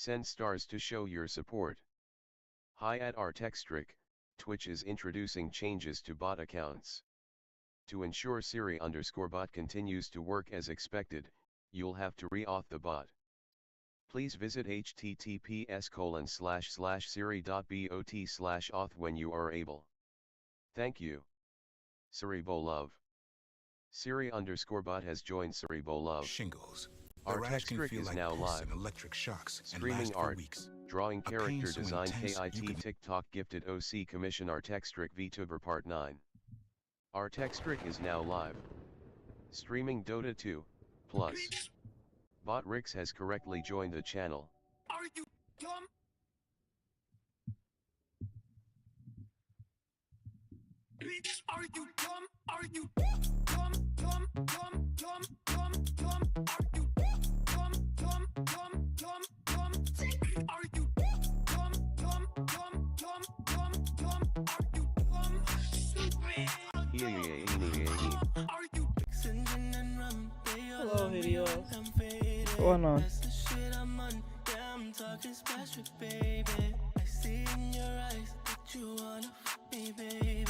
Send stars to show your support. Hi at Artextric, Twitch is introducing changes to bot accounts. To ensure Siri_bot continues to work as expected, you'll have to re-auth the bot. Please visit https://siri.bot/auth when you are able. Thank you. Siribolove. Siri_bot has joined Siribolove. Shingles. The rash can Artextric feel is like now pulse live. and electric shocks and Streaming last for art, weeks. drawing A pain character so design intense, KIT you can... TikTok gifted OC commission Artextric Vtuber part 9. Artextric is now live. Streaming Dota 2, plus. Bot Rix has correctly joined the channel. Are you dumb? Bitch, are you dumb? Are you dumb, dumb, dumb, dumb, dumb, dumb? Are you dumb, dumb, dumb, dumb, dumb? Are you dumb, dumb, dumb, dumb, dumb? Are you dumb? Stupid. Are you Hello, videos. What's going on? I'm talking special, baby. I see in your eyes that you wanna fuck me, baby.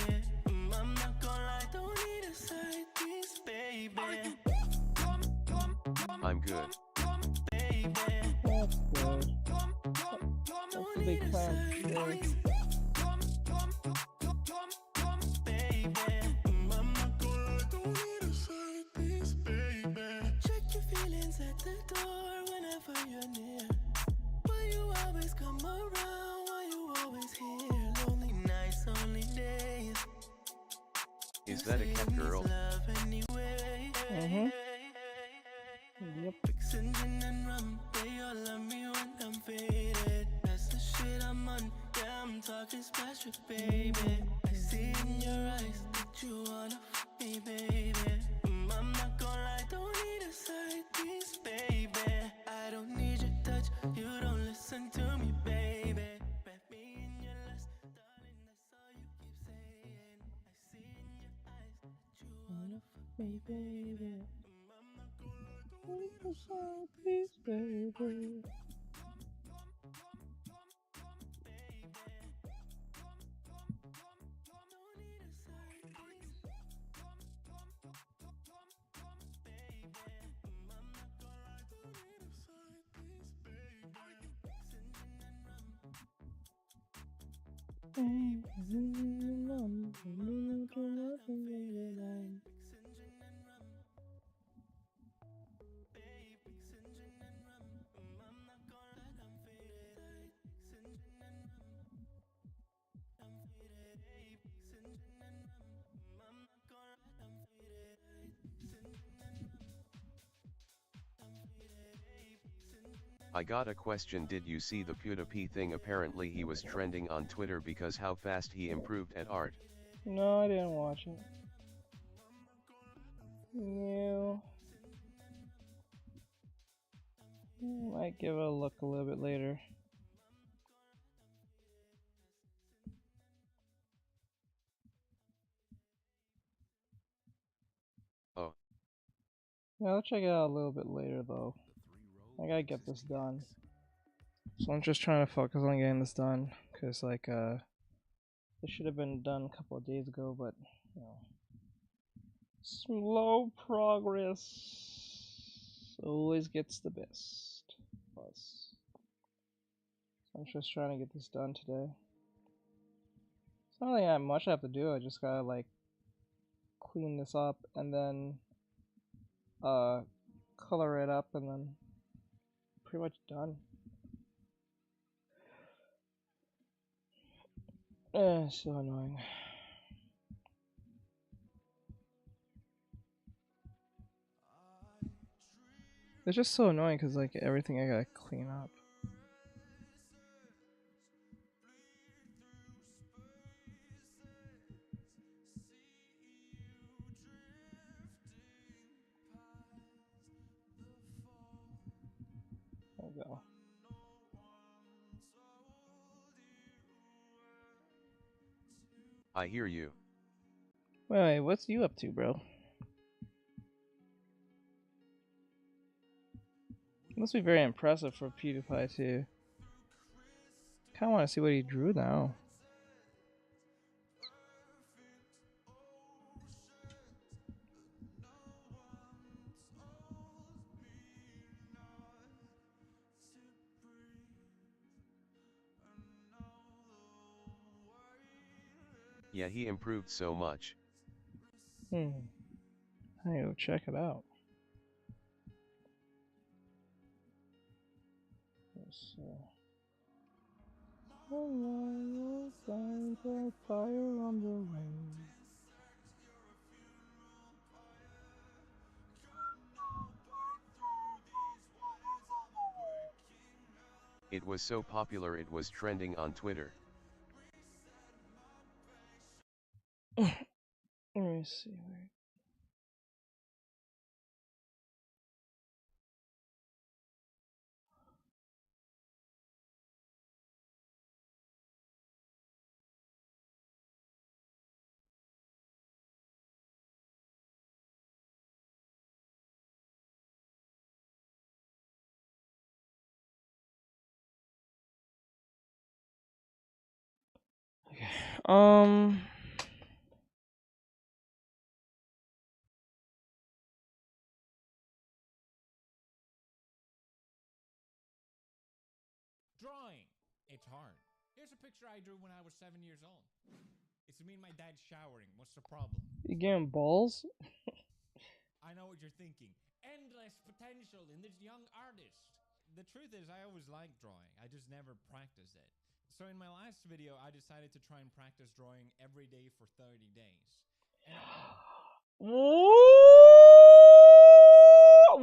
I'm not gonna lie, don't need a side piece, baby. I'm good. That's good. That's a big plan today. Check your feelings at the door whenever you're near. Why you always come around? Why you always here? Lonely nights, only days. Is that a cat girl? Yep. Fixin' gin and rum, they all love me when I'm faded. That's the shit I'm on, yeah, I'm talking special, baby. I see in your eyes that you wanna fuck me, baby. I'm not gonna lie, don't need a side piece, baby. I don't need your touch, you don't listen to me, baby. Wrap me in your lust, darling, that's all you keep saying. I see in your eyes that you wanna fuck me, baby. Peace, baby. I got a question. Did you see the PewDiePie thing? Apparently he was trending on Twitter because how fast he improved at art. No, I didn't watch it. No. Might give it a look a little bit later. Oh. Yeah, I'll check it out a little bit later though. I gotta get this done. So I'm just trying to focus on getting this done, cause like it should have been done a couple of days ago, but you know, slow progress always gets the best of us. So I'm just trying to get this done today. It's not really that much I have to do. I just gotta like clean this up and then color it up and then pretty much done. So annoying. It's just so annoying because like everything I gotta clean up. There we go. I hear you. Wait, what's you up to, bro? It must be very impressive for PewDiePie too. kind of want to see what he drew now. Yeah, he improved so much. I need to check it out. Let's see. Fire on the way. It was so popular it was trending on Twitter. Let me see. Wait. Okay. Drawing. It's hard. Here's a picture I drew when I was 7 years old. It's me and my dad showering. What's the problem? You giving balls? I know what you're thinking. Endless potential in this young artist. The truth is, I always liked drawing. I just never practiced it. So in my last video, I decided to try and practice drawing every day for 30 days.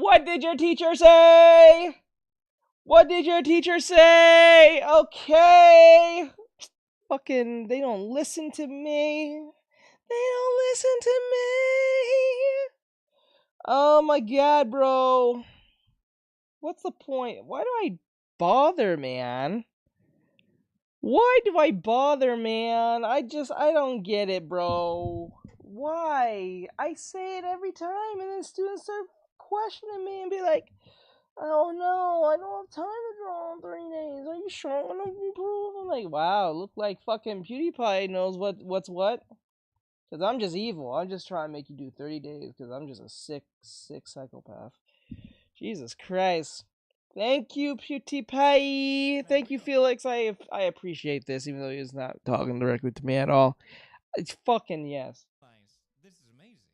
What did your teacher say? What did your teacher say? Okay. Fucking, they don't listen to me. They don't listen to me. Oh my god, bro. What's the point? Why do I bother, man? Why do I bother, man? I don't get it, bro. Why? I say it every time, and then students start questioning me and be like, oh no, I don't have time to draw in 3 days. Are you sure I'm gonna improve? I'm like, wow, look like fucking PewDiePie knows what's what. Because I'm just evil. I'm just trying to make you do 30 days because I'm just a sick psychopath. Jesus Christ. Thank you, PewDiePie. Thank you, Felix. I appreciate this, even though he's not talking directly to me at all. It's fucking yes. This is amazing.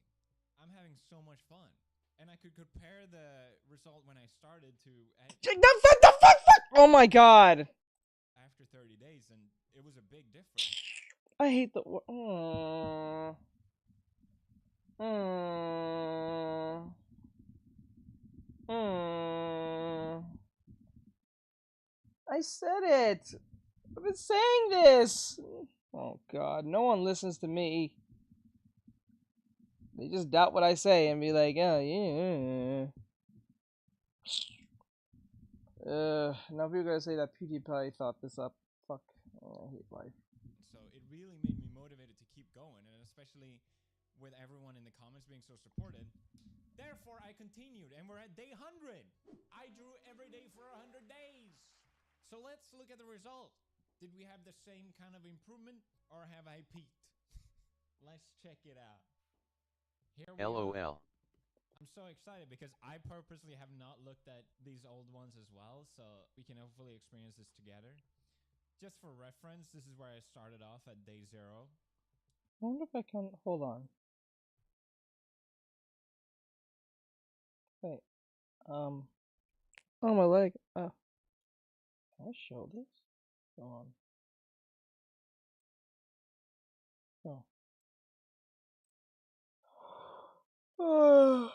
I'm having so much fun. And I could compare the result when I started to... The fuck? Oh my god. After 30 days, and it was a big difference. I hate the word. I said it. I've been saying this. Oh god, no one listens to me. They just doubt what I say and be like, oh yeah. Now people are gonna say that PewDiePie thought this up. Fuck. I hate life. So it really made me motivated to keep going, and especially with everyone in the comments being so supportive. Therefore, I continued, and we're at day 100. I drew every day for 100 days. So let's look at the result. Did we have the same kind of improvement, or have I peaked? Let's check it out. Here we LOL. are. I'm so excited because I purposely have not looked at these old ones as well, so we can hopefully experience this together. Just for reference, this is where I started off at day 0. I wonder if I can... Hold on. Wait. Oh, my leg. Oh. Can I show this? Go on. Oh.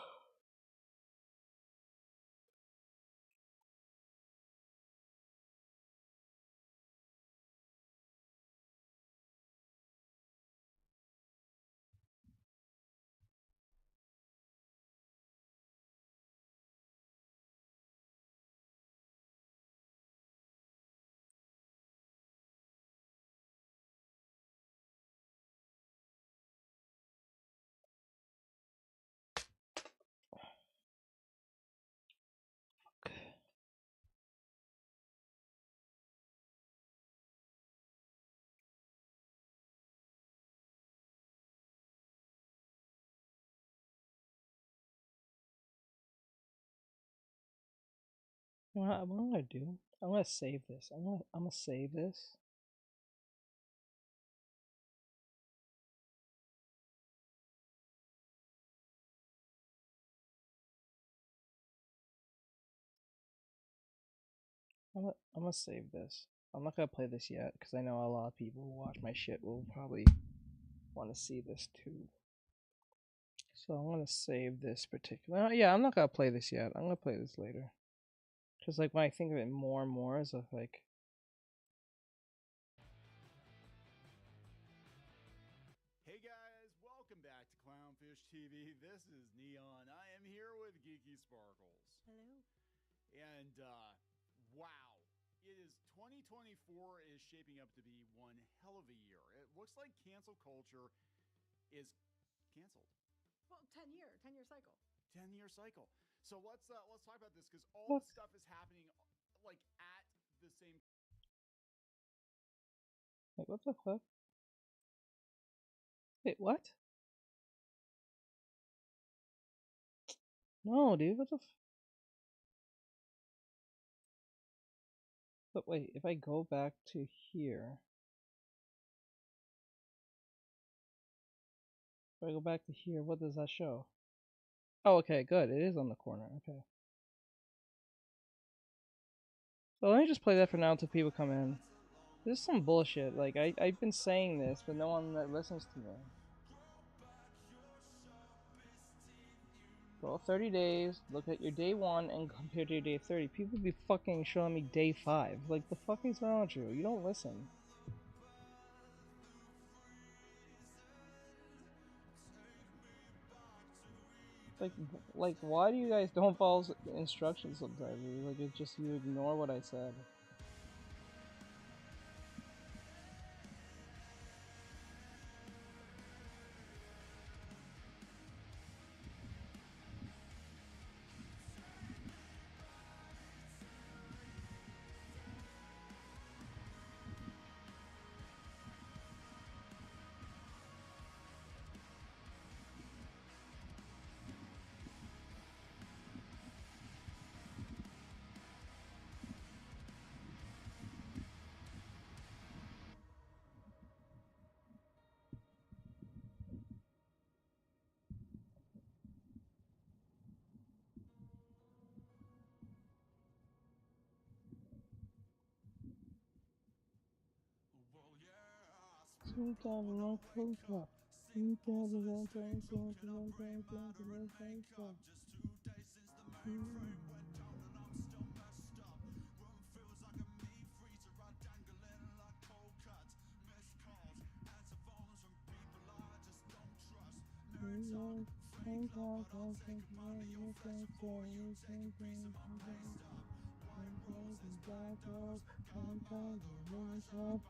What am I gonna do? I'm gonna save this. I'm gonna save this. I'm gonna save this. I'm not gonna play this yet because I know a lot of people who watch my shit will probably want to see this too. So I'm gonna save this particular. Yeah, I'm not gonna play this yet. I'm gonna play this later. Cause like when I think of it more and more, it's like. Hey guys, welcome back to Clownfish TV. This is Neon. I am here with Geeky Sparkles. Hello. And wow, it is 2024 is shaping up to be one hell of a year. It looks like cancel culture is canceled. Well, 10-year cycle. 10-year cycle. So let's talk about this because all this stuff is happening like at the same. Wait, what the fuck? Wait, what? No, dude, what the But wait, if I go back to here. If I go back to here, what does that show? Oh, okay, good. It is on the corner. Okay. So let me just play that for now until people come in. This is some bullshit. Like, I've been saying this, but no one that listens to me. Go 30 days, look at your day 1 and compare to your day 30. People be fucking showing me day 5. Like, the fuck is wrong with you? You don't listen. Like, why do you guys don't follow instructions sometimes? Like, it's just you ignore what I said.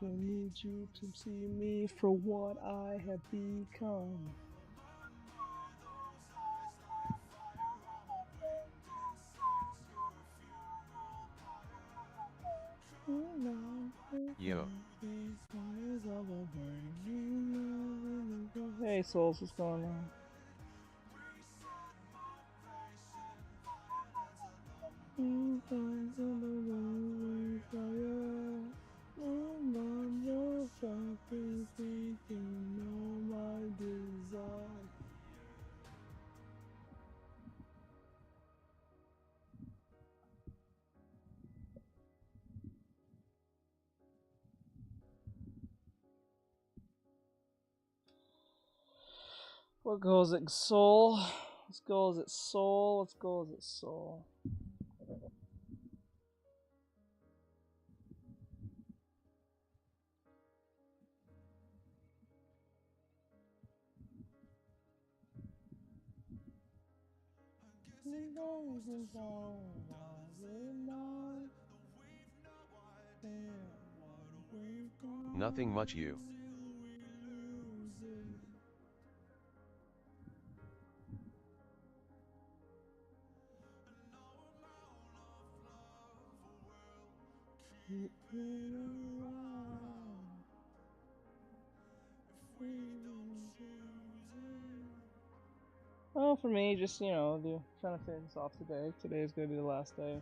I need you to see me for what I have become. Yo. Hey Souls, what's going on? What goal is it, Soul? Let's go, is it Soul? Let's go, is it Soul? Nothing much you. Well, for me, just, you know, trying to finish off today. Today is going to be the last day.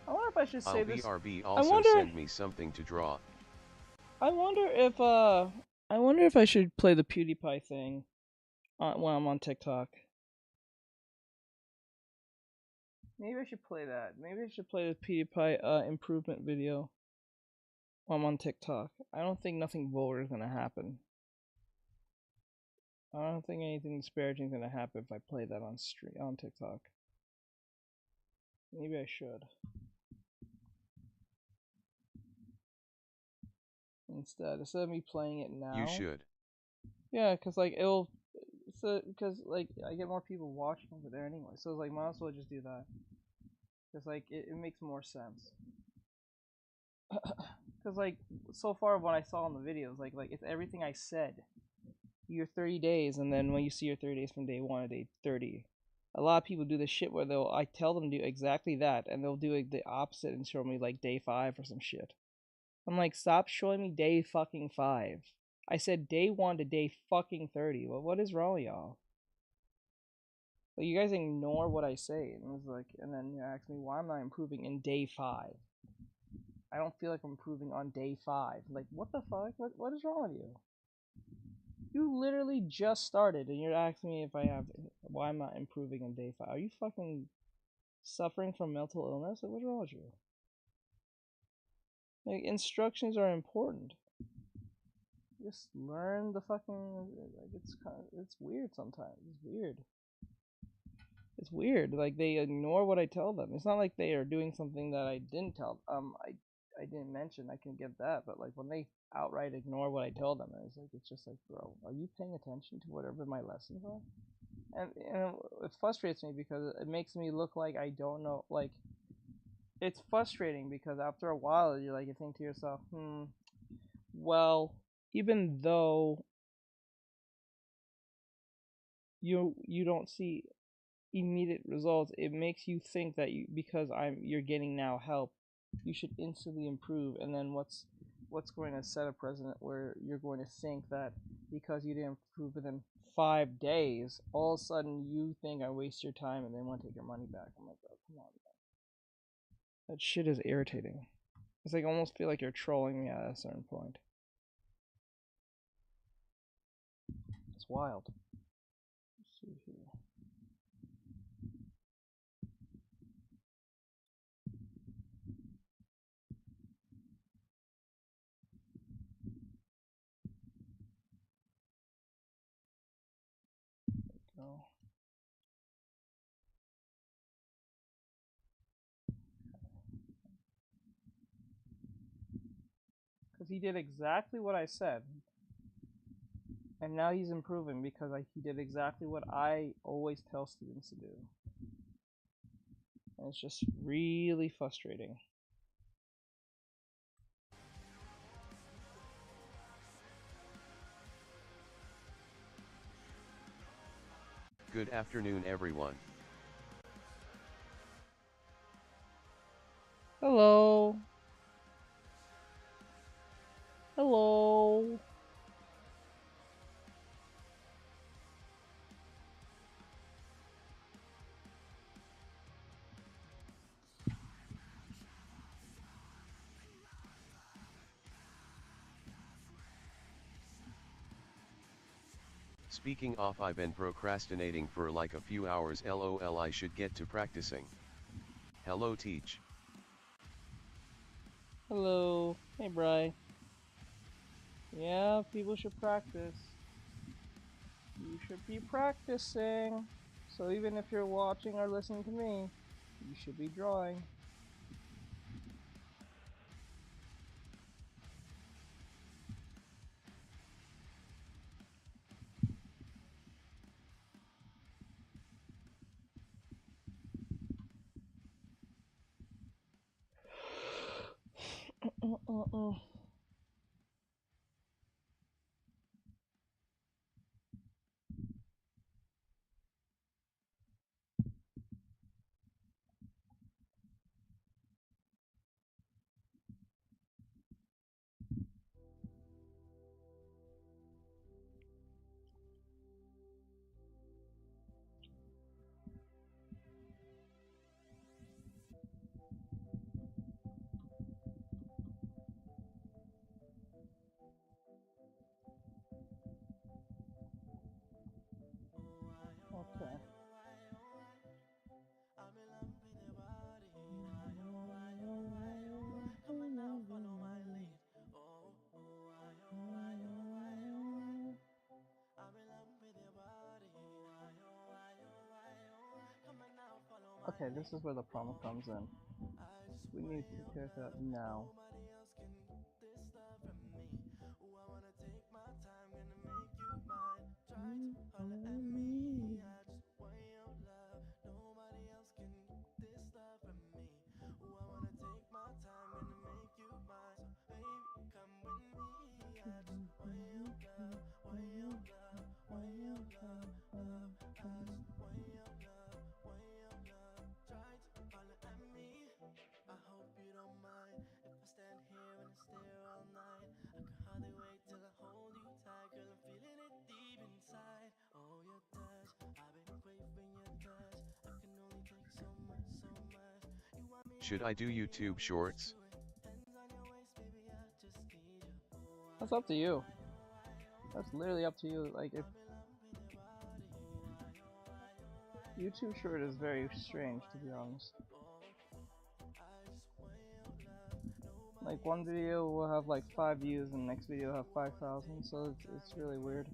I wonder if I should say this. BRB I also wonder. send me something to draw. I wonder if I should play the PewDiePie thing when I'm on TikTok. Maybe I should play that. Maybe I should play the PewDiePie improvement video while I'm on TikTok. I don't think nothing vulgar is gonna happen. I don't think anything disparaging is gonna happen if I play that on TikTok. Maybe I should. Instead of me playing it now. You should. Yeah, cause like it'll, because like I get more people watching over there anyway. So it's like might as well just do that. Cause like it makes more sense. Cause like so far what I saw in the videos, like it's everything I said. Your 30 days, and then when you see your 30 days from day 1 to day 30. A lot of people do this shit where I tell them to do exactly that, and they'll do like the opposite and show me like day 5 or some shit. I'm like, stop showing me day fucking 5. I said day 1 to day fucking 30. Well, what is wrong with y'all? Like, you guys ignore what I say, and it's like, and then you ask me why I'm not improving in day 5. I don't feel like I'm improving on day 5. Like, what the fuck? What is wrong with you? You literally just started, and you're asking me why I'm not improving on day 5. Are you fucking suffering from mental illness? Like, what's wrong with you? Like, instructions are important. Just learn the fucking, like, it's weird sometimes. It's weird. It's weird. Like, they ignore what I tell them. It's not like they are doing something that I didn't tell. I didn't mention. I can get that, but like when they outright ignore what I tell them, it's just like, bro, are you paying attention to whatever my lessons are? And it frustrates me because it makes me look like I don't know. Like, it's frustrating because after a while, you think to yourself, well, even though you don't see immediate results, it makes you think that because you're getting now help, you should instantly improve. And then what's going to set a precedent where you're going to think that because you didn't improve within 5 days, all of a sudden you think I waste your time and they want to take your money back. I'm like, oh, come on, man. That shit is irritating. It's like I almost feel like you're trolling me at a certain point. It's wild. Let's see here. Go. Because he did exactly what I said. And now he's improving because he did exactly what I always tell students to do. And it's just really frustrating. Good afternoon, everyone. Hello. Hello. Speaking off, I've been procrastinating for like a few hours, lol, I should get to practicing. Hello teach. Hello. Hey, Bri. Yeah, people should practice. You should be practicing. So even if you're watching or listening to me, you should be drawing. Okay. Okay, this is where the problem comes in. We need to take care of that now. Should I do YouTube shorts? That's up to you. That's literally up to you. Like, if YouTube short is very strange, to be honest. Like, one video will have like 5 views and the next video will have 5,000, so it's really weird.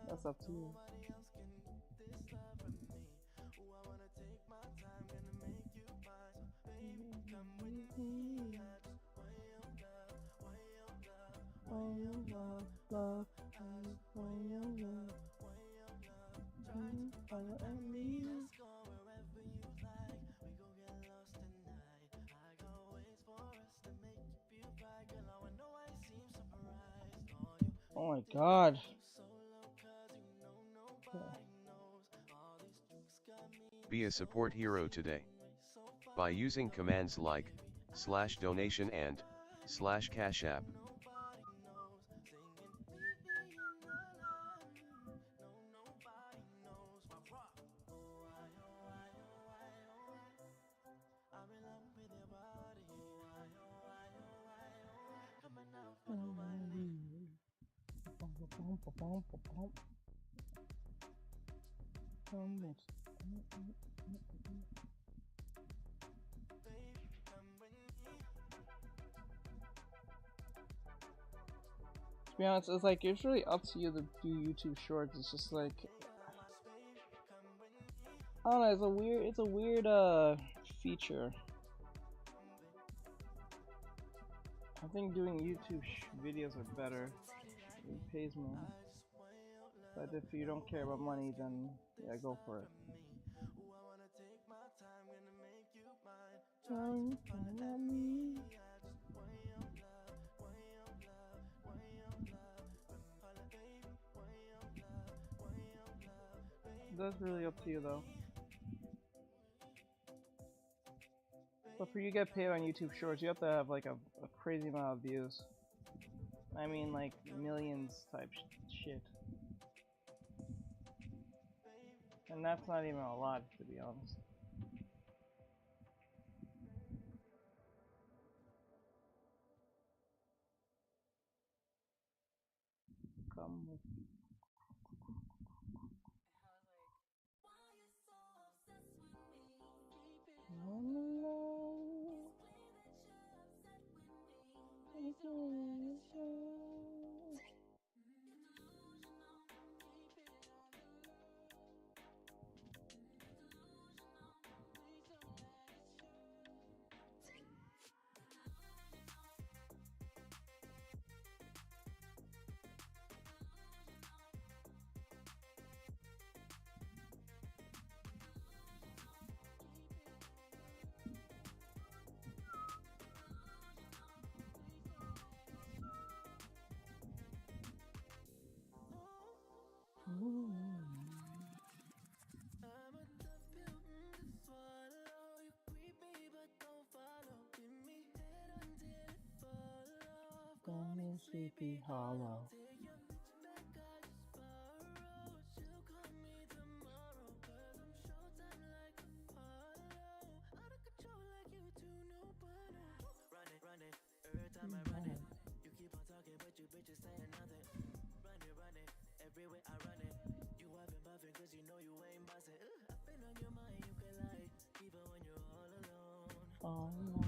That's up to you. Oh my god. Okay. Be a support hero today. By using commands like /donation and /cash app. To be honest, it's like, it's really up to you to do YouTube shorts. It's just like, I don't know, it's a weird feature. I think doing YouTube videos are better. It pays more. But if you don't care about money, then yeah, go for it. That's really up to you though. But for you to get paid on YouTube Shorts, you have to have like a crazy amount of views. I mean, like millions type shit. And that's not even a lot, to be honest. Come with me. Sleepy Hollow. All alone.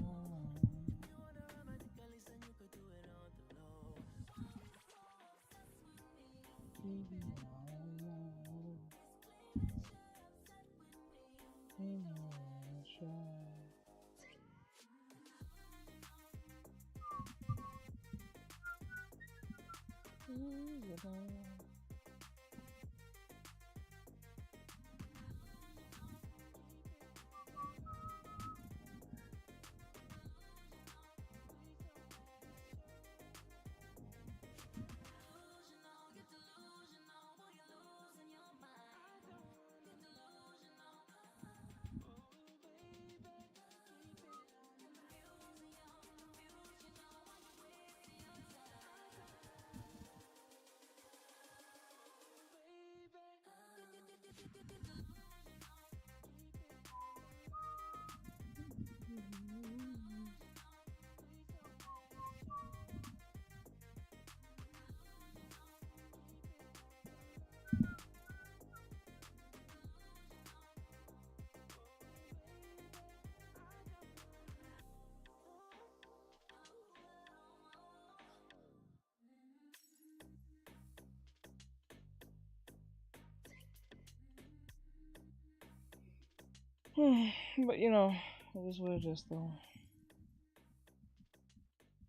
But you know, it is what it is, though.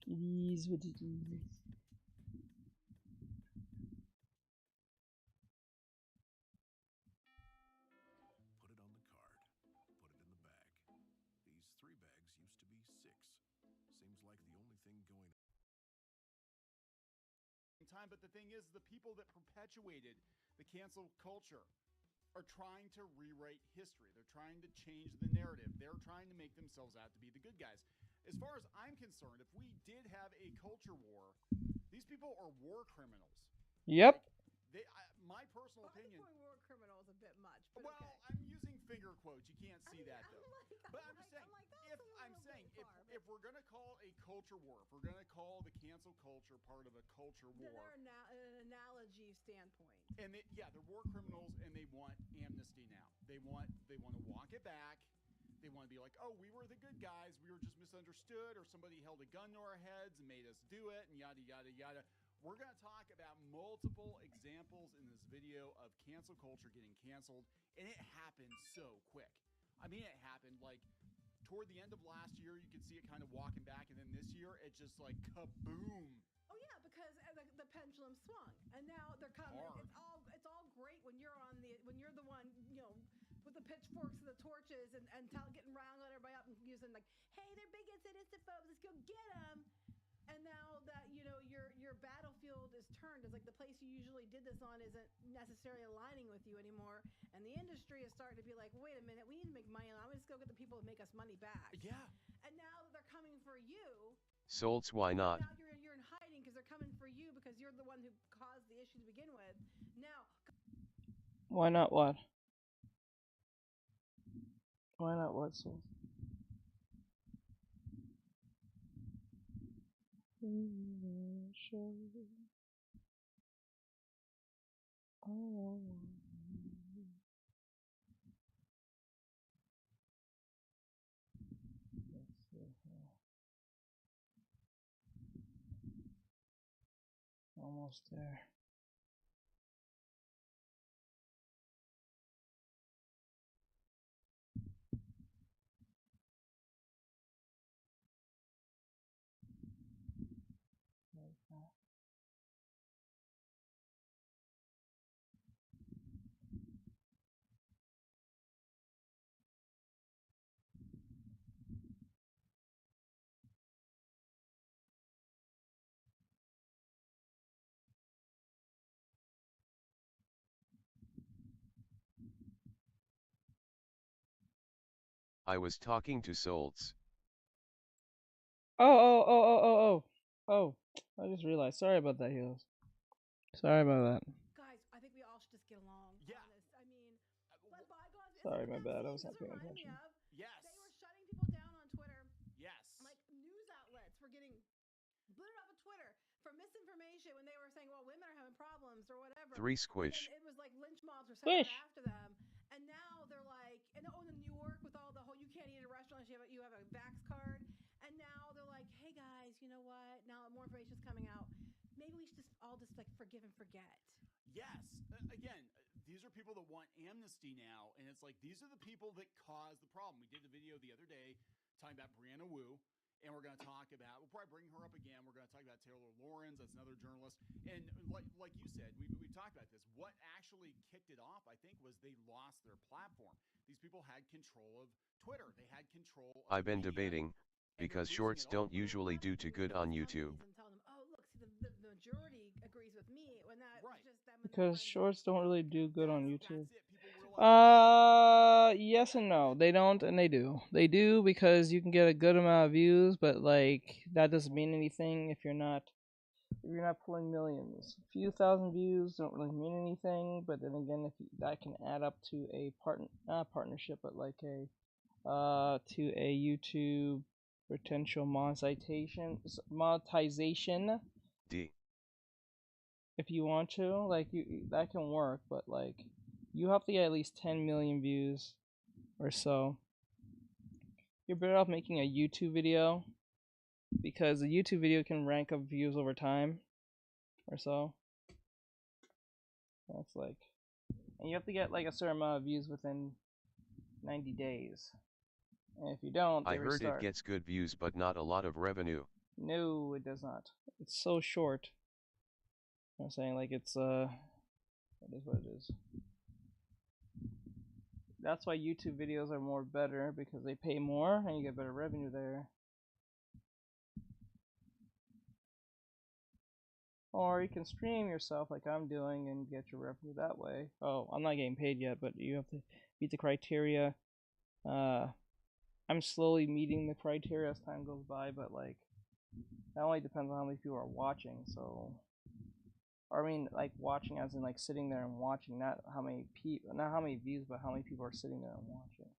It is what it is. Put it on the card. Put it in the bag. These 3 bags used to be 6. Seems like the only thing going time, but the thing is, the people that perpetuated the cancel culture are trying to rewrite history. They're trying to change the narrative. They're trying to make themselves out to be the good guys. As far as I'm concerned, if we did have a culture war, these people are war criminals. Yep. Like, my personal opinion. I think war criminal is a bit much. But well, okay. I'm using finger quotes. You can't see that though. But I'm just saying, if we're gonna call a culture war, if we're gonna call the cancel culture part of a culture war, an analogy standpoint. And they're war criminals, and they want amnesty now. They want to walk it back. They want to be like, oh, we were the good guys. We were just misunderstood, or somebody held a gun to our heads and made us do it, and yada, yada, yada. We're going to talk about multiple examples in this video of cancel culture getting canceled, and it happened so quick. I mean, it happened like toward the end of last year. You could see it kind of walking back, and then this year, it just like kaboom. Oh yeah, because the pendulum swung, and now they're coming. Hard. It's all great when you're the one, with the pitchforks and the torches and getting riled everybody up and using like, hey, they're bigots and islamophobes, let's go get them. And now that your battlefield is turned, it's like the place you usually did this on isn't necessarily aligning with you anymore, and the industry is starting to be like, wait a minute, we need to make money. I'm just go get the people that make us money back. Yeah. And now that they're coming for you. Solts, why not? Now you're in hiding because they're coming for you because you're the one who caused the issue to begin with. Now. Why not what? Why not what, Soul? almost there. Like that. I was talking to Solts. Oh. I just realized. Sorry about that, Heels. Sorry about that. Guys, I think we all should just get along. Yeah. Honest. I mean, let bygones. Sorry, my you know bad. I what was not this paying reminded me attention. of? Yes. They were shutting people down on Twitter. Yes. Like news outlets were getting booted off of Twitter for misinformation when they were saying, well, women are having problems or whatever. 3 squish. And it was like lynch mobs were sent Squish. out after them. And now they're like, and in New York with all the whole, you can't eat at a restaurant unless you have a Vax card. And now they're like, hey guys, you know what? Now more information's coming out. Maybe we should just all just like forgive and forget. Yes. Again, these are people that want amnesty now, and it's like these are the people that caused the problem. We did the video the other day talking about Brianna Wu, and we're going to talk about. We'll probably bring her up again. We're going to talk about Taylor Lorenz. That's another journalist, and like you said, we talked about this. What actually kicked it off, I think, was they lost their platform. These people had control of Twitter. They had control. I've been debating, because shorts don't usually do too good on YouTube. And tell them, oh look, see the majority agrees with me when that Right. was just them. Because shorts don't really do good on YouTube. That's it. People realize. Yes and no. They don't and they do. They do because you can get a good amount of views, but like that doesn't mean anything if you're not pulling millions. A few thousand views don't really mean anything, but then again, that can add up to a not partnership, but like to a YouTube potential monetization D. if you want to, like that can work, but like you have to get at least 10 million views or so. You're better off making a YouTube video because a YouTube video can rank up views over time or so. That's like, and you have to get like a certain amount of views within 90 days. And if you don't, I heard it gets good views but not a lot of revenue. No, it does not. It's so short. I'm saying like it's it is what it is. That's why YouTube videos are more better because they pay more and you get better revenue there. Or you can stream yourself like I'm doing and get your revenue that way. Oh, I'm not getting paid yet, but you have to meet the criteria. I'm slowly meeting the criteria as time goes by, but like that only depends on how many people are watching. So, or I mean, like watching as in like sitting there and watching, not how many views, but how many people are sitting there and watching.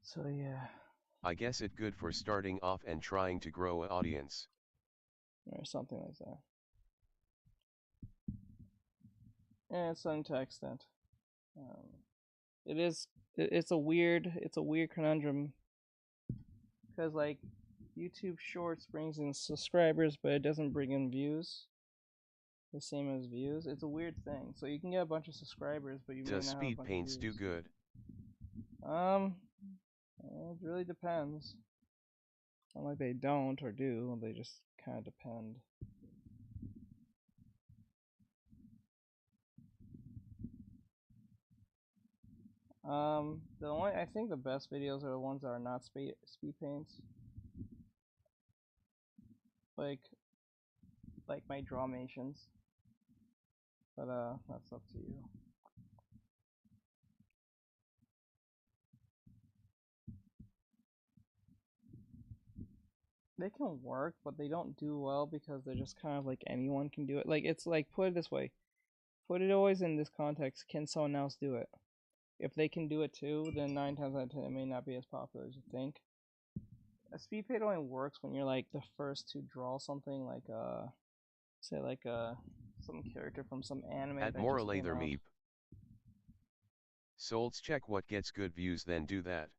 So yeah. I guess it good for starting off and trying to grow an audience. Or something like that. Yeah, it's something to that extent. It's a weird conundrum because like YouTube Shorts brings in subscribers, but it doesn't bring in views. The same as views. It's a weird thing. So you can get a bunch of subscribers, but you may not Does have a speed bunch paints of do views. good? It really depends. Not like they don't or do. They just kind of depend. I think the best videos are the ones that are not speed paints. Like my drawmations. But that's up to you. They can work, but they don't do well because they're just kind of like anyone can do it. Like it's like, put it this way. Put it always in this context, can someone else do it? If they can do it too, then 9 times out of 10 it may not be as popular as you think. A speed paint only works when you're like the first to draw something like say like some character from some anime At that more just came lather out. meep. Solds check what gets good views, then do that.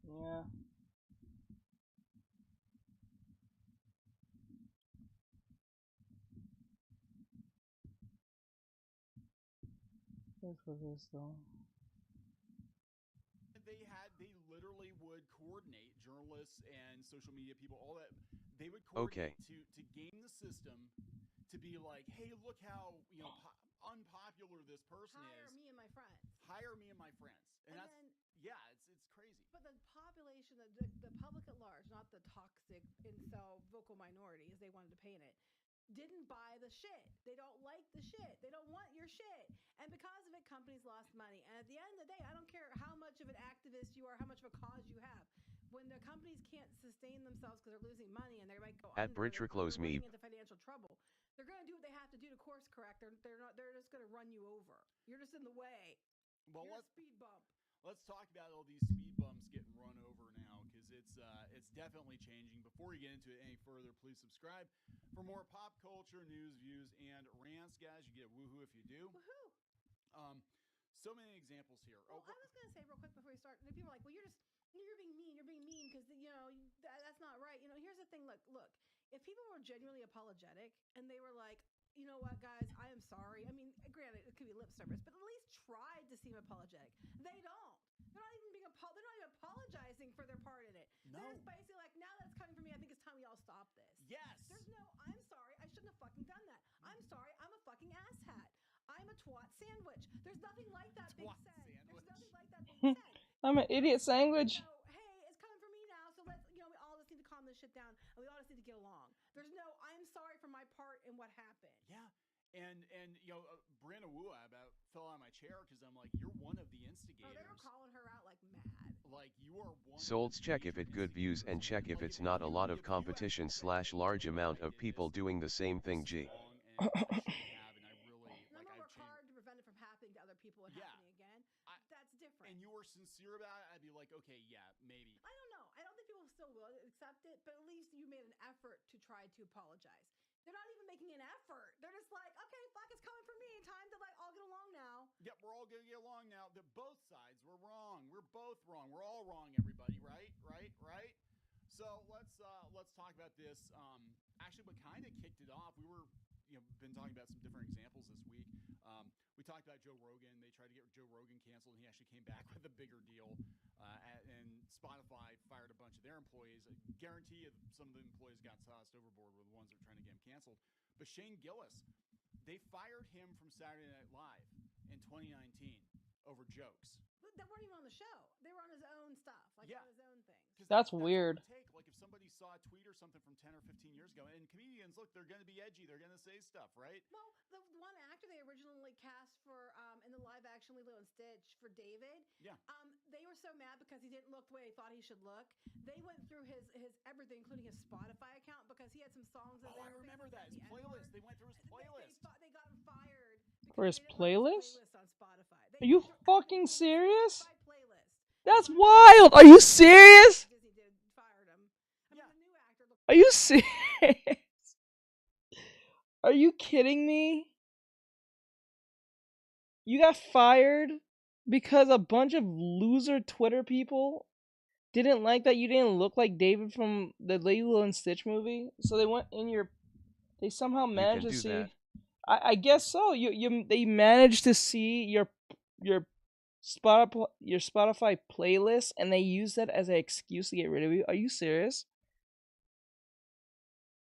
Yeah. is for this though. They literally would coordinate, journalists and social media people, all that. They would coordinate to game the system to be like, hey, look how unpopular this person is. Hire me and my friends. Hire me and my friends. And that's then, it's crazy. But the population, the public at large, not the toxic incel vocal minority, as they wanted to paint it, didn't buy the shit. They don't like the shit. They don't want your shit. And because of it, companies lost money. And at the end of the day, I don't care how much of an activist you are, how much of a cause you have. When the companies can't sustain themselves because they're losing money and they might go at Artextric they're me into financial trouble, they're going to do what they have to do to course correct. They're just going to run you over. You're just in the way. Well, You're a speed bump. Let's talk about all these speed bumps getting run over now, because it's definitely changing. Before we get into it any further, please subscribe for more pop culture news, views, and rants, guys. You get a woohoo if you do. Woohoo! So many examples here. Well, I was going to say real quick before we start, people are like, well, you're being mean. You're being mean because that's not right. Here's the thing. Look. If people were genuinely apologetic and they were like, you know what, guys, I am sorry. I mean, granted, it could be lip service, but at least tried to seem apologetic. They don't. They're not even apologizing for their part in it. No. They're just basically like, now that it's coming from me, I think it's time we all stop this. Yes. There's no, I'm sorry, I shouldn't have fucking done that. I'm sorry, I'm a fucking asshat. I'm a twat sandwich. There's nothing like that being said. There's nothing like that being said. I'm an idiot sandwich. So, hey, it's coming from me now, so let's, we all just need to calm this shit down, and we all just need to get along. There's no, I'm sorry for my part in what happened. Yeah. And Brandon Wu about fell out of my chair because I'm like, you're one of the instigators. Oh, they were calling her out like mad. Like, you are one. Souls, check if it good views and check if it's not a lot of competition / large amount of people doing the same thing. G. Number work hard to prevent it from happening to other people and happening again. That's different. And you were sincere about it, I'd be like, okay, yeah, maybe. I don't know. I don't think people still will accept it, but at least you made an effort to try to apologize. They're not even making an effort. They're just like, okay, fuck, it's coming from me. Time to all get along now. Yep, we're all gonna get along now. Both sides were wrong. We're both wrong. We're all wrong, everybody. Right. So let's talk about this. Actually, what kind of kicked it off? We were been talking about some different examples this week. We talked about Joe Rogan. They tried to get Joe Rogan canceled, and he actually came back with a bigger deal. And Spotify fired a bunch of their employees. I guarantee you some of the employees got tossed overboard were the ones that were trying to get him canceled. But Shane Gillis, they fired him from Saturday Night Live in 2019 over jokes. They weren't even on the show. They were on his own stuff, on his own things. That's weird. Like if somebody saw a tweet or something from 10 or 15 years ago, and comedians, look, they're going to be edgy. They're going to say stuff, right? Well, the one actor they originally cast for in the live action Lilo and Stitch for David. Yeah. They were so mad because he didn't look the way they thought he should look. They went through his everything, including his Spotify account, because he had some songs in there. I remember that. His playlist. They went through his playlist. They got him fired. For his playlist? On Spotify. Are you fucking serious? That's wild. Are you serious? Disney fired him. I mean, the new actor looked. Are you serious? Are you kidding me? You got fired because a bunch of loser Twitter people didn't like that you didn't look like David from the Lilo and Stitch movie, so they went in your. They somehow managed to see. I guess so. They managed to see your Spotify playlist, and they use that as an excuse to get rid of you. Are you serious?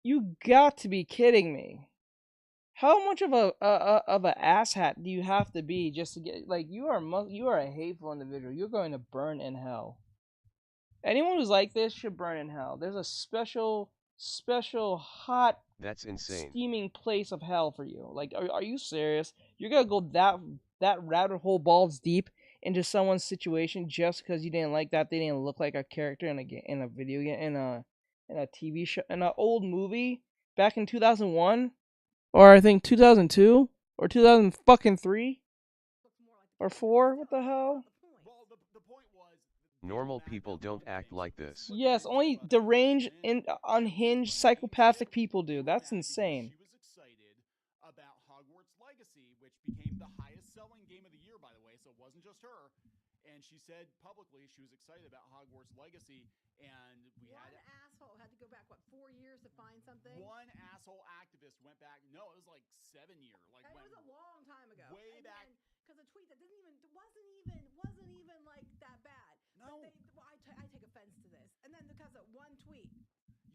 You got to be kidding me. How much of a asshat do you have to be just to get you are a hateful individual. You're going to burn in hell. Anyone who's like this should burn in hell. There's a special hot, that's insane, steaming place of hell for you. Are you serious? You're gonna go that rabbit hole balls deep into someone's situation just because you didn't like that they didn't look like a character in a video game, in a TV show, in an old movie back in 2001, or I think 2002 or 2003 or 4. What the hell? Normal people don't act like this. Yes, only deranged and unhinged psychopathic people do. That's insane. She was excited about Hogwarts Legacy, which became the highest selling game of the year, by the way, so it wasn't just her. And she said publicly she was excited about Hogwarts Legacy, and one asshole had to go back 4 years to find something. One asshole activist went back. No, it was 7 years. It was a long time ago. Way back. because a tweet that wasn't even like that bad. No. But I take offense to this, and then because of one tweet.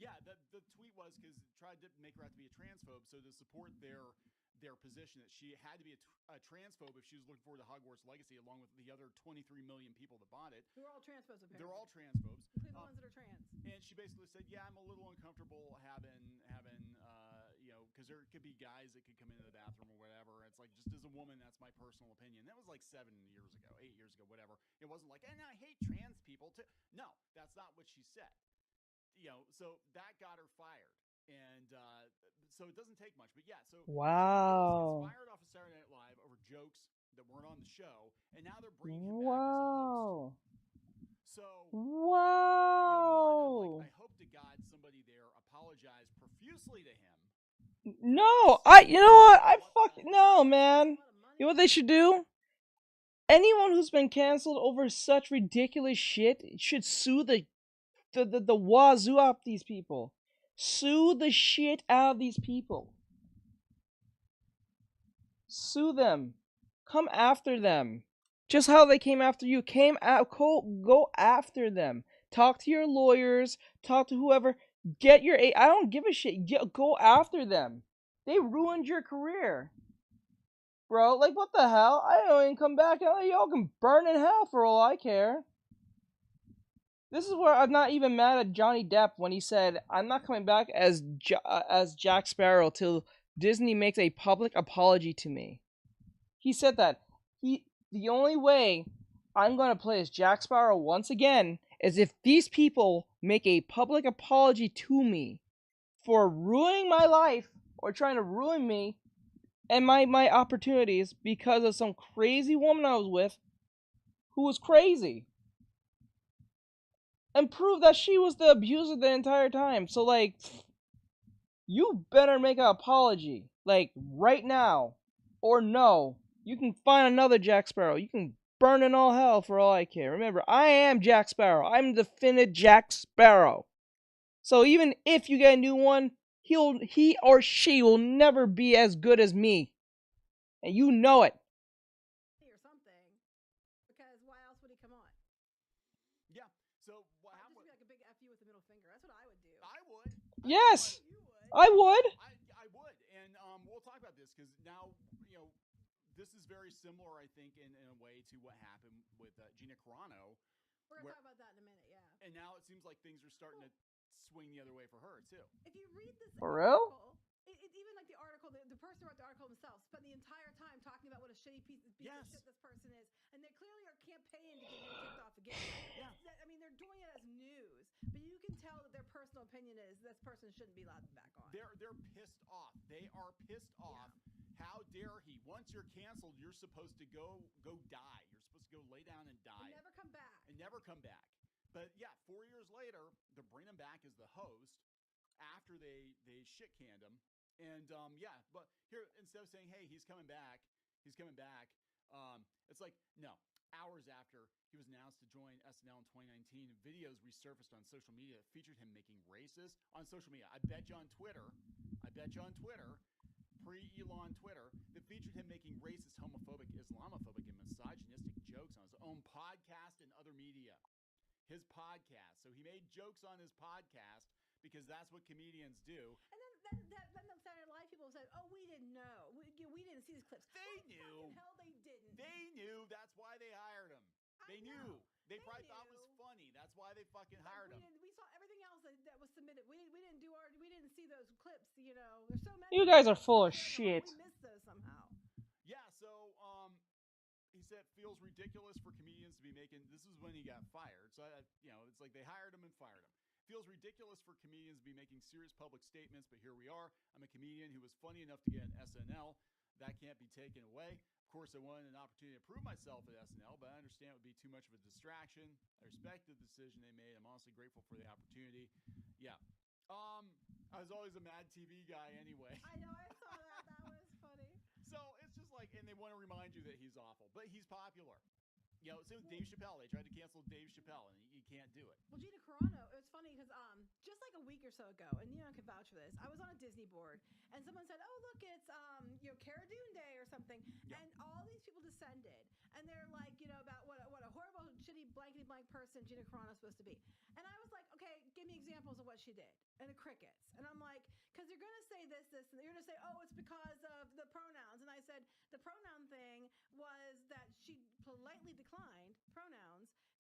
Yeah, the tweet was because it tried to make her out to be a transphobe, so to support their position that she had to be a transphobe if she was looking forward to Hogwarts Legacy, along with the other 23 million people that bought it. Who are all transphobes, apparently. They're all transphobes. Including the ones that are trans. And she basically said, yeah, I'm a little uncomfortable having because there could be guys that could come into the bathroom or whatever. It's like, just as a woman, that's my personal opinion. That was like 8 years ago, whatever. It wasn't like, and I hate trans people too. No, that's not what she said. So that got her fired. And so it doesn't take much. But yeah, so wow. she gets fired off of Saturday Night Live over jokes that weren't on the show. And now they're bringing him back as a host. So, wow. I hope to God somebody there apologized profusely to him. No, you know what? No, man. You know what they should do? Anyone who's been canceled over such ridiculous shit should sue the wazoo out of these people. Sue the shit out of these people. Sue them. Come after them. Just how they came after you. Go after them. Talk to your lawyers. Talk to whoever. Get your I don't give a shit. Go after them. They ruined your career. Bro, like, what the hell? I don't even come back. Y'all can burn in hell for all I care. This is where I'm not even mad at Johnny Depp when he said, I'm not coming back as Jack Sparrow till Disney makes a public apology to me. He said that. The only way I'm going to play as Jack Sparrow once again is if these people make a public apology to me for ruining my life or trying to ruin me and my opportunities because of some crazy woman I was with who was crazy. And prove that she was the abuser the entire time. So, like, you better make an apology. Like, right now. Or no. You can find another Jack Sparrow. You can burn in all hell for all I care. Remember, I am Jack Sparrow. I'm the definitive Jack Sparrow. So even if you get a new one, he or she will never be as good as me. And you know it. Or something. Because why else would he come on? Yeah. So what happened? Just be like a big F you with the middle finger. That's what I would do. I would. Yes. You would. I would. I would. And we'll talk about this because now, this is very similar, I think, in a way to what happened with Gina Carano. We're going to talk about that in a minute, yeah. And now it seems like things are starting to swing the other way for her, too. If you read this For real? article, even like the article, the person who wrote the article themselves spent the entire time talking about what a shitty piece of shit this person is. And they clearly are campaigning to get him kicked off again. Yeah. I mean, they're doing it as news. But you can tell that their personal opinion is this person shouldn't be allowed back on. They're pissed off. They are pissed off. How dare he? Once you're canceled, you're supposed to go die. You're supposed to go lay down and die. And never come back. But yeah, 4 years later, they're bringing him back as the host after they shit canned him. And but here, instead of saying, hey, he's coming back, it's like, no. Hours after he was announced to join SNL in 2019, videos resurfaced on social media that featured him making racist on social media. I bet you on Twitter, pre-Elon Twitter, that featured him making racist, homophobic, Islamophobic, and misogynistic jokes on his own podcast and other media. His podcast. So he made jokes on his podcast because that's what comedians do. And then the Saturday Night Live people said, "Oh, we didn't know. We didn't see these clips." They knew. Hell, they didn't. They knew. That's why they hired him. They knew. They probably thought it was funny. That's why they fucking hired him. We saw everything else that was submitted. We didn't see those clips. There's so many. You guys are full of shit. We missed those somehow. Yeah. So he said feels ridiculous for comedians to be making. This is when he got fired. So it's like they hired him and fired him. Feels ridiculous for comedians to be making serious public statements, but here we are. I'm a comedian who was funny enough to get an SNL. That can't be taken away. Of course, I wanted an opportunity to prove myself at SNL, but I understand it would be too much of a distraction. I respect the decision they made. I'm honestly grateful for the opportunity. Yeah. I was always a Mad TV guy anyway. I know, I saw that. That was funny. So it's just like, and they want to remind you that he's awful, but he's popular. Same with Dave Chappelle. They tried to cancel Dave Chappelle, and he can't do it. Well, Gina Carano, it was funny because just like a week or so ago, and Neon can vouch for this. I was on a Disney board, and someone said, "Oh, look, it's Cara Dune Day or something," and all these people descended, and they're like, about what a horrible, shitty, blankety blank person Gina Carano's supposed to be. And I was like, okay, give me examples of what she did, and the crickets. And I'm like, because you're gonna say this, and you're gonna say, oh, it's because of the pronouns. And I said the pronoun thing was that she politely declined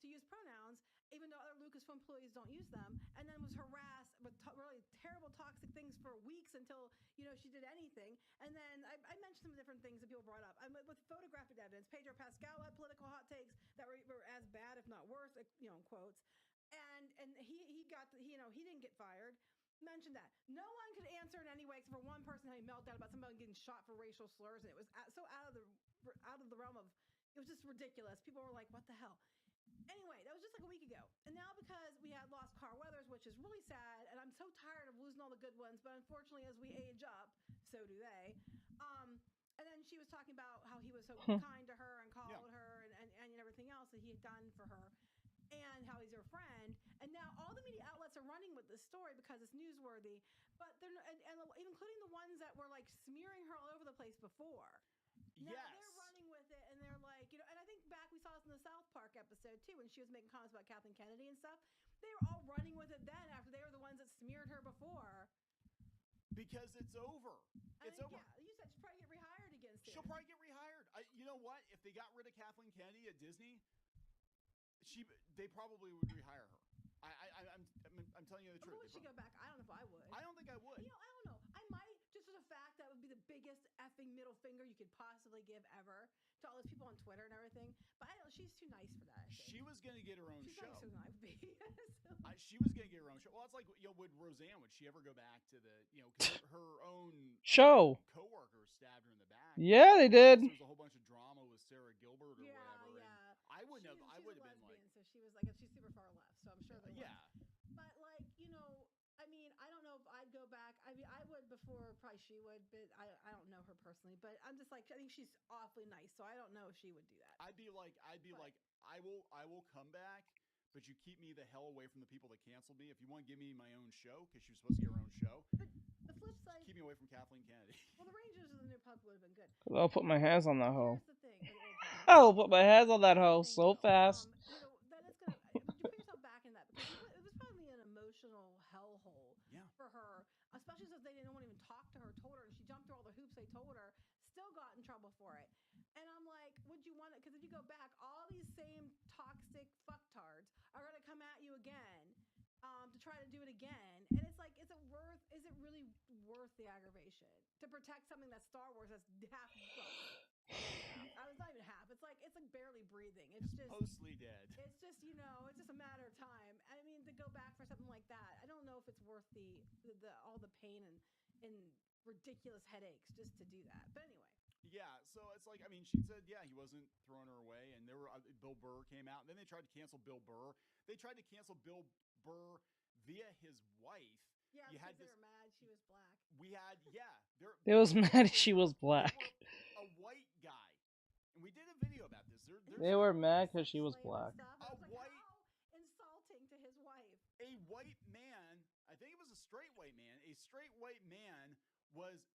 to use pronouns, even though other Lucasfilm employees don't use them, and then was harassed with really terrible, toxic things for weeks until she did anything. And then I mentioned some different things that people brought up. With photographic evidence, Pedro Pascal had political hot takes that were as bad, if not worse, in quotes. And he got he didn't get fired. Mentioned that no one could answer in any way except for one person having a meltdown about somebody getting shot for racial slurs, and it was so out of the realm of, it was just ridiculous. People were like, what the hell? Anyway, that was just like a week ago. And now because we had lost Carl Weathers, which is really sad, and I'm so tired of losing all the good ones, but unfortunately as we age up, so do they. And then she was talking about how he was so kind to her and called her and everything else that he had done for her, and how he's her friend. And now all the media outlets are running with this story because it's newsworthy, but they're and including the ones that were like smearing her all over the place before. Now they're running with it, and they're like, and I think back we saw this in the South Park episode too, when she was making comments about Kathleen Kennedy and stuff. They were all running with it then after they were the ones that smeared her before. Because it's over. It's over. Yeah, you said she'll probably get rehired again soon. She'll probably get rehired. You know what? If they got rid of Kathleen Kennedy at Disney, they probably would rehire her. I'm telling you the truth. Would she go back? I don't know if I would. I don't think I would. I don't know. I might, just for the fact that would be the biggest effing middle finger you could possibly give ever to all those people on Twitter and everything. But I don't. She's too nice for that. She was gonna get her own show. She's nicer than I would be. She was gonna get her own show. Well, it's like, would Roseanne, would she ever go back to the, cause her own show coworker stabbed her in the back. Yeah, they did. There was a whole bunch of drama with Sarah Gilbert or whatever. Yeah. I would have been like, so she was like, she's super far left. So I'm sure there was. But like, I mean, I don't know if I'd go back. I mean, I would before, probably she would, but I don't know her personally. But I'm just like, I think she's awfully nice, so I don't know if she would do that. I'd be like, I will come back, but you keep me the hell away from the people that canceled me. If you want to give me my own show, because she was supposed to get her own show. The flip side, keep me away from Kathleen Kennedy. Well, the Rangers of the New Puck would have been good. I'll put my hands on that hoe. Here's the thing. I'll put my hands on that hoe so fast. Then it's gonna. You put yourself back in that, because it was probably an emotional hellhole for her, especially since they didn't want to even talk to her, told her, and she jumped through all the hoops they told her, still got in trouble for it. And I'm like, would you want it? Because if you go back, all these same toxic fucktards are gonna come at you again, to try to do it again. And it's like, is it really worth the aggravation to protect something that Star Wars has half? It's not even half. It's like barely breathing. It's just mostly dead. It's just it's just a matter of time. I mean, to go back for something like that, I don't know if it's worth the all the pain and ridiculous headaches just to do that. But anyway. Yeah, so it's like, I mean, she said, he wasn't throwing her away, and there were Bill Burr came out, and then they tried to cancel Bill Burr. They tried to cancel Bill Burr via his wife. Yeah, because they were mad she was black. We had, they was mad she was black. A white guy, and we did a video about this. They were mad because she was black. How insulting to his wife. A white man, I think it was a straight white man. A straight white man was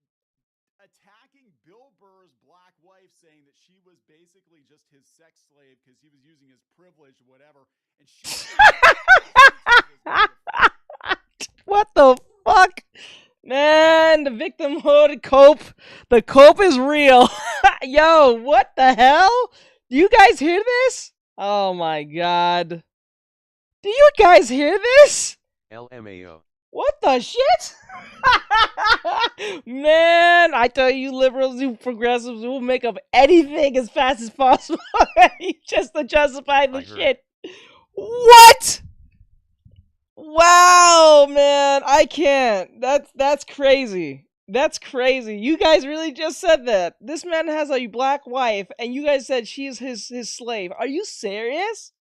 attacking Bill Burr's black wife, saying that she was basically just his sex slave because he was using his privilege or whatever. And she what the fuck? Man, the victimhood cope. The cope is real. Yo, what the hell? Do you guys hear this? Oh my god. Do you guys hear this? LMAO. What the shit? Man, I tell you, liberals, you progressives, will make up anything as fast as possible just to justify the shit. What? Wow, man, I can't. That's crazy. That's crazy. You guys really just said that. This man has a black wife, and you guys said she's his slave. Are you serious?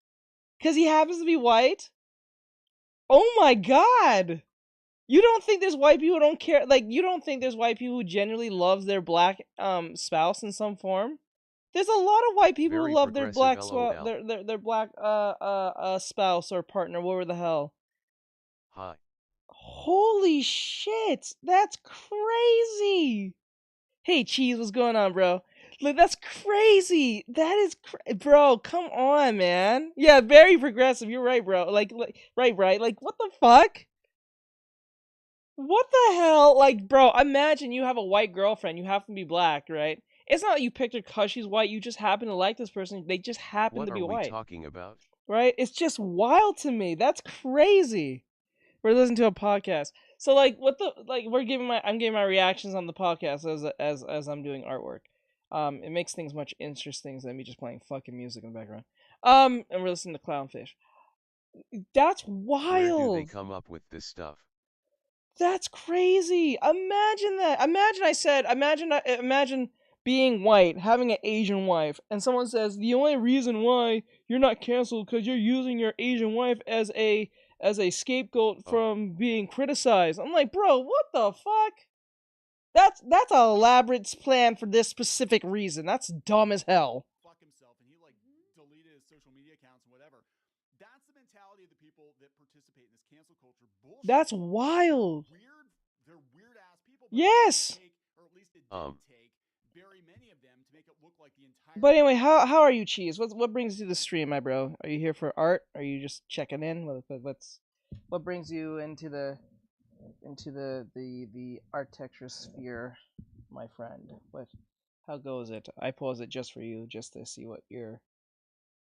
Because he happens to be white? Oh my god. You don't think there's white people who don't care? Like, you don't think there's white people who genuinely loves their black spouse in some form? There's a lot of white people who love their black their black spouse or partner, whatever the hell. Hi. Holy shit! That's crazy! Hey, Cheese, what's going on, bro? Like, that's crazy! That is bro, come on, man. Yeah, very progressive. You're right, bro. Like right. Like, what the fuck? What the hell? Like, bro, imagine you have a white girlfriend. You happen to be black, right? It's not like you picked her because she's white. You just happen to like this person. They just happen What to be are we white. talking about? Right? It's just wild to me. That's crazy. We're listening to a podcast. So like what the like I'm giving my reactions on the podcast as I'm doing artwork. It makes things much interesting than me just playing fucking music in the background. And we're listening to Clownfish. That's wild. Where do they come up with this stuff? That's crazy. Imagine that. Imagine being white, having an Asian wife, and someone says the only reason why you're not canceled because you're using your Asian wife as a scapegoat from being criticized. I'm like, bro, what the fuck? That's an elaborate plan for this specific reason. That's dumb as hell. Fuck himself, and he like deleted his social media accounts and whatever. That's the mentality of the people that participate in this cancel culture bullshit. That's wild. They're weird ass people. Yes. Or at least it didn't take very many of them to make it look like the entire. But anyway, how are you, Cheese? What brings you to the stream, my bro? Are you here for art? Are you just checking in? What brings you into the architecture sphere, my friend? How goes it? I pose it just for you, just to see what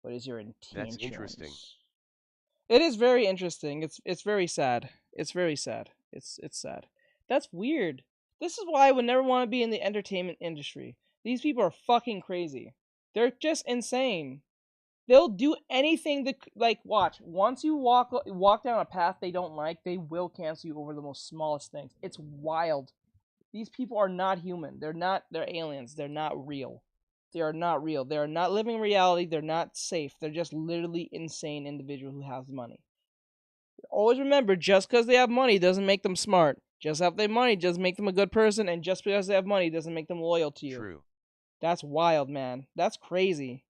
is your intention. That's interesting. It is very interesting. It's very sad. It's very sad. It's sad. That's weird. This is why I would never want to be in the entertainment industry. These people are fucking crazy. They're just insane. They'll do anything that, like, watch. Once you walk down a path they don't like, they will cancel you over the most smallest things. It's wild. These people are not human. They're aliens. They're not real. They are not real. They are not living reality. They're not safe. They're just literally insane individual who has money. Always remember, just because they have money doesn't make them smart. Just have their money doesn't make them a good person, and just because they have money doesn't make them loyal to you. True. That's wild, man. That's crazy.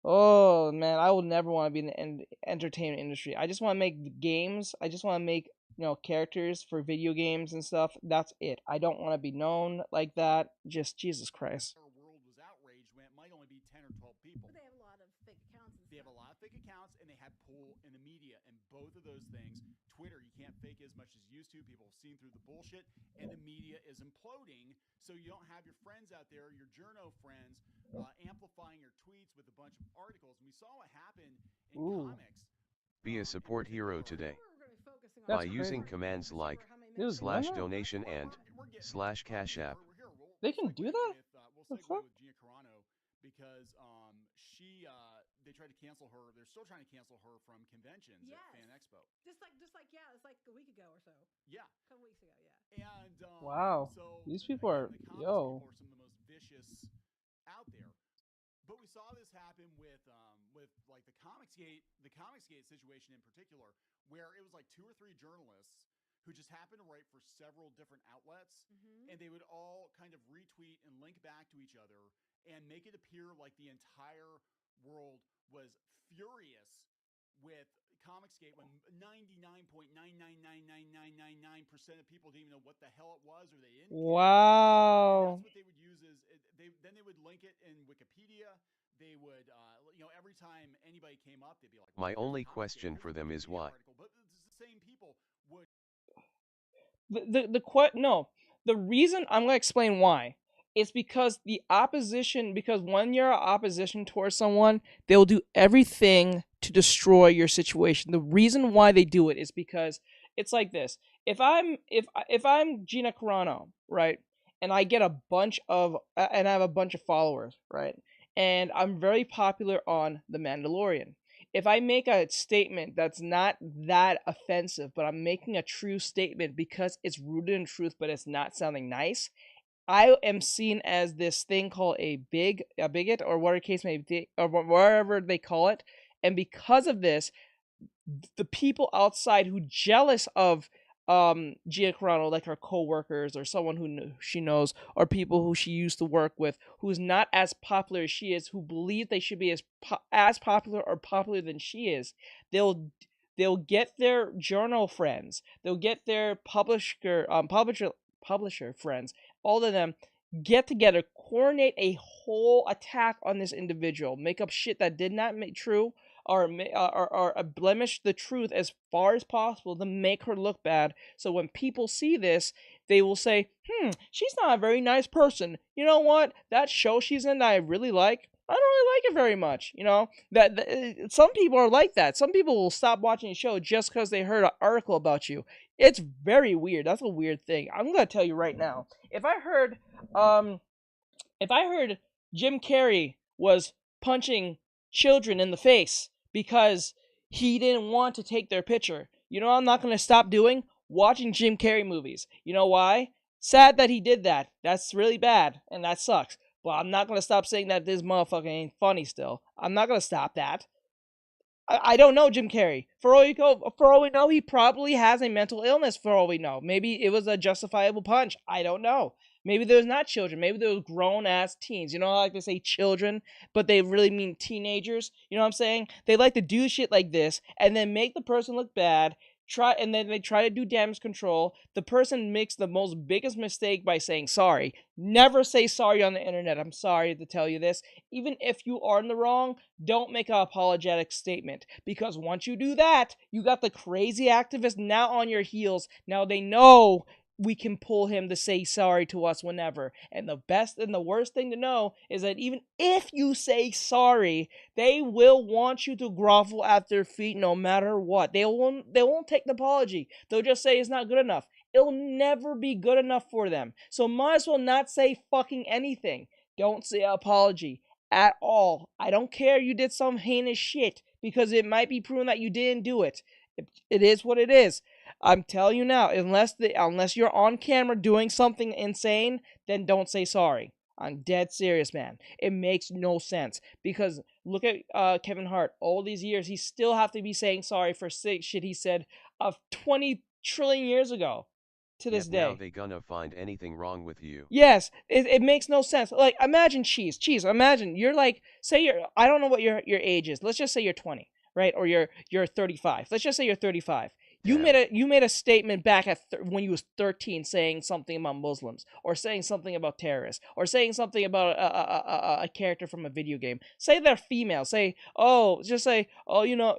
Oh, man, I would never want to be in the entertainment industry. I just want to make games. I just want to make, characters for video games and stuff. That's it. I don't want to be known like that. Just Jesus Christ. Our world was outraged when it might only be 10 or 12 people. But they have a lot of fake accounts. They have a lot of fake accounts, and they have pull in the media, and both of those things. Twitter, you can't fake as much as you used to. People have seen through the bullshit, and the media is imploding. So you don't have your friends out there, your journo friends, amplifying your tweets with a bunch of articles. And we saw what happened in comics. Be a support hero today That's by using crazy. commands like Dude, /donation and /cash app. They can do that? We'll segue with Gina Carano because they tried to cancel her. They're still trying to cancel her from conventions at Fan Expo. Just like it's like a week ago or so. Yeah, a couple weeks ago. Yeah. and Wow. So These people are the comics yo. people are some of the most vicious out there. But we saw this happen with like the Comicsgate situation in particular, where it was like 2 or 3 journalists who just happened to write for several different outlets, and they would all kind of retweet and link back to each other and make it appear like the entire world was furious with Comicsgate when 99.9999999% of people didn't even know what the hell it was, or they didn't. Wow. That's what they would use is they would link it in Wikipedia. They would every time anybody came up, they'd be like, My only question for them is why. But the same people would. The reason I'm gonna explain why. It's because because when you're opposition towards someone, they'll do everything to destroy your situation. The reason why they do it is because it's like this. If I'm Gina Carano, right, and I get I have a bunch of followers, right, and I'm very popular on The Mandalorian. If I make a statement that's not that offensive, but I'm making a true statement because it's rooted in truth, but it's not sounding nice, I am seen as this thing called a bigot, or whatever case may be, or wherever they call it. And because of this, the people outside who jealous of Gia Carano, like her co-workers or someone who she knows, or people who she used to work with, who's not as popular as she is, who believe they should be as popular or popular than she is, they'll they'll get their journal friends, they'll get their publisher friends, all of them get together, coordinate a whole attack on this individual, make up shit that did not make true, or blemish the truth as far as possible to make her look bad. So when people see this, they will say, she's not a very nice person. You know what? That show she's in that I really like, I don't really like it very much. You know, that some people are like that. Some people will stop watching a show just because they heard an article about you. It's very weird. That's a weird thing. I'm gonna tell you right now. If I heard Jim Carrey was punching children in the face because he didn't want to take their picture, you know what I'm not gonna stop doing? Watching Jim Carrey movies. You know why? Sad that he did that. That's really bad, and that sucks. But I'm not gonna stop saying that this motherfucker ain't funny still. I'm not gonna stop that. I don't know Jim Carrey. For all we know, he probably has a mental illness. For all we know, maybe it was a justifiable punch. I don't know. Maybe there's not children. Maybe there was grown ass teens. You know, I like to say children, but they really mean teenagers. You know what I'm saying? They like to do shit like this and then make the person look bad. And then they try to do damage control. The person makes the most biggest mistake by saying sorry. Never say sorry on the internet. I'm sorry to tell you this. Even if you are in the wrong, don't make an apologetic statement. Because once you do that, you got the crazy activist now on your heels. Now they know we can pull him to say sorry to us whenever. And the best and the worst thing to know is that even if you say sorry, they will want you to grovel at their feet no matter what. They won't take the apology. They'll just say it's not good enough. It'll never be good enough for them. So might as well not say fucking anything. Don't say apology at all. I don't care you did some heinous shit because it might be proven that you didn't do it. It is what it is. I'm telling you now, unless you're on camera doing something insane, then don't say sorry. I'm dead serious, man. It makes no sense. Because look at Kevin Hart. All these years, he still have to be saying sorry for shit he said of 20 trillion years ago to this day. Now they gonna find anything wrong with you. Yes, it makes no sense. Like, imagine Cheese, imagine you're like, say I don't know what your age is. Let's just say you're 20, right? Or you're 35. Let's just say you're 35. You made a statement back at when you was 13, saying something about Muslims, or saying something about terrorists, or saying something about a character from a video game. Say they're female. You know,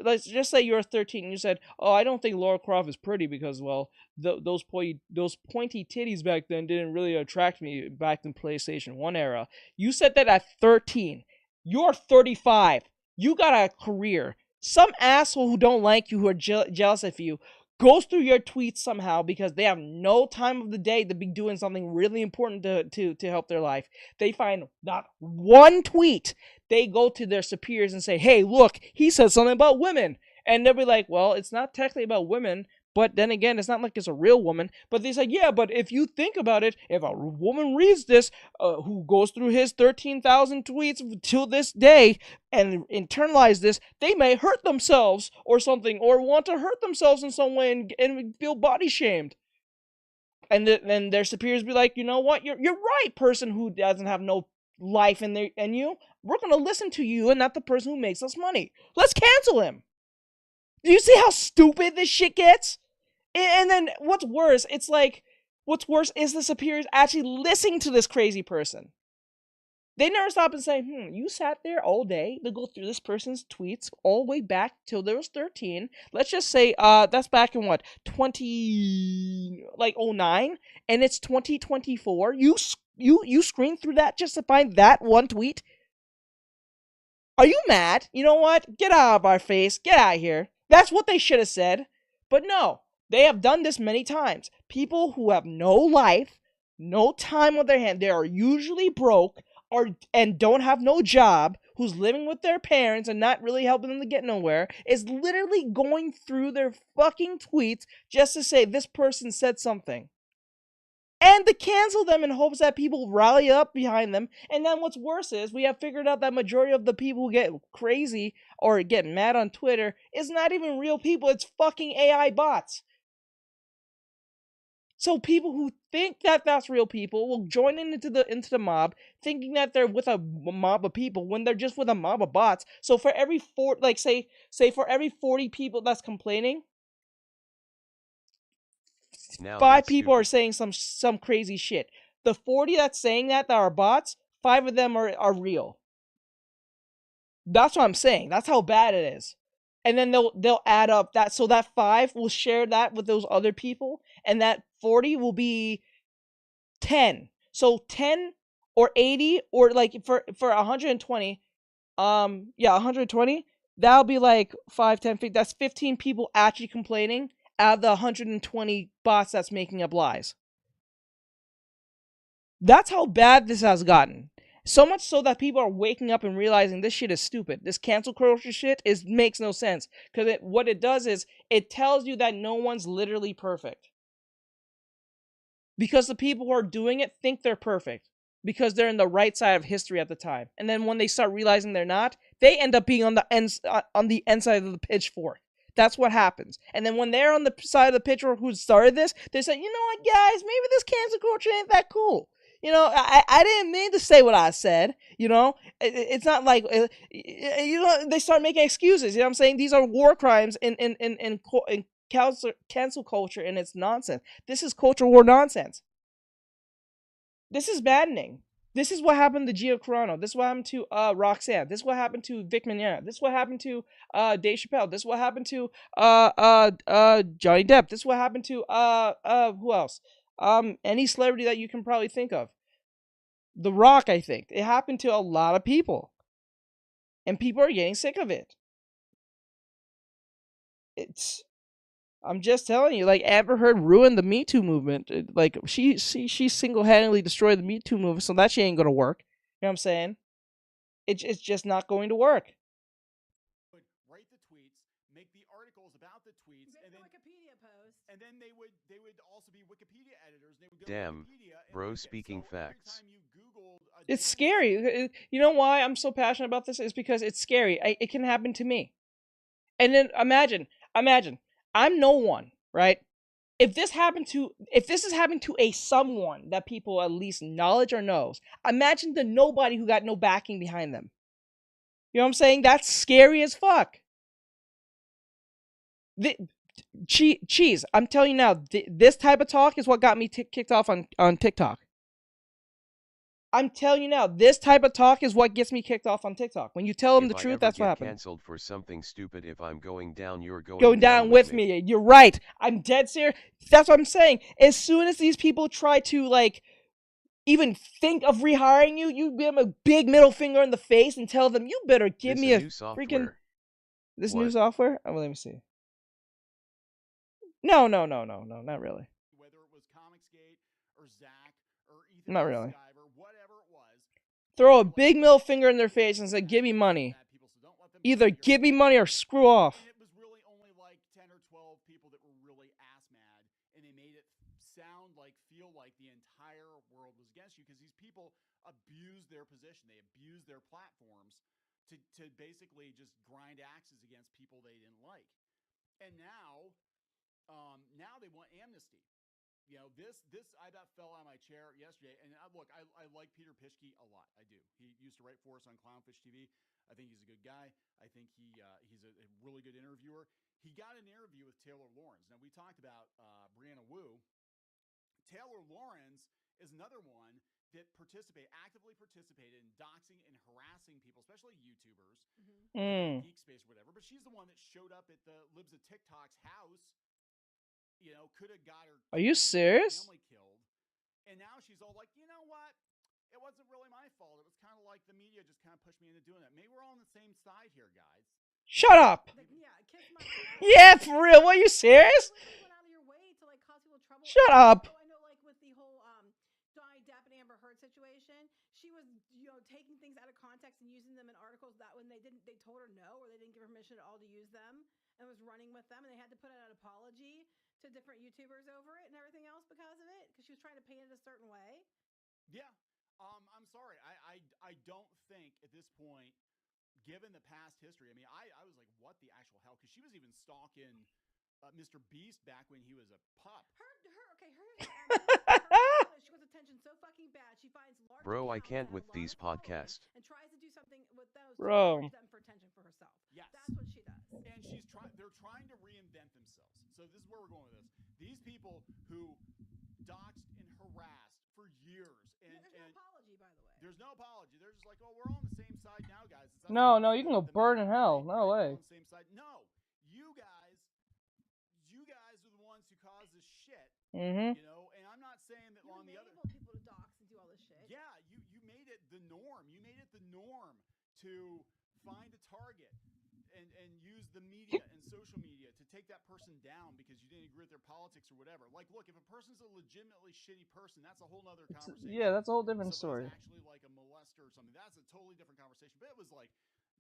let's just say you're 13 and you said, "Oh, I don't think Lara Croft is pretty because, well, those pointy titties back then didn't really attract me back in PlayStation 1 era." You said that at 13. You're 35. You got a career. Some asshole who don't like you, who are jealous of you, goes through your tweets somehow because they have no time of the day to be doing something really important to help their life. They find not one tweet. They go to their superiors and say, "Hey, look, he said something about women." And they'll be like, "Well, it's not technically about women, but then again, it's not like it's a real woman." But they say, "Yeah, but if you think about it, if a woman reads this, who goes through his 13,000 tweets till this day and internalize this, they may hurt themselves or something, or want to hurt themselves in some way and feel body shamed." And then their superiors be like, "You know what? You're right, person who doesn't have no life in you. We're gonna listen to you and not the person who makes us money. Let's cancel him." Do you see how stupid this shit gets? And then what's worse is the superiors actually listening to this crazy person. They never stop and say, you sat there all day to go through this person's tweets all the way back till there was 13. Let's just say that's back in what, 09, and it's 2024. You screened through that just to find that one tweet? Are you mad? You know what? Get out of our face. Get out of here. That's what they should have said. But no. They have done this many times. People who have no life, no time on their hand, they are usually broke and don't have no job, who's living with their parents and not really helping them to get nowhere, is literally going through their fucking tweets just to say this person said something. And to cancel them in hopes that people rally up behind them. And then what's worse is we have figured out that majority of the people who get crazy or get mad on Twitter is not even real people. It's fucking AI bots. So people who think that that's real people will join into the mob, thinking that they're with a mob of people when they're just with a mob of bots. So for every say for every 40 people that's complaining, Now 5 that's people are stupid. saying some crazy shit. The 40 that's saying that are bots, 5 of them are real. That's what I'm saying. That's how bad it is. And then they'll add up that, so that 5 will share that with those other people, and that 40 will be 10. So 10 or 80 or like for 120, 120, that'll be like 5, 10 feet. That's 15 people actually complaining out of the 120 bots that's making up lies. That's how bad this has gotten. So much so that people are waking up and realizing this shit is stupid. This cancel culture shit makes no sense. Because what it does is it tells you that no one's literally perfect. Because the people who are doing it think they're perfect. Because they're in the right side of history at the time. And then when they start realizing they're not, they end up being on the end side of the pitchfork. That's what happens. And then when they're on the side of the pitchfork who started this, they say, you know what, guys, maybe this cancel culture ain't that cool. You know, I didn't mean to say what I said. You know, it's not like they start making excuses. You know what I'm saying? These are war crimes in cancel culture, and it's nonsense. This is culture war nonsense. This is maddening. This is what happened to Gio Carano. This is what happened to Roxanne. This is what happened to Vic Mignogna. This is what happened to Dave Chappelle. This is what happened to Johnny Depp. This is what happened to who else? Any celebrity that you can probably think of. The Rock, I think. It happened to a lot of people. And people are getting sick of it. I'm just telling you, like, Amber Heard ruined the Me Too movement. Like, she single-handedly destroyed the Me Too movement, so that shit ain't gonna work. You know what I'm saying? It's just not going to work. Write the tweets, make the articles about the tweets, and then Wikipedia post. And then they would also be Wikipedia editors. They would go Damn, to Wikipedia and bro look at, speaking so every facts. time you Googled It's scary. You know why I'm so passionate about this? Is because it's scary. It can happen to me. And then imagine, I'm no one, right? If this is happening to a someone that people at least acknowledge or knows, imagine the nobody who got no backing behind them. You know what I'm saying? That's scary as fuck. Cheese, I'm telling you now, this type of talk is what got me kicked off on TikTok. I'm telling you now, this type of talk is what gets me kicked off on TikTok. When you tell them the truth, that's what happens. If I ever get canceled for something stupid, if I'm going down, you're going down with me. You're right. I'm dead serious. That's what I'm saying. As soon as these people try to, like, even think of rehiring you, you give them a big middle finger in the face and tell them, you better give me a freaking... This new software? Oh, well, let me see. No, not really. Whether it was Comicsgate or Zach or Ethan, not really. Skyver, whatever it was, throw a big middle finger in their face and say, give me money. Either give me money or screw off. And it was really only like 10 or 12 people that were really ass mad, and they made it feel like the entire world was against you, because these people abused their position. They abused their platforms to basically just grind axes against people they didn't like. And now they want amnesty. You know, this I about fell out of my chair yesterday. And look, I like Peter Pischke a lot. I do. He used to write for us on Clownfish TV. I think he's a good guy. I think he's a really good interviewer. He got an interview with Taylor Lorenz. Now, we talked about Brianna Wu. Taylor Lorenz is another one that actively participated in doxing and harassing people, especially YouTubers, geek space or whatever. But she's the one that showed up at the Libs of TikTok's house. You know, could have got her. Are you serious? Family killed, and now she's all like, you know what? It wasn't really my fault. It was kind of like the media just kind of pushed me into doing that. Maybe we're all on the same side here, guys. Shut up. Yeah, for real. What, are you serious? Shut up. I know, like, with the whole Johnny Depp and Amber Heard situation, she was, taking things out of context and using them in articles that when they told her no, or they didn't give her permission at all to use them, and was running with them, and they had to put out an apology to different YouTubers over it and everything else because of it, because she was trying to paint it a certain way. Yeah. I'm sorry. I don't think at this point, given the past history, I mean, I was like, what the actual hell? Because she was even stalking Mr. Beast back when he was a pup. She wants attention so fucking bad. She finds large Bro, I accounts can't that with have a lot these of following podcasts. and tries to do something with those Bro. to them for attention for herself. Yes. That's what she does. And they're trying to reinvent themselves. So this is where we're going with this. These people who doxed and harassed for years. And There's no apology, by the way. There's no apology. They're just like, oh, we're all on the same side now, guys. No, you can go burn in hell. No way. On the same side. No, you guys are the ones who caused this shit. Mm-hmm. You know, and I'm not saying that on the other. You people to dox and do all this shit. Yeah, you made it the norm. You made it the norm to find a target and use the media and social media to take that person down because you didn't agree with their politics or whatever. Like, look, if a person's a legitimately shitty person, that's a whole nother conversation. Yeah, that's a whole different story. Actually, like a molester or something. That's a totally different conversation. But it was like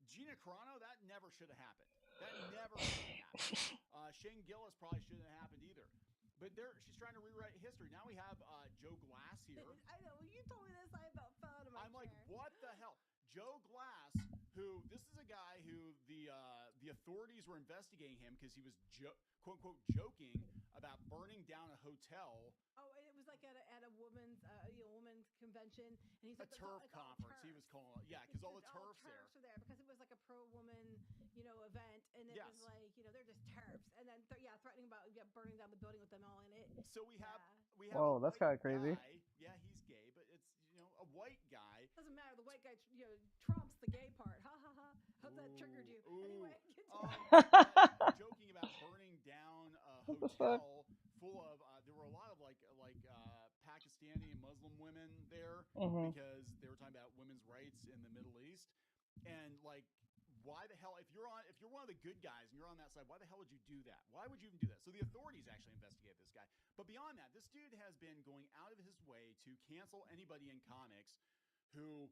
Gina Carano, that never should have happened. That never should have happened. Shane Gillis probably shouldn't have happened either. But she's trying to rewrite history. Now we have Joe Glass here. I know. When you told me this, I about fell out of my chair. I'm like, what the hell? Joe Glass, who this is a guy who the authorities were investigating him because he was quote unquote joking about burning down a hotel. Oh, it was like at a woman's women's convention, and he's a turf conference. He was calling it, yeah, because all the turfs are there because it was like a pro woman event, and it was like they're just turfs, and then threatening about burning down the building with them all in it. So we have Whoa, that's kind of crazy. Yeah, he's gay, but it's a white guy. Doesn't matter. The white guy trumps the gay part. Ha ha ha. Hope that triggered you. Anyway, joking about burning down a hotel full of there were a lot of like Pakistani and Muslim women there because they were talking about women's rights in the Middle East, and like, why the hell, if you're one of the good guys and you're on that side, why the hell would you do that? Why would you even do that? So the authorities actually investigated this guy. But beyond that, this dude has been going out of his way to cancel anybody in comics who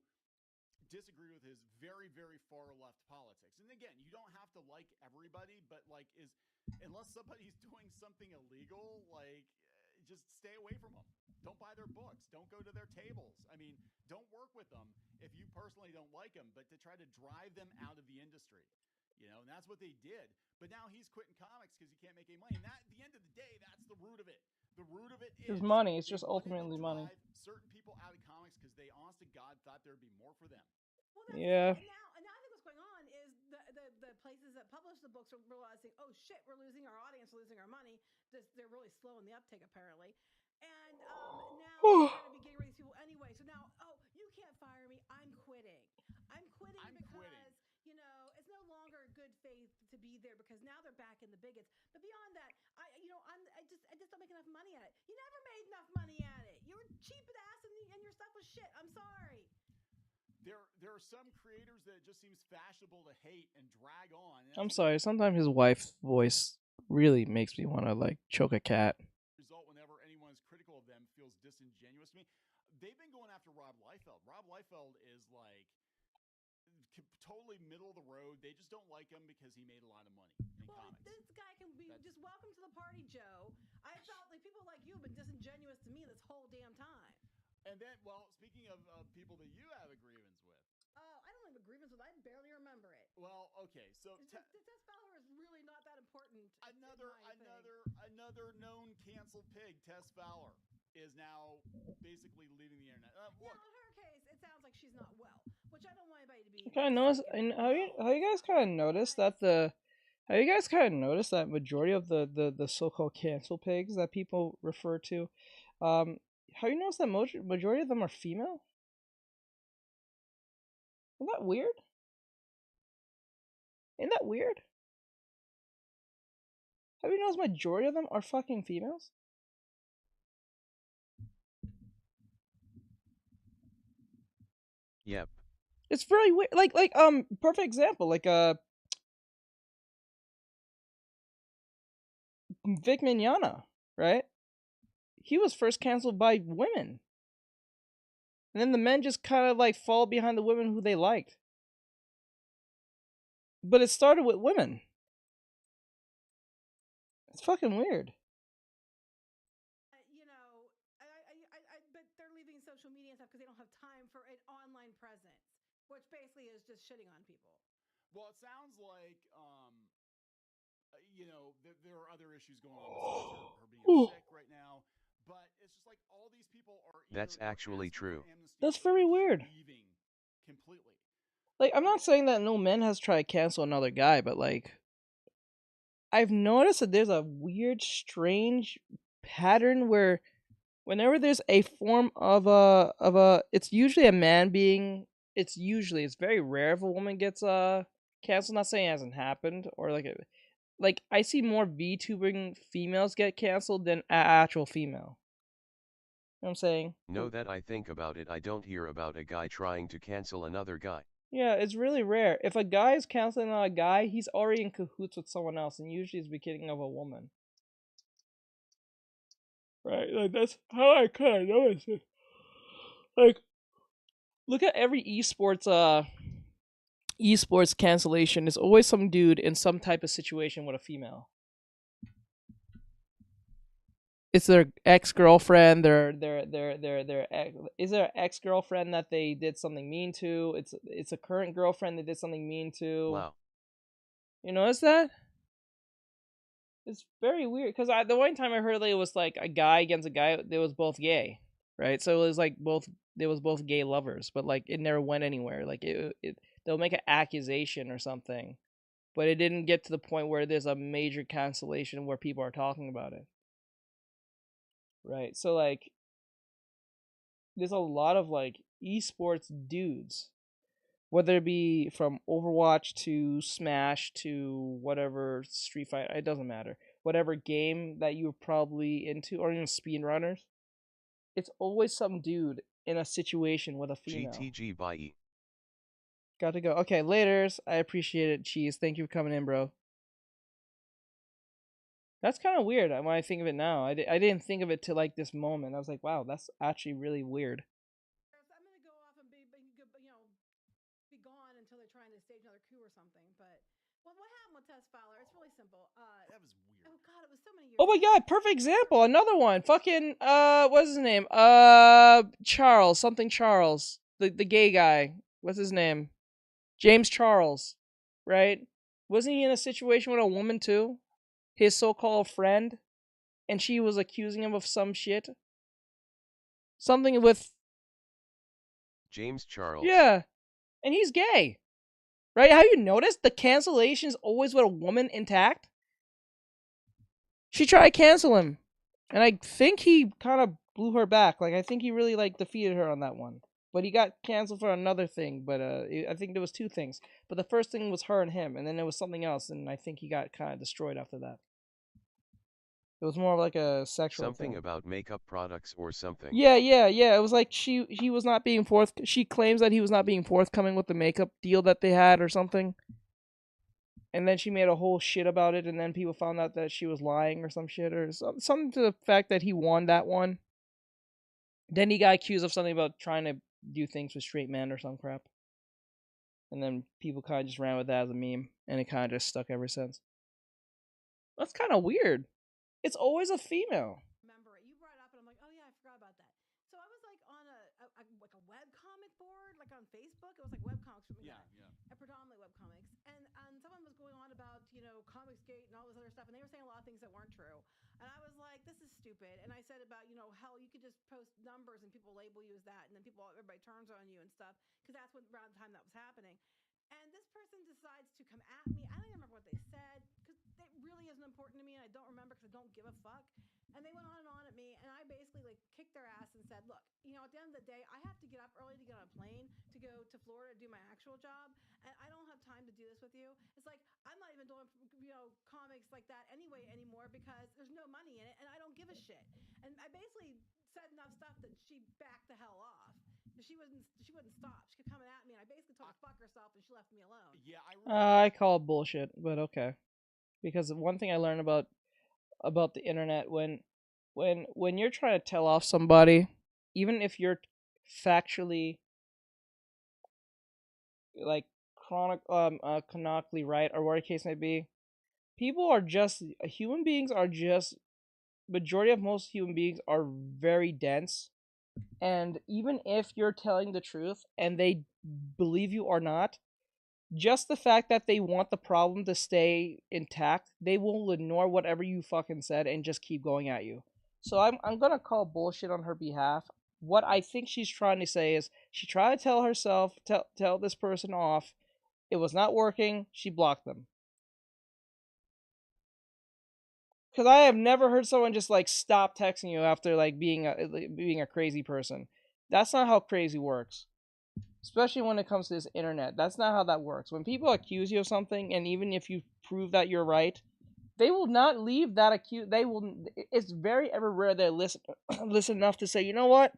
disagree with his very, very far left politics. And again, you don't have to like everybody, but like unless somebody's doing something illegal, like just stay away from them. Don't buy their books. Don't go to their tables. I mean, don't work with them if you personally don't like them, but to try to drive them out of the industry. And that's what they did. But now he's quitting comics because he can't make any money. And that, at the end of the day, that's the root of it. The root of it is money. It's just ultimately money. Certain people out of comics because they, honest to God, thought there'd be more for them. Well, yeah. And now I think what's going on is the places that publish the books are realizing, oh shit, we're losing our audience, we're losing our money. They're really slow in the uptake apparently. And now we're going to be getting rid of these people anyway. So now, you can't fire me. I'm quitting. I'm quitting because it's no longer good faith to be there because now they're back in the bigots. But beyond that, I just don't make enough money at it. You never made enough money at it. You were cheap ass and your stuff was shit. I'm sorry. There are some creators that it just seems fashionable to hate and drag on. I'm sorry. Sometimes his wife's voice really makes me want to like choke a cat. Result whenever anyone is critical of them feels disingenuous to me. They've been going after Rob Liefeld. Rob Liefeld is like totally middle of the road. They just don't like him because he made a lot of money in comics. This guy can be just welcome to the party, Joe. I felt like people like you have been disingenuous to me this whole damn time. And then, well, speaking of people that you have a grievance with. I don't have a grievance with. I barely remember it. Well, okay, so Tess Fowler is really not that important. Another known canceled pig, Tess Fowler, is now basically leaving the internet. Look, in her case, it sounds like she's not well, which I don't want anybody to be. Kind of notice, and how you guys kind of noticed that majority of the so-called cancel pigs that people refer to, how you notice that majority of them are female? Isn't that weird? Isn't that weird? Have you noticed majority of them are fucking females? Yep. It's very weird. Like perfect example, like Vic Mignogna, right? He was first canceled by women. And then the men just kind of like fall behind the women who they liked. But it started with women. It's fucking weird. But they're leaving social media and stuff because they don't have time for an online presence, which basically is just shitting on people. Well, it sounds like you know, there are other issues going on besides her being sick right now. But it's just like all these people are either That's actually true. That's very weird. leaving completely. Like, I'm not saying that no man has tried to cancel another guy, but like, I've noticed that there's a weird, strange pattern where whenever there's a form of it's usually a man being, it's very rare if a woman gets canceled. Not saying it hasn't happened, or like I see more VTubing females get canceled than actual female. You know what I'm saying? Know that I think about it, I don't hear about a guy trying to cancel another guy. Yeah, it's really rare. If a guy is canceling on a guy, he's already in cahoots with someone else, and usually it's the beginning of a woman. Right, like that's how I kind of notice it. Like, look at every esports cancellation. There's always some dude in some type of situation with a female. It's their ex-girlfriend. Is there an ex-girlfriend that they did something mean to? It's a current girlfriend they did something mean to. Wow. You notice that? It's very weird because the one time I heard it was like a guy against a guy. They was both gay, right? So it was like they was both gay lovers, but like it never went anywhere. Like they'll make an accusation or something, but it didn't get to the point where there's a major cancellation where people are talking about it. Right, so like, there's a lot of like esports dudes, whether it be from Overwatch to Smash to whatever Street Fighter, it doesn't matter. Whatever game that you're probably into, or even speedrunners, it's always some dude in a situation with a female. GTG bye. Got to go. Okay, laters. I appreciate it, Cheese. Thank you for coming in, bro. That's kind of weird when I think of it now. I didn't think of it till like this moment. I was like, wow, that's actually really weird. I'm gonna go off and be gone until they're trying to stage another coup or something. But what happened with Tess Fowler? It's really simple. That was weird. Oh god, it was so many years. Oh my god, perfect example. Another one. Fucking what's his name? Charles, something Charles. The gay guy. What's his name? James Charles. Right? Wasn't he in a situation with a woman too? His so-called friend, and she was accusing him of some shit. Something with James Charles. Yeah. And he's gay. Right? Have you noticed the cancellation is always with a woman intact? She tried to cancel him. And I think he kind of blew her back. Like, I think he really, like, defeated her on that one. But he got canceled for another thing. But I think there was two things. But the first thing was her and him. And then there was something else. And I think he got kind of destroyed after that. It was more of like a sexual Something thing. about makeup products or something. Yeah. It was like he was not being she claims that he was not being forthcoming with the makeup deal that they had or something. And then she made a whole shit about it, and then people found out that she was lying or some shit, or something to the fact that he won that one. Then he got accused of something about trying to do things with straight men or some crap. And then people kind of just ran with that as a meme, and it kind of just stuck ever since. That's kind of weird. It's always a female. Remember it. You brought it up, and I'm like, oh yeah, I forgot about that. So I was like on like a webcomic board, like on Facebook. It was like webcomics from predominantly webcomics, and someone was going on about Comicsgate and all this other stuff, and they were saying a lot of things that weren't true. And I was like, this is stupid. And I said about how you could just post numbers and people label you as that, and then everybody turns on you and stuff, because that's what around the time that was happening. And this person decides to come at me. I don't even remember what they said, because it really isn't important to me, and I don't remember because I don't give a fuck. And they went on at me, and I basically like kicked their ass and said, look, at the end of the day, I have to get up early to get on a plane to go to Florida to do my actual job, and I don't have time to do this with you. It's like, I'm not even doing comics like that anymore because there's no money in it, and I don't give a shit. And I basically said enough stuff that she backed the hell off. She wouldn't stop. She kept coming at me, and I basically told her to fuck herself, and she left me alone. Yeah, I call it bullshit, but okay. Because one thing I learned about the internet, when you're trying to tell off somebody, even if you're factually like canonically right, or whatever the case may be, human beings are just, majority of most human beings are very dense. And even if you're telling the truth and they believe you or not, just the fact that they want the problem to stay intact, they will ignore whatever you fucking said and just keep going at you. So I'm gonna call bullshit on her behalf. What I think she's trying to say is she tried to tell herself, tell this person off. It was not working. She blocked them. Because I have never heard someone just like stop texting you after like being a crazy person. That's not how crazy works. Especially when it comes to this internet. That's not how that works. When people accuse you of something, and even if you prove that you're right, they will not leave that accuse. They will. It's very ever rare they listen listen enough to say, you know what,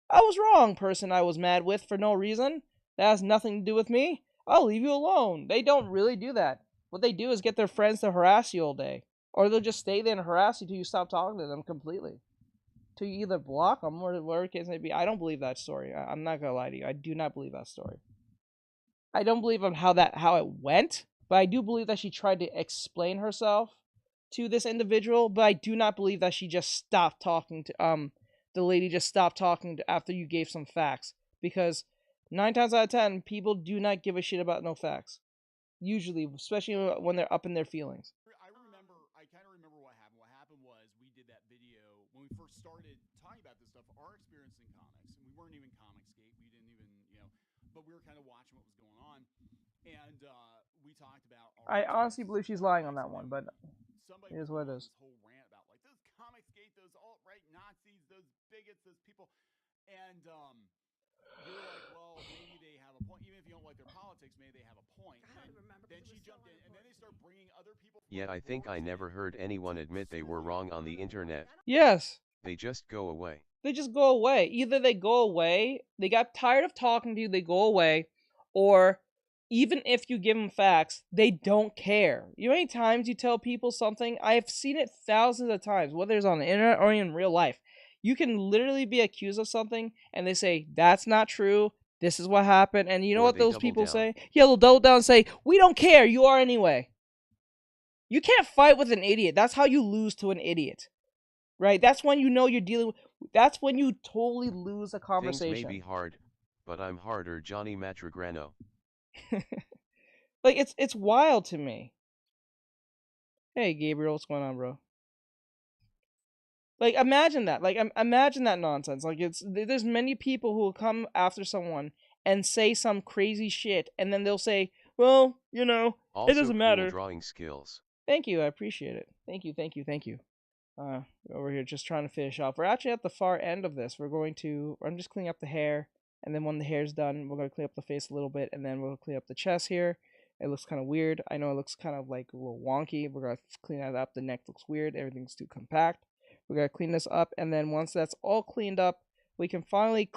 I was wrong, person I was mad with for no reason. That has nothing to do with me. I'll leave you alone. They don't really do that. What they do is get their friends to harass you all day, or they'll just stay there and harass you till you stop talking to them completely. To either block them or whatever the case may be. I don't believe that story. I'm not gonna lie to you. I do not believe that story. I don't believe on how it went, but I do believe that she tried to explain herself to this individual. But I do not believe that she just stopped talking to the lady just stopped talking to after you gave some facts, because 9 times out of 10 people do not give a shit about no facts. Usually, especially when they're up in their feelings. I kind of remember what happened. What happened was we did that video when we first started talking about this stuff, our experience in comics, and we weren't even Comicsgate. We didn't even, but we were kind of watching what was going on, and we talked about. I honestly believe she's lying on that one, but it is what it is. This whole rant about like those Comicsgate, those alt-right Nazis, those bigots, those people, and you're like, well, maybe they have a point. Even if you don't like their politics, maybe they have a point. I don't remember. Then she jumped in, and then they start bringing other people. Yeah, I think I never heard anyone admit they were wrong on the internet. Yes. They just go away. They just go away. Either they go away, they got tired of talking to you, they go away, or even if you give them facts, they don't care. You know how many times you tell people something? I've seen it thousands of times, whether it's on the internet or in real life. You can literally be accused of something, and they say, that's not true, this is what happened, and you know Or what they those double people down. say? Yeah, they'll double down and say, we don't care, you are anyway. You can't fight with an idiot. That's how you lose to an idiot. Right? That's when you know you're dealing with... That's when you totally lose a conversation. Things may be hard, but I'm harder, Johnny Matrigrano. Like, it's wild to me. Hey, Gabriel, what's going on, bro? Like, imagine that. Like, imagine that nonsense. Like, there's many people who will come after someone and say some crazy shit, and then they'll say, well, Also it doesn't cool matter. Drawing skills. Thank you, I appreciate it. Thank you. Over here just trying to finish off. We're actually at the far end of this. I'm just cleaning up the hair, and then when the hair's done, we're going to clean up the face a little bit, and then we'll clean up the chest here. It looks kind of weird. I know it looks kind of like a little wonky. We're going to clean that up. The neck looks weird. Everything's too compact. We're going to clean this up, and then once that's all cleaned up, we can finally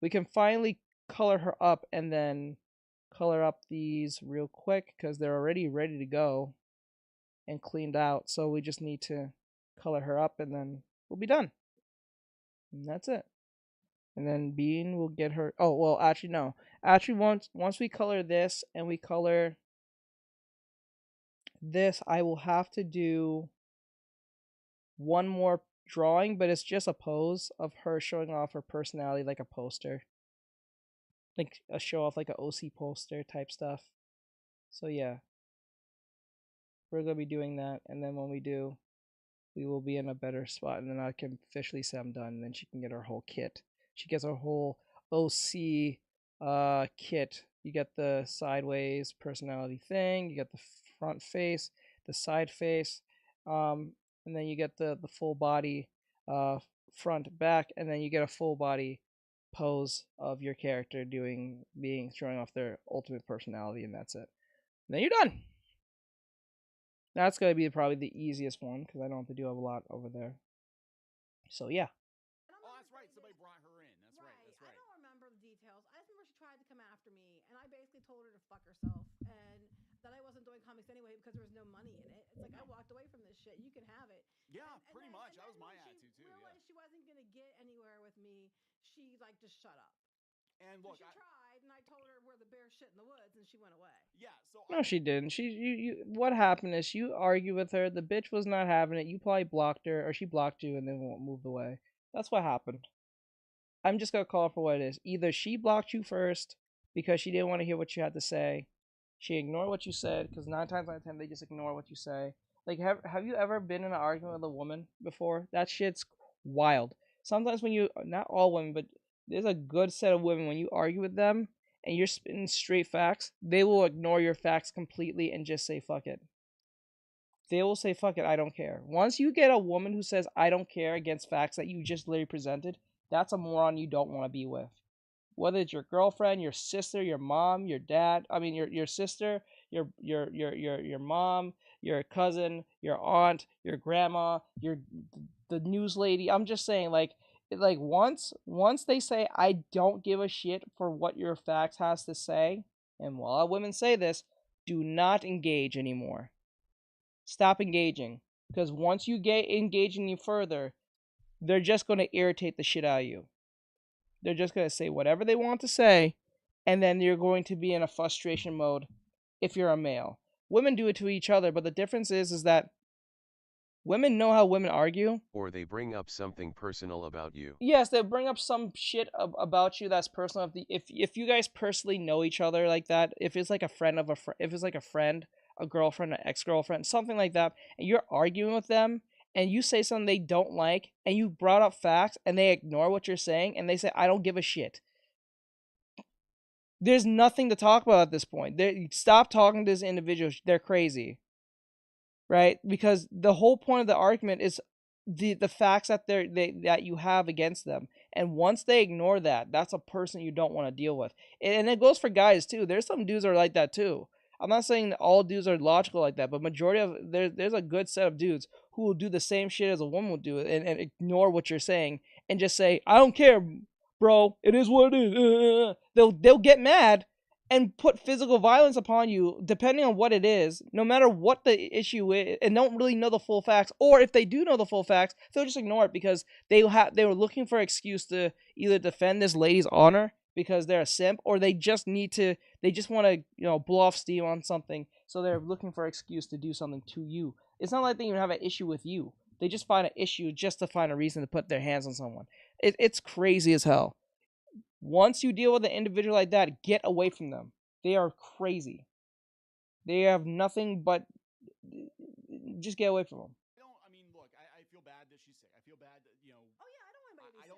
We can finally color her up, and then color up these real quick, because they're already ready to go and cleaned out, so we just need to color her up, and then we'll be done. And that's it. And then Bean will get her... Oh, well, actually, no. Actually, once we color this, and we color this, I will have to do one more drawing, but it's just a pose of her showing off her personality like a poster. Like a show off like an OC poster type stuff. So, yeah. We're going to be doing that, and then when we do, we will be in a better spot, and then I can officially say I'm done, and then she can get her whole kit. She gets her whole OC kit. You get the sideways personality thing, you get the front face, the side face, and then you get the full body front, back, and then you get a full body pose of your character showing off their ultimate personality, and that's it. And then you're done. That's going to be probably the easiest one, because I don't have to do a lot over there. So, yeah. Oh, that's right. Somebody brought her in. That's right. That's right. I don't remember the details. I just remember she tried to come after me, and I basically told her to fuck herself, and that I wasn't doing comics anyway because there was no money in it. It's like, I walked away from this shit. You can have it. Yeah, And pretty then- much. and That was then my when attitude too. She realized she wasn't gonna get anywhere with me. She like just shut up. And look, she tried, and I told her where the bear shit in the woods, and she went away. yeah. So No, she didn't. What happened is you argued with her. The bitch was not having it. You probably blocked her, or she blocked you and then moved away. That's what happened. I'm just gonna call it for what it is. Either she blocked you first, because she didn't want to hear what you had to say. She ignored what you said because 9 times out of 10 they just ignore what you say. Like, have you ever been in an argument with a woman before? That shit's wild. Sometimes when you, not all women, but there's a good set of women, when you argue with them and you're spitting straight facts, they will ignore your facts completely and just say fuck it. They will say fuck it, I don't care. Once you get a woman who says I don't care against facts that you just literally presented, that's a moron you don't want to be with. Whether it's your girlfriend, your sister, your mom, your dad, I mean your sister, your mom, your cousin, your aunt, your grandma, the news lady. I'm just saying, like once they say I don't give a shit for what your facts has to say, and while women say this, do not engage anymore. Stop engaging, because once you get engaged any further, they're just going to irritate the shit out of you. They're just going to say whatever they want to say, and then you're going to be in a frustration mode if you're a male. Women do it to each other, but the difference is that women know how women argue. Or they bring up something personal about you. Yes, they bring up some shit about you that's personal. If you guys personally know each other like that, if it's like a friend of a friend, if it's like a friend, a girlfriend, an ex-girlfriend, something like that, and you're arguing with them, and you say something they don't like, and you brought up facts, and they ignore what you're saying, and they say, I don't give a shit. There's nothing to talk about at this point. Stop talking to this individual. They're crazy. Right? Because the whole point of the argument is the facts that that you have against them. And once they ignore that, that's a person you don't want to deal with. And it goes for guys too. There's some dudes that are like that too. I'm not saying that all dudes are logical like that, but majority of there's a good set of dudes who will do the same shit as a woman will do and ignore what you're saying and just say, I don't care, bro. It is what it is. They'll get mad and put physical violence upon you, depending on what it is, no matter what the issue is, and don't really know the full facts. Or if they do know the full facts, they'll just ignore it because they were looking for an excuse to either defend this lady's honor because they're a simp, or they just want to, blow off steam on something, so they're looking for an excuse to do something to you. It's not like they even have an issue with you. They just find an issue just to find a reason to put their hands on someone. It's crazy as hell. Once you deal with an individual like that, get away from them. They are crazy. They have nothing but... Just get away from them. Look, I feel bad that she's sick. I feel bad that, Oh yeah, I don't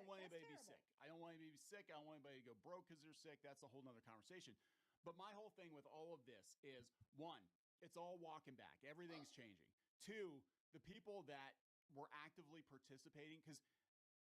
want anybody to be sick. I don't want anybody to be sick. I don't want anybody to be sick. I don't want anybody to go broke because they're sick. That's a whole nother conversation. But my whole thing with all of this is, one, it's all walking back. Everything's changing. Two, the people that were actively participating, because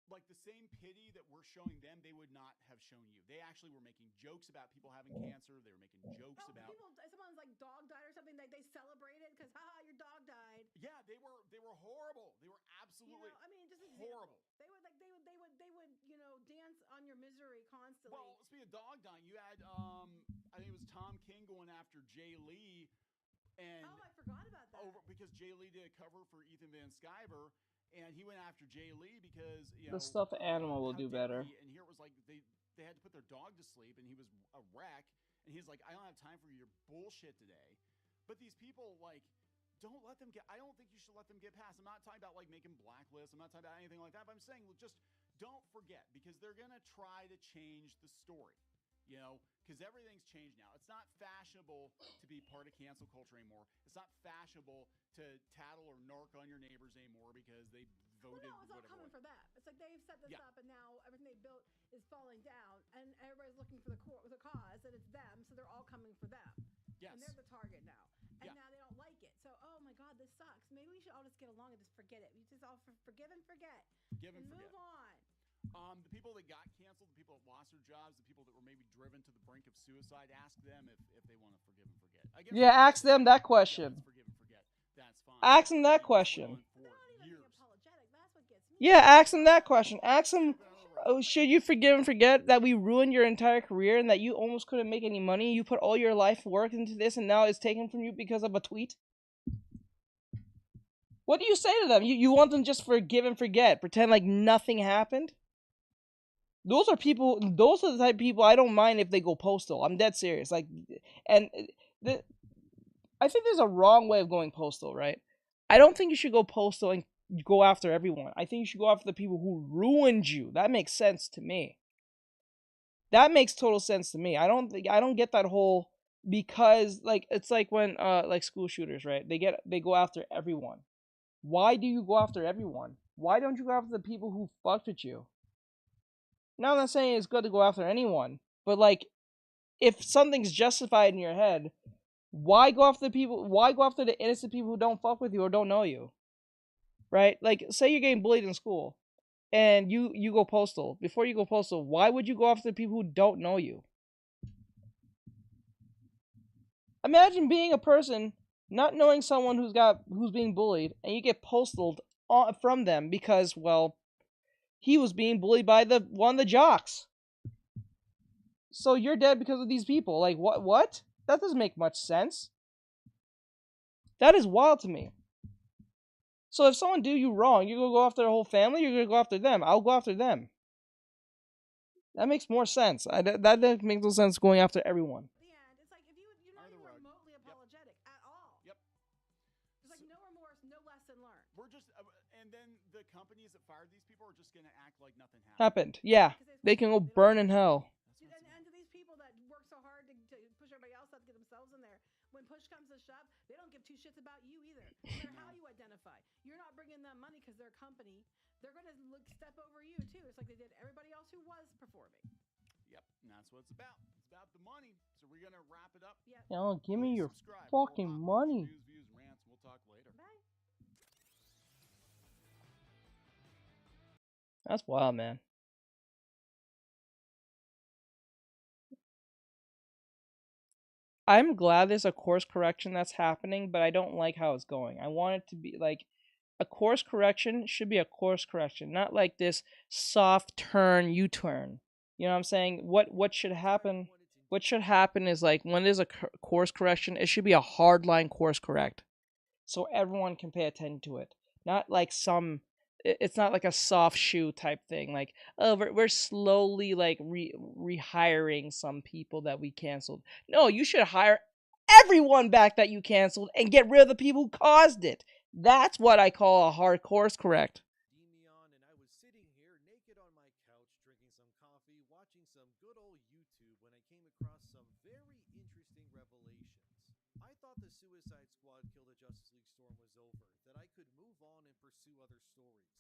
like the same pity that we're showing them, they would not have shown you. They actually were making jokes about people having cancer. They were making jokes about someone's like dog died or something. They celebrated because haha, your dog died. Yeah, they were horrible. They were absolutely just horrible. They would dance on your misery constantly. Well, speaking of dog dying, you had I think it was Tom King going after Jay Lee, and I forgot about that. Because Jay Lee did a cover for Ethan Van Sciver. And he went after Jay Lee because, the stuffed animal will do better. And here it was like they had to put their dog to sleep, and he was a wreck. And he's like, I don't have time for your bullshit today. But these people, don't let them get... I don't think you should let them get past. I'm not talking about, making blacklists. I'm not talking about anything like that. But I'm saying, just don't forget, because they're going to try to change the story. Because everything's changed now. It's not fashionable to be part of cancel culture anymore. It's not fashionable to tattle or narc on your neighbors anymore because they voted. Well, no, it's all coming for them. It's like they've set this up, and now everything they built is falling down, and everybody's looking for the cause, and it's them, so they're all coming for them. Yes. And they're the target now. And now they don't like it. So, oh my God, this sucks. Maybe we should all just get along and just forget it. We just all forgive and forget. Move on. The people that got canceled, the people that lost their jobs, the people that were maybe driven to the brink of suicide, ask them if they want to forgive and forget. Ask them that question. Forgive and forget. That's fine. Ask them that question. Yeah, ask them that question. Ask them, should you forgive and forget that we ruined your entire career and that you almost couldn't make any money? You put all your life work into this and now it's taken from you because of a tweet? What do you say to them? You want them just forgive and forget, pretend like nothing happened? Those are the type of people I don't mind if they go postal. I'm dead serious. I think there's a wrong way of going postal, right? I don't think you should go postal and go after everyone. I think you should go after the people who ruined you. That makes sense to me. That makes total sense to me. I don't get that whole, because like it's like when like school shooters, right? They go after everyone. Why do you go after everyone? Why don't you go after the people who fucked with you? Now I'm not saying it's good to go after anyone, but like if something's justified in your head, why go after the people? Why go after the innocent people who don't fuck with you or don't know you? Right? Like, say you're getting bullied in school, and you go postal. Before you go postal, why would you go after the people who don't know you? Imagine being a person not knowing someone who's being bullied, and you get postaled from them because, well, he was being bullied by one of the jocks. So you're dead because of these people. Like, what? That doesn't make much sense. That is wild to me. So if someone do you wrong, you're gonna go after their whole family. You're gonna go after them. I'll go after them. That makes more sense. That makes no sense going after everyone. At the end, it's like if you're not even remotely apologetic at all. Yep. There's like no remorse, no lesson learned. We're just, and then the companies that fired these people are just gonna act like nothing happened. Yeah, they can go burn in hell. And to these people that work so hard to push everybody else out to get themselves in there, when push comes to shove, they don't give two shits about you either. No matter how you identify, you're not bringing them money because they're a company. They're going to step over you too. It's like they did everybody else who was performing. Yep, and that's what it's about. It's about the money. So we're gonna wrap it up. Yeah. Yo, give me Please your subscribe. fucking We'll hop money. Views, rants. We'll talk later. Bye. That's wild, man. I'm glad there's a course correction that's happening, but I don't like how it's going. I want it to be like a course correction should be a course correction, not like this soft turn U-turn. You know what I'm saying? What should happen? What should happen is like when there's a course correction, it should be a hard line course correct, so everyone can pay attention to it. Not like it's not like a soft shoe type thing. Like, oh, we're slowly like rehiring some people that we canceled. No, you should hire everyone back that you canceled and get rid of the people who caused it. That's what I call a hard course correct. Demion, and I was sitting here naked on my couch, drinking some coffee, watching some good old YouTube when I came across some very interesting revelations. I thought the Suicide Squad Kill the Justice League storm was over, that I could move on and pursue other stories.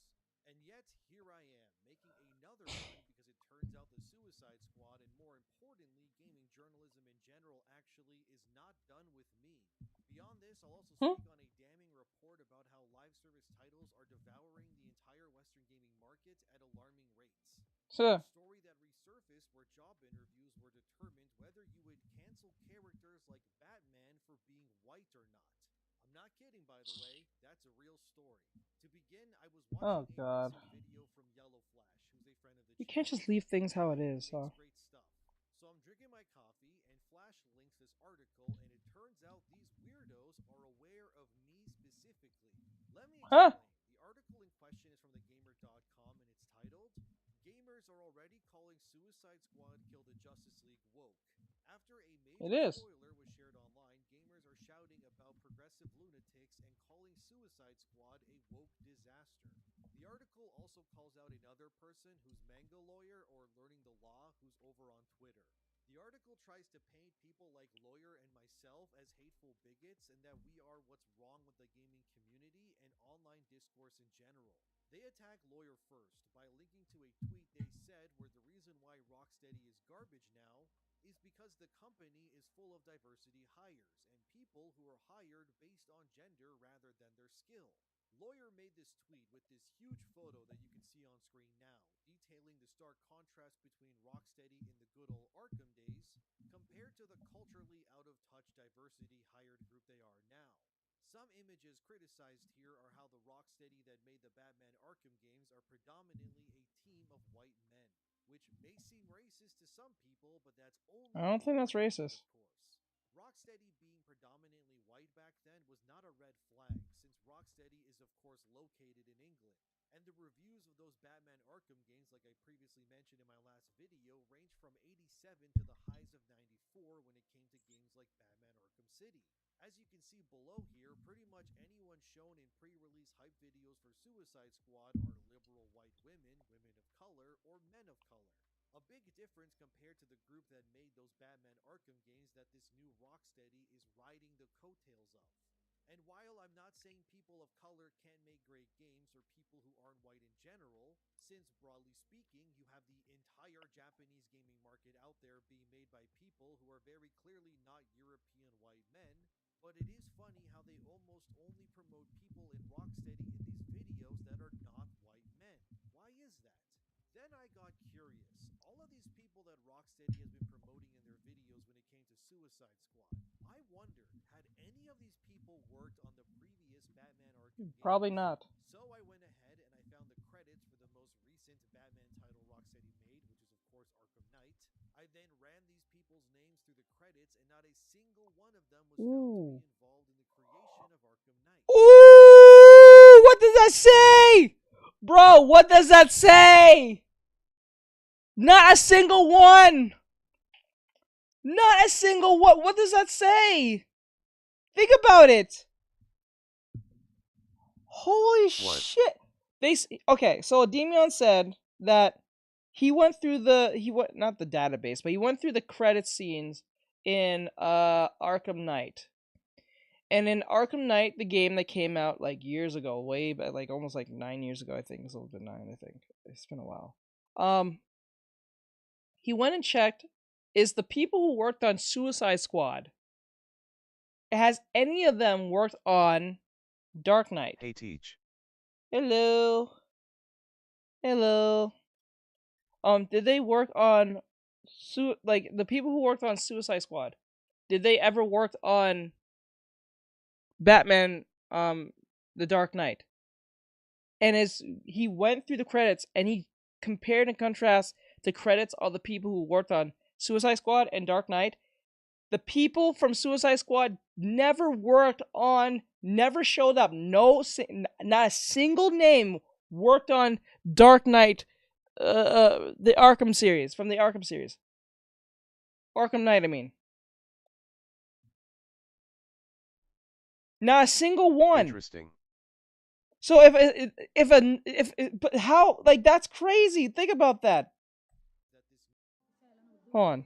And yet, here I am, making another one because it turns out the Suicide Squad, and more importantly, gaming journalism in general, actually is not done with me. Beyond this, I'll also speak on a damning report about how live service titles are devouring the entire Western gaming market at alarming rates. Sure. A story that resurfaced where job interviews were determined whether you would cancel characters like Batman for being white or not. I'm not kidding, by the way. That's a real story. To begin, I was watching a recent video from Yellow Flash, who's a friend of the You can't just leave things how it is, huh? Great stuff. So I'm drinking my coffee, and Flash links this article, and it turns out these weirdos are aware of me specifically. Let me explain. The article in question is from thegamer.com, and it's titled, "Gamers are already calling Suicide Squad Kill the Justice League woke." After a major spoiler was shared online, gamers are shouting about progressive lunatics and calling Suicide Squad a woke disaster. The article also calls out another person who's Mango Lawyer or Learning the Law, who's over on Twitter. The article tries to paint people like Lawyer and myself as hateful bigots and that we are what's wrong with the gaming community and online discourse in general. They attack Lawyer first by linking to a tweet they said where the reason why Rocksteady is garbage now is because the company is full of diversity hires and people who are hired based on gender rather than their skill. Lawyer made this tweet with this huge photo that you can see on screen now, detailing the stark contrast between Rocksteady in the good old Arkham days compared to the culturally out-of-touch diversity hired group they are now. Some images criticized here are how the Rocksteady that made the Batman Arkham games are predominantly a team of white men, which may seem racist to some people, but that's only... I don't think that's racist. Of course. Rocksteady being predominantly white back then was not a red flag, since Rocksteady is of course located in England, and the reviews of those Batman Arkham games, like I previously mentioned in my last video, range from 87 to the highs of 94 when it came to games like Batman Arkham City. As you can see below here, pretty much anyone shown in pre-release hype videos for Suicide Squad are liberal white women, women of color, or men of color. A big difference compared to the group that made those Batman Arkham games that this new Rocksteady is riding the coattails of. And while I'm not saying people of color can't make great games or people who aren't white in general, since broadly speaking, you have the entire Japanese gaming market out there being made by people who are very clearly not European white men, but it is funny how they almost only promote people in Rocksteady in these videos that are not white men. Why is that? Then I got curious. All of these people that Rocksteady has been promoting in their videos when it came to Suicide Squad, I wondered, had any of these people worked on the previous Batman Arkham games? Probably not. So I went ahead and I found the credits for the most recent Batman title Rocksteady made, which is of course Arkham Knight. I then ran these people's names through the credits and not a single one of them was found to be involved in the creation of Arkham Knight. Ooh! What does that say? Bro, what does that say? Not a single one! Not a single one! What does that say? Think about it! Holy shit! Okay, so Demion said that he went through not the database, but he went through the credit scenes in Arkham Knight. And in Arkham Knight, the game that came out like years ago, way back, like almost like 9 years ago, I think. It's a little bit 9, I think. It's been a while. He went and checked, is the people who worked on Suicide Squad, has any of them worked on Dark Knight? Hey, Teach. Hello. Hello. Did they work on like the people who worked on Suicide Squad? Did they ever work on Batman The Dark Knight? And as he went through the credits and he compared and contrast the credits of the people who worked on Suicide Squad and Dark Knight, the people from Suicide Squad never showed up. Not a single name worked on Dark Knight, the Arkham series, from the Arkham series. Arkham Knight, I mean. Not a single one. Interesting. So but how, like, that's crazy. Think about that. Hold on.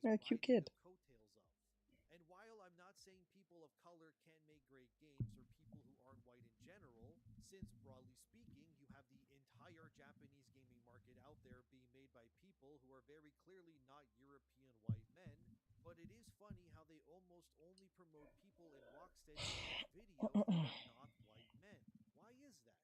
Yeah, cute kid. And while I'm not saying people of color can't make great games or people who aren't white in general, since broadly speaking, you have the entire Japanese gaming market out there being made by people who are very clearly not European white men, but it is funny how they almost only promote people in Rocksteady in these videos that are not white men. Why is that?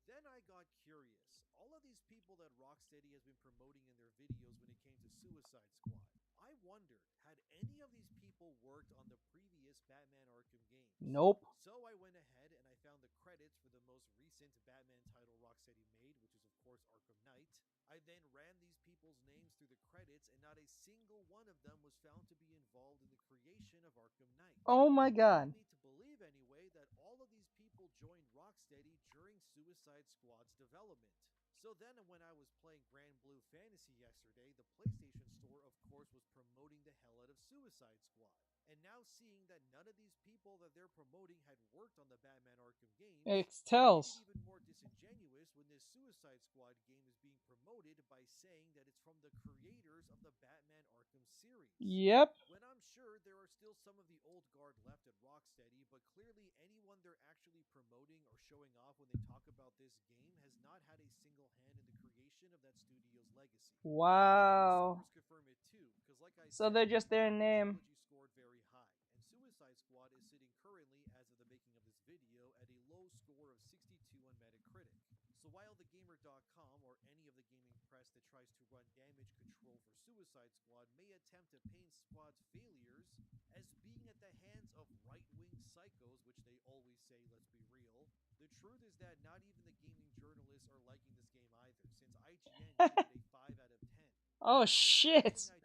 Then I got curious. All of these people that Rocksteady has been promoting in their videos when it came to Suicide Squad, I wondered, had any of these people worked on the previous Batman Arkham games? Nope. So I went ahead and I found the credits for the most recent Batman title Rocksteady made, which is of course Arkham Knight. I then ran these people's names through the credits and not a single one of them was found to be involved in the creation of Arkham Knight. Oh my god. Me to believe anyway that all of these people joined Rocksteady during Suicide Squad's development. So then when I was playing Grand Blue Fantasy yesterday, the PlayStation Store, of course, was promoting the hell out of Suicide Squad. And now seeing that none of these people that they're promoting had worked on the Batman Arkham games, It tells. it's even more disingenuous when this Suicide Squad game is being promoted by saying that it's from the creators of the Batman Arkham series. Yep. When I'm sure there are still some of the old guard left at Rocksteady, but clearly anyone they're actually promoting or showing off when they talk about this game has not had a single hand in the creation of that studio's legacy. Wow. Confirm it too, because like I So said, they're just their name. scored very high, and Suicide Squad is sitting currently, as of the making of this video, at a low score of 62 on Metacritic. So while thegamer.com or any of the gaming press that tries to run damage control for Suicide Squad may attempt to paint Squad's failures as being at the hands of right-wing psychos, which they always say, let's be real, the truth is that not even the gaming journalists are liking this game either, since IGN gave it a 5 out of 10. Oh shit. I just said,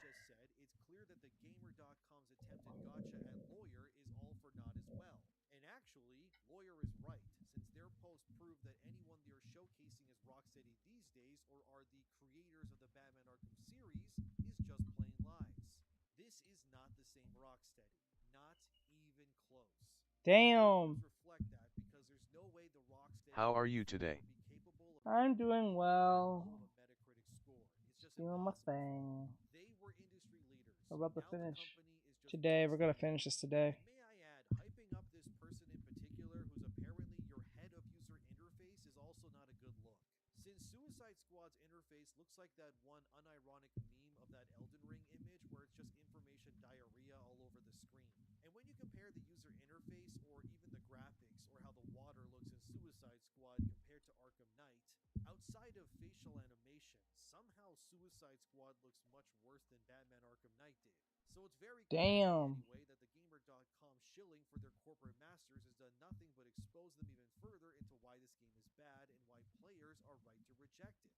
it's clear that the Gamer.com's attempted gotcha at Lawyer is all for naught as well. And actually, Lawyer is right, since their post proved that anyone they're showcasing as Rocksteady these days, or are the creators of the Batman Arkham series, is just plain lies. This is not the same Rocksteady. Not even close. Damn. Reflect that because there's no way the Rocksteady How are you today? I'm doing well. Just Doing my impossible. thing. They were industry leaders. We're about to Now the finish company is just today. We're gonna business. finish this today. And may I add, hyping up this person in particular, who's apparently your head of user interface, is also not a good look. Since Suicide Squad's interface looks like that one unironic meme of that Elden Ring image where it's just information diarrhea all over the screen. And when you compare the user interface or even the graphics or how the water looks in Suicide Squad compared to Arkham Knight, outside of facial animation, somehow Suicide Squad looks much worse than Batman Arkham Knight did. So it's very clear Damn. anyway that the Gamer.com shilling for their corporate masters has done nothing but expose them even further into why this game is bad and why players are right to reject it.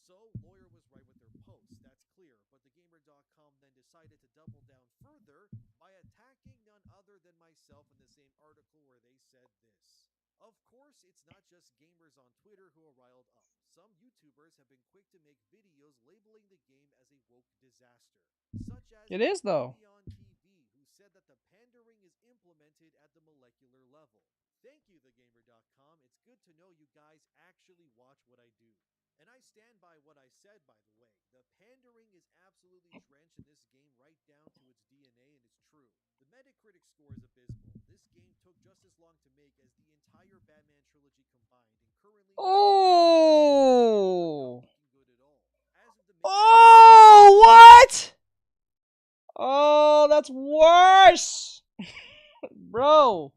So, Lawyer was right with their post, that's clear, but the Gamer.com then decided to double down further by attacking none other than myself in the same article where they said this. Of course, it's not just gamers on Twitter who are riled up. Some YouTubers have been quick to make videos labeling the game as a woke disaster, such as It is, though. Beyond TV, who said that the pandering is implemented at the molecular level. Thank you, thegamer.com. It's good to know you guys actually watch what I do. And I stand by what I said, by the way. The pandering is absolutely drenched in this game right down to its DNA, and it's true. The Metacritic score is abysmal. This game took just as long to make as the entire Batman trilogy combined, and currently Oh. not looking good at all. As of the Oh, what? Oh, that's worse. Bro.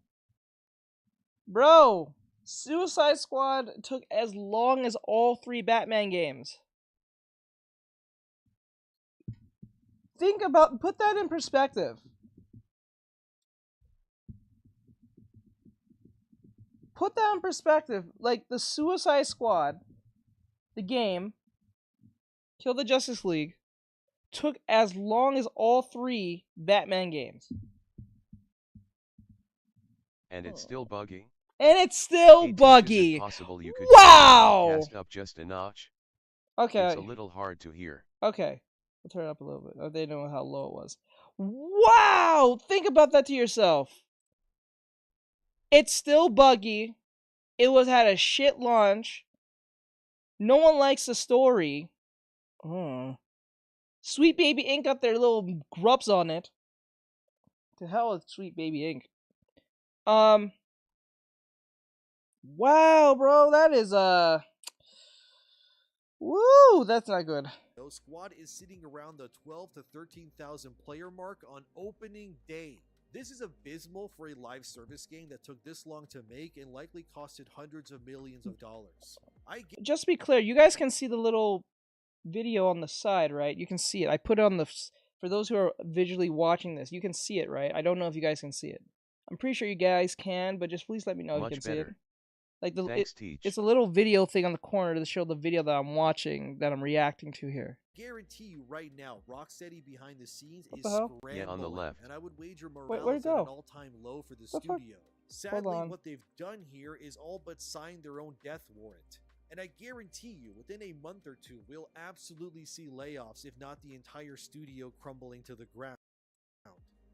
Suicide Squad took as long as all 3 Batman games. Put that in perspective. Put that in perspective. Like, the Suicide Squad, the game, Kill the Justice League, took as long as all 3 Batman games. And it's still buggy? And it's still Hey, buggy. Is it possible you could Wow. turn the podcast up just a notch? Okay. It's a little hard to hear. Okay. I'll turn it up a little bit. Oh, they know how low it was. Wow! Think about that to yourself. It's still buggy. It had a shit launch. No one likes the story. Sweet Baby Inc. got their little grubs on it. To hell with Sweet Baby Inc. Wow, bro, that is woo, that's not good. Squad is sitting around the 12 to 13,000 player mark on opening day. This is abysmal for a live service game that took this long to make and likely costed hundreds of millions of dollars. Just to be clear, you guys can see the little video on the side, right? You can see it. I put it on the for those who are visually watching this, you can see it, right? I don't know if you guys can see it. I'm pretty sure you guys can, but just please let me know if you can see it. Like Thanks, Teach. It's a little video thing on the corner to show the video that I'm watching, that I'm reacting to here. Guarantee you right now, Rocksteady behind the scenes is scrambling. Yeah, on the left. And I would wager morale where'd it is at go? an all-time low for the studio. Sadly, what they've done here is all but sign their own death warrant. And I guarantee you, within a month or two, we'll absolutely see layoffs, if not the entire studio crumbling to the ground.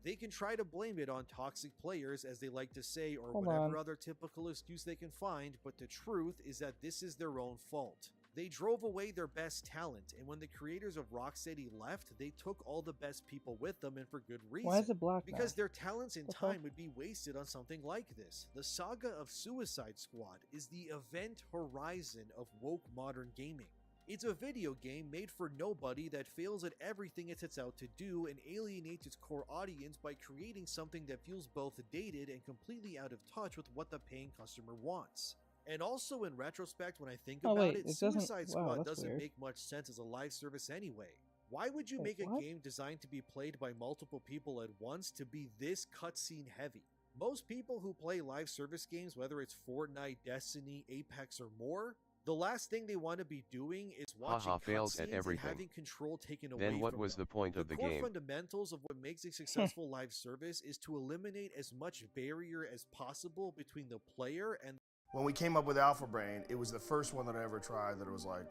They can try to blame it on toxic players, as they like to say, or whatever other typical excuse they can find, but the truth is that this is their own fault. They drove away their best talent, and when the creators of Rocksteady left, they took all the best people with them, and for good reason. Why is it black now? Because their talents and time would be wasted on something like this. The saga of Suicide Squad is the event horizon of woke modern gaming. It's a video game made for nobody that fails at everything it sets out to do and alienates its core audience by creating something that feels both dated and completely out of touch with what the paying customer wants. And also, in retrospect, when I think about it, Suicide Squad doesn't make much sense as a live service anyway. Why would you make a game designed to be played by multiple people at once to be this cutscene heavy? Most people who play live service games, whether it's Fortnite, Destiny, Apex, or more, the last thing they want to be doing is watching fails at cutscenes everything. and having control taken away Then what from was them. the point of the core game? fundamentals of what makes a successful live service is to eliminate as much barrier as possible between the player and... When we came up with Alpha Brain, it was the first one that I ever tried that it was like,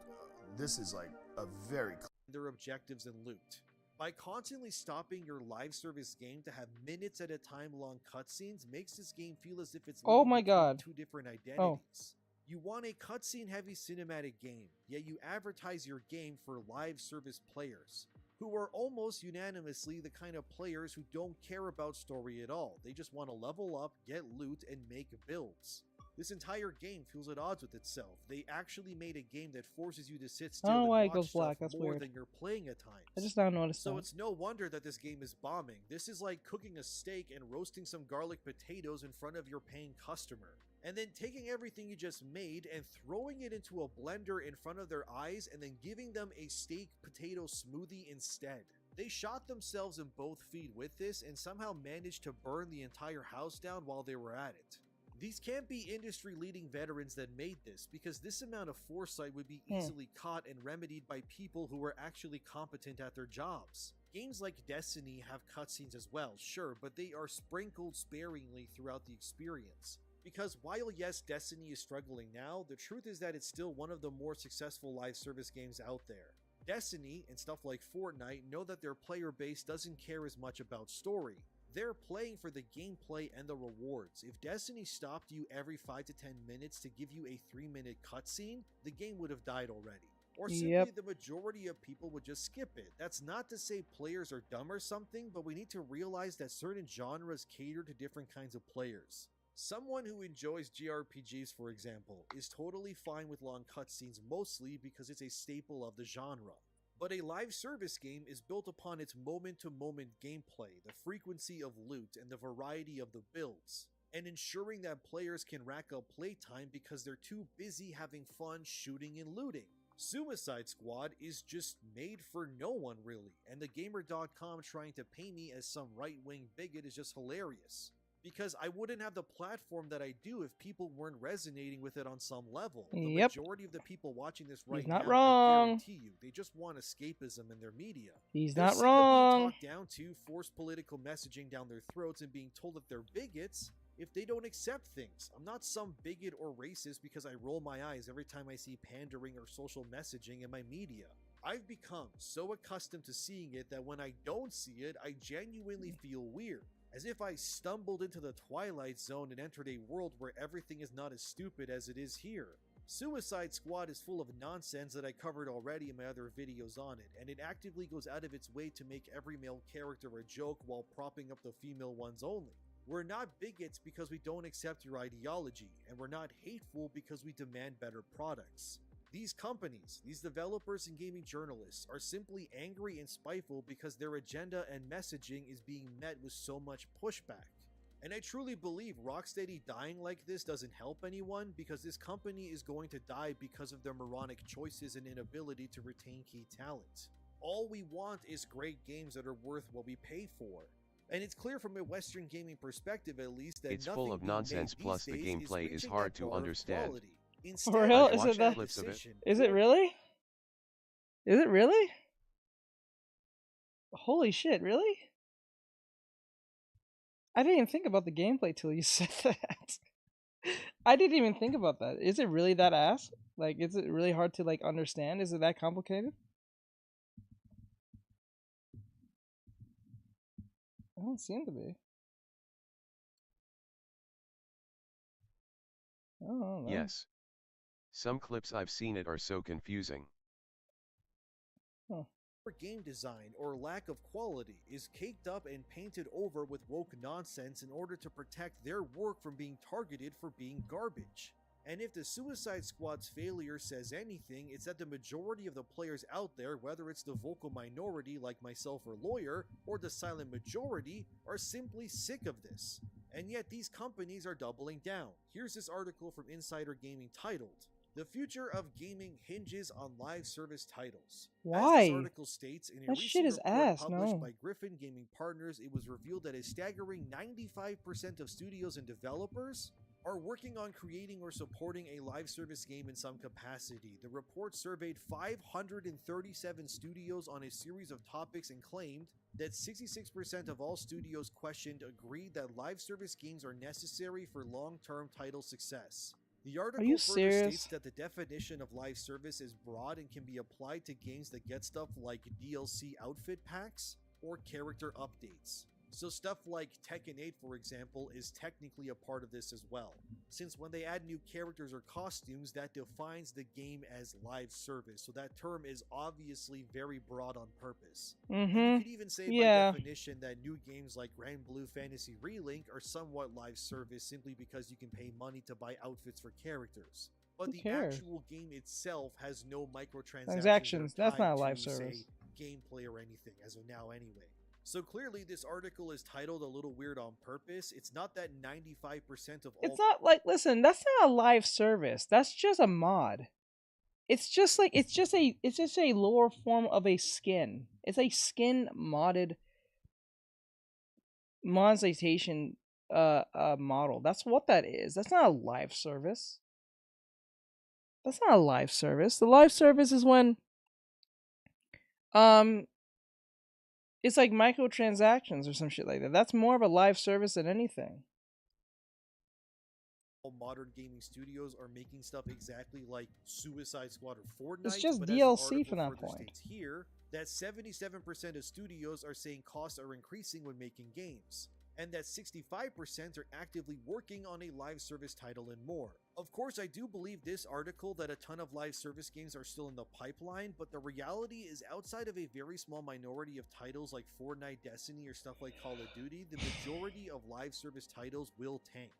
this is like a very... their objectives and loot. By constantly stopping your live service game to have minutes at a time long cutscenes makes this game feel as if it's living between 2 different identities. You want a cutscene heavy cinematic game, yet you advertise your game for live service players, who are almost unanimously the kind of players who don't care about story at all. They just want to level up, get loot, and make builds. This entire game feels at odds with itself. They actually made a game that forces you to sit still and why it watch goes stuff black. That's more weird. than you're playing at times. I just now noticed So that. it's no wonder that this game is bombing. This is like cooking a steak and roasting some garlic potatoes in front of your paying customer, and then taking everything you just made and throwing it into a blender in front of their eyes and then giving them a steak potato smoothie instead. They shot themselves in both feet with this and somehow managed to burn the entire house down while they were at it. These can't be industry-leading veterans that made this, because this amount of foresight would be easily caught and remedied by people who were actually competent at their jobs. Games like Destiny have cutscenes as well, sure, but they are sprinkled sparingly throughout the experience. Because while yes, Destiny is struggling now, the truth is that it's still one of the more successful live service games out there. Destiny and stuff like Fortnite know that their player base doesn't care as much about story. They're playing for the gameplay and the rewards. If Destiny stopped you every 5 to 10 minutes to give you a 3-minute cutscene, the game would have died already. Or simply the majority of people would just skip it. That's not to say players are dumb or something, but we need to realize that certain genres cater to different kinds of players. Someone who enjoys JRPGs, for example, is totally fine with long cutscenes mostly because it's a staple of the genre. But a live service game is built upon its moment-to-moment gameplay, the frequency of loot, and the variety of the builds, and ensuring that players can rack up playtime because they're too busy having fun shooting and looting. Suicide Squad is just made for no one really, and the Gamer.com trying to paint me as some right-wing bigot is just hilarious. Because I wouldn't have the platform that I do if people weren't resonating with it on some level. The majority of the people watching this right now, I guarantee you, they just want escapism in their media. He's They're not sick wrong. of being talked down to, forced political messaging down their throats, and being told that they're bigots if they don't accept things. I'm not some bigot or racist because I roll my eyes every time I see pandering or social messaging in my media. I've become so accustomed to seeing it that when I don't see it, I genuinely feel weird. As if I stumbled into the Twilight Zone and entered a world where everything is not as stupid as it is here. Suicide Squad is full of nonsense that I covered already in my other videos on it, and it actively goes out of its way to make every male character a joke while propping up the female ones only. We're not bigots because we don't accept your ideology, and we're not hateful because we demand better products. These companies, these developers and gaming journalists are simply angry and spiteful because their agenda and messaging is being met with so much pushback. And I truly believe Rocksteady dying like this doesn't help anyone, because this company is going to die because of their moronic choices and inability to retain key talent. All we want is great games that are worth what we pay for. And it's clear from a Western gaming perspective at least that it's full of nonsense, plus the gameplay is hard to understand. For real? Is it that? Is it really? Is it really? Holy shit, really? I didn't even think about the gameplay till you said that. I didn't even think about that. Is it really that ass? Like, is it really hard to, like, understand? Is it that complicated? I don't seem to be. I don't know. Yes. Some clips I've seen it are so confusing. Game design or lack of quality is caked up and painted over with woke nonsense in order to protect their work from being targeted for being garbage. And if the Suicide Squad's failure says anything, it's that the majority of the players out there, whether it's the vocal minority like myself or Lawyer, or the silent majority, are simply sick of this. And yet these companies are doubling down. Here's this article from Insider Gaming titled, "The future of gaming hinges on live service titles." Why? As this article states, in a That shit recent is report ass, published no. by Griffin Gaming Partners, it was revealed that a staggering 95% of studios and developers are working on creating or supporting a live service game in some capacity. The report surveyed 537 studios on a series of topics and claimed that 66% of all studios questioned agreed that live service games are necessary for long-term title success. The article you further serious? states that the definition of live service is broad and can be applied to games that get stuff like DLC outfit packs or character updates. So stuff like Tekken 8, for example, is technically a part of this as well, since when they add new characters or costumes, that defines the game as live service. So that term is obviously very broad on purpose. And you could even say by definition that new games like Grand Blue Fantasy Relink are somewhat live service simply because you can pay money to buy outfits for characters. But the actual game itself has no microtransactions. That's not a live service. Gameplay or anything, as of now anyway. So clearly this article is titled a little weird on purpose. It's not that 95% of all... It's not like, listen, that's not a live service. That's just a mod. It's just like, it's just a lower form of a skin. It's a skin modded monetization model. That's what that is. That's not a live service. That's not a live service. The live service is when it's like microtransactions or some shit like that. That's more of a live service than anything. Modern gaming studios are making stuff exactly like Suicide Squad or Fortnite. It's just but DLC from that point. Here, that 77% of studios are saying costs are increasing when making games, and that 65% are actively working on a live service title and more. Of course, I do believe this article that a ton of live service games are still in the pipeline, but the reality is outside of a very small minority of titles like Fortnite, Destiny, or stuff like Call of Duty, the majority of live service titles will tank.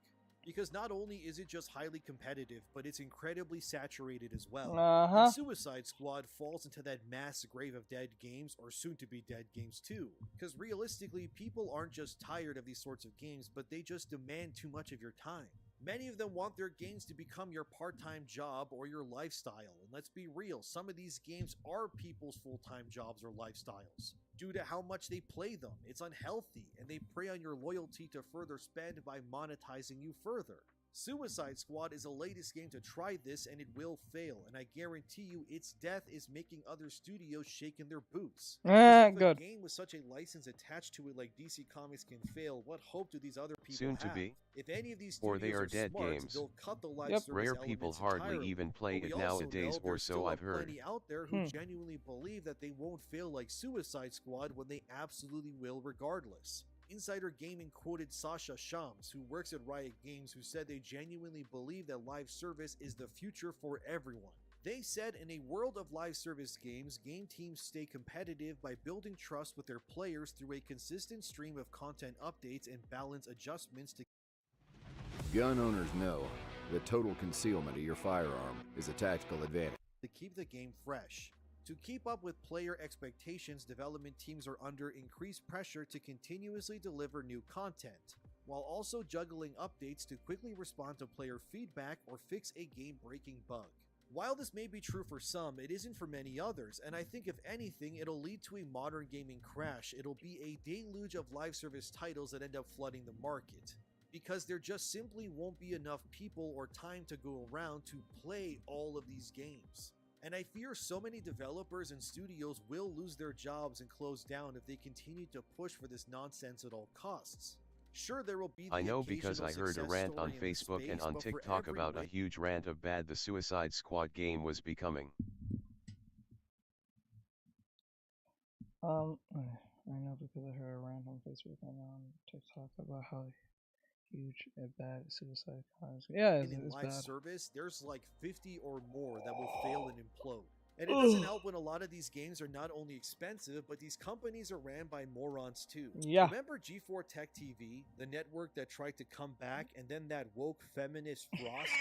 Because not only is it just highly competitive, but it's incredibly saturated as well. And Suicide Squad falls into that mass grave of dead games, or soon-to-be dead games too. Because realistically, people aren't just tired of these sorts of games, but they just demand too much of your time. Many of them want their games to become your part-time job or your lifestyle. And let's be real, some of these games are people's full-time jobs or lifestyles. Due to how much they play them, it's unhealthy, and they prey on your loyalty to further spend by monetizing you further. Suicide Squad is the latest game to try this, and it will fail, and I guarantee you its death is making other studios shake in their boots. If a game with such a license attached to it like DC Comics can fail, what hope do these other people Soon have? To be. If any of these Or studios they are dead smart, games. they'll cut the live service Rare people elements hardly entirely. even play But it we also nowadays, know or there's so still I've heard. plenty out there who genuinely believe that they won't fail like Suicide Squad when they absolutely will regardless. Insider Gaming quoted Sasha Shams, who works at Riot Games, who said they genuinely believe that live service is the future for everyone. They said in a world of live service games, game teams stay competitive by building trust with their players through a consistent stream of content updates and balance adjustments to Gun owners know that total concealment of your firearm is a tactical advantage. keep the game fresh. To keep up with player expectations, development teams are under increased pressure to continuously deliver new content, while also juggling updates to quickly respond to player feedback or fix a game-breaking bug. While this may be true for some, it isn't for many others, and I think if anything, it'll lead to a modern gaming crash. It'll be a deluge of live service titles that end up flooding the market, because there just simply won't be enough people or time to go around to play all of these games. And I fear so many developers and studios will lose their jobs and close down if they continue to push for this nonsense at all costs. Sure, there will be the I know because I heard a occasional rant on success story in Facebook the and space, on but for TikTok about a everyone- huge rant of bad the Suicide Squad game was becoming. I know because I heard a rant on Facebook and on TikTok about how huge and bad Suicide Squad is. Yeah, in it's live bad. service, there's like 50 or more that will fail and implode. And it doesn't help when a lot of these games are not only expensive, but these companies are ran by morons too. Yeah. Remember G4 Tech TV, the network that tried to come back, and then that woke feminist Frost?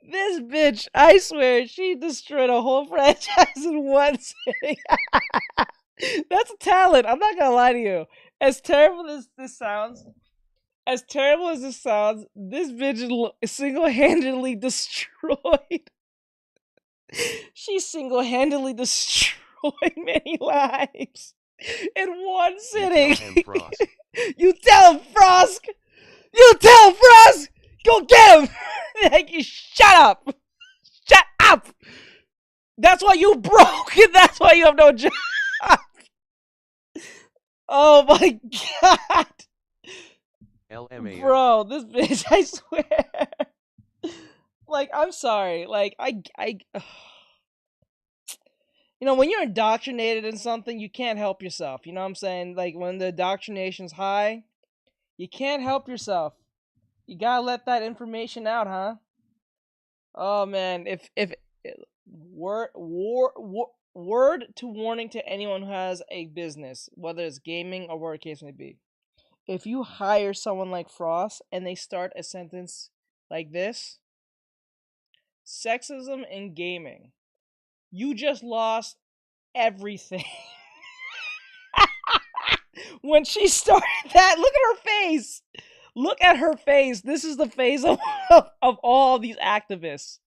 This bitch, I swear, she destroyed a whole franchise in one sitting. That's a talent. I'm not gonna lie to you. As terrible as this sounds, this bitch single-handedly destroyed. She single-handedly destroyed many lives in one sitting. You tell him, Frost. You tell him, Frost. Go get him. Like, you shut up. Shut up. That's why you broke, and that's why you have no job. Oh my god. LMAO. Bro, this bitch, I swear. Like, I'm sorry. Like, You know, when you're indoctrinated in something, you can't help yourself. You know what I'm saying? Like, when the indoctrination's high, you can't help yourself. You gotta let that information out, huh? Oh man, if word to warning to anyone who has a business, whether it's gaming or whatever the case may be. If you hire someone like Frost and they start a sentence like this, sexism in gaming, you just lost everything. When she started that, look at her face. Look at her face. This is the face of all these activists.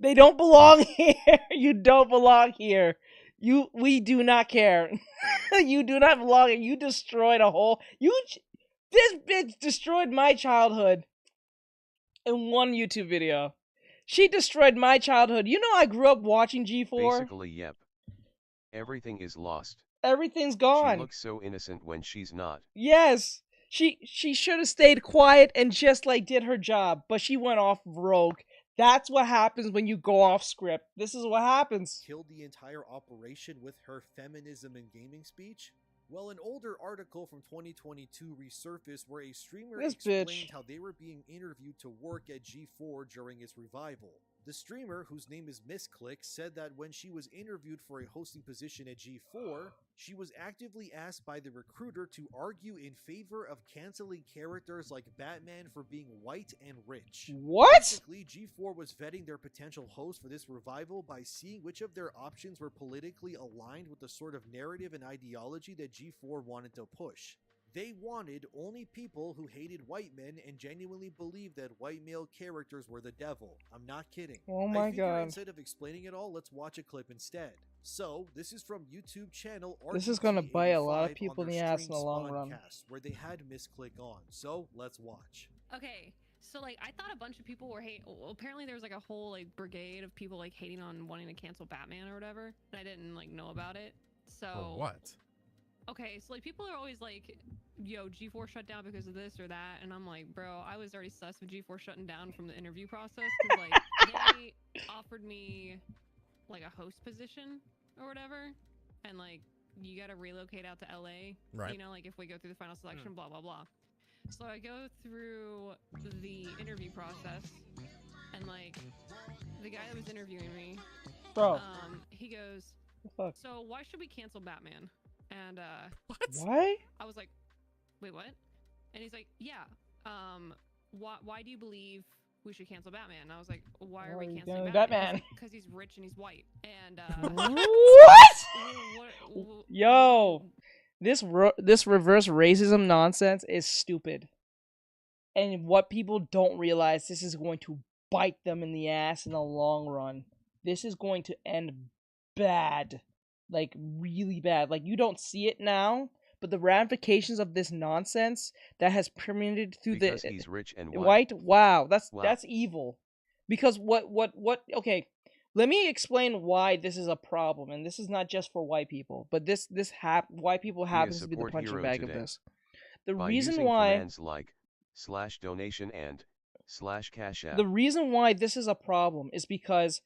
They don't belong here. You don't belong here. We do not care. You do not belong here. You destroyed a whole. This bitch destroyed my childhood in one YouTube video. She destroyed my childhood. You know, I grew up watching G4. Basically, yep. Everything is lost. Everything's gone. She looks so innocent when she's not. Yes. She should have stayed quiet and just like did her job, but she went off rogue. That's what happens when you go off script. This is what happens. Killed the entire operation with her feminism and gaming speech? Well, an older article from 2022 resurfaced where a streamer explained how they were being interviewed to work at G4 during its revival. The streamer, whose name is Misclick, said that when she was interviewed for a hosting position at G4, she was actively asked by the recruiter to argue in favor of canceling characters like Batman for being white and rich. What? Basically, G4 was vetting their potential host for this revival by seeing which of their options were politically aligned with the sort of narrative and ideology that G4 wanted to push. They wanted only people who hated white men and genuinely believed that white male characters were the devil. I'm not kidding. Oh my god. Instead of explaining it all, let's watch a clip instead. So, this is from YouTube channel Artexrtic. This is gonna bite a lot of people in the ass in the long run. Where they had Misclick on. So, let's watch. Okay. So, like, I thought a bunch of people were apparently there was, like, a whole, like, brigade of people, like, hating on wanting to cancel Batman or whatever. And I didn't, like, know about it. So... For what? Okay, so, like, people are always like, yo, G4 shut down because of this or that. And I'm like, bro, I was already sus with G4 shutting down from the interview process. Because, like, they offered me, like, a host position or whatever. And, like, you got to relocate out to LA. Right. You know, like, if we go through the final selection, blah, blah, blah. So I go through the interview process, and like the guy that was interviewing me, bro, he goes, fuck? "So why should we cancel Batman?" And what? Why? I was like, "Wait, what?" And he's like, "Yeah, why do you believe we should cancel Batman?" And I was like, "Why are we canceling Batman?" Because he's rich and he's white. And what? Yo. This reverse racism nonsense is stupid. And what people don't realize, this is going to bite them in the ass in the long run. This is going to end bad. Like, really bad. Like, you don't see it now, but the ramifications of this nonsense that has permeated through because he's rich and white. Wow, that's evil. Because okay, let me explain why this is a problem, and this is not just for white people, but white people happens to be the punching bag of this. The reason why commands like /donation and /cash app. The reason why this is a problem is because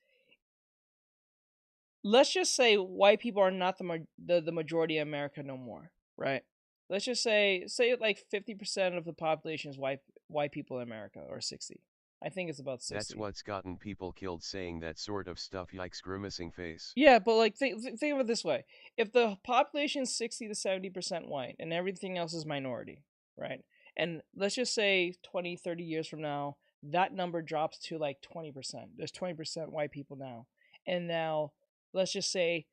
let's just say white people are not the majority of America no more, right? Let's just say like 50% of the population is white people in America, or 60. I think it's about 60. That's what's gotten people killed, saying that sort of stuff. Yikes, grimacing face. Yeah, but like think of it this way: if the population is 60 to 70% white and everything else is minority, right? And let's just say 20, 30 years from now, that number drops to like 20%. There's 20% white people now, and now let's just say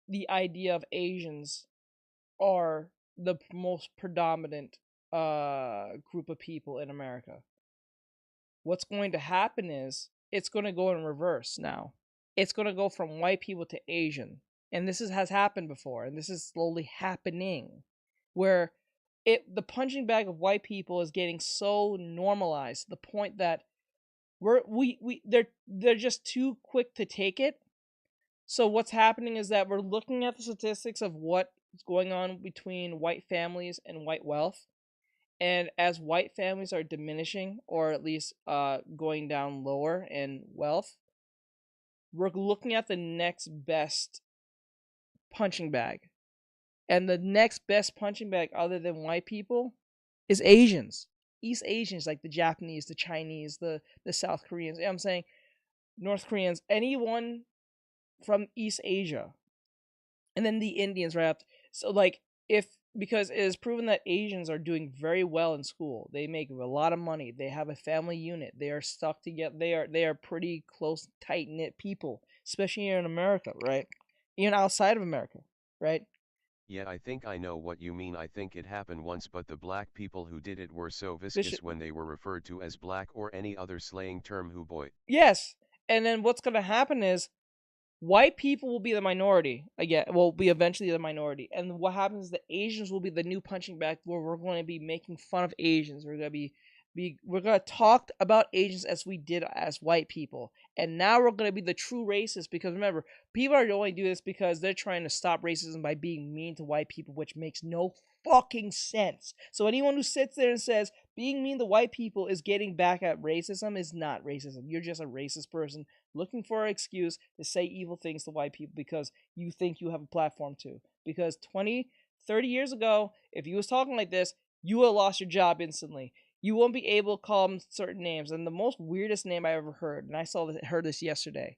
the idea of Asians are the most predominant group of people in America. What's going to happen is it's going to go in reverse now. It's going to go from white people to Asian. And this has happened before, and this is slowly happening, where the punching bag of white people is getting so normalized to the point that they're just too quick to take it. So what's happening is that we're looking at the statistics of what's going on between white families and white wealth. And as white families are diminishing, or at least going down lower in wealth, we're looking at the next best punching bag. And the next best punching bag other than white people is Asians. East Asians, like the Japanese, the Chinese, the South Koreans. You know what I'm saying? North Koreans, anyone from East Asia. And then the Indians right after. So like because it is proven that Asians are doing very well in school. They make a lot of money. They have a family unit. They are stuck together. They are pretty close, tight knit people, especially here in America, right? Even outside of America, right? Yeah, I think I know what you mean. I think it happened once, but the black people who did it were so viscous when they were referred to as black or any other slang term who boy. Yes. And then what's going to happen is white people will be the minority again, will be eventually the minority. And what happens is the Asians will be the new punching bag where we're going to be making fun of Asians. We're going to we're going to talk about Asians as we did as white people. And now we're going to be the true racists because remember, people are only doing this because they're trying to stop racism by being mean to white people, which makes no fucking sense. So anyone who sits there and says being mean to white people is getting back at racism is not racism. You're just a racist person looking for an excuse to say evil things to white people because you think you have a platform to. Because 20, 30 years ago, if you was talking like this, you would have lost your job instantly. You won't be able to call them certain names. And the most weirdest name I ever heard, and I heard this yesterday.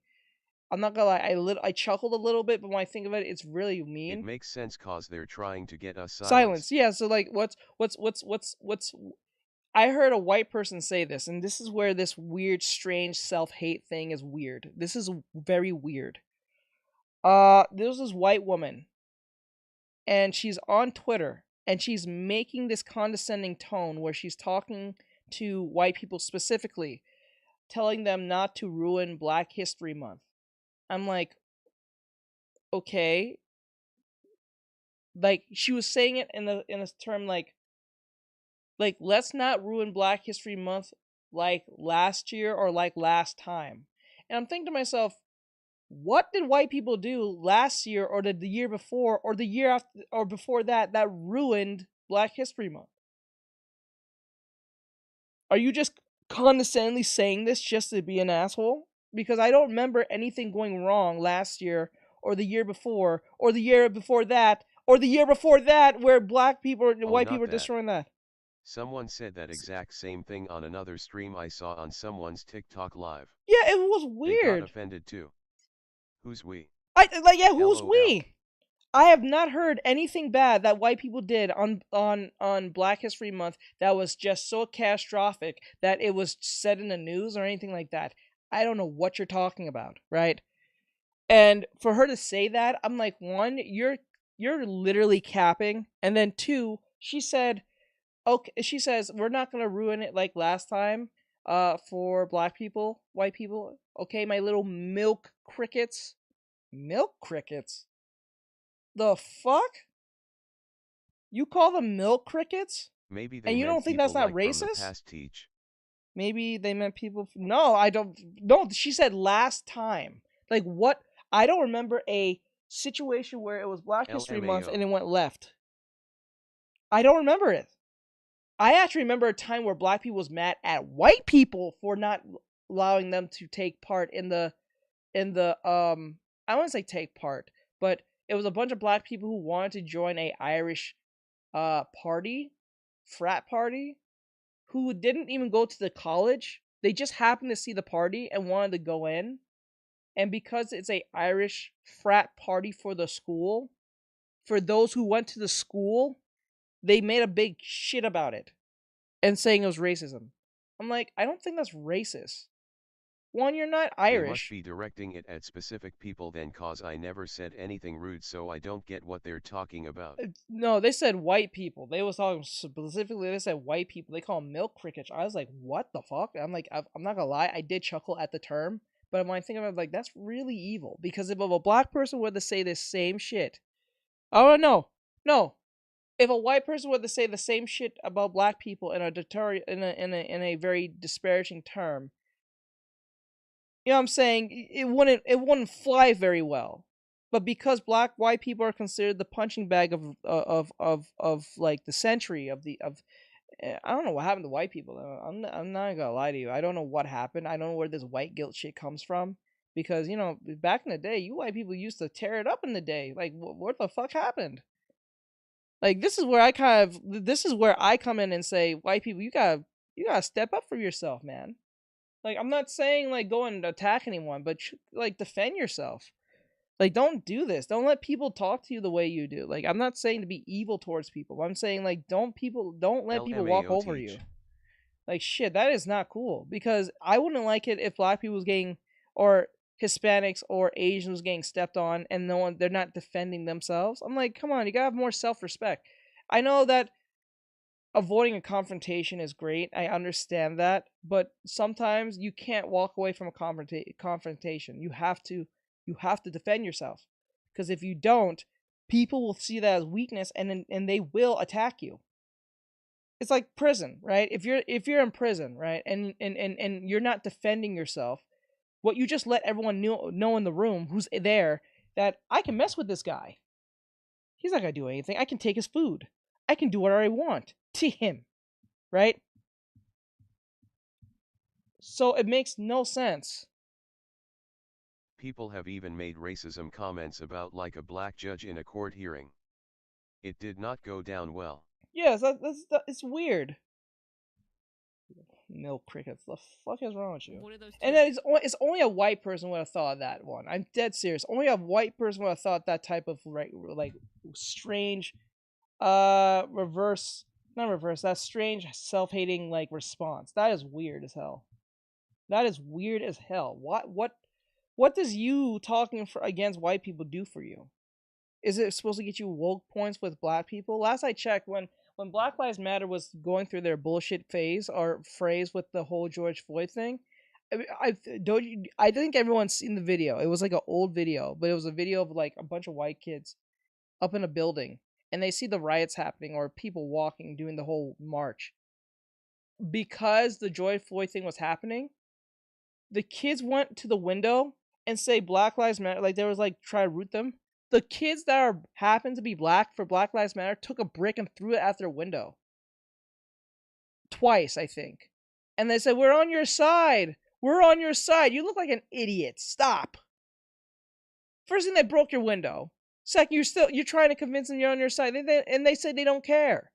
I'm not gonna lie, I chuckled a little bit, but when I think of it, it's really mean. It makes sense cause they're trying to get us silenced. Yeah, so like what's I heard a white person say this, and this is where this weird, strange self-hate thing is weird. This is very weird. There's this white woman, and she's on Twitter, and she's making this condescending tone where she's talking to white people specifically, telling them not to ruin Black History Month. I'm like, okay. Like, she was saying it in a term like, let's not ruin Black History Month like last year or like last time. And I'm thinking to myself, what did white people do last year or the year before or the year after or before that ruined Black History Month? Are you just condescendingly saying this just to be an asshole? Because I don't remember anything going wrong last year or the year before or the year before that or the year before that where black people or white people are destroying that. Someone said that exact same thing on another stream I saw on someone's TikTok live. Yeah, it was weird. They got offended too. Who's we? Who's we? I have not heard anything bad that white people did on Black History Month that was just so catastrophic that it was said in the news or anything like that. I don't know what you're talking about, right? And for her to say that, I'm like, one, you're literally capping, and then two, she says we're not gonna ruin it like last time for black people, white people. Okay, my little milk crickets. Milk crickets? The fuck? You call them milk crickets? Maybe they and you don't think that's not like racist? Teach. Maybe they meant people. No, I don't. No, she said last time. Like what? I don't remember a situation where it was Black History Month and it went left. I don't remember it. I actually remember a time where black people was mad at white people for not allowing them to take part in the I wouldn't say take part, but it was a bunch of black people who wanted to join a Irish party, frat party, who didn't even go to the college. They just happened to see the party and wanted to go in. And because it's a Irish frat party for the school, for those who went to the school, they made a big shit about it and saying it was racism. I'm like, I don't think that's racist. One, you're not Irish. They must be directing it at specific people then, cause I never said anything rude, so I don't get what they're talking about. No, they said white people. They was talking specifically, they said white people. They call them milk crickets. I was like, what the fuck? I'm like, I'm not gonna lie, I did chuckle at the term, but when I think of it, like, that's really evil. Because if a black person were to say this same shit, oh no. If a white person were to say the same shit about black people in a very disparaging term, you know what I'm saying, it wouldn't fly very well. But because white people are considered the punching bag of like the century of I don't know what happened to white people. I'm not gonna lie to you. I don't know what happened. I don't know where this white guilt shit comes from. because you know back in the day, you white people used to tear it up in the day. Like, what the fuck happened? Like, this is where I come in and say, white people, you gotta step up for yourself, man. Like, I'm not saying like go and attack anyone, but like defend yourself. Like, don't do this. Don't let people talk to you the way you do. Like, I'm not saying to be evil towards people. I'm saying like don't let people walk over you. Like, shit, that is not cool. Because I wouldn't like it if black people was getting, or Hispanics or Asians was getting stepped on, and they're not defending themselves. I'm like, come on, you gotta have more self-respect. I know that avoiding a confrontation is great. I understand that, but sometimes you can't walk away from a confrontation. You have to defend yourself, because if you don't, people will see that as weakness, and they will attack you. It's like prison, right? If you're in prison, right, and you're not defending yourself, what you just let everyone know in the room who's there that I can mess with this guy. He's not gonna do anything. I can take his food. I can do whatever I want to him, right? So it makes no sense. People have even made racism comments about like a black judge in a court hearing. It did not go down well. Yes, it's weird. Milk crickets. The fuck is wrong with you? And it's only a white person would have thought of that one. I'm dead serious. Only a white person would have thought that type of like strange, not reverse. That strange self-hating like response. That is weird as hell. That is weird as hell. What does you talking against white people do for you? Is it supposed to get you woke points with black people? Last I checked, when Black Lives Matter was going through their bullshit phase or phrase with the whole George Floyd thing, I think everyone's seen the video. It was like an old video, but it was a video of like a bunch of white kids up in a building, and they see the riots happening or people walking, doing the whole march. Because the George Floyd thing was happening, the kids went to the window and say Black Lives Matter, like they was like try to root them. The kids that happened to be black for Black Lives Matter took a brick and threw it at their window. Twice, I think. And they said, "We're on your side. We're on your side. You look like an idiot. Stop." First thing, they broke your window. Second, you're trying to convince them you're on your side. And they said they don't care.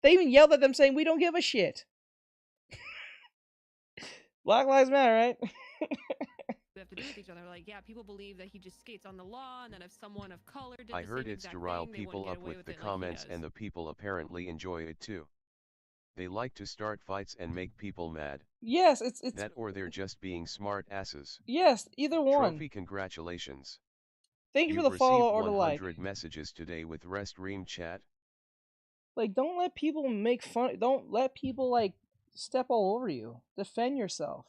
They even yelled at them saying, "We don't give a shit." Black Lives Matter, right? We have to do with each other. Like, yeah, people believe that he just skates on the law, and that if someone of color did I the heard same it's exact to rile thing, they people wouldn't up get away with the it like he comments, does. and the people apparently enjoy it too. They like to start fights and make people mad. Yes, it's that, or they're just being smart asses. Yes, either one. Trophy, congratulations. Thank you for the follow or the like. 100 messages today with Rest Ream chat. Like, don't let people make fun. Don't let people like step all over you. Defend yourself.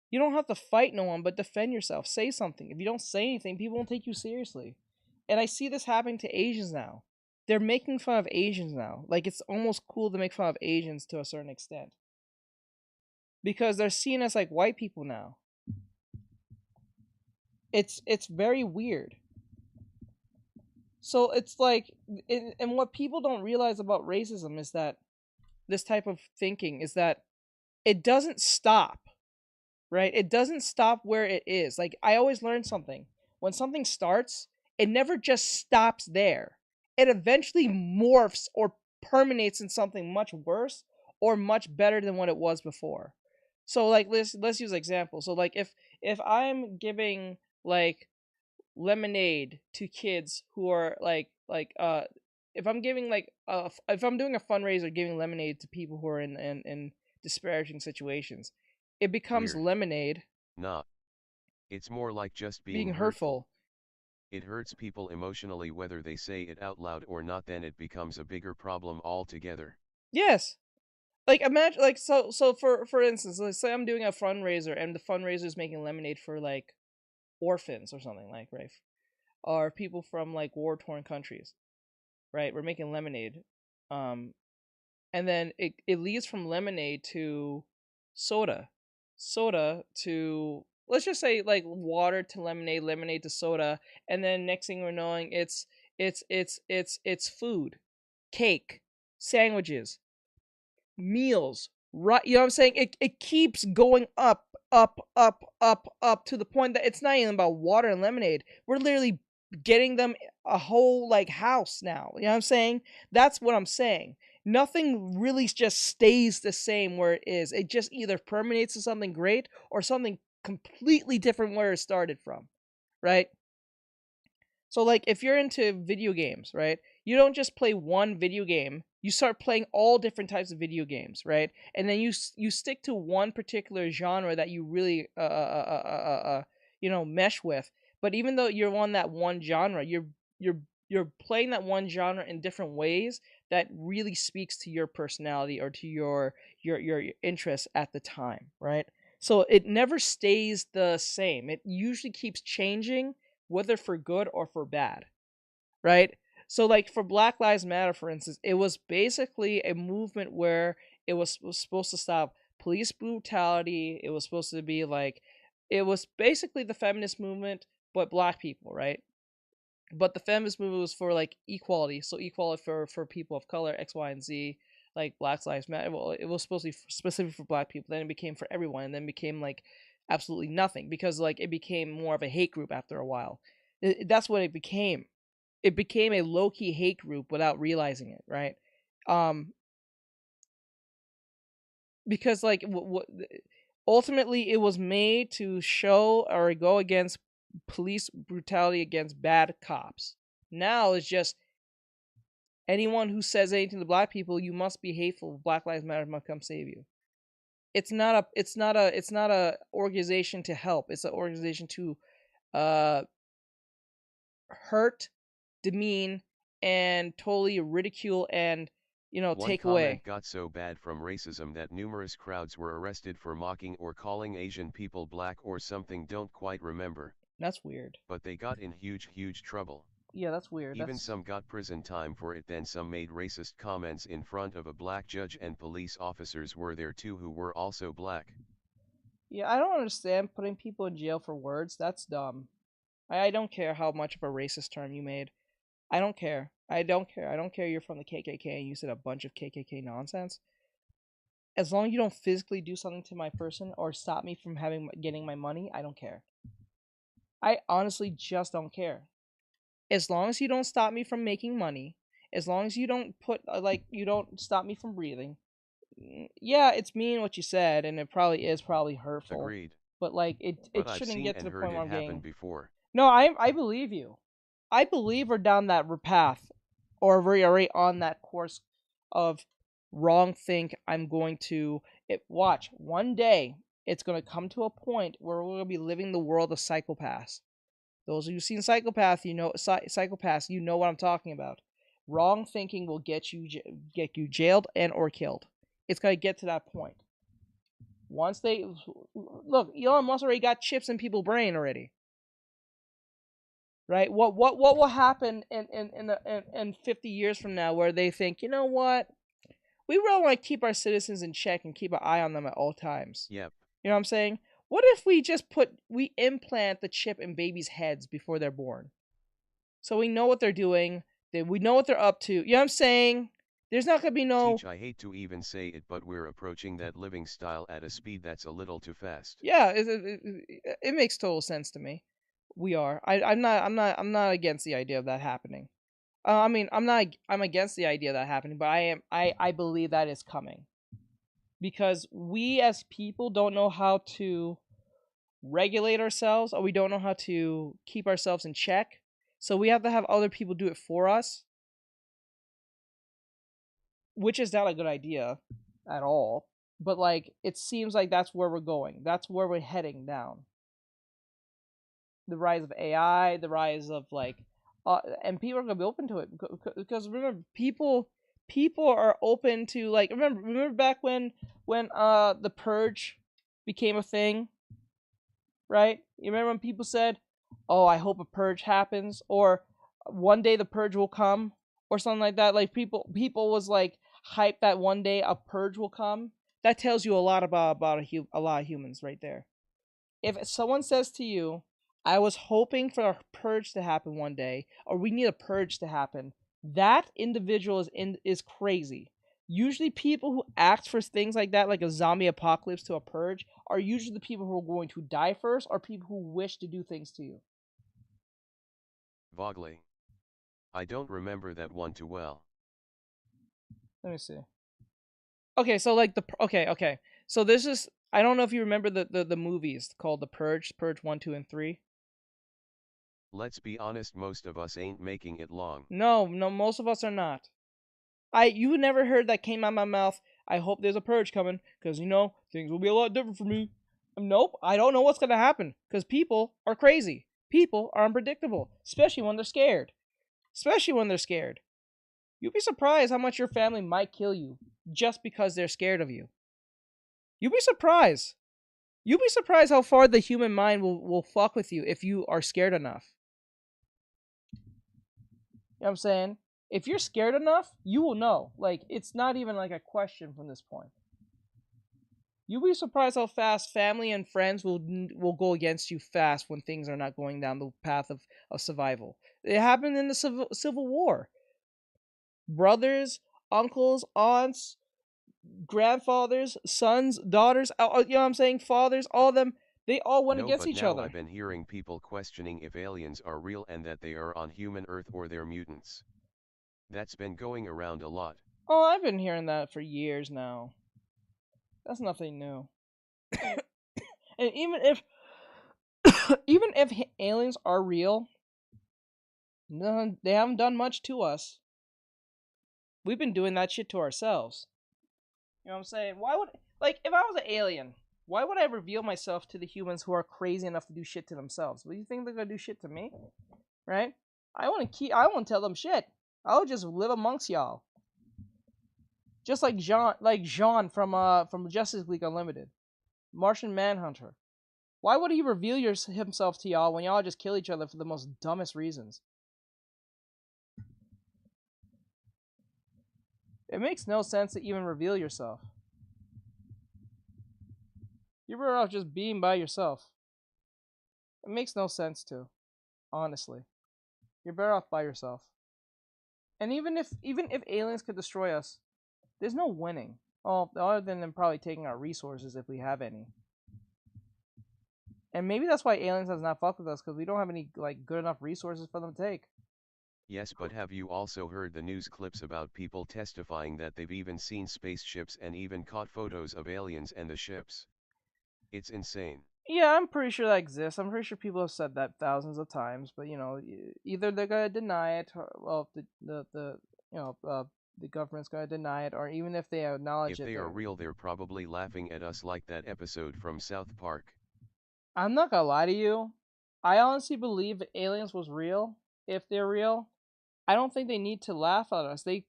You don't have to fight no one, but defend yourself. Say something. If you don't say anything, people won't take you seriously. And I see this happening to Asians now. They're making fun of Asians now. Like, it's almost cool to make fun of Asians to a certain extent. Because they're seen as like white people now. It's very weird. So it's like, and what people don't realize about racism is that this type of thinking is that it doesn't stop. Right? It doesn't stop where it is. Like, I always learn something. When something starts, it never just stops there. It eventually morphs or permeates in something much worse or much better than what it was before. So, like, let's use an example. So, like, if I'm giving like lemonade to kids who are if I'm giving like if I'm doing a fundraiser giving lemonade to people who are in disparaging situations, it becomes Weird. lemonade. Nah. It's more like just being hurtful. It hurts people emotionally whether they say it out loud or not, then it becomes a bigger problem altogether. Yes. Like, imagine, like, so for instance, let's say I'm doing a fundraiser and the fundraiser is making lemonade for like orphans or something, like, right? Or people from like war-torn countries. Right? We're making lemonade. And then it leads from lemonade to soda to, let's just say, like, water to lemonade, lemonade to soda, and then next thing we're knowing, it's food, cake, sandwiches, meals, Right, you know what I'm saying? It keeps going up, up, up, up, up to the point that it's not even about water and lemonade. We're literally getting them a whole like house now. You know what I'm saying? That's what I'm saying. Nothing really just stays the same where it is. It just either permeates to something great or something completely different where it started from, right? So like if you're into video games, right? You don't just play one video game. You start playing all different types of video games, right? And then you stick to one particular genre that you really mesh with. But even though you're on that one genre, you're playing that one genre in different ways that really speaks to your personality or to your interests at the time, right? So it never stays the same. It usually keeps changing, whether for good or for bad, right? So like for Black Lives Matter, for instance, it was basically a movement where it was supposed to stop police brutality. It was supposed to be like, it was basically the feminist movement, but black people, right? But the feminist movement was for like equality, so equality for people of color, X, Y, and Z, like Black Lives Matter. Well, it was supposed to be specific for black people. Then it became for everyone, and then became like absolutely nothing because like it became more of a hate group after a while. That's what it became. It became a low key hate group without realizing it, right? Um, because like ultimately it was made to show or go against police brutality against bad cops. Now it's just anyone who says anything to black people, you must be hateful. Black Lives Matter must come save you. It's not a organization to help. It's an organization to uh hurt, demean, and totally ridicule and take One away. comment got so bad from racism that numerous crowds were arrested for mocking or calling Asian people black or something, don't quite remember. That's weird. But they got in huge trouble. Yeah, that's weird. Even some got prison time for it. Then some made racist comments in front of a black judge, and police officers were there too who were also black. Yeah, I don't understand putting people in jail for words. That's dumb. I don't care how much of a racist term you made. I don't care. I don't care. I don't care you're from the KKK and you said a bunch of KKK nonsense. As long as you don't physically do something to my person or stop me from getting my money, I don't care. I honestly just don't care. As long as you don't stop me from making money, as long as you don't you don't stop me from breathing. Yeah, it's mean what you said, and it probably is hurtful. Agreed. But like it But shouldn't get to the point where I'm getting. Before. No, I believe you. I believe we're down that path, or we're already on that course of wrong think. I'm going to watch one day. It's going to come to a point where we're going to be living the world of psychopaths. Those of you who've seen Psychopath, Psychopaths, you know what I'm talking about. Wrong thinking will get you jailed and or killed. It's going to get to that point. Once they look, Elon Musk already got chips in people's brain already. Right? What will happen in 50 years from now where they think, you know what? We really want to keep our citizens in check and keep an eye on them at all times. Yep. You know what I'm saying? What if we just we implant the chip in babies' heads before they're born? So we know what they're doing, we know what they're up to. You know what I'm saying? There's not going to be no... I hate to even say it, but we're approaching that living style at a speed that's a little too fast. Yeah, it makes total sense to me. We are. I'm not against the idea of that happening. I'm against the idea of that happening, but I believe that is coming. Because we as people don't know how to regulate ourselves, or we don't know how to keep ourselves in check. So we have to have other people do it for us. Which is not a good idea at all. But like, it seems like that's where we're going. That's where we're heading down. The rise of AI, the rise of like, and people are gonna be open to it because remember, people are open to like. Remember back when the purge became a thing, right? You remember when people said, "Oh, I hope a purge happens," or "One day the purge will come," or something like that. Like people was like hype that one day a purge will come. That tells you a lot about a lot of humans right there. If someone says to you, I was hoping for a purge to happen one day, or we need a purge to happen, that individual is crazy. usually people who act for things like that, like a zombie apocalypse to a purge, are usually the people who are going to die first, or people who wish to do things to you. Vaguely. I don't remember that one too well. Let me see. Okay, so like okay. So this is, I don't know if you remember the movies called The Purge, Purge 1, 2, and 3. Let's be honest, most of us ain't making it long. No, most of us are not. You never heard that came out of my mouth, I hope there's a purge coming, because, you know, things will be a lot different for me. Nope, I don't know what's going to happen, because people are crazy. People are unpredictable, especially when they're scared. You'd be surprised how much your family might kill you just because they're scared of you. You'd be surprised. You'd be surprised how far the human mind will fuck with you if you are scared enough. You know what I'm saying? If you're scared enough, you will know. Like, it's not even like a question from this point. You'll be surprised how fast family and friends will go against you fast when things are not going down the path of survival. It happened in the Civil War. Brothers, uncles, aunts, grandfathers, sons, daughters, you know what I'm saying? Fathers, all of them, they all went against each other. I've been hearing people questioning if aliens are real and that they are on human Earth or they're mutants. That's been going around a lot. Oh, I've been hearing that for years now. That's nothing new. And even if aliens are real, they haven't done much to us. We've been doing that shit to ourselves. You know what I'm saying? Why would, like, if I was an alien, why would I reveal myself to the humans who are crazy enough to do shit to themselves? What do you think they're gonna do shit to me? Right? I won't tell them shit. I'll just live amongst y'all. Just like Jean from Justice League Unlimited, Martian Manhunter. Why would he reveal himself to y'all when y'all just kill each other for the most dumbest reasons? It makes no sense to even reveal yourself. You're better off just being by yourself. It makes no sense to, honestly. You're better off by yourself. And even if aliens could destroy us, there's no winning. Oh, other than them probably taking our resources if we have any. And maybe that's why aliens has not fucked with us, because we don't have any like good enough resources for them to take. Yes, but have you also heard the news clips about people testifying that they've even seen spaceships and even caught photos of aliens and the ships? It's insane. Yeah, I'm pretty sure that exists. I'm pretty sure people have said that thousands of times, but you know, either they're gonna deny it, or, well, the government's gonna deny it, or even if they acknowledge it. If they are real, they're probably laughing at us like that episode from South Park. I'm not gonna lie to you. I honestly believe if aliens was real, if they're real, I don't think they need to laugh at us. They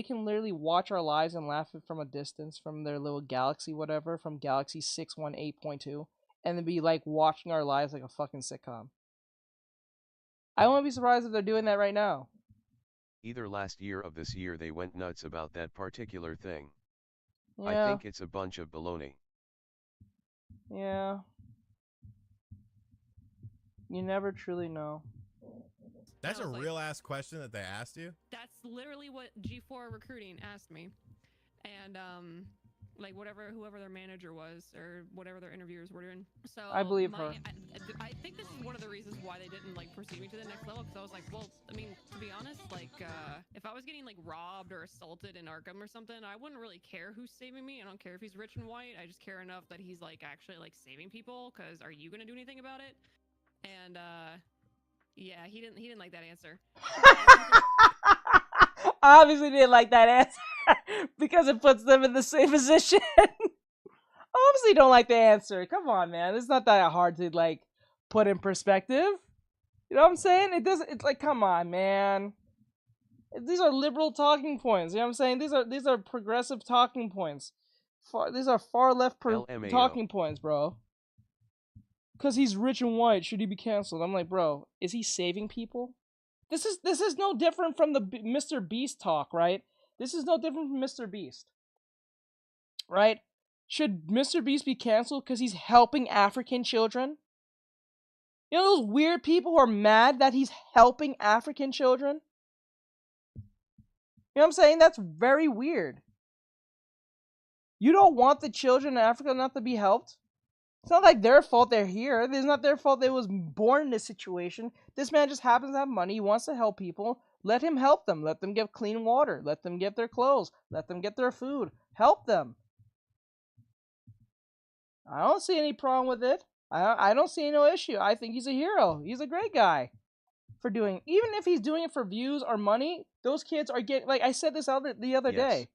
can literally watch our lives and laugh from a distance from their little galaxy, whatever, from galaxy 618.2, and then be like watching our lives like a fucking sitcom. I won't be surprised if they're doing that right now. Either last year or this year they went nuts about that particular thing. Yeah. I think it's a bunch of baloney. Yeah. You never truly know. That's a real ass question that they asked you? That's literally what G4 recruiting asked me. And like whoever their manager was or whatever their interviewers were doing. So I believe her. I think this is one of the reasons why they didn't like proceed me to the next level, because I was like, well, I mean, to be honest, like if I was getting like robbed or assaulted in Arkham or something, I wouldn't really care who's saving me. I don't care if he's rich and white. I just care enough that he's like actually like saving people, because are you gonna do anything about it? And yeah, he didn't like that answer. Obviously didn't like that answer because it puts them in the same position. Obviously don't like the answer. Come on, man. It's not that hard to like put in perspective. You know what I'm saying? It's like, come on, man. These are liberal talking points. You know what I'm saying? These are progressive talking points. These are far left talking points, bro. Because he's rich and white, should he be canceled? I'm like, bro, is he saving people? This is no different from the Mr. Beast talk, right? This is no different from Mr. Beast. Right? Should Mr. Beast be canceled because he's helping African children? You know those weird people who are mad that he's helping African children? You know what I'm saying? That's very weird. You don't want the children in Africa not to be helped? It's not like their fault they're here. It's not their fault they was born in this situation. This man just happens to have money. He wants to help people. Let him help them. Let them get clean water. Let them get their clothes. Let them get their food. Help them. I don't see any problem with it. I don't see no issue. I think he's a hero. He's a great guy for doing. Even if he's doing it for views or money, those kids are getting. Like I said this the other day.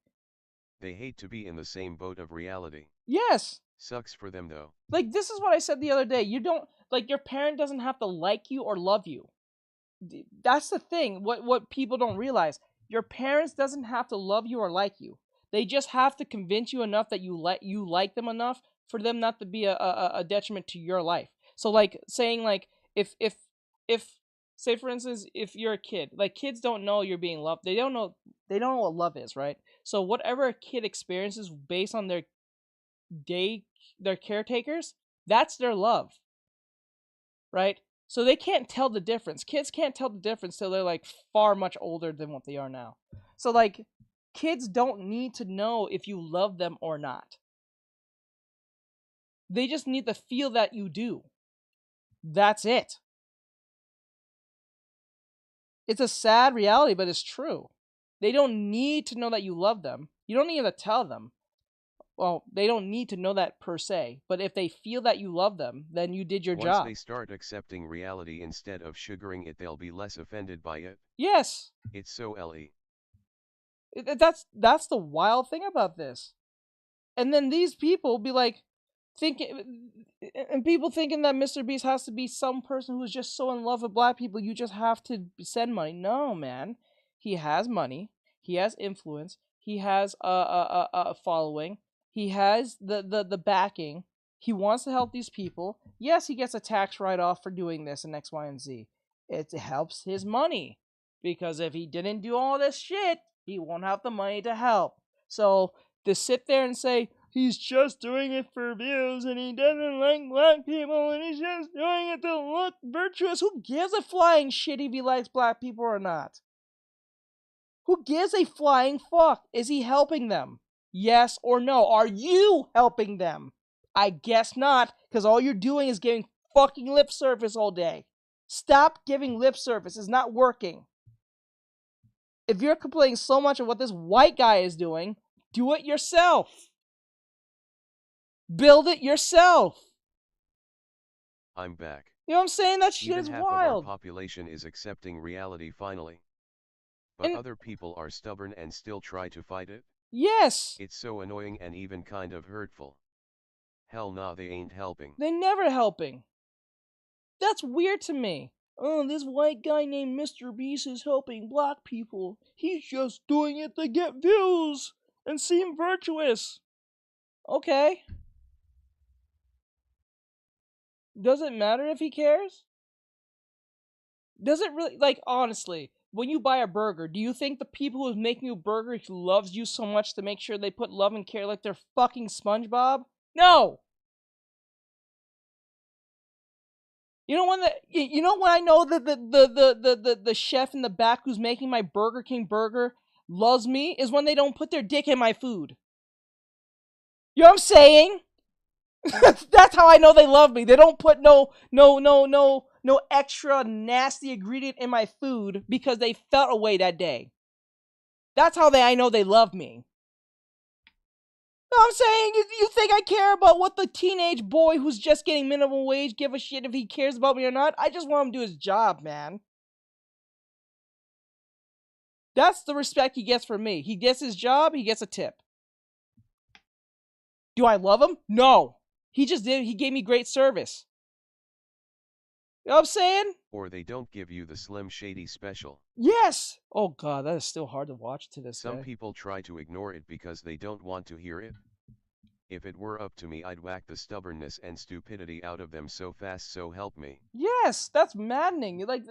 They hate to be in the same boat of reality. Yes. Sucks for them though. Like this is what I said the other day. You don't like your parent doesn't have to like you or love you. That's the thing. What people don't realize. Your parents doesn't have to love you or like you. They just have to convince you enough that you like them enough for them not to be a detriment to your life. So like saying like if say for instance if you're a kid, like kids don't know you're being loved. They don't know what love is, right? So whatever a kid experiences based on their caretakers, that's their love. Right? So they can't tell the difference. Kids can't tell the difference till they're like far much older than what they are now. So like kids don't need to know if you love them or not. They just need to feel that you do. That's it. It's a sad reality, but it's true. They don't need to know that you love them. You don't need to tell them. Well, they don't need to know that per se, but if they feel that you love them, then you did your job. Once they start accepting reality instead of sugaring it, they'll be less offended by it. Yes. It's so LE. That's the wild thing about this. And then these people be like, people thinking that Mr. Beast has to be some person who's just so in love with black people, you just have to send money. No, man. He has money. He has influence. He has a following. He has the backing. He wants to help these people. Yes, he gets a tax write-off for doing this and X, Y, and Z. It helps his money. Because if he didn't do all this shit, he won't have the money to help. So to sit there and say, he's just doing it for views and he doesn't like black people and he's just doing it to look virtuous. Who gives a flying shit if he likes black people or not? Who gives a flying fuck? Is he helping them? Yes or no? Are you helping them? I guess not, because all you're doing is giving fucking lip service all day. Stop giving lip service. It's not working. If you're complaining so much of what this white guy is doing, do it yourself. Build it yourself. I'm back. You know what I'm saying? That shit Even is half wild. Of our population is accepting reality finally. But other people are stubborn and still try to fight it? Yes. It's so annoying and even kind of hurtful. Hell nah, they ain't helping. They never helping. That's weird to me. Oh, this white guy named Mr. Beast is helping black people. He's just doing it to get views and seem virtuous. Okay. Does it matter if he cares? Does it really, like, honestly, when you buy a burger, do you think the people who's making you a burger loves you so much to make sure they put love and care like they're fucking SpongeBob? No! You know when I know that the chef in the back who's making my Burger King burger loves me is when they don't put their dick in my food. You know what I'm saying? That's how I know they love me. They don't put no extra nasty ingredient in my food because they felt a way that day. That's how I know they love me. You know what I'm saying? You think I care about what the teenage boy who's just getting minimum wage give a shit if he cares about me or not? I just want him to do his job, man. That's the respect he gets from me. He gets his job, he gets a tip. Do I love him? No. He gave me great service. You know what I'm saying? Or they don't give you the Slim Shady special. Yes! Oh god, that is still hard to watch to this day. Some people try to ignore it because they don't want to hear it. If it were up to me, I'd whack the stubbornness and stupidity out of them so fast, so help me. Yes, that's maddening. Like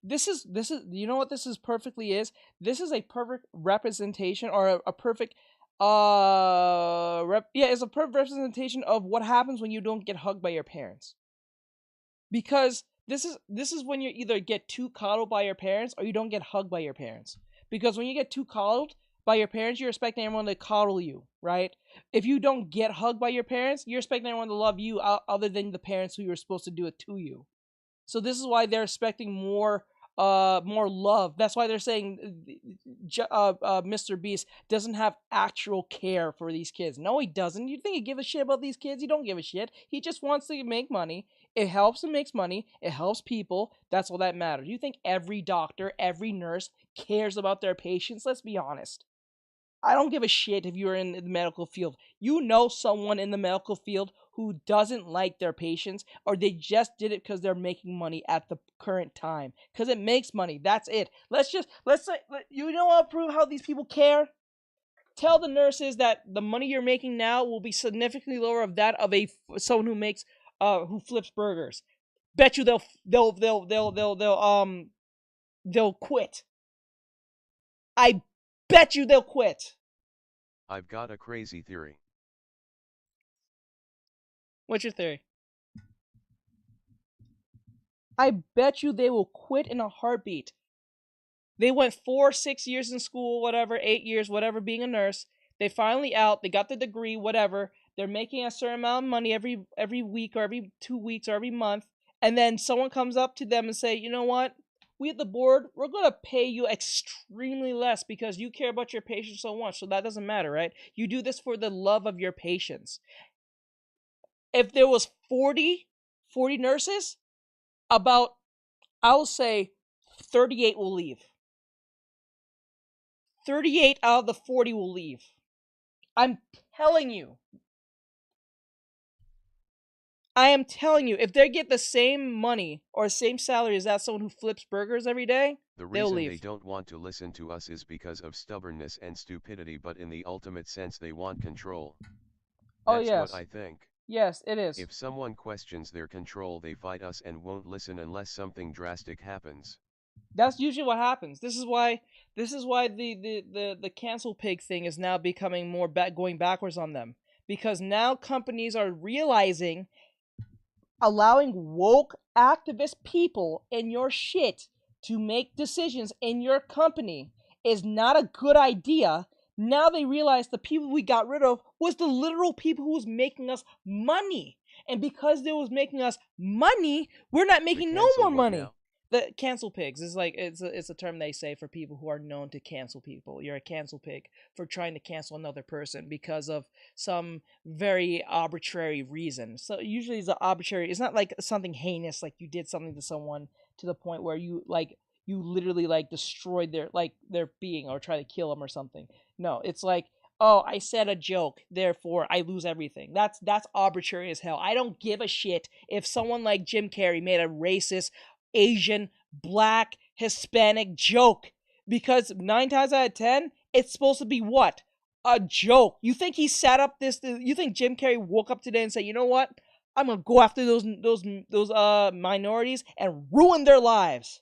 this is you know what this is perfectly is? This is a perfect representation or a perfect it's a perfect representation of what happens when you don't get hugged by your parents. Because this is when you either get too coddled by your parents or you don't get hugged by your parents. Because when you get too coddled by your parents, you're expecting everyone to coddle you, right? If you don't get hugged by your parents, you're expecting everyone to love you other than the parents who were supposed to do it to you. So this is why they're expecting more love. That's why they're saying Mr. Beast doesn't have actual care for these kids. No, he doesn't. You think he gives a shit about these kids? He don't give a shit. He just wants to make money. It helps him makes money. It helps people. That's all that matters. You think every doctor, every nurse cares about their patients? Let's be honest. I don't give a shit if you're in the medical field. You know someone in the medical field who doesn't like their patients, or they just did it because they're making money at the current time. Because it makes money. That's it. Let's say, you know what, prove how these people care? Tell the nurses that the money you're making now will be significantly lower of that of someone who makes who flips burgers. Bet you they'll quit. I bet you they'll quit. I've got a crazy theory. What's your theory? I bet you they will quit in a heartbeat. They went 4, 6 years in school, whatever, 8 years, whatever, being a nurse. They finally out. They got the degree, whatever. They're making a certain amount of money every week or every 2 weeks or every month. And then someone comes up to them and say, you know what? We at the board, we're going to pay you extremely less because you care about your patients so much. So that doesn't matter, right? You do this for the love of your patients. If there was 40 nurses, about, I'll say 38 will leave. 38 out of the 40 will leave. I'm telling you. I am telling you, if they get the same money or same salary as that someone who flips burgers every day, they'll leave. The reason they don't want to listen to us is because of stubbornness and stupidity, but in the ultimate sense they want control. That's what I think. Yes, it is. If someone questions their control, they fight us and won't listen unless something drastic happens. That's usually what happens. This is why the cancel pig thing is now becoming more going backwards on them, because now companies are realizing allowing woke activist people in your shit to make decisions in your company is not a good idea. Now they realize the people we got rid of was the literal people who was making us money. And because they was making us money, we're not making no more money. Now? The cancel pigs is like it's a term they say for people who are known to cancel people. You're a cancel pig for trying to cancel another person because of some very arbitrary reason. So usually it's arbitrary. It's not like something heinous, like you did something to someone to the point where you literally destroyed their being or try to kill them or something. No, it's like, oh, I said a joke, therefore I lose everything. That's arbitrary as hell. I don't give a shit if someone like Jim Carrey made a racist Asian, black, Hispanic joke, because 9 times out of 10 it's supposed to be what? A joke. You think he sat up you think Jim Carrey woke up today and said, you know what? I'm gonna go after those minorities and ruin their lives.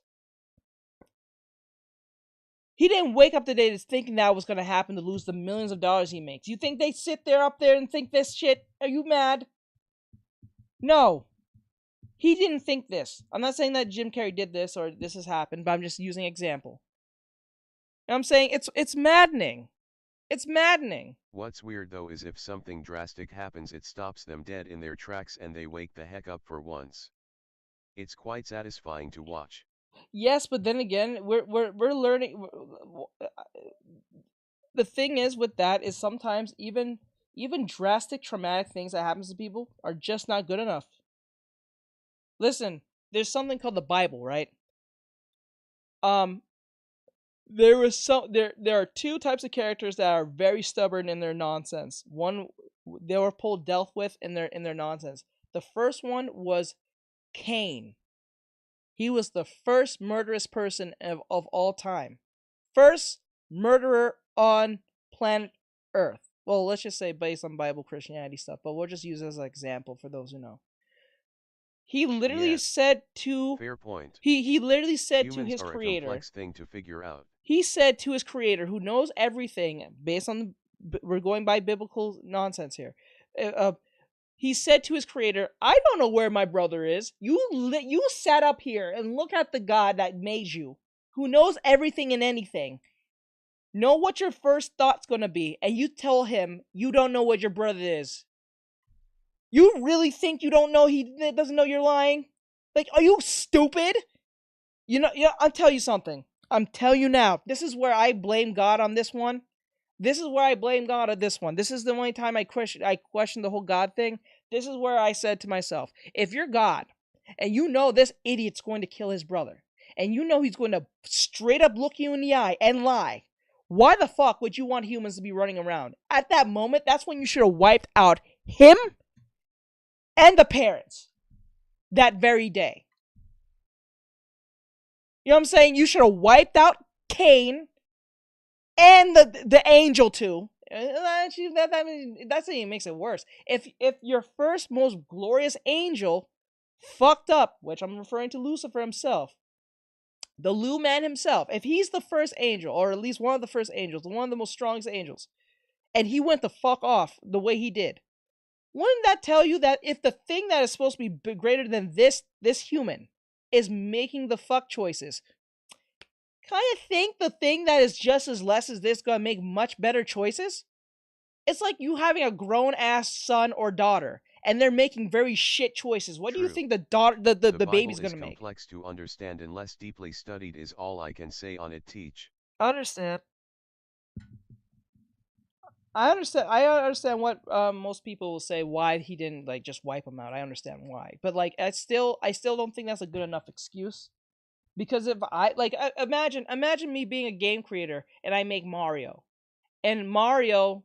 He didn't wake up today to thinking that was gonna happen, to lose the millions of dollars he makes. You think they sit there up there and think this shit? Are you mad? No. He didn't think this. I'm not saying that Jim Carrey did this or this has happened, but I'm just using an example. And I'm saying it's maddening. It's maddening. What's weird though is if something drastic happens, it stops them dead in their tracks and they wake the heck up for once. It's quite satisfying to watch. Yes, but then again, we're learning. The thing is with that is sometimes even drastic traumatic things that happens to people are just not good enough. Listen, there's something called the Bible, right? There are 2 types of characters that are very stubborn in their nonsense. One, they were dealt with in their nonsense. The first one was Cain. He was the first murderous person of all time. First murderer on planet Earth. Well, let's just say based on Bible Christianity stuff, but we'll just use it as an example for those who know. He literally said to... Fair point. He literally said Humans to his are creator... a complex thing to figure out. He said to his creator, who knows everything, based on... we're going by biblical nonsense here. He said to his creator, I don't know where my brother is. You sat up here and look at the God that made you, who knows everything and anything. know what your first thought's gonna be, and you tell him you don't know what your brother is. You really think you don't know he doesn't know you're lying? Like, are you stupid? You know, I'll tell you something. I'm telling you now. This is where I blame God on this one. This is where I blame God on this one. This is the only time I question the whole God thing. This is where I said to myself, if you're God, and you know this idiot's going to kill his brother, and you know he's going to straight up look you in the eye and lie, why the fuck would you want humans to be running around? At that moment, that's when you should have wiped out him and the parents that very day. You know what I'm saying? You should have wiped out Cain and the angel too. Actually, that even makes it worse. If your first most glorious angel fucked up, which I'm referring to Lucifer himself, the Lu man himself, if he's the first angel, or at least one of the first angels, one of the most strongest angels, and he went the fuck off the way he did, wouldn't that tell you that if the thing that is supposed to be greater than this human is making the fuck choices, kind of think the thing that is just as less as this gonna make much better choices? It's like you having a grown-ass son or daughter, and they're making very shit choices. What do you think the baby's gonna make? Complex to understand and less deeply studied is all I can say on it. Teach. I understand. I understand what most people will say, why he didn't like just wipe him out. I understand why, but like I still don't think that's a good enough excuse. Because if I like imagine me being a game creator and I make Mario, and Mario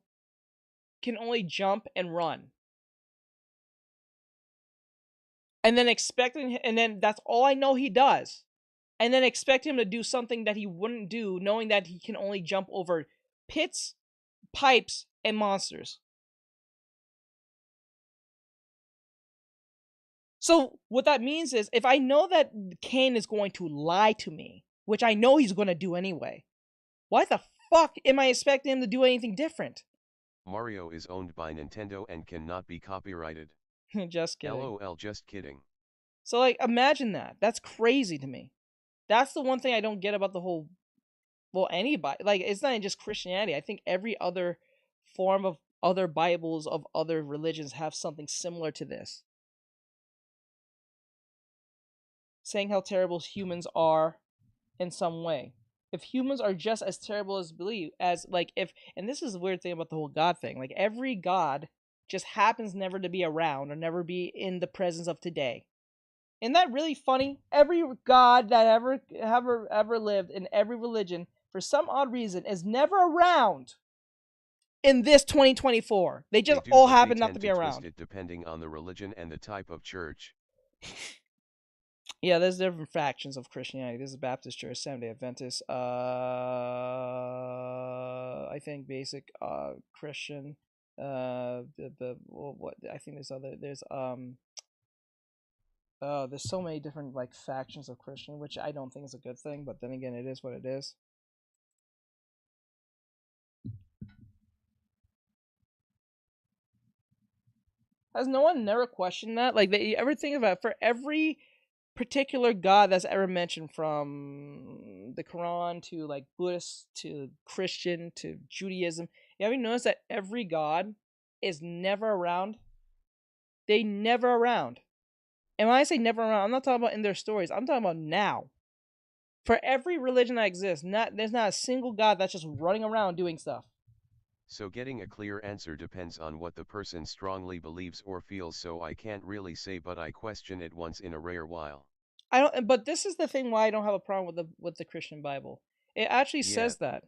can only jump and run, and then that's all I know he does, and then expect him to do something that he wouldn't do, knowing that he can only jump over pits, pipes, and monsters. So what that means is, if I know that Cain is going to lie to me, which I know he's going to do anyway, why the fuck am I expecting him to do anything different? Mario is owned by Nintendo and cannot be copyrighted. Just kidding. LOL, just kidding. So like, imagine that. That's crazy to me. That's the one thing I don't get about the whole, well, anybody. Like, it's not just Christianity. I think every other form of other Bibles of other religions have something similar to this. Saying how terrible humans are in some way. If humans are just as terrible as and this is the weird thing about the whole God thing, like every God just happens never to be around or never be in the presence of today. Isn't that really funny? Every God that ever lived in every religion, for some odd reason, is never around in this 2024. They just all happen not to be around. It depending on the religion and the type of church. Yeah, there's different factions of Christianity. This is Baptist Church, Seventh-day Adventist, I think basic Christian. I think there's so many different like factions of Christian, which I don't think is a good thing, but then again, it is what it is. Has no one never questioned that? Like, they ever think about, for every particular God that's ever mentioned, from the Quran to like Buddhist to Christian to Judaism, you ever notice that every God is never around? They never around. And when I say never around, I'm not talking about in their stories. I'm talking about now. For every religion that exists, there's not a single God that's just running around doing stuff. So getting a clear answer depends on what the person strongly believes or feels, so I can't really say, but I question it once in a rare while. But this is the thing why I don't have a problem with the Christian Bible. It actually says that.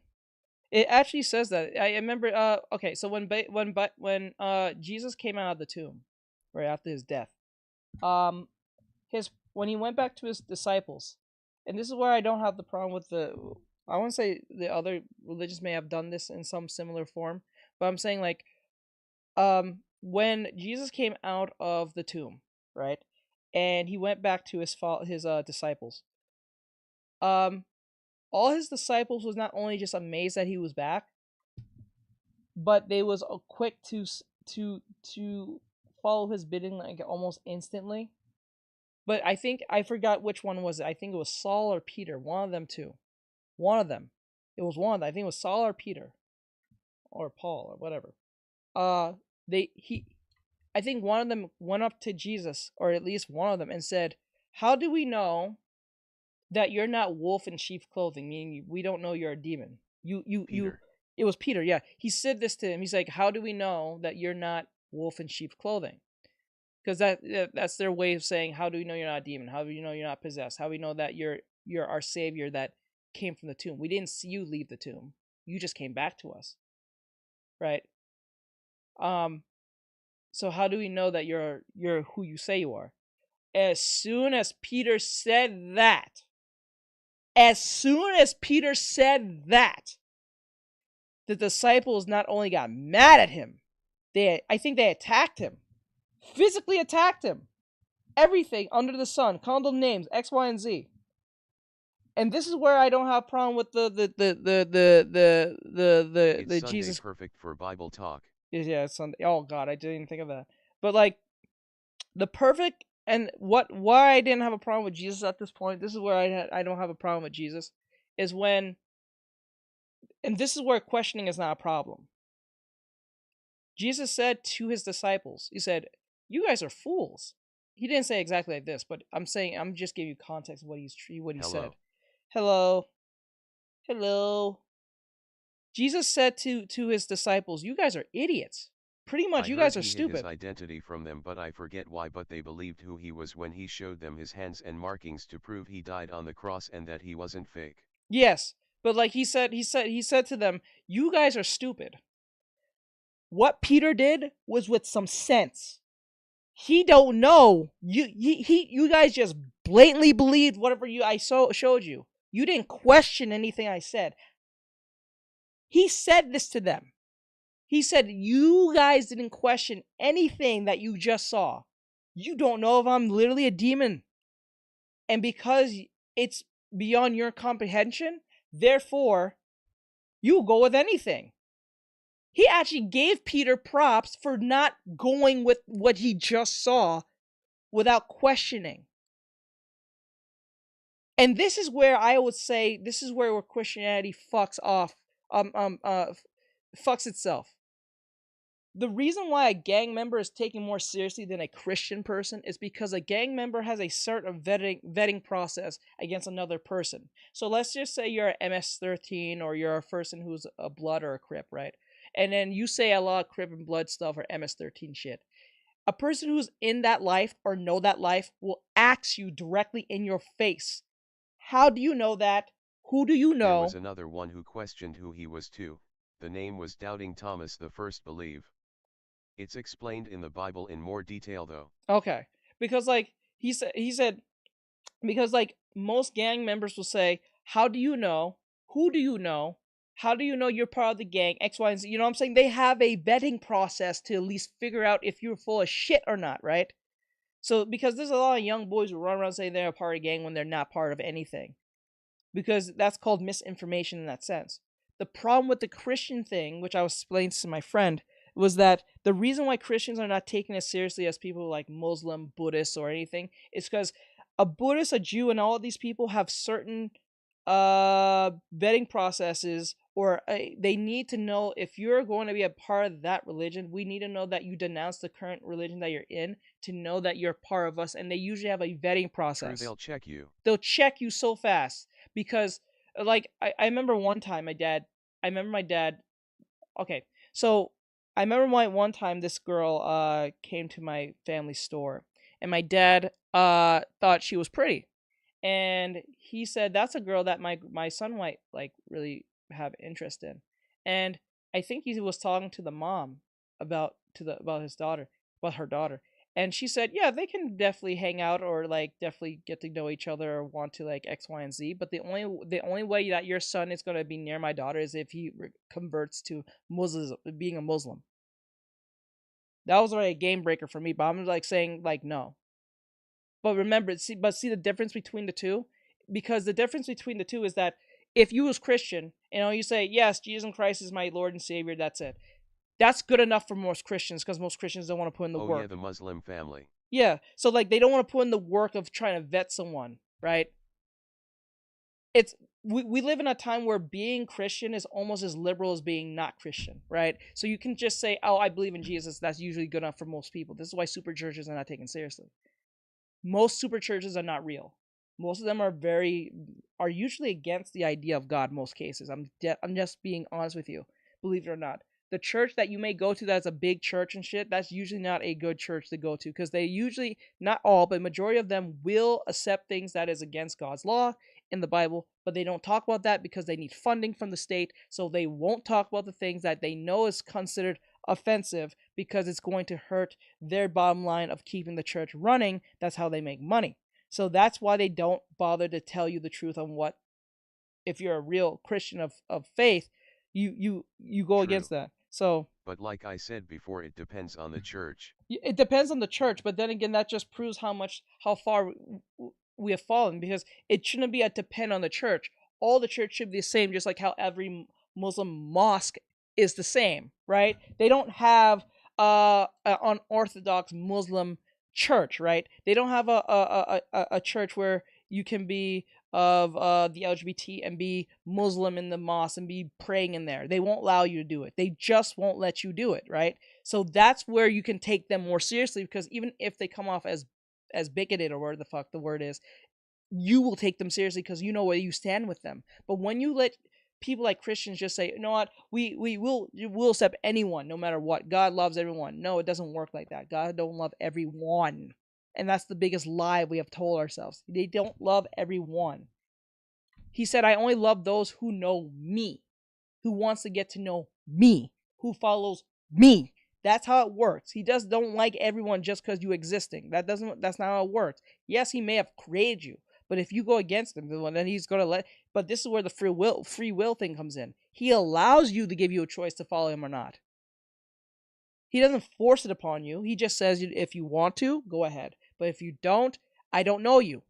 It actually says that. I remember. Okay, so when Jesus came out of the tomb, right after his death, when he went back to his disciples, and this is where I don't have the problem with I won't say the other religions may have done this in some similar form, but I'm saying like, when Jesus came out of the tomb, right, and he went back to his disciples, all his disciples was not only just amazed that he was back, but they was quick to follow his bidding like almost instantly. But I think I forgot which one was it. I think it was Saul or Peter, one of them two. One of them. It was one. I think it was Saul or Peter, or Paul or whatever. I think one of them went up to Jesus, or at least one of them, and said, "How do we know that you're not wolf in sheep clothing? Meaning we don't know you're a demon." Peter. It was Peter, yeah. He said this to him. He's like, "How do we know that you're not wolf in sheep clothing?" Because that's their way of saying, "How do we know you're not a demon? How do we know you're not possessed? How do we know that you're our savior that came from the tomb? We didn't see you leave the tomb. You just came back to us, right? So how do we know that you're who you say you are?" As soon as Peter said that, the disciples not only got mad at him, I think they attacked him. Physically attacked him. Everything under the sun, called them names, X, Y, and Z. And this is where I don't have a problem with the It's Jesus. Sunday perfect for Bible talk. Yeah, it's Sunday. Oh God, I didn't even think of that. But like the perfect and why I didn't have a problem with Jesus at this point. This is where I don't have a problem with Jesus, is when, and this is where questioning is not a problem. Jesus said to his disciples, he said, "You guys are fools." He didn't say exactly like this, but I'm just giving you context of what he said. Hello. Jesus said to his disciples, "You guys are idiots. Pretty much, you guys are stupid." His identity from them, but I forget why. But they believed who he was when he showed them his hands and markings to prove he died on the cross and that he wasn't fake. Yes, but like he said to them, "You guys are stupid." What Peter did was with some sense. He don't know. You guys just blatantly believed whatever I showed you. You didn't question anything I said. He said this to them. He said, "You guys didn't question anything that you just saw. You don't know if I'm literally a demon. And because it's beyond your comprehension, therefore, you go with anything." He actually gave Peter props for not going with what he just saw without questioning. And this is where I would say, this is where Christianity fucks itself. The reason why a gang member is taken more seriously than a Christian person is because a gang member has a certain vetting process against another person. So let's just say you're an MS-13 or you're a person who's a Blood or a Crip, right? And then you say a lot of Crip and Blood stuff or MS-13 shit. A person who's in that life or know that life will ask you directly in your face, "How do you know that? Who do you know?" There was another one who questioned who he was too. The name was Doubting Thomas, the first believe. It's explained in the Bible in more detail though. Okay. Because like he said because like most gang members will say, "How do you know? Who do you know? How do you know you're part of the gang? X, Y, and Z." You know what I'm saying? They have a vetting process to at least figure out if you're full of shit or not, right? So because there's a lot of young boys who run around saying they're a part of a gang when they're not part of anything. Because that's called misinformation in that sense. The problem with the Christian thing, which I was explaining to my friend, was that the reason why Christians are not taken as seriously as people like Muslim, Buddhists, or anything is because a Buddhist, a Jew, and all of these people have certain vetting processes, or they need to know if you're going to be a part of that religion. We need to know that you denounce the current religion that you're in to know that you're part of us, and they usually have a vetting process. True, they'll check you. They'll check you so fast because, like, I remember one time my dad. Okay, so I remember one time this girl came to my family store, and my dad thought she was pretty, and he said that's a girl that my son might like really have interest in. And I think he was talking to the mom about her daughter, and she said, "Yeah, they can definitely hang out or like definitely get to know each other or want to like X, Y, and Z. But the only way that your son is going to be near my daughter is if he converts to being a Muslim." That was already a game breaker for me, but I'm like saying like no. But remember, see the difference between the two? Because the difference between the two is that if you was Christian, you say, "Yes, Jesus Christ is my Lord and Savior," that's it. That's good enough for most Christians because most Christians don't want to put in the work. Oh yeah, the Muslim family. Yeah, so like they don't want to put in the work of trying to vet someone, right? It's we live in a time where being Christian is almost as liberal as being not Christian, right? So you can just say, oh, I believe in Jesus. That's usually good enough for most people. This is why super churches are not taken seriously. Most super churches are not real. Most of them are usually against the idea of God. Most cases, I'm just being honest with you. Believe it or not, the church that you may go to that's a big church and shit, that's usually not a good church to go to, because they usually, not all, but majority of them will accept things that is against God's law in the Bible, but they don't talk about that because they need funding from the state, so they won't talk about the things that they know is considered offensive because it's going to hurt their bottom line of keeping the church running. That's how they make money. So that's why they don't bother to tell you the truth on what, if you're a real Christian of faith, you go True. against that. So, but like I said before, it depends on the church. It depends on the church, but then again, that just proves how far we have fallen, because it shouldn't be a depend on the church. All the church should be the same, just like how every Muslim mosque is the same, right? They don't have an Orthodox Muslim church, right? They don't have a church where you can be of the LGBT and be Muslim in the mosque and be praying in there. They won't allow you to do it. They just won't let you do it, right? So that's where you can take them more seriously, because even if they come off as bigoted, or whatever the fuck the word is, you will take them seriously because you know where you stand with them. But when you let people like Christians just say, you know what, we'll accept anyone no matter what. God loves everyone. No, it doesn't work like that. God don't love everyone. And that's the biggest lie we have told ourselves. They don't love everyone. He said, I only love those who know me, who wants to get to know me, who follows me. That's how it works. He just don't like everyone just because you're existing. That's not how it works. Yes, he may have created you, but if you go against him, then he's going to but this is where the free will thing comes in. He allows you to give you a choice to follow him or not. He doesn't force it upon you. He just says, if you want to, go ahead. But if you don't, I don't know you.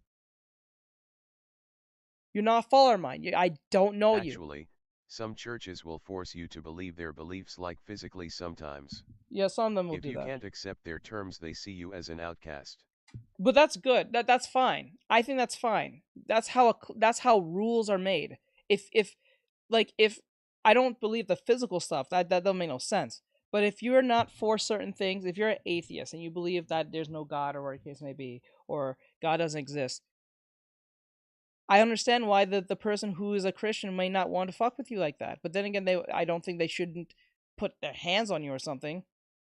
You're not a follower of mine. I don't know you. Actually, some churches will force you to believe their beliefs, like physically sometimes. Yeah, some of them will if do that. If you can't accept their terms, they see you as an outcast. But that's good. That's fine. I think that's fine. That's how rules are made. If I don't believe the physical stuff, that doesn't make no sense. But if you're not for certain things, if you're an atheist and you believe that there's no God, or whatever the case may be, or God doesn't exist, I understand why the person who is a Christian may not want to fuck with you like that. But then again, I don't think they shouldn't put their hands on you or something.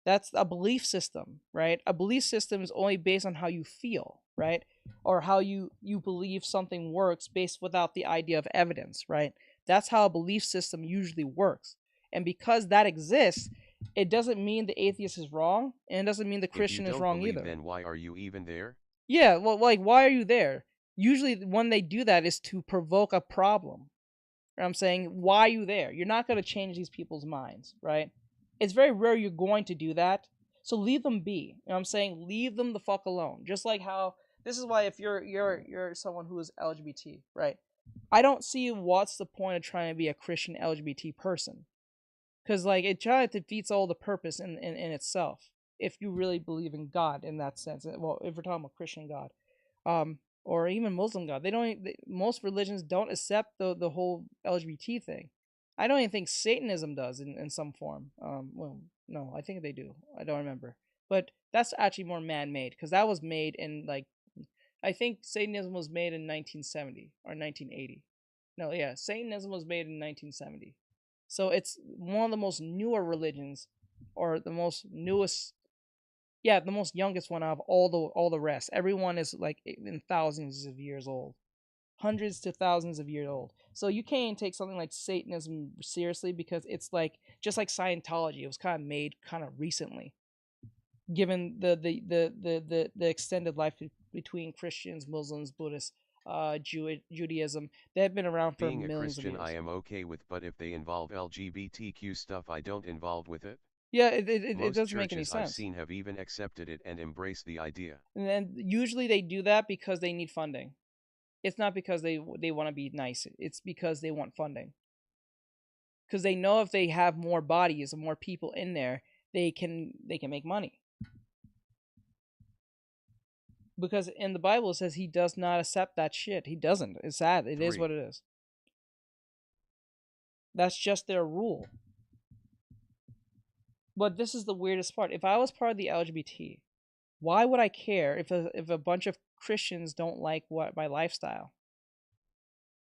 That's a belief system, right? A belief system is only based on how you feel, right? Or how you believe something works based without the idea of evidence, right? That's how a belief system usually works. And because that exists, it doesn't mean the atheist is wrong, and it doesn't mean the Christian is wrong either. Then why are you even there? Yeah, well, like, why are you there? Usually when they do that is to provoke a problem. I'm saying, why are you there? You're not going to change these people's minds, right? It's very rare you're going to do that. So leave them be. You know what I'm saying? Leave them the fuck alone. Just like how, this is why if you're someone who is LGBT, right? I don't see what's the point of trying to be a Christian LGBT person. Because like it kind of defeats all the purpose in itself. If you really believe in God in that sense. Well, if we're talking about Christian God. Or even Muslim God. Most religions don't accept the whole LGBT thing. I don't even think Satanism does in some form. Well, no, I think they do. I don't remember. But that's actually more man-made, because that was made in, like, I think Satanism was made in 1970 or 1980. No, yeah, Satanism was made in 1970. So it's one of the most newer religions, or the most newest, yeah, the most youngest one out of all the rest. Everyone is like in thousands of years old, hundreds to thousands of years old. So you can't take something like Satanism seriously, because it's like just like Scientology. It was kind of made kind of recently, given the extended life between Christians, Muslims, Buddhists, Judaism. They've been around for Being millions of years. Being a Christian, I am okay with, but if they involve LGBTQ stuff, I don't involve with it. Yeah, it doesn't make any sense. I've seen have even accepted it and embraced the idea. And then usually they do that because they need funding. It's not because they want to be nice. It's because they want funding. Because they know if they have more bodies and more people in there, they can make money. Because in the Bible it says he does not accept that shit. He doesn't. It's sad. It is what it is. That's just their rule. But this is the weirdest part. If I was part of the LGBT, why would I care if a bunch of Christians don't like what my lifestyle?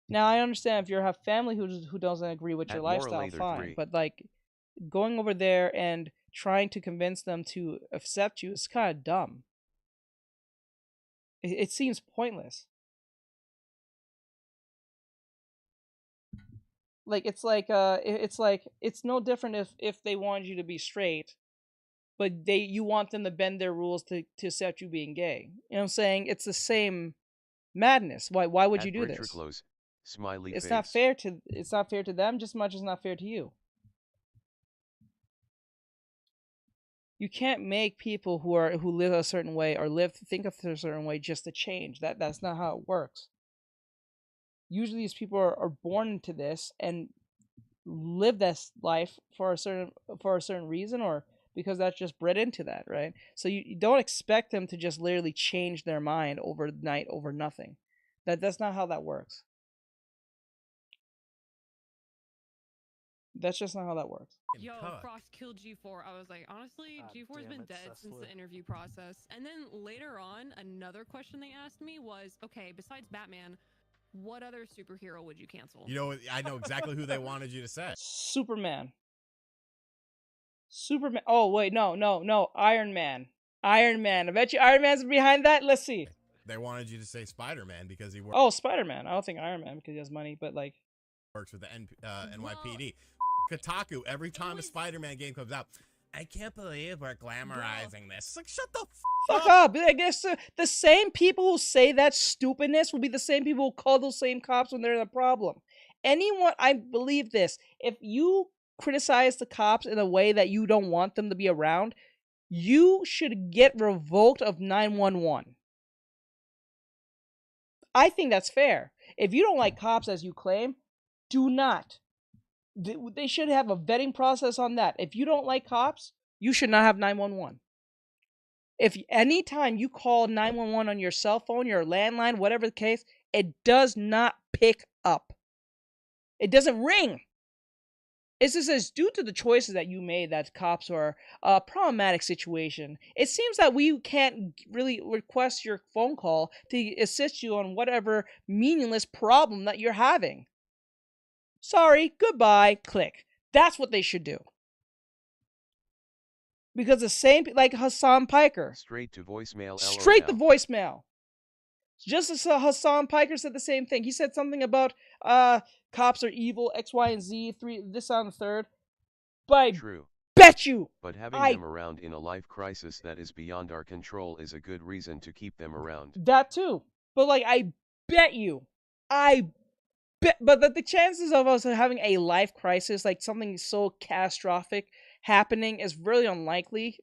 Now I understand if you have family who doesn't agree with your lifestyle, fine. But like going over there and trying to convince them to accept you is kind of dumb. It seems pointless. Like it's no different if they wanted you to be straight, but you want them to bend their rules to accept you being gay. You know what I'm saying? It's the same madness. Why would you do this? Smiley it's face. not fair to them just as much as it's not fair to you. You can't make people who live a certain way or think of a certain way just to change. That's not how it works. Usually these people are born into this and live this life for a certain reason, or because that's just bred into that, right? So you don't expect them to just literally change their mind overnight over nothing. That's not how that works. That's just not how that works. Yo, Frost killed G4. I was like, honestly, G4's been dead since the interview process. And then later on, another question they asked me was, okay, besides Batman, what other superhero would you cancel? You know, I know exactly who they wanted you to say. Superman. Oh, wait, no. Iron Man. I bet you Iron Man's behind that. Let's see. They wanted you to say Spider-Man because he works. Oh, Spider-Man. I don't think Iron Man because he has money, but like works with the NYPD. Kotaku, every time a Spider-Man game comes out, I can't believe we're glamorizing this. It's like, shut the fuck up. I guess the same people who say that stupidness will be the same people who call those same cops when they're in a problem. I believe this. If you criticize the cops in a way that you don't want them to be around, you should get revoked of 911. I think that's fair. If you don't like cops as you claim, do not. They should have a vetting process on that. If you don't like cops, you should not have 911. If anytime you call 911 on your cell phone, your landline, whatever the case, it does not pick up. It doesn't ring. It says, due to the choices that you made, that cops are a problematic situation. It seems that we can't really request your phone call to assist you on whatever meaningless problem that you're having. Sorry, goodbye, click. That's what they should do. Because the same, like Hassan Piker. Straight to voicemail. Straight to voicemail. Just as Hassan Piker said the same thing. He said something about cops are evil, X, Y, and Z, this on the third. But true. Bet you. But having them around in a life crisis that is beyond our control is a good reason to keep them around. That too. But like, I bet you. But the chances of us having a life crisis, like something so catastrophic happening, is really unlikely.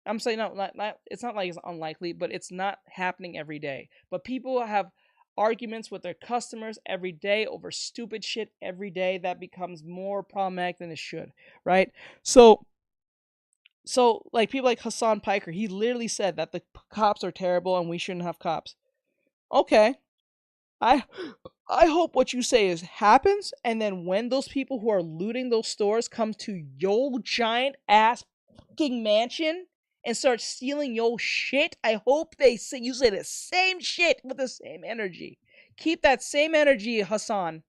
I'm saying it's not like it's unlikely, but it's not happening every day. But people have arguments with their customers every day over stupid shit every day that becomes more problematic than it should, right? So like people like Hassan Piker, he literally said that the cops are terrible and we shouldn't have cops. Okay. I hope what you say happens, and then when those people who are looting those stores come to your giant ass fucking mansion and start stealing your shit, I hope you say the same shit with the same energy. Keep that same energy, Hassan.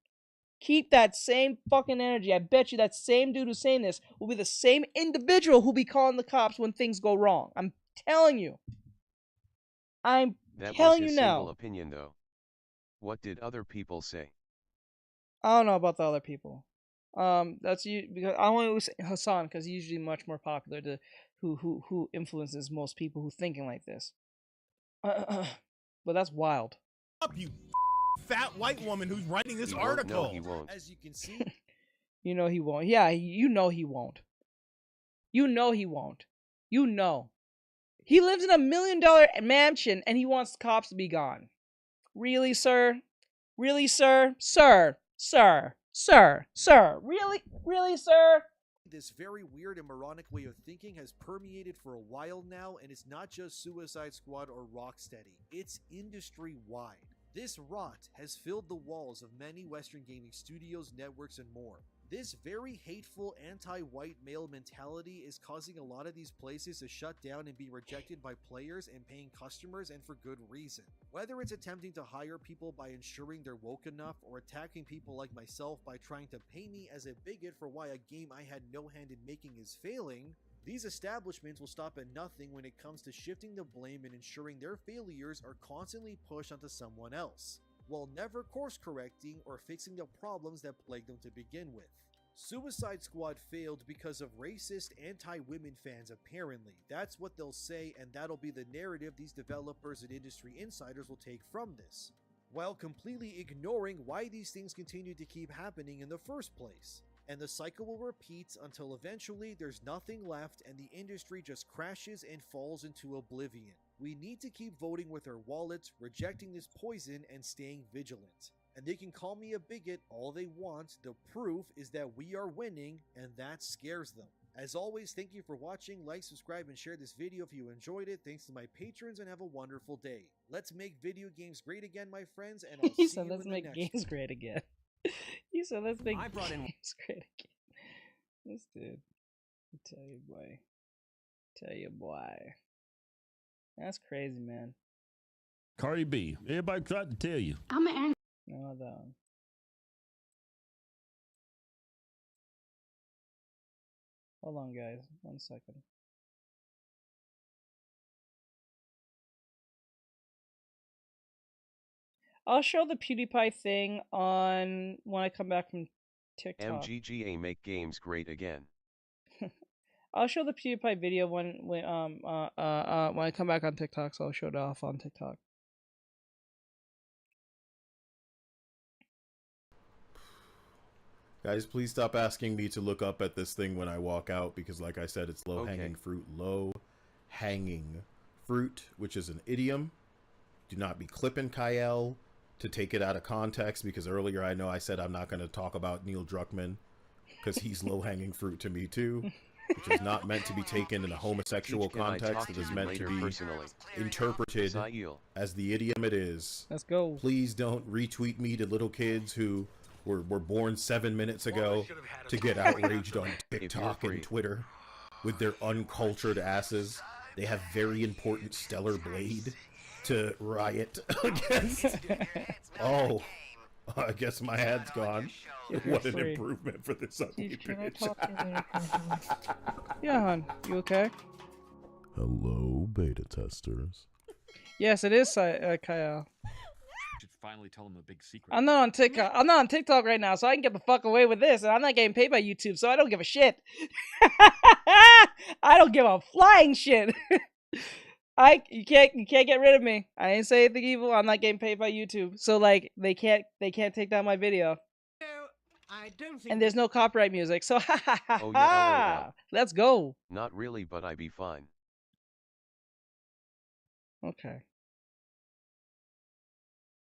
Keep that same fucking energy. I bet you that same dude who's saying this will be the same individual who'll be calling the cops when things go wrong. I'm telling you. That was his single opinion, though. What did other people say? I don't know about the other people. That's you because I only say Hassan because he's usually much more popular to who influences most people who thinking like this. But that's wild. Up, you fat white woman who's writing this article. No, he won't. As you can see, you know he won't. Yeah, you know he won't. You know he won't. You know. He lives in a $1 million mansion and he wants cops to be gone. Really, sir? Really, sir? Sir? Really, sir? This very weird and moronic way of thinking has permeated for a while now, and it's not just Suicide Squad or Rocksteady. It's industry-wide. This rot has filled the walls of many Western gaming studios, networks, and more. This very hateful anti-white male mentality is causing a lot of these places to shut down and be rejected by players and paying customers, and for good reason. Whether it's attempting to hire people by ensuring they're woke enough, or attacking people like myself by trying to pay me as a bigot for why a game I had no hand in making is failing, these establishments will stop at nothing when it comes to shifting the blame and ensuring their failures are constantly pushed onto someone else, while never course correcting or fixing the problems that plagued them to begin with. Suicide Squad failed because of racist anti-women fans apparently. That's what they'll say, and that'll be the narrative these developers and industry insiders will take from this, while completely ignoring why these things continue to keep happening in the first place. And the cycle will repeat until eventually there's nothing left and the industry just crashes and falls into oblivion. We need to keep voting with our wallets, rejecting this poison, and staying vigilant. And they can call me a bigot all they want, the proof is that we are winning, and that scares them. As always, thank you for watching, like, subscribe, and share this video if you enjoyed it. Thanks to my patrons, and have a wonderful day. Let's make video games great again, my friends, and I'll see you in the next one. Let's make games great again. You said let's make games great again. This dude. I tell you, boy. Tell you, boy. That's crazy, man. Cardi B, everybody tried to tell you. I'm angry. No, that one. Hold on, guys. 1 second. I'll show the PewDiePie thing on when I come back from TikTok. MGGA make games great again. I'll show the PewDiePie video when I come back on TikTok, so I'll show it off on TikTok. Guys, please stop asking me to look up at this thing when I walk out, because like I said, it's low-hanging fruit. Low-hanging fruit, which is an idiom. Do not be clipping Kyle to take it out of context, because earlier I know I said I'm not going to talk about Neil Druckmann, because he's low-hanging fruit to me too, which is not meant to be taken in a homosexual context. It is meant to be interpreted as the idiom it is. Let's go. Please don't retweet me to little kids who were born 7 minutes ago to get outraged on TikTok and Twitter with their uncultured asses. They have very important Stellar Blade to riot against. Oh, I guess my ad's gone. What an improvement for this ugly bitch. Yeah, hon. You okay? Hello, beta testers. Yes, it is Kyle. Should finally tell him a big secret. I'm not on TikTok. I'm not on TikTok right now, so I can get the fuck away with this. And I'm not getting paid by YouTube, so I don't give a shit. I don't give a flying shit. You can't get rid of me. I ain't say anything evil. I'm not getting paid by YouTube, so like they can't take down my video. No, I don't think. And there's no copyright music, so Oh, yeah, let's go. Not really, but I be fine. Okay.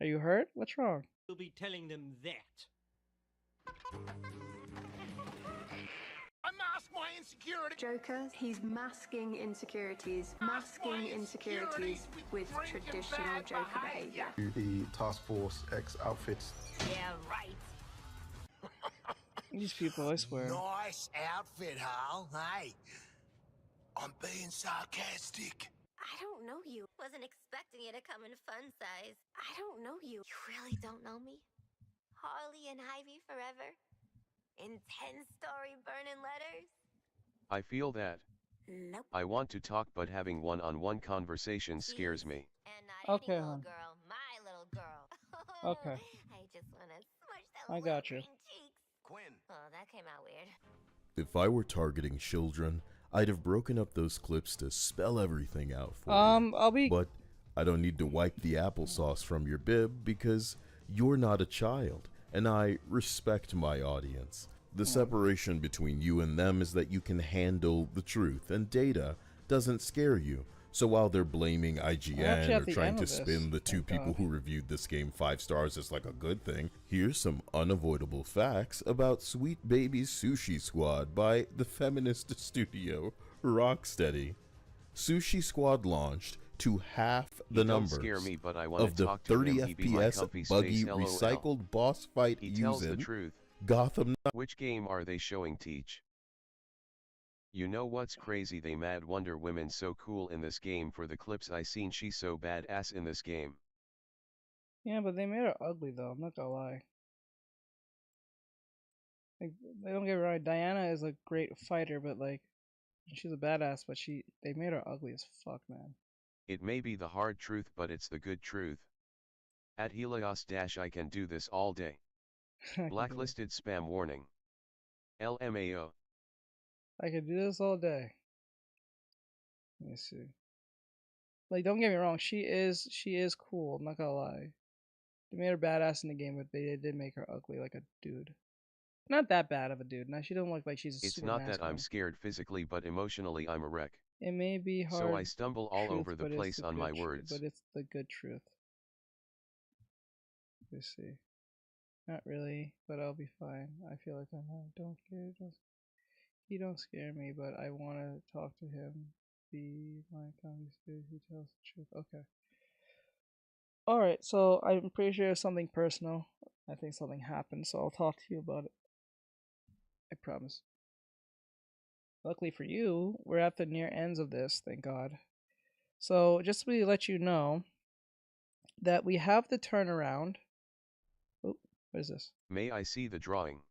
Are you hurt? What's wrong? You'll be telling them that. I mask my insecurity. Joker, he's masking insecurities. Masking insecurities with traditional Joker behavior. The Task Force X outfits. Yeah, right. These people, I swear. Nice outfit, Hal. Hey, I'm being sarcastic. I don't know you. Wasn't expecting you to come in fun size. I don't know you. You really don't know me? Harley and Ivy forever? In 10-story burning letters? I feel that. Nope. I want to talk, but having one-on-one conversation scares me. And not okay, any little hon. girl, my little girl. Okay. I just want to smush that I got you. cheeks. Quinn. Oh, that came out weird. If I were targeting children, I'd have broken up those clips to spell everything out for you. I'll be... But I don't need to wipe the applesauce from your bib because you're not a child, and I respect my audience. The separation between you and them is that you can handle the truth, and data doesn't scare you. So while they're blaming IGN or trying to spin the two people who reviewed this game 5 stars as like a good thing, here's some unavoidable facts about Sweet Baby Sushi Squad by the feminist studio Rocksteady. Sushi Squad launched to half the numbers of the 30 FPS buggy recycled boss fight using Gotham Knights. Which game are they showing, Teach? You know what's crazy? They mad Wonder Woman so cool in this game. For the clips I seen, she's so badass in this game. Yeah, but they made her ugly though, I'm not gonna lie. Like, they don't get me wrong, Diana is a great fighter, but like, she's a badass, but they made her ugly as fuck, man. It may be the hard truth, but it's the good truth. At Helios - I can do this all day. Blacklisted spam warning. LMAO. I could do this all day. Let me see. Like, don't get me wrong, she is cool, I'm not gonna lie. They made her badass in the game, but they did make her ugly like a dude. Not that bad of a dude. Now, she don't look like she's a It's super not masculine. that I'm scared physically, but emotionally I'm a wreck. It may be hard. So I stumble all truth, over the but it's place on my good words. But it's the good truth. Let's see. Not really, but I'll be fine. I feel like I'm not. Don't scare. He don't scare me, but I want to talk to him. Be my comedy spirit. He tells the truth. Okay. All right. So I'm pretty sure it's something personal. I think something happened, so I'll talk to you about it. I promise. Luckily for you, we're at the near ends of this, thank God. So just to let you know that we have the turnaround. Oh, what is this? May I see the drawing?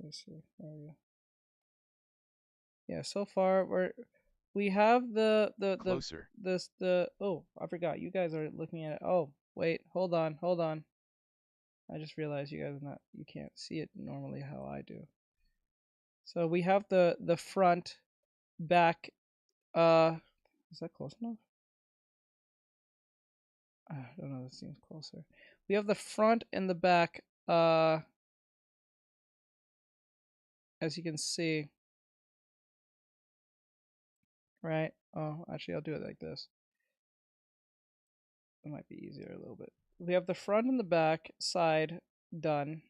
Let's see. There we go. Yeah, so far we have the Closer. oh, I forgot. You guys are looking at it. Oh, wait, hold on. I just realized you guys you can't see it normally how I do. So we have the front, back, is that close enough? I don't know, this seems closer. We have the front and the back, as you can see. Right? Oh, actually I'll do it like this. It might be easier a little bit. We have the front and the back side done.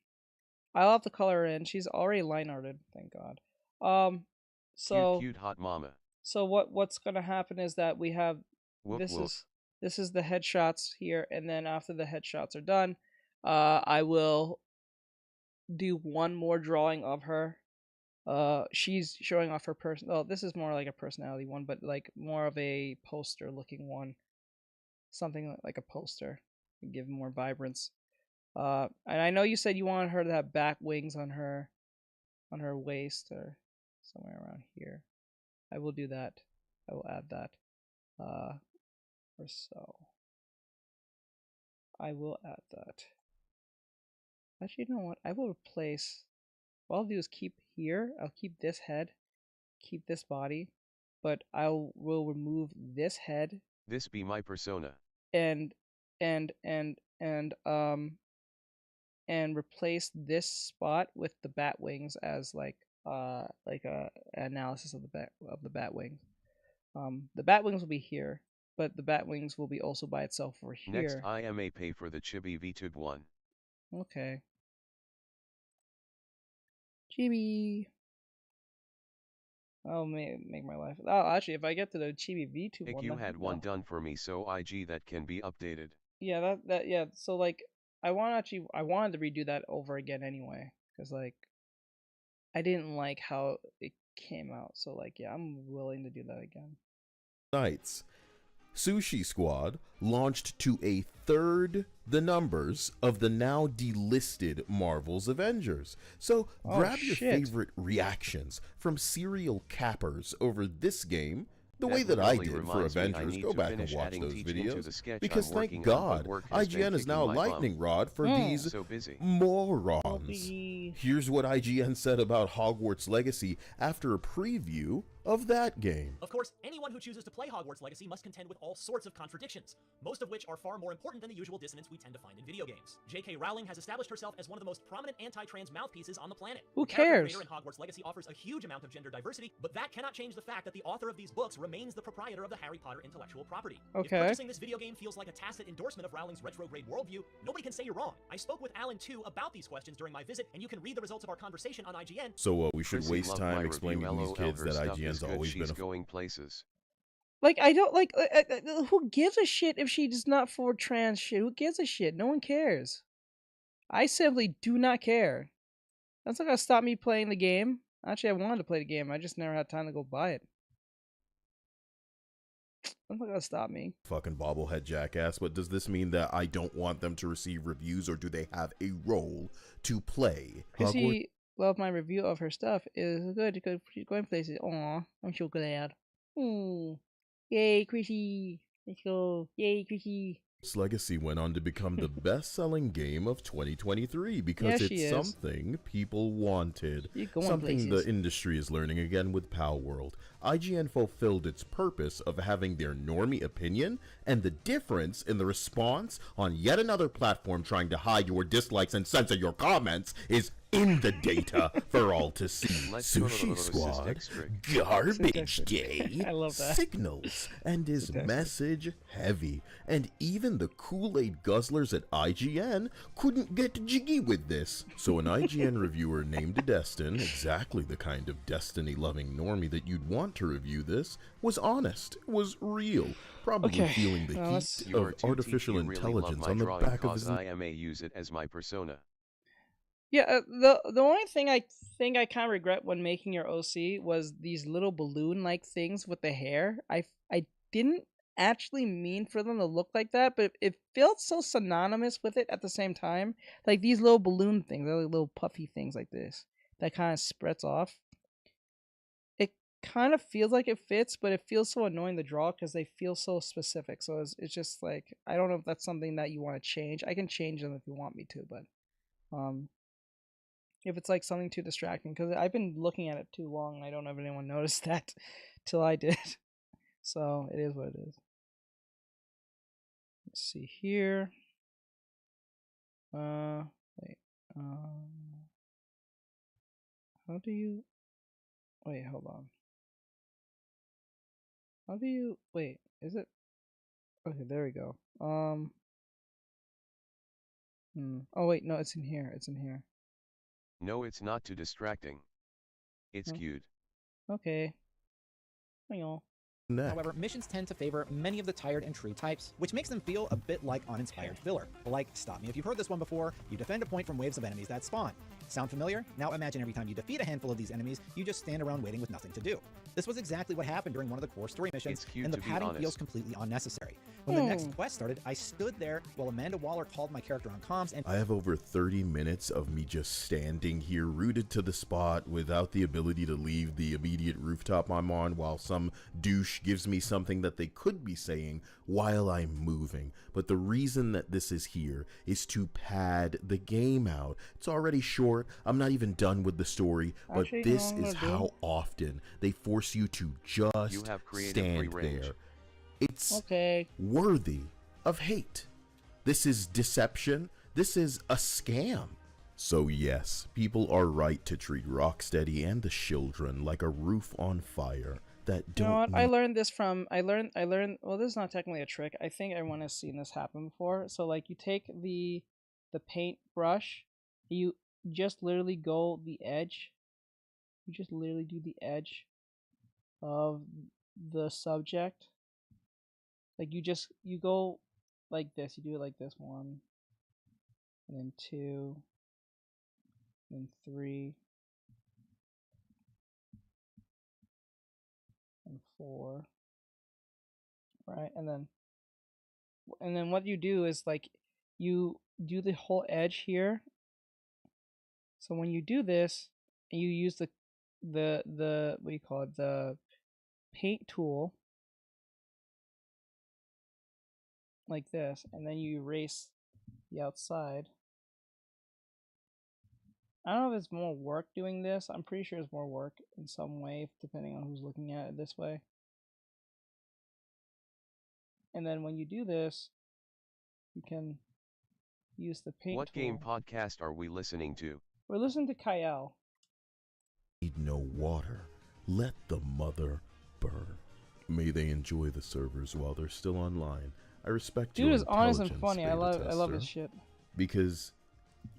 I'll have to color her in. She's already line arted, thank God. So cute hot mama. So what's gonna happen is that we have woof, this is the headshots here, and then after the headshots are done, I will do one more drawing of her. She's showing off her person. Oh, this is more like a personality one, but like more of a poster looking one. Something like a poster to give more vibrance. And I know you said you wanted her to have back wings on her waist or somewhere around here. I will do that. I will add that. Or so. I will add that. Actually, you know what? I will replace. What I'll do is keep here. I'll keep this head, keep this body, but will remove this head. This be my persona. And replace this spot with the bat wings as like a analysis of the bat wings. The bat wings will be here, but the bat wings will be also by itself over here. Next, I may pay for the Chibi Vtuber one. Okay. Chibi. I'll make my life. Oh, actually, if I get to the Chibi Vtuber one, you had one done for me, so IG that can be updated. Yeah, yeah. So like, I wanted to redo that over again anyway, because like, I didn't like how it came out. So like, yeah, I'm willing to do that again. Nights. Sushi Squad launched to a third the numbers of the now delisted Marvel's Avengers. So grab your favorite reactions from serial cappers over this game, the way that I did for Avengers. Go back and watch those videos, because thank God IGN is now a lightning rod for these morons. Here's what IGN said about Hogwarts Legacy after a preview of that game. Of course, anyone who chooses to play Hogwarts Legacy must contend with all sorts of contradictions, most of which are far more important than the usual dissonance we tend to find in video games. J.K. Rowling has established herself as one of the most prominent anti-trans mouthpieces on the planet. Who cares? The character creator in Hogwarts Legacy offers a huge amount of gender diversity, but that cannot change the fact that the author of these books remains the proprietor of the Harry Potter intellectual property. Okay. If purchasing this video game feels like a tacit endorsement of Rowling's retrograde worldview, nobody can say you're wrong. I spoke with Alan too about these questions during my visit, and you can read the results of our conversation on IGN. So we should waste time explaining to these kids that IGN's always been a places. Like, I don't like. Who gives a shit if she does not for trans shit? Who gives a shit? No one cares. I simply do not care. That's not gonna stop me playing the game. Actually, I wanted to play the game. I just never had time to go buy it. That's not gonna stop me. Fucking bobblehead jackass, but does this mean that I don't want them to receive reviews, or do they have a role to play? Chrissy loved my review of her stuff. It is good because she's going places. Aw, I'm so glad. Ooh. Yay, Chrissy. Let's go. Yay, Chrissy. Hogwarts Legacy went on to become the best-selling game of 2023 because it's something people wanted. Something the industry is learning again with Palworld. IGN fulfilled its purpose of having their normie opinion, and the difference in the response on yet another platform trying to hide your dislikes and censor your comments is in the data for all to see. Sushi Squad, Garbage Day, I love that. Signals, and is message heavy. And even the Kool-Aid guzzlers at IGN couldn't get jiggy with this. So an IGN reviewer named Destin, exactly the kind of Destiny-loving normie that you'd want to review this, was honest, was real, probably feeling the heat of artificial intelligence on the back of his neck. I may use it as my persona. Yeah, the only thing I think I kind of regret when making your OC was these little balloon-like things with the hair. I didn't actually mean for them to look like that, but it felt so synonymous with it at the same time. Like these little balloon things, they're like little puffy things like this that kind of spreads off. It kind of feels like it fits, but it feels so annoying to draw because they feel so specific. So it's just like, I don't know if that's something that you want to change. I can change them if you want me to, but if it's like something too distracting, because I've been looking at it too long and I don't know if anyone noticed that till I did. So it is what it is. Let's see here. Wait. How do you? Wait, hold on. How do you? Wait, is it? Okay, there we go. Oh wait, no, it's in here. It's in here. No, it's not too distracting. It's cute. Okay. Hang on. However, missions tend to favor many of the tired and tree types, which makes them feel a bit like uninspired filler. Like, stop me if you've heard this one before, you defend a point from waves of enemies that spawn. Sound familiar? Now imagine every time you defeat a handful of these enemies, you just stand around waiting with nothing to do. This was exactly what happened during one of the core story missions, and the padding feels completely unnecessary. When the next quest started, I stood there while Amanda Waller called my character on comms, and I have over 30 minutes of me just standing here rooted to the spot without the ability to leave the immediate rooftop I'm on while some douche gives me something that they could be saying while I'm moving. But the reason that this is here is to pad the game out. It's already short. I'm not even done with the story, but this is how often they force you to just stand there. It's worthy of hate. This is deception. This is a scam. So yes, people are right to treat Rocksteady and the children like a roof on fire that don't. You know what? I learned this from. I learned. Well, this is not technically a trick. I think everyone has seen this happen before. So like, you take the paint brush, you just literally go the edge. You just literally do the edge of the subject. Like you go like this. You do it like this, 1, and then 2, and 3, and 4. Right, and then what you do is like you do the whole edge here. So when you do this, and you use the what do you call it, the paint tool, like this, and then you erase the outside. I don't know if it's more work doing this. I'm pretty sure it's more work in some way, depending on who's looking at it this way. And then when you do this, you can use the paint What tool. game podcast are we listening to? We're listening to Kyle. Need no water. Let the mother burn. May they enjoy the servers while they're still online. I respect Dude your is honest and intelligence, funny. I love his shit. Because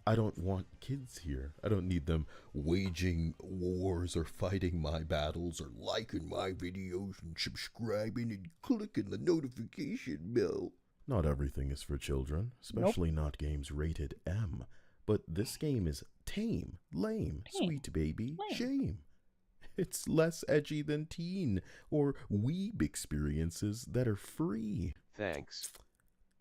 I don't want kids here. I don't need them waging wars or fighting my battles or liking my videos and subscribing and clicking the notification bell. Not everything is for children, especially not games rated M. But this game is tame, lame, sweet baby, shame. It's less edgy than teen or weeb experiences that are free. Thanks.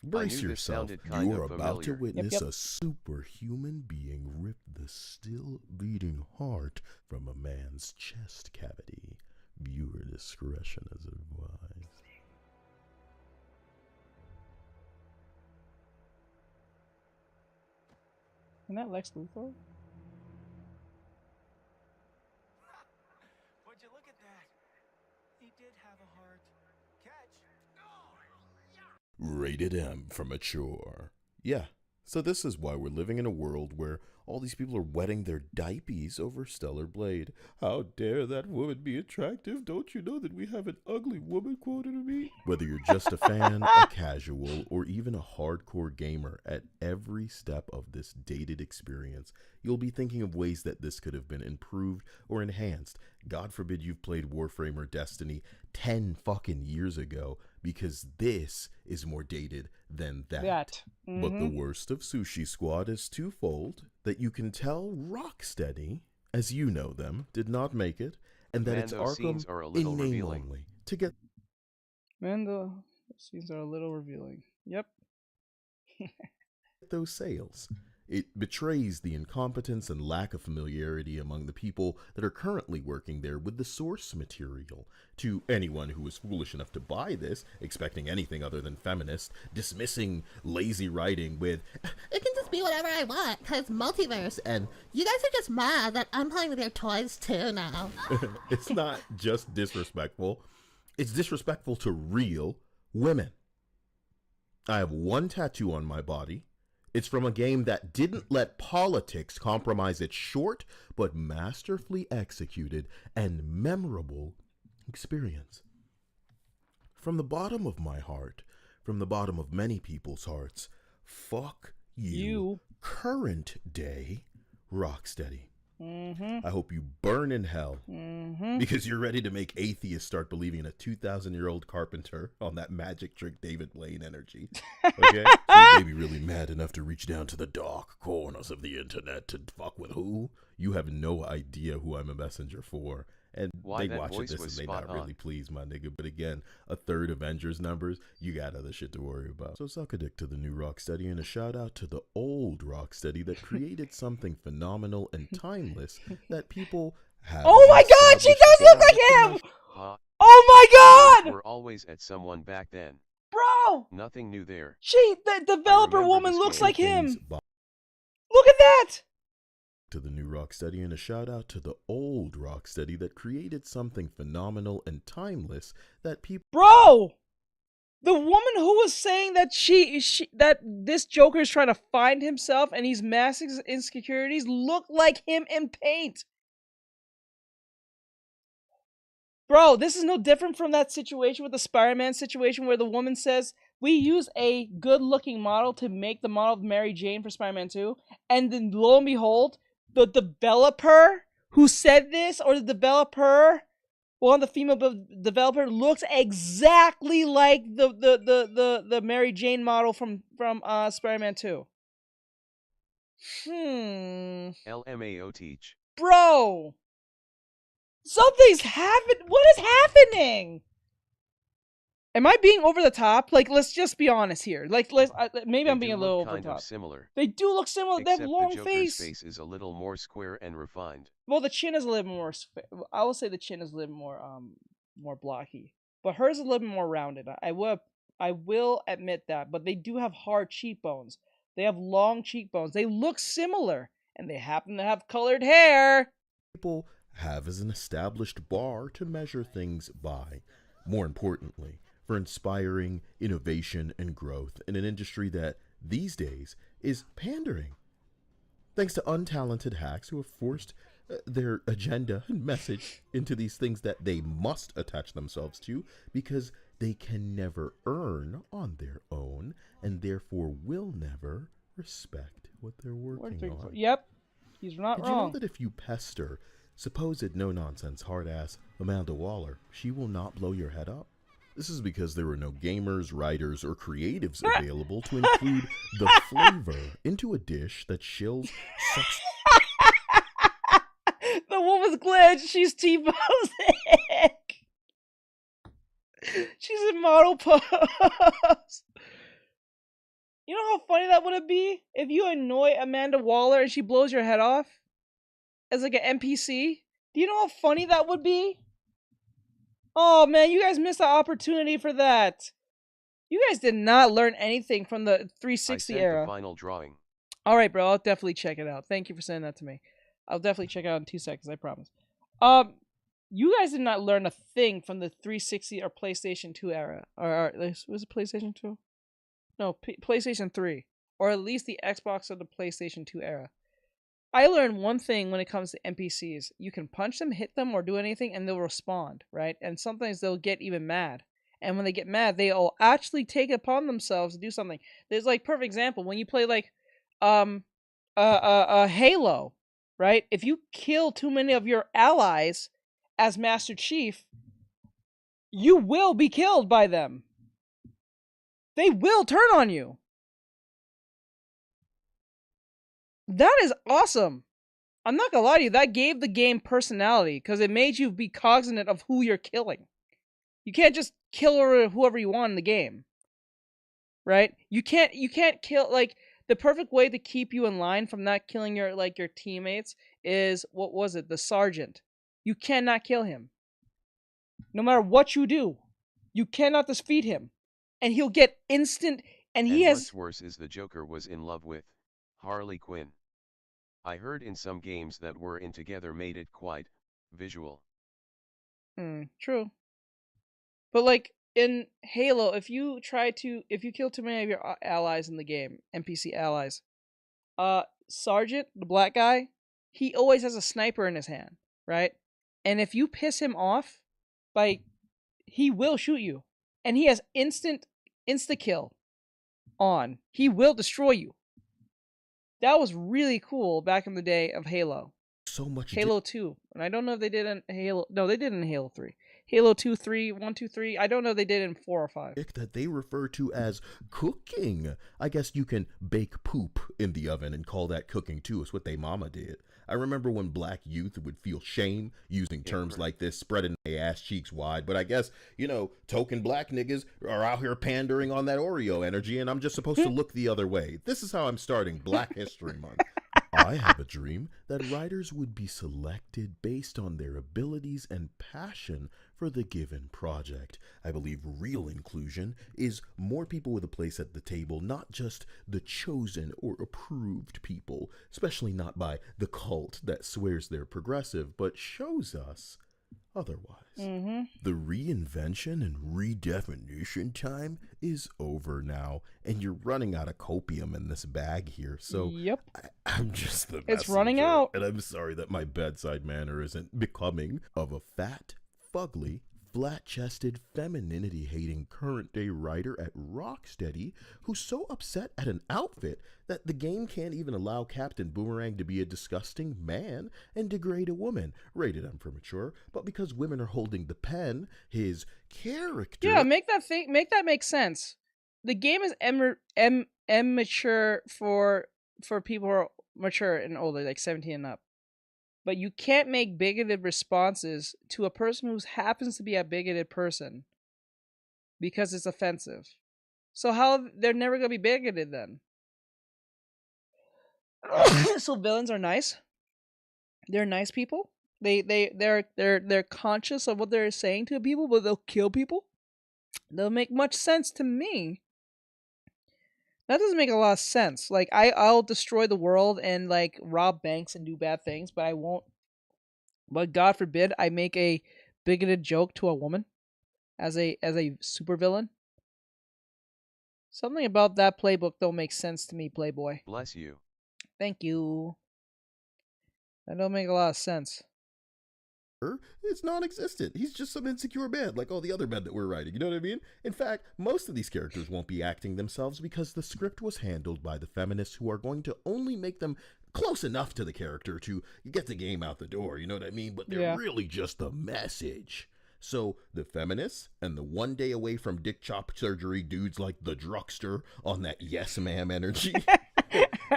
Brace yourself. You're about to witness Yep. a superhuman being rip the still beating heart from a man's chest cavity. Viewer discretion is advised. Isn't that Lex Luthor? Would you look at that? He did have a heart. Catch. Rated M for mature. Yeah, so this is why we're living in a world where all these people are wetting their diapies over Stellar Blade. How dare that woman be attractive? Don't you know that we have an ugly woman quoted to me? Whether you're just a fan, a casual, or even a hardcore gamer, at every step of this dated experience, you'll be thinking of ways that this could have been improved or enhanced. God forbid you've played Warframe or Destiny 10 fucking years ago, because this is more dated than that. But the worst of Sushi Squad is twofold: that you can tell Rocksteady, as you know them, did not make it, and that Man, it's those Arkham scenes are a in little name revealing. only. To get Man, the scenes are a little revealing. Yep. those sales. It betrays the incompetence and lack of familiarity among the people that are currently working there with the source material. To anyone who was foolish enough to buy this, expecting anything other than feminist, dismissing lazy writing with, It can just be whatever I want, because multiverse, and you guys are just mad that I'm playing with your toys too now. it's not just disrespectful, it's disrespectful to real women. I have one tattoo on my body. It's from a game that didn't let politics compromise its short but masterfully executed and memorable experience. From the bottom of my heart, from the bottom of many people's hearts, fuck you. Current day Rocksteady. I hope you burn in hell because you're ready to make atheists start believing in a 2,000-year-old carpenter on that magic trick David Blaine energy. Okay? So you may be really mad enough to reach down to the dark corners of the internet to fuck with who? You have no idea who I'm a messenger for. And Why they that watch voice this was and they spot not on. really pleased, my nigga. But again, a third Avengers numbers, you got other shit to worry about. So suck a dick to the new Rocksteady, and a shout out to the old Rocksteady that created something phenomenal and timeless that people have. Oh my god, she does look like him! Oh my god! We're always at someone back then. Bro! Nothing new there. The developer woman this looks game. like him! Look at that! To the new Rocksteady, and a shout out to the old Rocksteady that created something phenomenal and timeless that people. Bro! The woman who was saying that that this Joker is trying to find himself and he's masking his insecurities look like him in paint. Bro, this is no different from that situation with the Spider-Man situation where the woman says, we use a good-looking model to make the model of Mary Jane for Spider-Man 2, and then lo and behold, the developer who said this, or the developer, well, the female developer looks exactly like the Mary Jane model from Spider-Man 2. LMAO teach. Bro! Something's happened. What is happening? Am I being over the top? Like, let's just be honest here. Like, maybe I'm being a little over the top. Similar. They do look similar. They have long the Joker's face. face is a little more square and refined. Well, the chin is a little more. I will say the chin is a little more more blocky, but hers is a little bit more rounded. I will admit that. But they do have hard cheekbones. They have long cheekbones. They look similar, and they happen to have colored hair. People have as an established bar to measure things by. More importantly, for inspiring innovation and growth in an industry that, these days, is pandering. Thanks to untalented hacks who have forced their agenda and message into these things that they must attach themselves to because they can never earn on their own and therefore will never respect what they're working on. Yep, he's not Did wrong. you know that if you pester supposed no-nonsense hard-ass Amanda Waller, she will not blow your head up? This is because there were no gamers, writers, or creatives available to include the flavor into a dish that shills such glitch. She's T-posing. She's in model pose. You know how funny that would be if you annoy Amanda Waller and she blows your head off as like an NPC? Do you know how funny that would be? Oh man, you guys missed the opportunity for that. You guys did not learn anything from the 360 I sent era. the final drawing. All right, bro. I'll definitely check it out. Thank you for sending that to me. I'll definitely check it out in 2 seconds. I promise. You guys did not learn a thing from the 360 or PlayStation 2 era. Or was it PlayStation 2? No, PlayStation 3. Or at least the Xbox or the PlayStation 2 era. I learned one thing when it comes to NPCs. You can punch them, hit them, or do anything, and they'll respond, right? And sometimes they'll get even mad. And when they get mad, they'll actually take it upon themselves to do something. There's like perfect example when you play like Halo, right? If you kill too many of your allies as Master Chief, you will be killed by them. They will turn on you. That is awesome. I'm not gonna lie to you, that gave the game personality because it made you be cognizant of who you're killing. You can't just kill whoever you want in the game, right? You can't kill, like, the perfect way to keep you in line from not killing your teammates is, what was it, the sergeant. You cannot kill him. No matter what you do, you cannot defeat him, and he'll get instant. And what's worse is the Joker was in love with Harley Quinn. I heard in some games that were in together made it quite visual. True. But like in Halo, if you kill too many of your allies in the game, NPC allies, Sergeant, the black guy, he always has a sniper in his hand, right? And if you piss him off, he will shoot you. And he has insta-kill on. He will destroy you. That was really cool back in the day of Halo. So much. Halo 2. And I don't know if they did in Halo. No, they did in Halo 3. Halo 2, 3, 1, 2, 3. I don't know if they did in 4 or 5. That they refer to as cooking. I guess you can bake poop in the oven and call that cooking too. It's what they mama did. I remember when black youth would feel shame using terms like this, spreading their ass cheeks wide. But I guess, token black niggas are out here pandering on that Oreo energy, and I'm just supposed to look the other way. This is how I'm starting Black History Month. I have a dream that writers would be selected based on their abilities and passion for the given project. I believe real inclusion is more people with a place at the table, not just the chosen or approved people, especially not by the cult that swears they're progressive, but shows us otherwise. The reinvention and redefinition time is over now, and you're running out of copium in this bag here. So yep. I'm just the It's running out. And I'm sorry that my bedside manner isn't becoming of a fat, fugly, flat-chested, femininity-hating current-day writer at Rocksteady who's so upset at an outfit that the game can't even allow Captain Boomerang to be a disgusting man and degrade a woman. Rated M for mature, but because women are holding the pen, his character... Yeah, make that make sense. The game is immature for people who are mature and older, like 17 and up. But you can't make bigoted responses to a person who happens to be a bigoted person because it's offensive. So how they're never gonna be bigoted then? So villains are nice. They're nice people. They're conscious of what they're saying to people, but they'll kill people. They'll make much sense to me. That doesn't make a lot of sense. Like I'll destroy the world and like rob banks and do bad things, but I won't. But God forbid I make a bigoted joke to a woman as a supervillain. Something about that playbook don't make sense to me, Playboy. Bless you. Thank you. That don't make a lot of sense. It's non-existent. He's just some insecure man like all the other men that we're writing, you know what I mean? In fact, most of these characters won't be acting themselves because the script was handled by the feminists who are going to only make them close enough to the character to get the game out the door, you know what I mean? But they're really just the message. So the feminists and the one day away from dick chop surgery dudes like the Druckster on that yes ma'am energy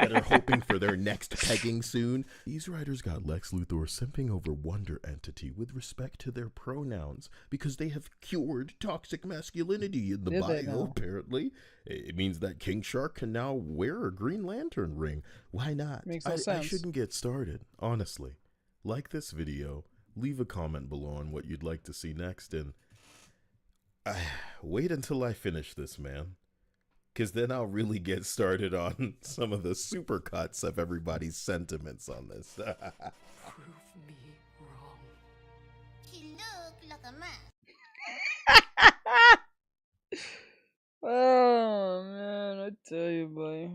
that are hoping for their next pegging soon. These writers got Lex Luthor simping over Wonder Entity with respect to their pronouns because they have cured toxic masculinity in the Did they bio, now? apparently. It means that King Shark can now wear a Green Lantern ring. Why not? Makes no I sense. shouldn't get started, honestly. Like this video, leave a comment below on what you'd like to see next, and wait until I finish this, man. Because then I'll really get started on some of the supercuts of everybody's sentiments on this. Prove me wrong. He look like a man. Oh man, I tell you, boy.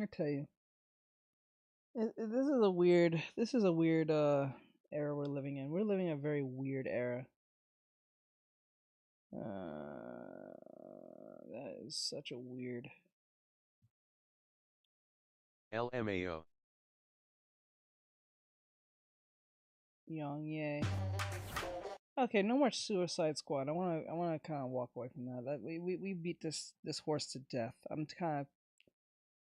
I tell you, this is a weird era we're living in. We're living in a very weird era. That is such a weird. LMAO. Young, yay. Okay, no more Suicide Squad. I wanna kind of walk away from that. We beat this horse to death. I'm kind of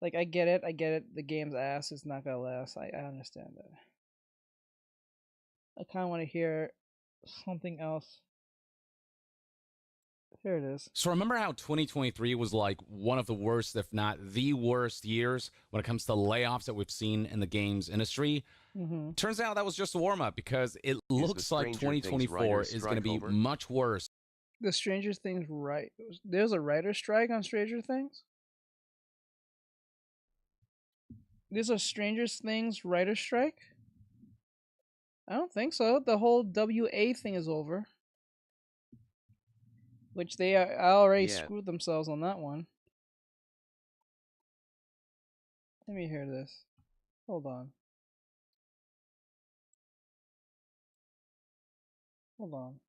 like, I get it. The game's ass is not gonna last. I understand that. I kind of want to hear something else. Here it is. So remember how 2023 was like one of the worst, if not the worst years when it comes to layoffs that we've seen in the games industry? Mm-hmm. Turns out that was just a warm-up because it looks like Stranger Things 2024 writers is going to be strike over? much worse. The Stranger Things There's a writer's strike on Stranger Things? There's a Stranger Things writer's strike? I don't think so. The whole WA thing is over. Which they already screwed themselves on that one. Let me hear this. Hold on. Hold on.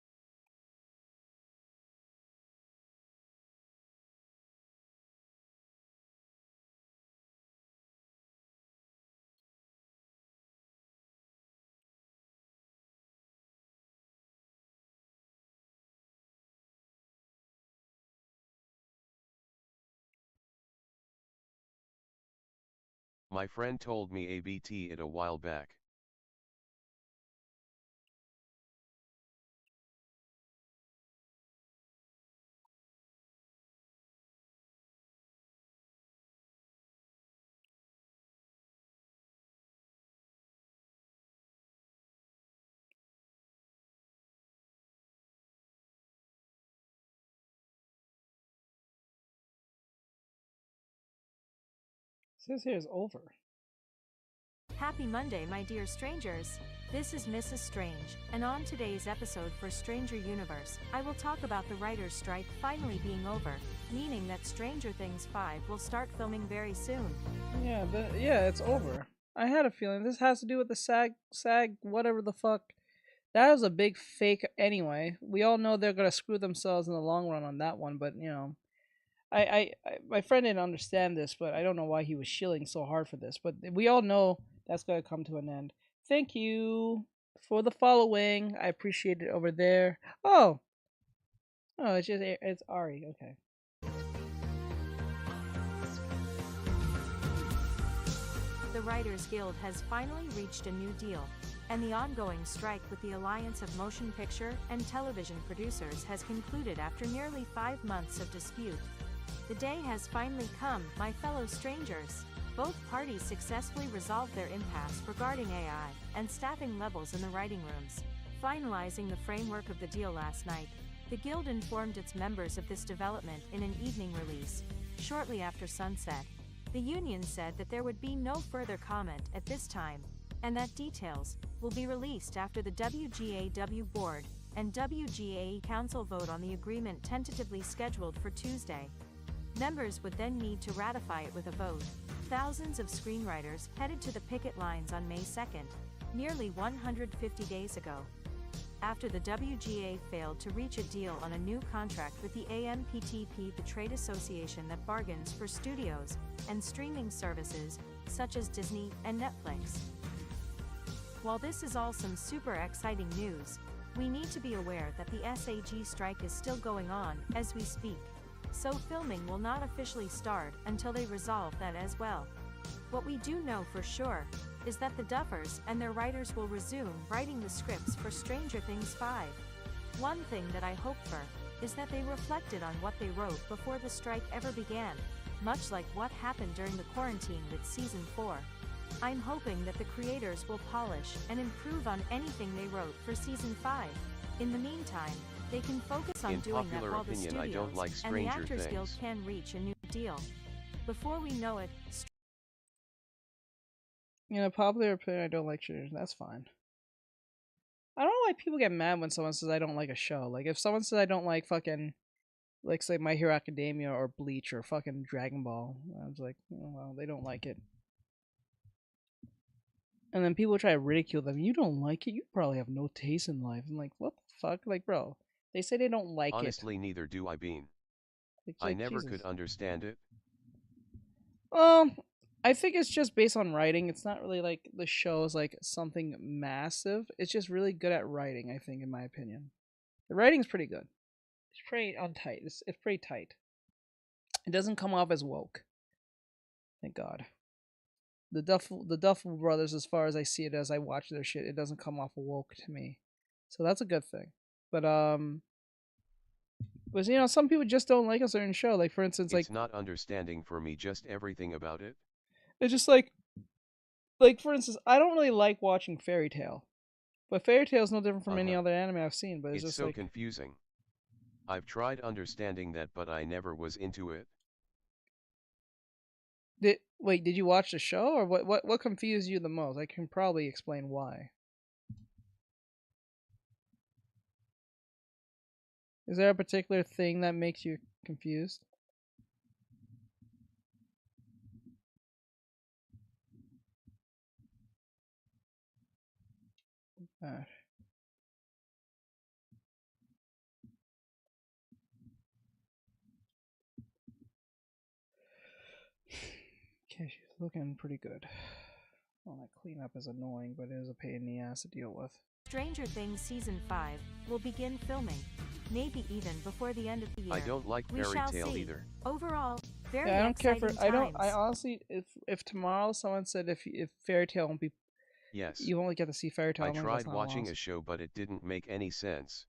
My friend told me ABT it a while back. Says here is over. Happy Monday, my dear strangers. This is Mrs. Strange, and on today's episode for Stranger Universe, I will talk about the writer's strike finally being over, meaning that Stranger Things 5 will start filming very soon. Yeah, it's over. I had a feeling this has to do with the SAG, whatever the fuck. That was a big fake anyway. We all know they're gonna screw themselves in the long run on that one, but you know, I my friend didn't understand this, but I don't know why he was shilling so hard for this. But we all know that's gonna come to an end. Thank you for the following. I appreciate it over there. Oh, it's Ari. Okay. The Writers Guild has finally reached a new deal, and the ongoing strike with the Alliance of Motion Picture and Television Producers has concluded after nearly 5 months of dispute. The day has finally come, my fellow strangers. Both parties successfully resolved their impasse regarding AI and staffing levels in the writing rooms. Finalizing the framework of the deal last night, the Guild informed its members of this development in an evening release. Shortly after sunset, the union said that there would be no further comment at this time, and that details will be released after the WGAW Board and WGA Council vote on the agreement tentatively scheduled for Tuesday. Members would then need to ratify it with a vote. Thousands of screenwriters headed to the picket lines on May 2nd, nearly 150 days ago. After the WGA failed to reach a deal on a new contract with the AMPTP, the trade association that bargains for studios and streaming services such as Disney and Netflix. While this is all some super exciting news, we need to be aware that the SAG strike is still going on as we speak. so filming will not officially start until they resolve that as well. What we do know for sure is that the Duffers and their writers will resume writing the scripts for Stranger Things 5. One thing that I hope for is that they reflected on what they wrote before the strike ever began, much like what happened during the quarantine with Season 4. I'm hoping that the creators will polish and improve on anything they wrote for Season 5. In the meantime, they can focus on doing that while the studios I don't like and the Stranger Actors Things. Guild can reach a new deal. Before we know it, In a popular opinion, I don't like shooters. That's fine. I don't know why people get mad when someone says I don't like a show. Like, if someone says I don't like fucking, like, say, My Hero Academia or Bleach or fucking Dragon Ball, I was like, oh, well, they don't like it. And then people try to ridicule them. You don't like it? You probably have no taste in life. I'm like, what the fuck? Like, bro, they say they don't like Honestly, neither do I, Bean. I never could understand it. I think it's just based on writing. It's not really like the show is like something massive. It's just really good at writing, I think, in my opinion. The writing's pretty good. It's pretty untight. It's pretty tight. It doesn't come off as woke. Thank God. The Duffel Brothers, as far as I see it, as I watch their shit, it doesn't come off woke to me. So that's a good thing. But you know, some people just don't like a certain show. Like, for instance, it's not understanding for me just everything about it. It's just like for instance, I don't really like watching Fairy Tail, but Fairy Tail is no different from any other anime I've seen. But it's just so like confusing. I've tried understanding that, but I never was into it. Did you watch the show, or what confused you the most? I can probably explain why. Is there a particular thing that makes you confused? Okay, she's looking pretty good. Well, that cleanup is annoying, but it is a pain in the ass to deal with. Stranger Things Season 5 will begin filming, maybe even before the end of the year. I don't like Fairy Tail either. Overall, very I don't care for. exciting times. I honestly, if tomorrow someone said if Fairy Tail won't be, yes, you won't get to see Fairy Tail. I tried watching a show, but it didn't make any sense.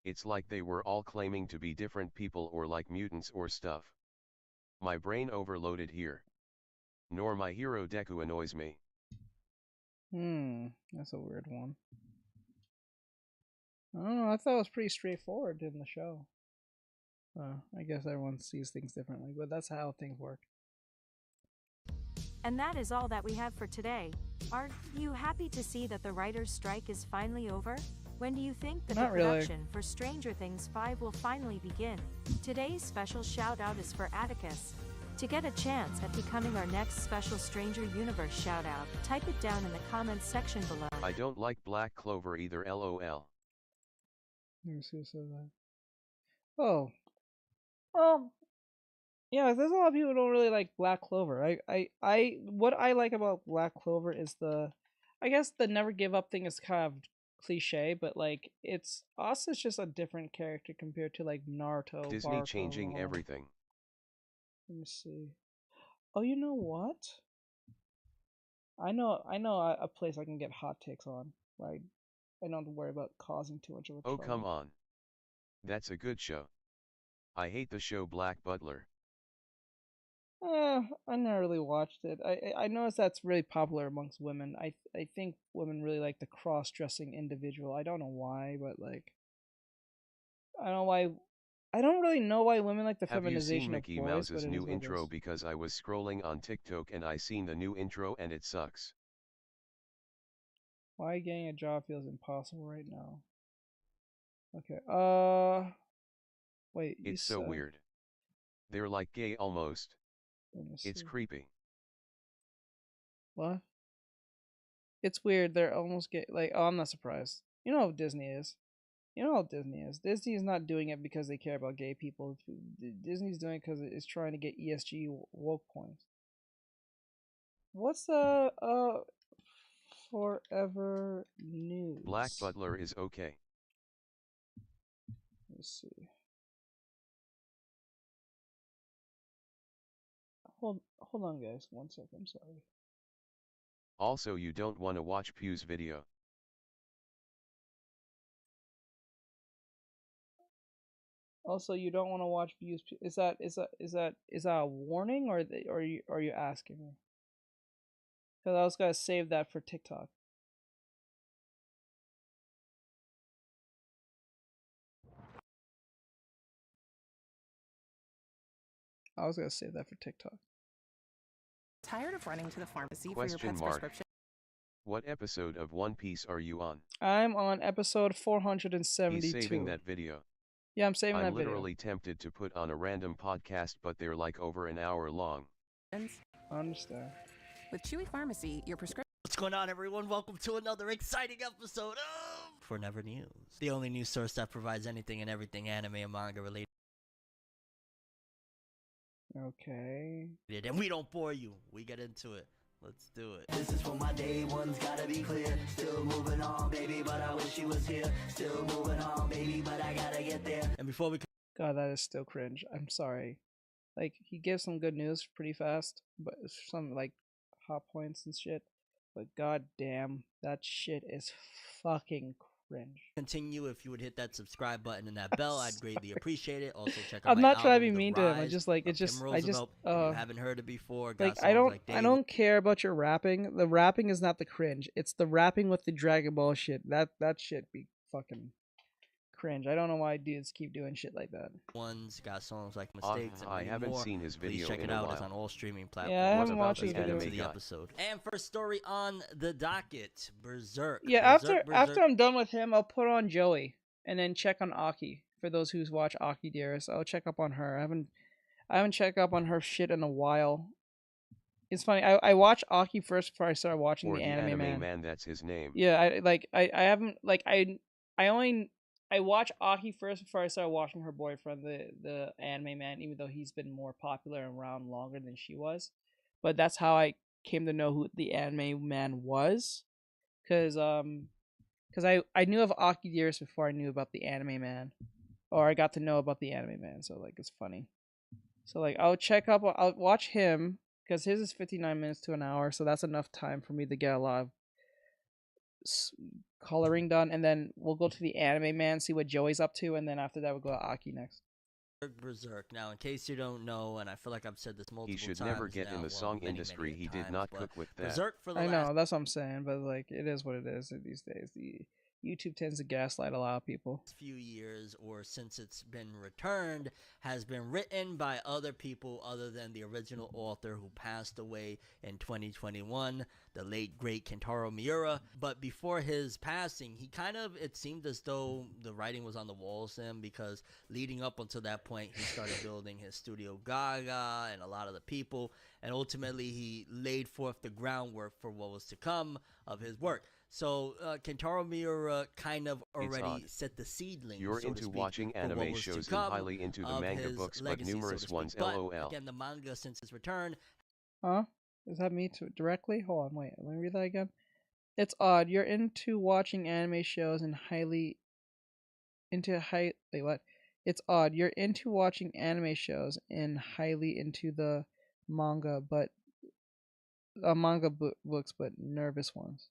It's like they were all claiming to be different people or like mutants or stuff. My brain overloaded here. Nor My Hero Deku annoys me. That's a weird one. I don't know, I thought it was pretty straightforward in the show. I guess everyone sees things differently, but that's how things work. And that is all that we have for today. Are you happy to see that the writer's strike is finally over? When do you think that the production for Stranger Things 5 will finally begin? Today's special shout out is for Atticus. To get a chance at becoming our next special Stranger Universe shout out, type it down in the comments section below. I don't like Black Clover either, lol. Let me see who said that. Oh. Yeah, there's a lot of people who don't really like Black Clover. What I like about Black Clover is I guess the never give up thing is kind of cliche, but like it's just a different character compared to like Naruto. Disney Baruto, changing everything. Let me see. Oh, you know what? I know a place I can get hot takes on. Right? I don't have to worry about causing too much of a trouble. Oh, come on. That's a good show. I hate the show Black Butler. I never really watched it. I noticed that's really popular amongst women. I think women really like the cross-dressing individual. I don't know why, but like, I don't know why. I don't really know why women like the feminization of boys. Have you seen Mickey Mouse's new intro? Because I was scrolling on TikTok and I seen the new intro and it sucks. Why getting a job feels impossible right now? Okay. Wait. It's so weird. They're like gay almost. It's creepy. What? It's weird. They're almost gay. Like, oh, I'm not surprised. You know how Disney is. Disney is not doing it because they care about gay people. Disney's doing it because it's trying to get ESG woke points. What's Forever News? Black Butler is okay. Let's see. Hold on, guys. 1 second. I'm sorry. Also, you don't want to watch Pew's video. Also, you don't want to watch views. Is that a warning, or are you asking me? Because I was gonna save that for TikTok. I was gonna save that for TikTok. Tired of running to the pharmacy for your Question pet's mark. prescription? What episode of One Piece are you on? I'm on episode 472. He's saving that video. Yeah, I'm saving that I'm video. literally tempted to put on a random podcast, but they're like over an hour long. I understand. With Chewy Pharmacy, your prescription. What's going on, everyone? Welcome to another exciting episode of For Never News, the only news source that provides anything and everything anime and manga related. Okay. And we don't bore you. We get into it. Let's do it. This is for my day ones, gotta be clear. Still moving on, baby, but I wish she was here. Still moving on, baby, but I gotta get there. And before we God, that is still cringe. I'm sorry. Like, he gives some good news pretty fast, but some like hot points and shit. But god damn, that shit is fucking cringe. continue, if you would hit that subscribe button and that bell, I'd greatly appreciate it. Also check out I'm my not trying to be album, The mean to him. I Rise just like of it's just Tim I just Roosevelt. If you haven't heard it before. Got like songs like I Daily. don't care about your rapping. The rapping is not the cringe. It's the rapping with the Dragon Ball shit. That shit be fucking cringe. I don't know why dudes keep doing shit like that. One's got songs like Mistakes and I many haven't more. seen his Please video check in it a out. while. It's on all streaming platforms. Yeah, I haven't What about watched the his video. anime the guy? episode. And first story on the docket, Berserk. Yeah, Berserk. after I'm done with him, I'll put on Joey and then check on Aki. For those who's watched Aki Dearest, I'll check up on her. I haven't checked up on her shit in a while. It's funny. I watched Aki first before I started watching Or the Anime Man. Man, that's his name. Yeah, I haven't like I watched Aki first before I started watching her boyfriend, the Anime Man, even though he's been more popular and around longer than she was. But that's how I came to know who the Anime Man was, cause I knew of Aki Dearest before I knew about the Anime Man, or I got to know about the Anime Man. So like it's funny. So like I'll watch him because his is 59 minutes to an hour, so that's enough time for me to get a lot of coloring done, and then we'll go to the Anime Man, see what Joey's up to, and then after that we'll go to Aki next. Berserk. Now, in case you don't know, and I feel like I've said this multiple times. He should never get now, in the well, song many industry. He did times, not but cook with that. Berserk for the I last know, that's what I'm saying, but like it is what it is these days. The YouTube tends to gaslight a lot of people. few years, or since it's been returned, has been written by other people other than the original author who passed away in 2021, the late great Kentaro Miura. But before his passing, he it seemed as though the writing was on the walls to him, because leading up until that point, he started building his studio Gaga and a lot of the people, and ultimately he laid forth the groundwork for what was to come of his work. So Kentaro Miura kind of already set the seedlings. You're so to into speak, watching for anime what was to shows and come highly into the of manga his books, legacy, but numerous so to ones. speak. But, LOL. again, the manga since its return. Huh? Is that me directly? Hold on, wait. Let me read that again. It's odd. You're into watching anime shows and highly wait, what? It's odd. You're into watching anime shows and highly into the manga, but books, but numerous ones.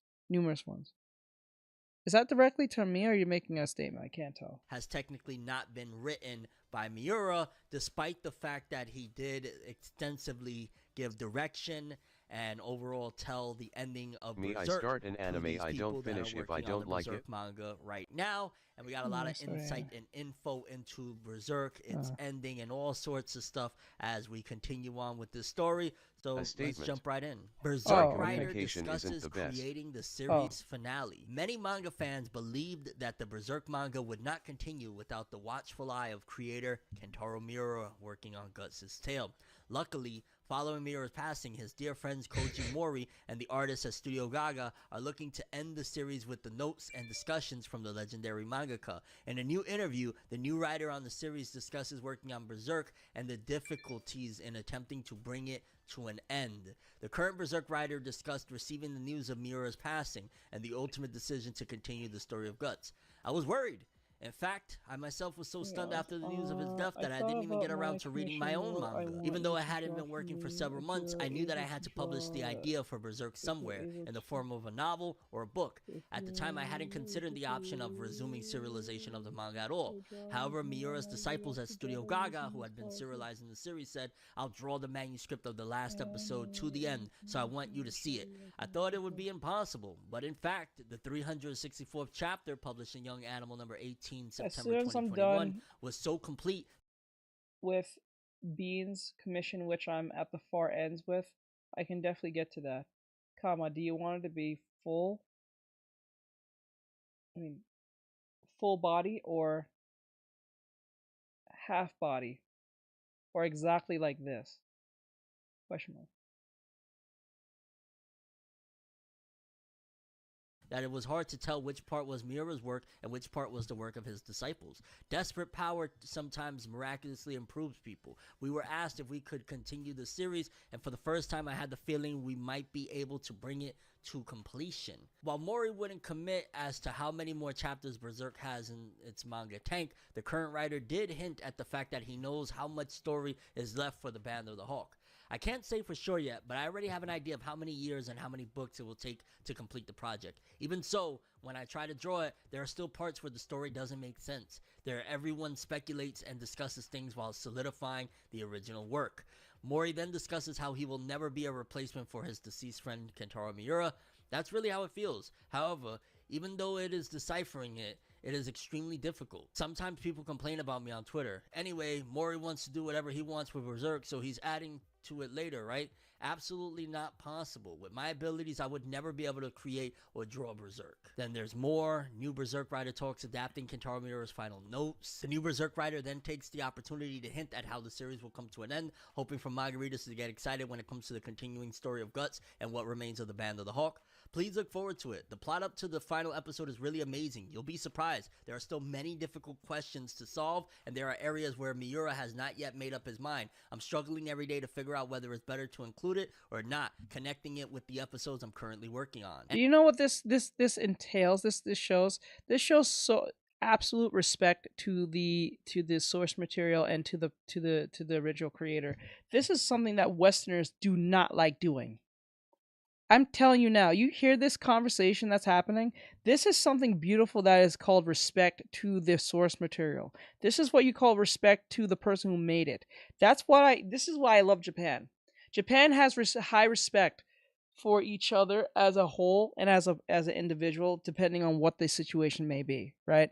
Is that directly to me, or are you making a statement? I can't tell. Has technically not been written by Miura, despite the fact that he did extensively give direction and overall tell the ending of Me, Berserk. I start an to anime, these I people don't that are finish if I working on don't the like Berserk it. manga right now, and we got a lot of So, yeah. insight and info into Berserk, its ending, and all sorts of stuff as we continue on with this story. So let's jump right in. Berserk writer Communication isn't discusses the best. creating the series finale. Many manga fans believed that the Berserk manga would not continue without the watchful eye of creator Kentaro Miura working on Guts' tale. Luckily, following Miura's passing, his dear friends Koji Mori and the artists at Studio Gaga are looking to end the series with the notes and discussions from the legendary mangaka. In a new interview, the new writer on the series discusses working on Berserk and the difficulties in attempting to bring it to an end. The current Berserk writer discussed receiving the news of Miura's passing and the ultimate decision to continue the story of Guts. I was worried. In fact, I myself was so stunned after the news of his death that I didn't even get around to reading my own manga. Even though I hadn't been working for several months, I knew that I had to publish the idea for Berserk somewhere, in the form of a novel or a book. At the time, I hadn't considered the option of resuming serialization of the manga at all. However, Miura's disciples at Studio Gaga, who had been serializing the series, said, "I'll draw the manuscript of the last episode to the end, so I want you to see it." I thought it would be impossible, but in fact, the 364th chapter, published in Young Animal number 18, September 2021, was so complete with Bean's commission, which I'm at the far ends with. I can definitely get to that. Comma, do you want it to be full? I mean, full body or half body? Or exactly like this? Question mark. that it was hard to tell which part was Miura's work and which part was the work of his disciples. Desperate power sometimes miraculously improves people. We were asked if we could continue the series, and for the first time I had the feeling we might be able to bring it to completion. While Mori wouldn't commit as to how many more chapters Berserk has in its manga tank, the current writer did hint at the fact that he knows how much story is left for the Band of the Hawk. I can't say for sure yet, but I already have an idea of how many years and how many books it will take to complete the project. Even so, when I try to draw it, there are still parts where the story doesn't make sense. There everyone speculates and discusses things while solidifying the original work. Mori then discusses how he will never be a replacement for his deceased friend Kentaro Miura. That's really how it feels. However, even though it is deciphering it, it is extremely difficult. Sometimes people complain about me on Twitter. Anyway, Mori wants to do whatever he wants with Berserk, so he's adding to it later, right? Absolutely not possible. With my abilities, I would never be able to create or draw Berserk. Then there's more. New Berserk writer talks adapting Kentaro Miura's final notes. The new Berserk writer then takes the opportunity to hint at how the series will come to an end, hoping for manga readers to get excited when it comes to the continuing story of Guts and what remains of the Band of the Hawk. Please look forward to it. The plot up to the final episode is really amazing. You'll be surprised. There are still many difficult questions to solve, and there are areas where Miura has not yet made up his mind. I'm struggling every day to figure out whether it's better to include it or not, connecting it with the episodes I'm currently working on. Do you know what this entails? This shows? This shows so absolute respect to the source material and to the original creator. This is something that Westerners do not like doing. I'm telling you now, you hear this conversation that's happening, this is something beautiful that is called respect to the source material. This is what you call respect to the person who made it. This is why I love Japan. Japan has high respect for each other as a whole and as an individual, depending on what the situation may be, right?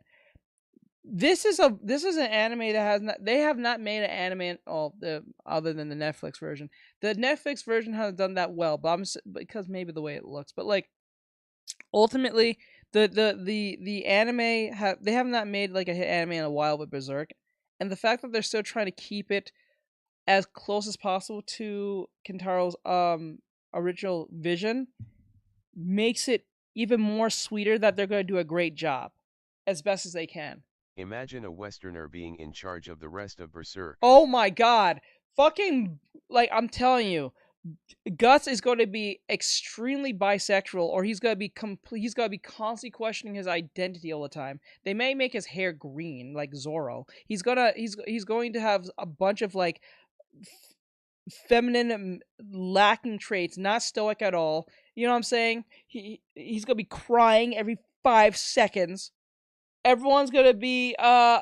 This is an anime that they have not made an anime other than the Netflix version. The Netflix version hasn't done that well, but because maybe the way it looks. But like ultimately, the anime they have not made like a hit anime in a while with Berserk, and the fact that they're still trying to keep it as close as possible to Kentaro's original vision makes it even more sweeter that they're going to do a great job as best as they can. Imagine a Westerner being in charge of the rest of Berserk. Oh my god. Fucking, like, I'm telling you, Guts is going to be extremely bisexual, or he's going to be constantly questioning his identity all the time. They may make his hair green, like Zoro. He's going to have a bunch of, like, feminine lacking traits, not stoic at all. You know what I'm saying? He's going to be crying every 5 seconds. Everyone's going to be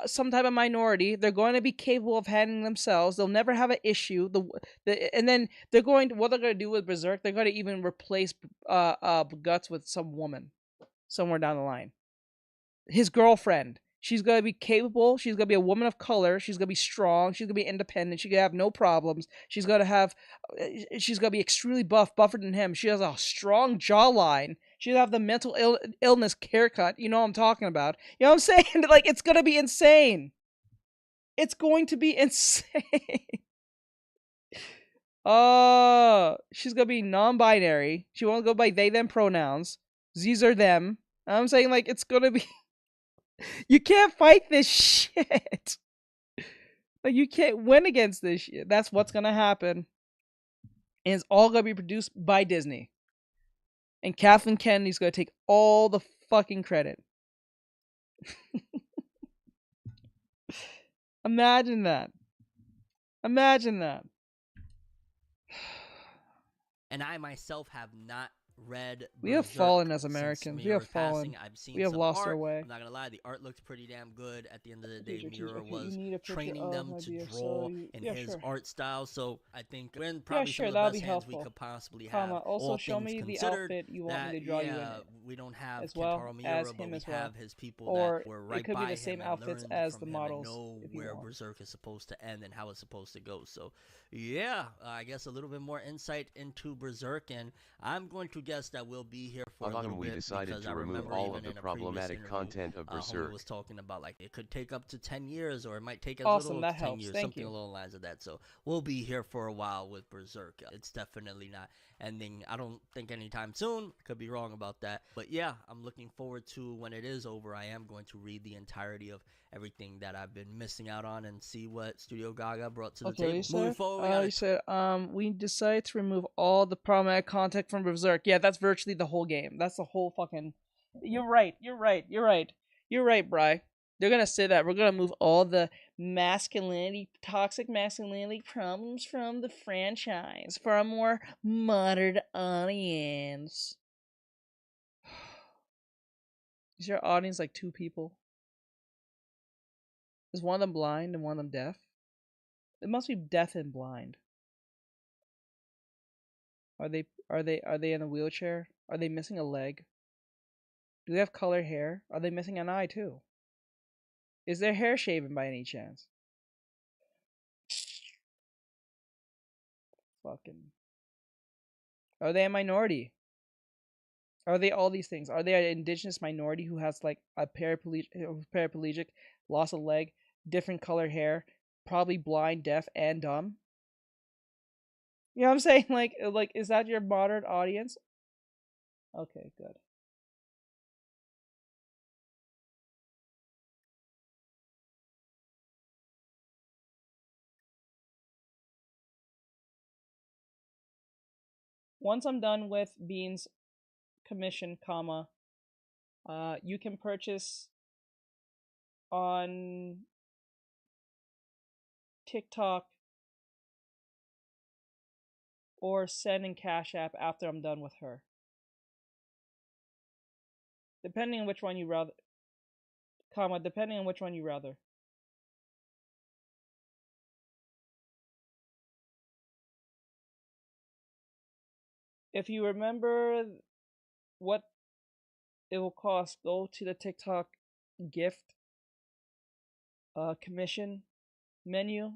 some type of minority. They're going to be capable of handling themselves. They'll never have an issue. And then what they're going to do with Berserk, they're going to even replace Guts with some woman somewhere down the line. His girlfriend. She's going to be capable. She's going to be a woman of color. She's going to be strong. She's going to be independent. She's going to have no problems. She's going to be extremely buffer than him. She has a strong jawline. She'll have the mental illness haircut. You know what I'm talking about. You know what I'm saying? Like, it's going to be insane. It's going to be insane. She's going to be non-binary. She won't go by they, them pronouns. These are them. I'm saying, like, it's going to be... You can't fight this shit. Like, you can't win against this shit. That's what's going to happen. And it's all going to be produced by Disney. And Kathleen Kennedy's going to take all the fucking credit. Imagine that. Imagine that. And I myself have not read We have Berserk fallen as since Americans. We Miura's have fallen. passing. I've seen We have some lost our art. way. I'm not gonna lie, the art looks pretty damn good. At the end of the day, Teacher, Miura okay, you was need a picture training of them my to BXO. draw in Yeah, his sure. art style. So I think we're in Yeah, probably sure, some of that'll the be best hands we helpful. could possibly Comma. have. Also, All show things me the considered, outfit you want me that to draw you in yeah, it. we don't have As well Kentaro as Miura, him but we as well. have his people Or that were it right could be by the same him and outfits learned as from the him models, and know if you where want. Berserk is supposed to end and how it's supposed to go. So yeah, I guess a little bit more insight into Berserk, and I'm going to guess that we'll be here for a little we bit decided because to I remove remember all even of the in a previous problematic interview, content of homie Berserk. was talking about like it could take up to 10 years or it might take as Awesome, little that as 10 helps. years, Thank something you. along the lines of that. So we'll be here for a while with Berserk. It's definitely not ending. I don't think anytime soon. Could be wrong about that. But yeah, I'm looking forward to when it is over. I am going to read the entirety of everything that I've been missing out on and see what Studio Gaga brought to the Okay, table. Moving forward, you said, we decided to remove all the problematic content from Berserk. Yeah, that's virtually the whole game. That's the whole fucking. You're right. You're right, Bri. They're gonna say that we're gonna move all the toxic masculinity problems from the franchise for a more modern audience. Is your audience like 2 people? Is one of them blind and one of them deaf? It must be deaf and blind. Are they in a wheelchair? Are they missing a leg? Do they have colored hair? Are they missing an eye too? Is their hair shaven by any chance? Fucking. Are they a minority? Are they all these things? Are they an indigenous minority who has like a paraplegic, lost a leg, different colored hair, probably blind, deaf, and dumb? You know what I'm saying? Like, is that your modern audience? Okay, good. Once I'm done with Bean's commission, comma, you can purchase on TikTok or send in Cash App after I'm done with her. Depending on which one you rather, comma, depending on which one you rather. If you remember what it will cost, go to the TikTok gift commission menu.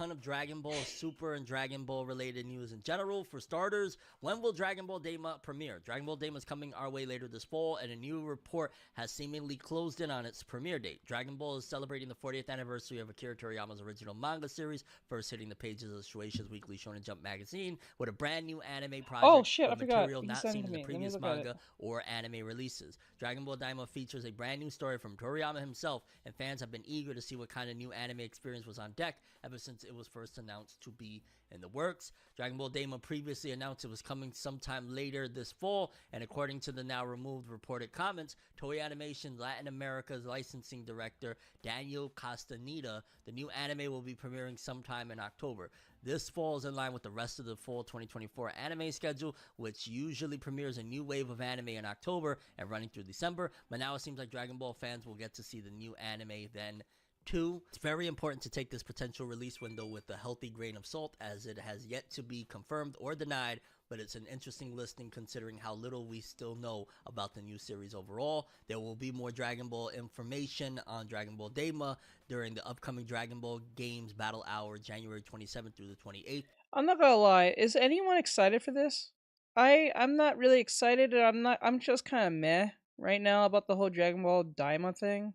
ton of Dragon Ball Super and Dragon Ball related news in general. For starters, when will Dragon Ball Daima premiere? Dragon Ball Daima is coming our way later this fall, and a new report has seemingly closed in on its premiere date. Dragon Ball is celebrating the 40th anniversary of Akira Toriyama's original manga series, first hitting the pages of Shueisha's weekly Shonen Jump magazine with a brand new anime project. Oh shit, I with forgot. material You not sent it seen to in me. the Let me previous look at it. manga or anime releases. Dragon Ball Daima features a brand new story from Toriyama himself, and fans have been eager to see what kind of new anime experience was on deck ever since it was first announced to be in the works. Dragon Ball Daima previously announced it was coming sometime later this fall, and according to the now removed reported comments, Toei Animation Latin America's licensing director Daniel Castaneda, the new anime will be premiering sometime in October. This falls in line with the rest of the fall 2024 anime schedule, which usually premieres a new wave of anime in October and running through December, but now it seems like Dragon Ball fans will get to see the new anime then. 2. It's very important to take this potential release window with a healthy grain of salt, as it has yet to be confirmed or denied, but it's an interesting listing considering how little we still know about the new series overall. There will be more Dragon Ball information on Dragon Ball Daima during the upcoming Dragon Ball Games Battle Hour, January 27th through the 28th. I'm not gonna lie, is anyone excited for this? I'm not really excited, and I'm just kind of meh right now about the whole Dragon Ball Daima thing.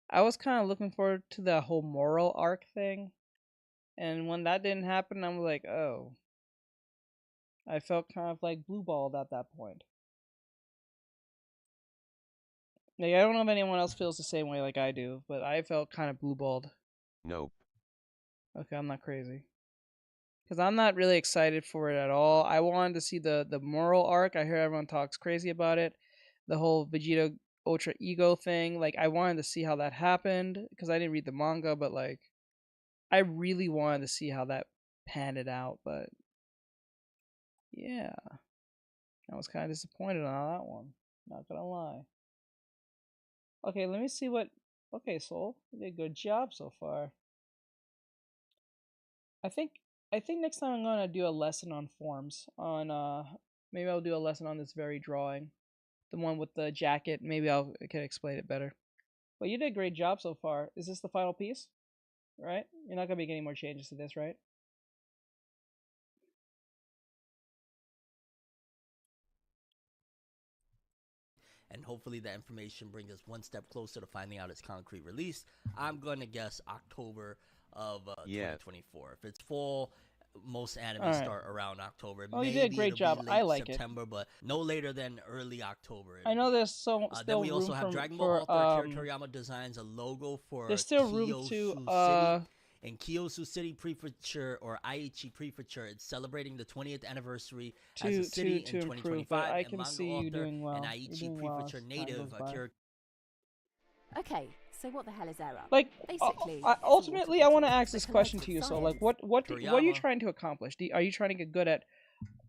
I was kind of looking forward to the whole moral arc thing, and when that didn't happen, I'm like, oh. I felt kind of like blue balled at that point. Like, I don't know if anyone else feels the same way like I do, but I felt kind of blue balled. Nope. Okay, I'm not crazy. Because I'm not really excited for it at all. I wanted to see the moral arc. I hear everyone talks crazy about it. The whole Vegeta Ultra Ego thing. Like, I wanted to see how that happened. Because I didn't read the manga, but, like, I really wanted to see how that panned it out. But, yeah. I was kind of disappointed on that one. Not gonna lie. Okay, let me see what... Okay, Soul. You did a good job so far. I think next time I'm gonna do a lesson on forms. Maybe I'll do a lesson on this very drawing. The one with the jacket. Maybe I can explain it better. But you did a great job so far. Is this the final piece? Right? You're not gonna make any more changes to this, right? And hopefully that information brings us one step closer to finding out its concrete release. I'm gonna guess October of 2024. If it's fall, most animes start around October. Oh, you did a great job. I like September, but no later than early October. I know there's still then we also room have Dragon Ball author Akira Toriyama designs a logo for there's still room Kyosu to City. In Kyosu City Prefecture, or Aichi Prefecture, it's celebrating the 20th anniversary as a city in 2025. I can see you doing well. And Aichi Prefecture native Akira. Okay, so what the hell is error? Like, basically, ultimately, I want to ask this question to you. So, like, what are you trying to accomplish? Are you trying to get good at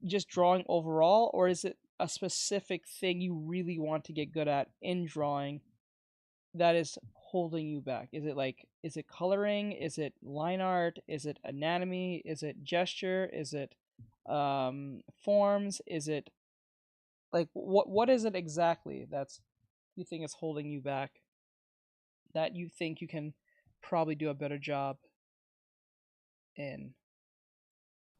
just drawing overall, or is it a specific thing you really want to get good at in drawing that is holding you back? Is it coloring? Is it line art? Is it anatomy? Is it gesture? Is it forms? Is it like what is it exactly that's you think is holding you back, that you think you can probably do a better job in?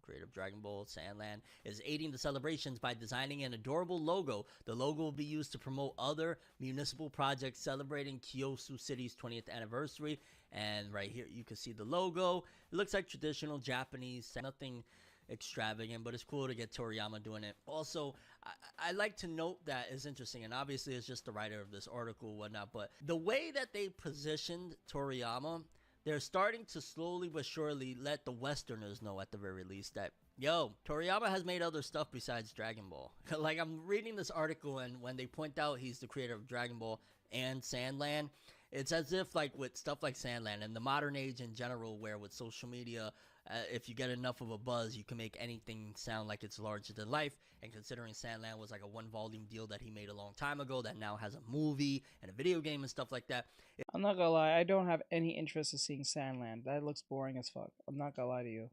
Creative Dragon Ball Sandland is aiding the celebrations by designing an adorable logo. The logo will be used to promote other municipal projects celebrating Kyosu City's 20th anniversary. And right here, you can see the logo. It looks like traditional Japanese, nothing extravagant, but it's cool to get Toriyama doing it. Also, I like to note that is interesting, and obviously it's just the writer of this article and whatnot, but the way that they positioned Toriyama, they're starting to slowly but surely let the Westerners know at the very least that, yo, Toriyama has made other stuff besides Dragon Ball. Like, I'm reading this article, and when they point out he's the creator of Dragon Ball and Sandland, it's as if, like, with stuff like Sandland and the modern age in general, where with social media, if you get enough of a buzz, you can make anything sound like it's larger than life. And considering Sandland was like a one-volume deal that he made a long time ago that now has a movie and a video game and stuff like that. I'm not gonna lie, I don't have any interest in seeing Sandland. That looks boring as fuck. I'm not gonna lie to you.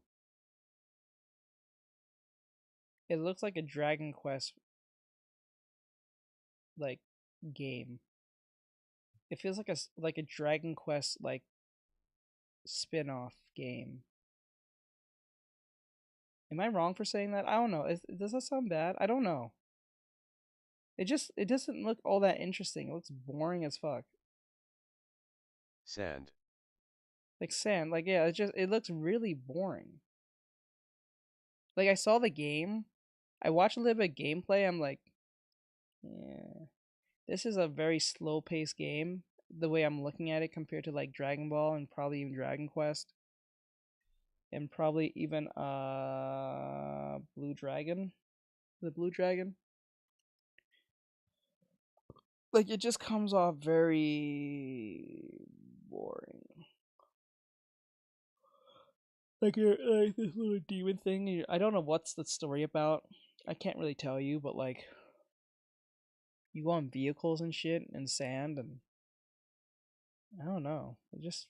It looks like a Dragon Quest like game. It feels like a Dragon Quest like spin-off game. Am I wrong for saying that? I don't know. Does that sound bad? I don't know. It doesn't look all that interesting. It looks boring as fuck. Sand. Like sand. Like, yeah, it looks really boring. Like, I saw the game. I watched a little bit of gameplay. I'm like, yeah. This is a very slow-paced game, the way I'm looking at it, compared to like Dragon Ball and probably even Dragon Quest. And probably even Blue Dragon. The Blue Dragon. Like, it just comes off very boring. Like, you're like this little demon thing. I don't know what's the story about. I can't really tell you, but like, you go on vehicles and shit and sand, and I don't know. It just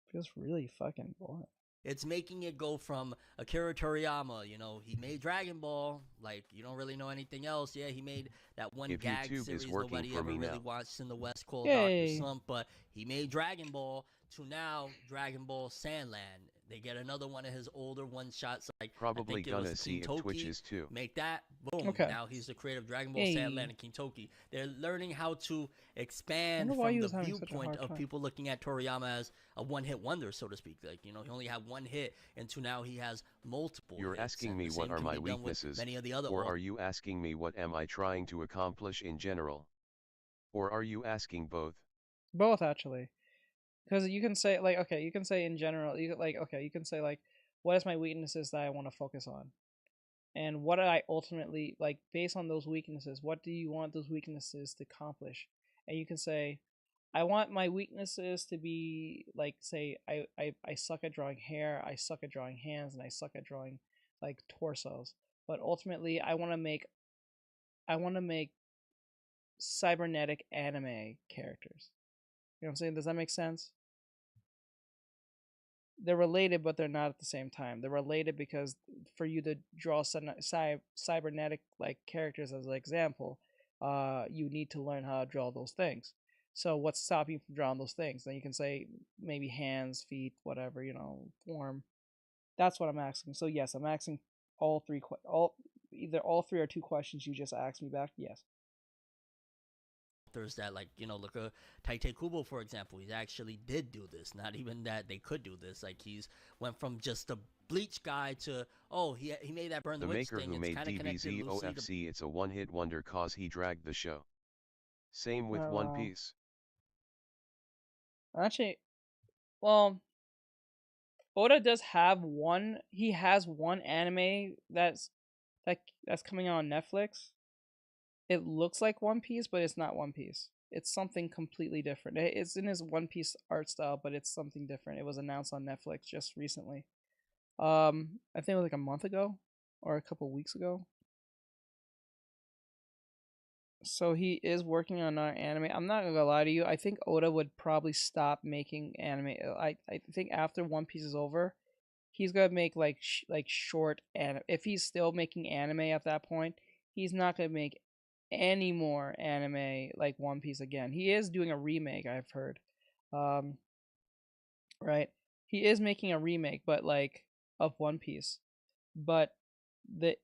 feels really fucking boring. It's making it go from Akira Toriyama, you know, he made Dragon Ball, like, you don't really know anything else. Yeah, he made that one gag series nobody ever really watched in the West called Dr. Slump, but he made Dragon Ball, to now Dragon Ball Sandland. They get another one of his older one-shots, like, probably gonna see if Twitches too. Make that, boom, now he's the creator of Dragon Ball Sandland and Kintoki. They're learning how to expand from the viewpoint of people looking at Toriyama as a one-hit wonder, so to speak. Like, you know, he only had one hit, into now he has multiple You're asking me what are my weaknesses, or are you asking me what am I trying to accomplish in general? Or are you asking both? Both, actually. Because you can say, like, okay, you can say in general, you can say, like, what is my weaknesses that I want to focus on, and what I ultimately like based on those weaknesses. What do you want those weaknesses to accomplish? And you can say, I want my weaknesses to be like, say, I suck at drawing hair, I suck at drawing hands, and I suck at drawing like torsos. But ultimately, I want to make cybernetic anime characters. You know what I'm saying? Does that make sense? They're related, but they're not at the same time. They're related because for you to draw cybernetic like characters as an example, you need to learn how to draw those things. So what's stopping you from drawing those things? Then you can say maybe hands, feet, whatever, form. That's what I'm asking. So yes, I'm asking either all three or two questions you just asked me back. Yes. There's that, like, look at Taite Kubo, for example. He actually did do this. Not even that they could do this. Like, he's went from just a Bleach guy to, he made that Burn the Witch maker thing. who made DBZ OFC, it's a one-hit wonder cause he dragged the show. Same with One Piece. Actually, well, Oda does have one. He has one anime that's coming out on Netflix. It looks like One Piece, but it's not One Piece. It's something completely different. It's in his One Piece art style, but it's something different. It was announced on Netflix just recently. I think it was like a month ago or a couple weeks ago. So he is working on our anime. I'm not gonna lie to you. I think Oda would probably stop making anime. I think after One Piece is over, he's gonna make like short anime. If he's still making anime at that point, he's not gonna make any more anime like One Piece again. He is doing a remake, I've heard. Right? He is making a remake, but like of One Piece. But the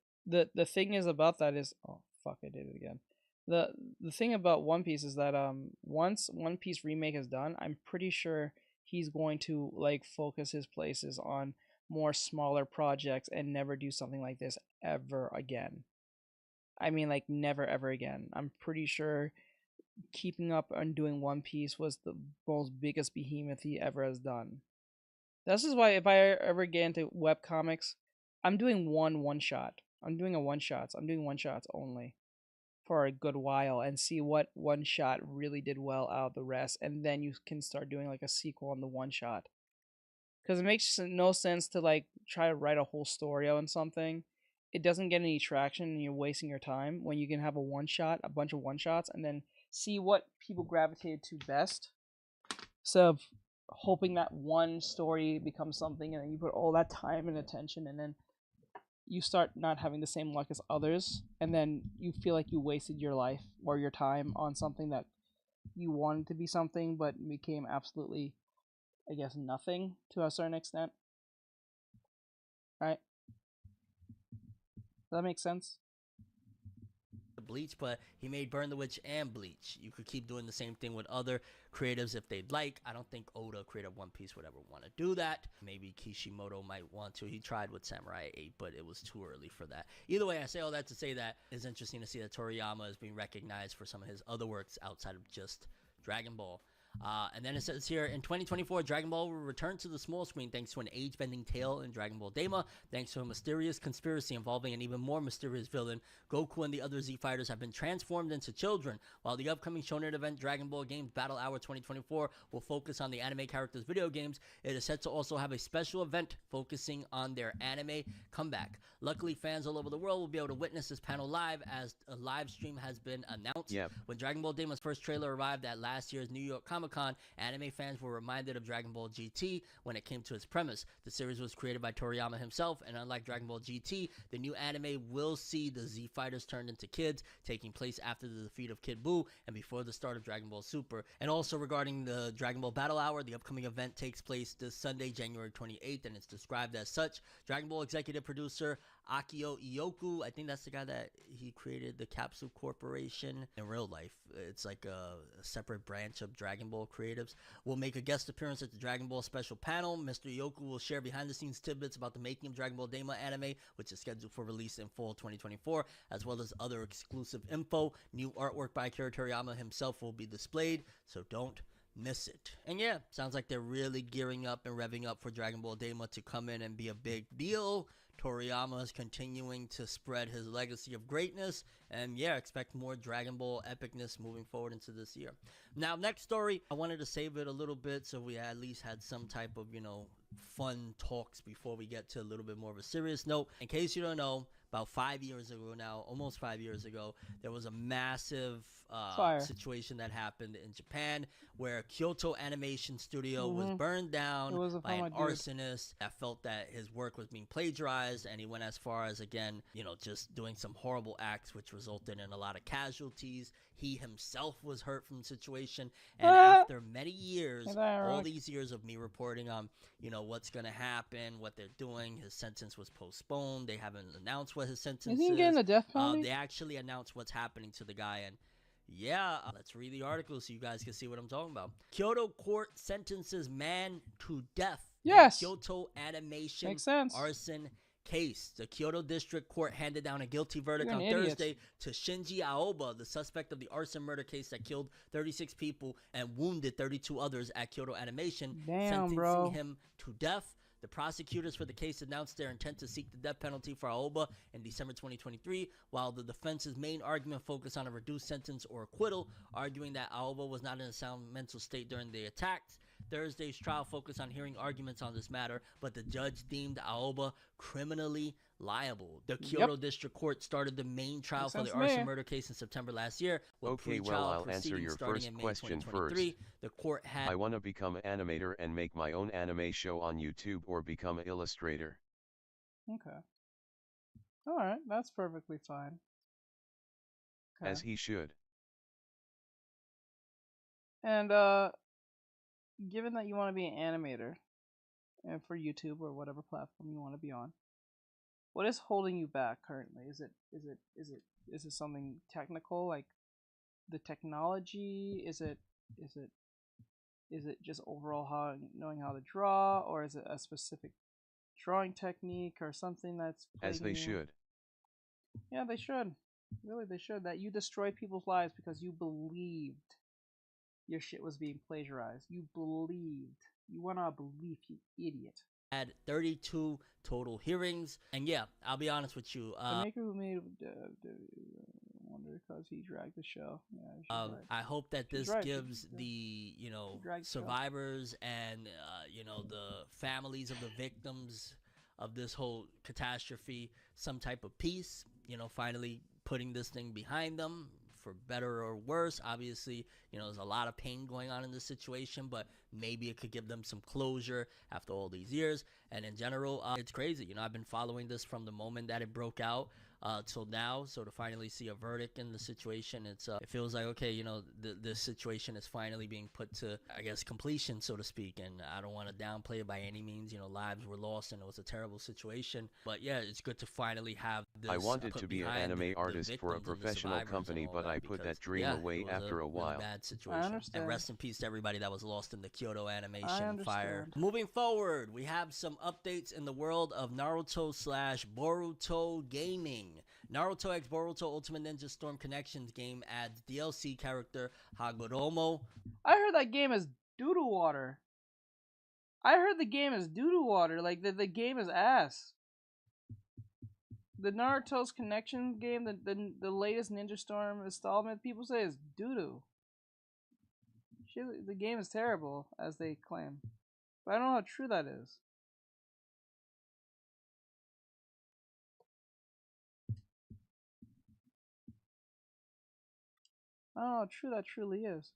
thing is about that is, oh fuck, I did it again. The thing about One Piece is that once One Piece remake is done, I'm pretty sure he's going to like focus his places on more smaller projects and never do something like this ever again. I mean, like, never ever again. I'm pretty sure keeping up and doing One Piece was the most biggest behemoth he ever has done. This is why if I ever get into webcomics, I'm doing one shot. I'm doing one shots only for a good while and see what one shot really did well out of the rest, and then you can start doing like a sequel on the one shot. Because it makes no sense to like try to write a whole story on something. It doesn't get any traction and you're wasting your time when you can have a bunch of one shots, and then see what people gravitated to best. So hoping that one story becomes something, and then you put all that time and attention, and then you start not having the same luck as others, and then you feel like you wasted your life or your time on something that you wanted to be something but became absolutely, I guess, nothing to a certain extent. Right? Does that make sense? Bleach, but he made Burn the Witch and Bleach. You could keep doing the same thing with other creatives if they'd like. I don't think Oda, creator of One Piece, would ever want to do that. Maybe Kishimoto might want to. He tried with Samurai 8, but it was too early for that. Either way, I say all that to say that it's interesting to see that Toriyama is being recognized for some of his other works outside of just Dragon Ball. And then it says here, in 2024, Dragon Ball will return to the small screen thanks to an age-bending tale in Dragon Ball Daima. Thanks to a mysterious conspiracy involving an even more mysterious villain, Goku and the other Z Fighters have been transformed into children. While the upcoming shonen event Dragon Ball Games Battle Hour 2024 will focus on the anime characters' video games, it is set to also have a special event focusing on their anime comeback. Luckily, fans all over the world will be able to witness this panel live, as a live stream has been announced. Yep. When Dragon Ball Daima's first trailer arrived at last year's New York Comic-Con, anime fans were reminded of Dragon Ball GT when it came to its premise. The series was created by Toriyama himself, and unlike Dragon Ball GT, the new anime will see the Z Fighters turned into kids, taking place after the defeat of Kid Buu and before the start of Dragon Ball Super. And also regarding the Dragon Ball Battle Hour, the upcoming event takes place this Sunday, January 28th, and it's described as such. Dragon Ball executive producer Akio Ioku, I think that's the guy that he created the Capsule Corporation in real life. It's like a separate branch of Dragon Ball creatives. Will make a guest appearance at the Dragon Ball special panel. Mr. Ioku will share behind-the-scenes tidbits about the making of Dragon Ball Daima anime, which is scheduled for release in fall 2024, as well as other exclusive info. New artwork by Akira Toriyama himself will be displayed, so don't miss it. And yeah, sounds like they're really gearing up and revving up for Dragon Ball Daima to come in and be a big deal. Toriyama is continuing to spread his legacy of greatness, and yeah, expect more Dragon Ball epicness moving forward into this year. Now, next story, I wanted to save it a little bit so we at least had some type of, fun talks before we get to a little bit more of a serious note. In case you don't know, about 5 years ago now, almost 5 years ago, there was a massive situation that happened in Japan where Kyoto Animation Studio was burned down by an arsonist that felt that his work was being plagiarized, and he went as far as, again, just doing some horrible acts which resulted in a lot of casualties. He himself was hurt from the situation, and after many years, all these years of me reporting on, what's going to happen, what they're doing, his sentence was postponed. They haven't announced what his sentence is. Is he getting the death penalty? They actually announced what's happening to the guy, and yeah, let's read the article so you guys can see what I'm talking about. Kyoto court sentences man to death. Yes. Kyoto Animation Makes sense. arson case. The Kyoto District Court handed down a guilty verdict on Thursday to Shinji Aoba, the suspect of the arson murder case that killed 36 people and wounded 32 others at Kyoto Animation, sentencing him to death. The prosecutors for the case announced their intent to seek the death penalty for Aoba in December 2023, while the defense's main argument focused on a reduced sentence or acquittal, arguing that Aoba was not in a sound mental state during the attacks. Thursday's trial focused on hearing arguments on this matter, but the judge deemed Aoba criminally liable. The Kyoto District Court started the main trial for the arson murder case in September last year. Okay, well, I'll answer your first question first. The court had... I want to become an animator and make my own anime show on YouTube or become an illustrator. Okay. Alright, that's perfectly fine. Okay. As he should. And, given that you want to be an animator, and for YouTube or whatever platform you want to be on, what is holding you back currently? Is it something technical, like the technology? Is it just overall knowing how to draw, or is it a specific drawing technique or something that's as they should? Yeah, they should. Really, they should. That you destroyed people's lives because you believed your shit was being plagiarized. You believed. You went on a belief, you idiot. Had 32 total hearings, and yeah, I'll be honest with you. The maker who made wonder because he dragged the show. Yeah, I hope that this gives the survivors and the families of the victims of this whole catastrophe some type of peace. Finally putting this thing behind them. For better or worse, obviously, there's a lot of pain going on in this situation, but maybe it could give them some closure after all these years. And in general, it's crazy. I've been following this from the moment that it broke out till now. So to finally see a verdict in the situation, it feels like, okay, this situation is finally being put to, I guess, completion, so to speak. And I don't want to downplay it by any means. Lives were lost and it was a terrible situation. But yeah, it's good to finally have this. I wanted to be an anime artist for a professional company, but I put that dream away after a while. Really bad situation. I understand. And rest in peace to everybody that was lost in the Kyoto Animation fire. Moving forward, we have some updates in the world of Naruto/Boruto gaming. Naruto x Boruto Ultimate Ninja Storm Connections game adds DLC character Hagoromo. I heard that game is doo-doo water. I heard the game is doo-doo water. Like, the game is ass. The Naruto's Connections game, the latest Ninja Storm installment, people say is doo-doo. The game is terrible, as they claim. But I don't know how true that is. I don't know how true that truly is.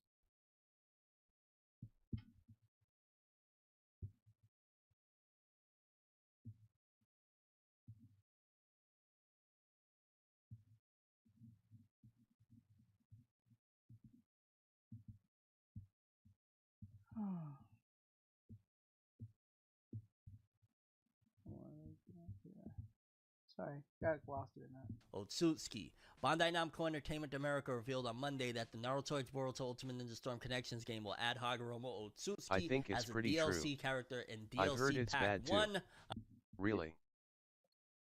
Sorry, got lost in that. Otsutsuki. Bandai Namco Entertainment America revealed on Monday that the Naruto x Boruto Ultimate Ninja Storm Connections game will add Hagoromo Otsutsuki I think it's as a pretty DLC true. character in DLC I've heard it's Pack bad 1. Too. Really?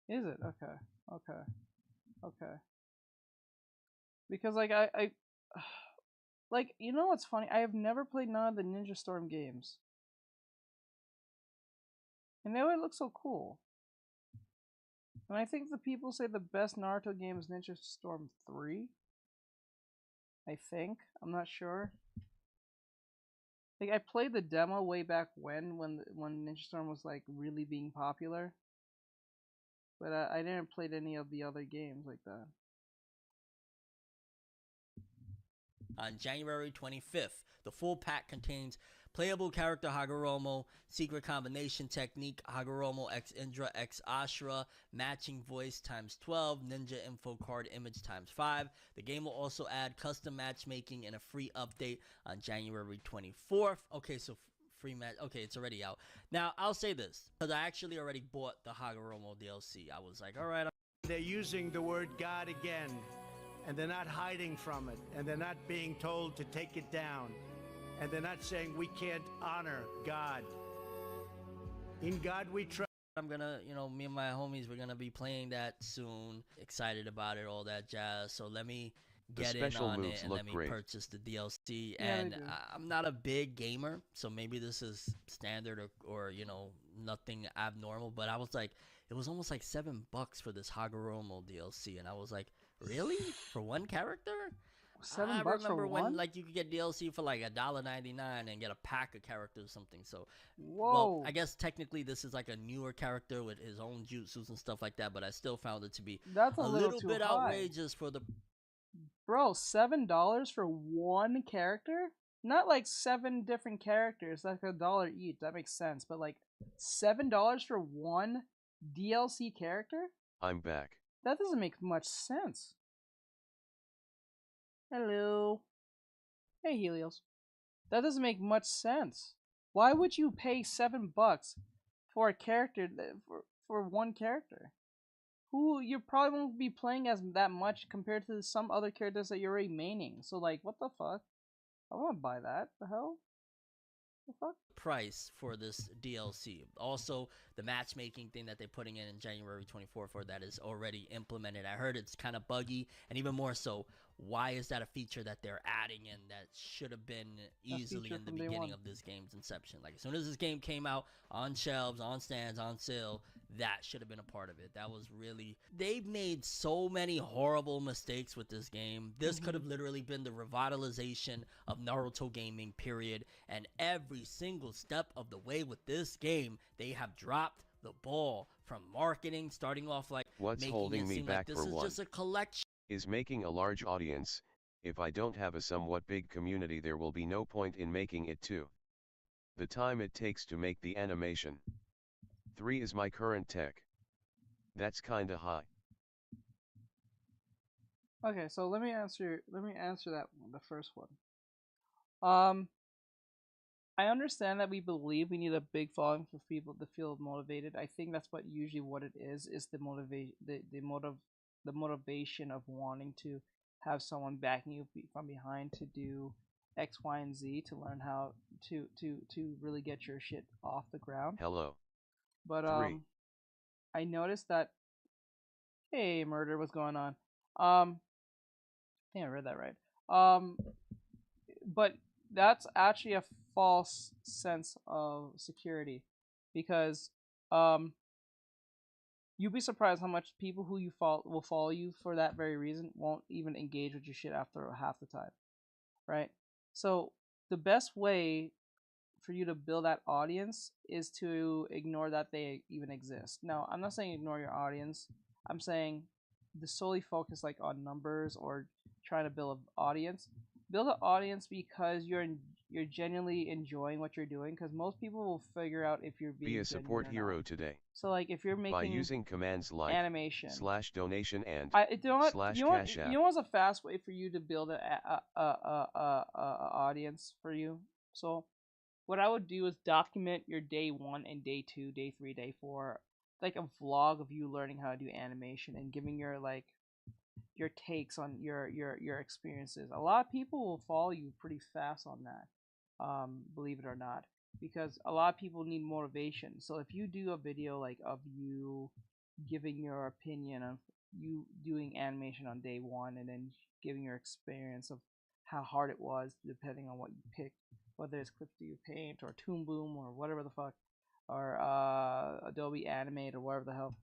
Is it? Okay. Because like I Like, you know what's funny? I have never played none of the Ninja Storm games. And they would look so cool. And I think the people say the best Naruto game is Ninja Storm 3. I think. I'm not sure. Like, I played the demo way back when Ninja Storm was like really being popular. But I didn't play any of the other games like that. On January 25th, the full pack contains playable character Hagoromo, secret combination technique Hagoromo X Indra X Ashura, matching voice times 12, ninja info card image times 5. The game will also add custom matchmaking in a free update on January 24th. Okay, so free match. Okay, it's already out. Now, I'll say this, because I actually already bought the Hagoromo DLC. I was like, all right. They're using the word God again, and they're not hiding from it, and they're not being told to take it down, and they're not saying we can't honor God. In God we trust. I'm gonna, me and my homies, we're gonna be playing that soon. Excited about it, all that jazz. So let me get in on it and let me purchase the DLC. And I'm not a big gamer, so maybe this is standard or nothing abnormal. But I was like, it was almost like $7 for this Hagoromo DLC, and I was like, really? For one character? $7 remember for when one? like you could get DLC for like $1.99 and get a pack of characters or something. So, whoa. Well, I guess technically this is like a newer character with his own jutsus and stuff like that. But I still found it to be That's a little bit high. outrageous for the. Bro, $7 for one character? Not like 7 different characters, like $1 each. That makes sense. But like $7 for one DLC character? I'm back. That doesn't make much sense. Hello. Hey, Helios. That doesn't make much sense. Why would you pay $7 for a character for one character? Who you probably won't be playing as that much compared to some other characters that you're already maining. So like, what the fuck? I want to buy that. The hell? The fuck? Price for this DLC. Also, the matchmaking thing that they're putting in January 24th for that is already implemented. I heard it's kind of buggy, and even more so, why is that a feature that they're adding in that should have been easily in the beginning of this game's inception? Like, as soon as this game came out on shelves, on stands, on sale, that should have been a part of it. That was really... They've made so many horrible mistakes with this game. This could have literally been the revitalization of Naruto gaming, period. And every single step of the way with this game, they have dropped the ball from marketing, starting off like what's holding me back like for this is one just a collection. Is making a large audience. If I don't have a somewhat big community, there will be no point in making it too. The time it takes to make the animation. 3 is my current tech. That's kinda high. Okay, so let me answer that one, the first one. I understand that we believe we need a big following for people to feel motivated. I think that's usually what it is the motivation of wanting to have someone backing you from behind to do X, Y, and Z to learn how to really get your shit off the ground. Hello. But 3. I noticed that. Hey, murder, what's going on? I think I read that right. But that's actually a false sense of security, because you'd be surprised how much people who will follow you for that very reason won't even engage with your shit after half the time, right? So the best way for you to build that audience is to ignore that they even exist. Now, I'm not saying ignore your audience. I'm saying to solely focus like on numbers or trying to build an audience. Build an audience because you're genuinely enjoying what you're doing, because most people will figure out if you're being Be a support hero today. So like if you're making by using commands like animation /donation and /cash app. You know what's a fast way for you to build a audience for you? So what I would do is document your day 1 and day 2, day 3, day 4, like a vlog of you learning how to do animation and giving your takes on your experiences. A lot of people will follow you pretty fast on that, believe it or not, because a lot of people need motivation. So if you do a video like of you giving your opinion of you doing animation on day 1 and then giving your experience of how hard it was depending on what you picked, whether it's Clip Studio Paint or Toon Boom or whatever the fuck, or Adobe Animate or whatever the hell.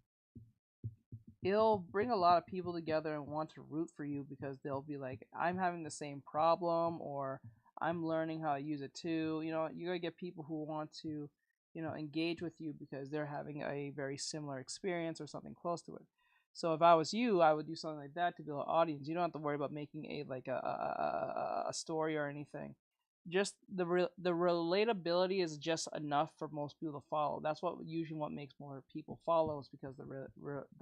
It'll bring a lot of people together and want to root for you because they'll be like, I'm having the same problem, or I'm learning how to use it too. You know, you gotta get people who want to, you know, engage with you because they're having a very similar experience or something close to it. So if I was you, I would do something like that to build an audience. You don't have to worry about making a story or anything. Just the relatability is just enough for most people to follow. That's what usually what makes more people follow is because the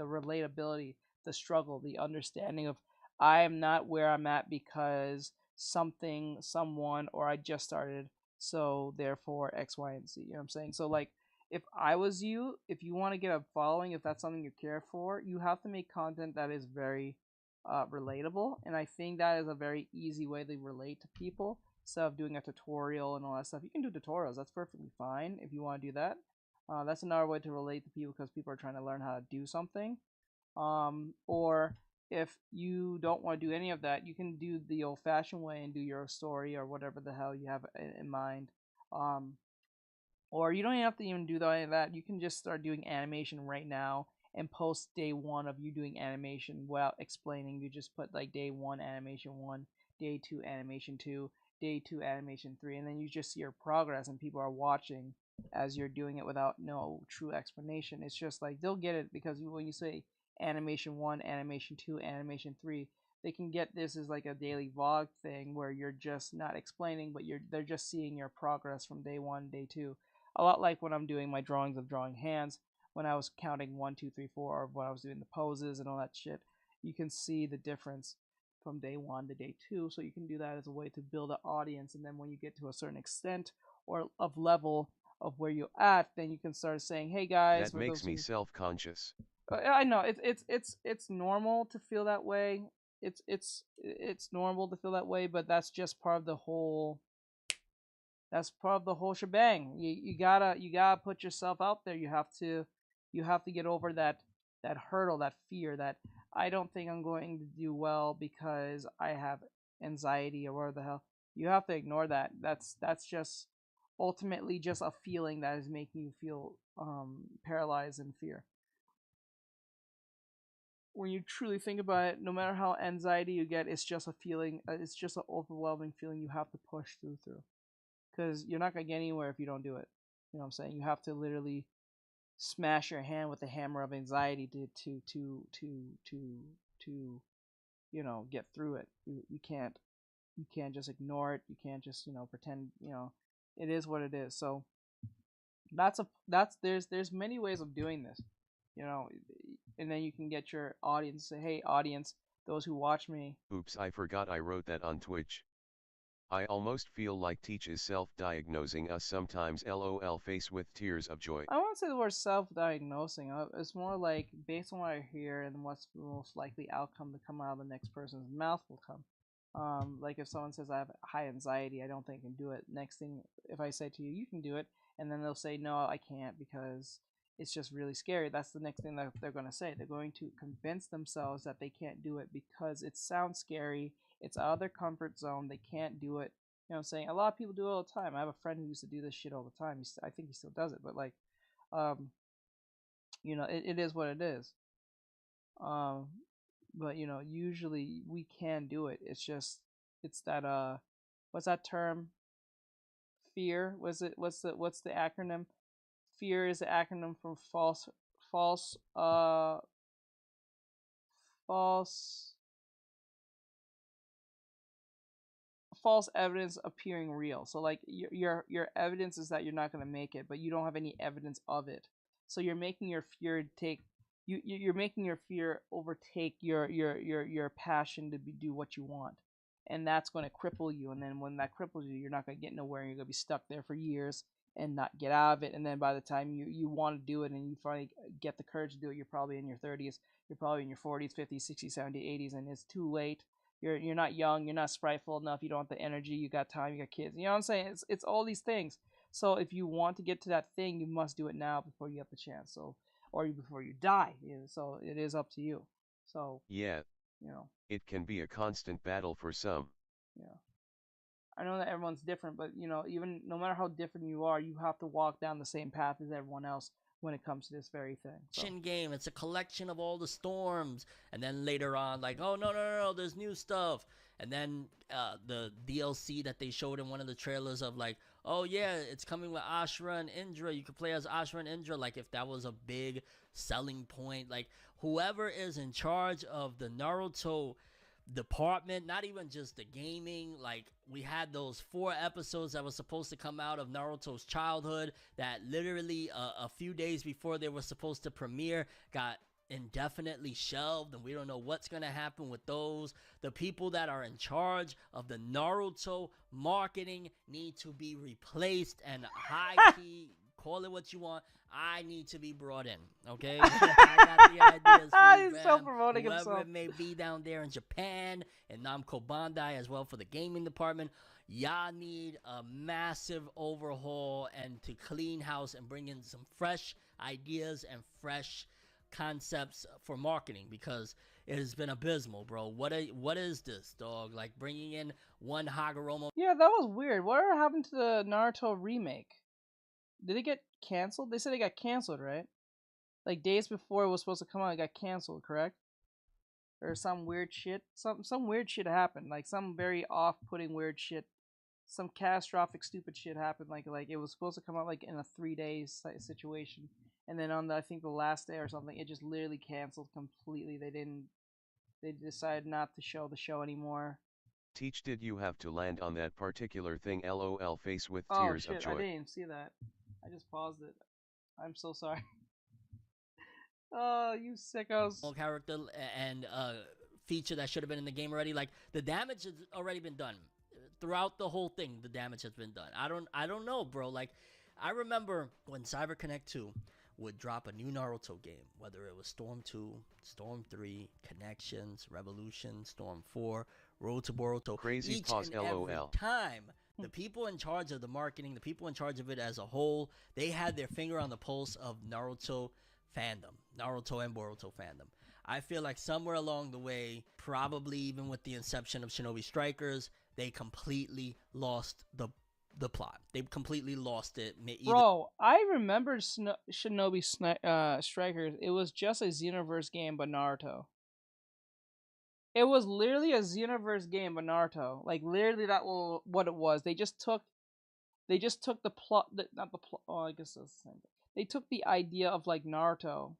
relatability, the struggle, the understanding of I am not where I'm at because something, someone, or I just started, so therefore X, Y, and Z. You know what I'm saying? So like, if I was you, if you want to get a following, if that's something you care for, you have to make content that is very relatable, and I think that is a very easy way to relate to people instead of doing a tutorial and all that stuff. You can do tutorials, that's perfectly fine if you want to do that. That's another way to relate to people because people are trying to learn how to do something. Or if you don't want to do any of that, you can do the old-fashioned way and do your story or whatever the hell you have in mind. Or you don't even have to even do any of that. You can just start doing animation right now and post day 1 of you doing animation without explaining. You just put like day 1 animation 1, day 2 animation 2, day 2 animation 3, and then you just see your progress and people are watching as you're doing it without no true explanation. It's just like they'll get it because when you say animation 1, animation 2, animation 3, they can get this as like a daily vlog thing where you're just not explaining, but they're just seeing your progress from day 1, day 2. A lot like when I'm doing my drawings of drawing hands, when I was counting 1, 2, 3, 4, or when I was doing the poses and all that shit, you can see the difference from day 1 to day 2. So you can do that as a way to build an audience, and then when you get to a certain extent or of level of where you're at, then you can start saying, "Hey guys," that makes me self-conscious. I know it's normal to feel that way. It's normal to feel that way, but that's just part of the whole. That's part of the whole shebang. You gotta put yourself out there. You have to get over that hurdle, that fear that I don't think I'm going to do well because I have anxiety or whatever the hell. You have to ignore that. That's just ultimately just a feeling that is making you feel paralyzed in fear. When you truly think about it, no matter how anxiety you get, it's just a feeling. It's just an overwhelming feeling you have to push through. Because you're not going to get anywhere if you don't do it. You know what I'm saying? You have to literally smash your hand with the hammer of anxiety to you know, get through it. You can't just ignore it. You can't just, you know, pretend, you know, it is what it is. So there's many ways of doing this, you know, and then you can get your audience to say, "Hey audience, those who watch me." Oops, I forgot I wrote that on Twitch. I almost feel like Teach is self-diagnosing us sometimes, lol face with tears of joy. I won't say the word self-diagnosing. It's more like based on what I hear and what's the most likely outcome to come out of the next person's mouth will come. Like if someone says I have high anxiety, I don't think I can do it. Next thing, if I say to you, you can do it, and then they'll say, no, I can't because it's just really scary. That's the next thing that they're going to say. They're going to convince themselves that they can't do it because it sounds scary. It's out of their comfort zone. They can't do it. You know what I'm saying? A lot of people do it all the time. I have a friend who used to do this shit all the time. I think he still does it, but like, you know, it is what it is. But you know, usually we can do it. It's that what's that term? Fear. What's the acronym? Fear is the acronym from false false evidence appearing real. So like your evidence is that you're not going to make it, but you don't have any evidence of it. So you're making your fear take you're making your fear overtake your passion to do what you want, and that's going to cripple you. And then when that cripples you, you're not going to get nowhere. And you're going to be stuck there for years and not get out of it. And then by the time you want to do it and you finally get the courage to do it, you're probably in your 30s, you're probably in your 40s, 50s, 60s, 70s, 80s, and it's too late. You're not young, you're not sprightful enough, you don't have the energy, you got time, you got kids. You know what I'm saying? It's all these things. So if you want to get to that thing, you must do it now before you have the chance. So or before you die. You know, so it is up to you. So yeah, you know, it can be a constant battle for some. Yeah. I know that everyone's different, but you know, even no matter how different you are, you have to walk down the same path as everyone else when it comes to this very thing. So. Game. It's a collection of all the storms, and then later on, like, oh no, there's new stuff, and then the DLC that they showed in one of the trailers of like, oh yeah, it's coming with Ashura and Indra. You can play as Ashura and Indra. Like if that was a big selling point, like whoever is in charge of the Naruto department, not even just the gaming, like we had those 4 episodes that were supposed to come out of Naruto's childhood that literally a few days before they were supposed to premiere got indefinitely shelved, and we don't know what's going to happen with those. The people that are in charge of the Naruto marketing need to be replaced, and high key, call it what you want, I need to be brought in, okay? I got the ideas for you, He's self-promoting whoever himself. it may be down there in Japan, and Namco Bandai as well for the gaming department. Y'all need a massive overhaul and to clean house and bring in some fresh ideas and fresh concepts for marketing, because it has been abysmal, bro. What is this, dog? Like bringing in one Hagoromo. Yeah, that was weird. Whatever happened to the Naruto remake? Did it get canceled? They said it got canceled, right? Like days before it was supposed to come out, it got canceled, correct? Or some weird shit. Some weird shit happened. Like some very off-putting weird shit. Some catastrophic stupid shit happened. Like it was supposed to come out like in a 3-day situation, and then on the, I think the last day or something, it just literally canceled completely. They decided not to show the show anymore. Teach, did you have to land on that particular thing? LOL face with Oh tears shit, of joy. I didn't even see that. I just paused it. I'm so sorry. Oh, you sickos. Character and feature that should have been in the game already. Like the damage has already been done. Throughout the whole thing, the damage has been done. I don't know, bro. Like I remember when CyberConnect 2 would drop a new Naruto game, whether it was Storm 2, Storm 3, Connections, Revolution, Storm 4, Road to Boruto. Crazy each pause, and LOL. every time, the people in charge of the marketing, the people in charge of it as a whole, they had their finger on the pulse of Naruto fandom, Naruto and Boruto fandom. I feel like somewhere along the way, probably even with the inception of Shinobi Strikers, they completely lost the plot. They completely lost it. Bro, I remember Shinobi Strikers. It was just a Xenoverse game, but Naruto. It was literally a Xenoverse game, but Naruto. Like literally, that was what it was. They just took the plot. Not the plot. Oh, I guess that's the same thing. They took the idea of like Naruto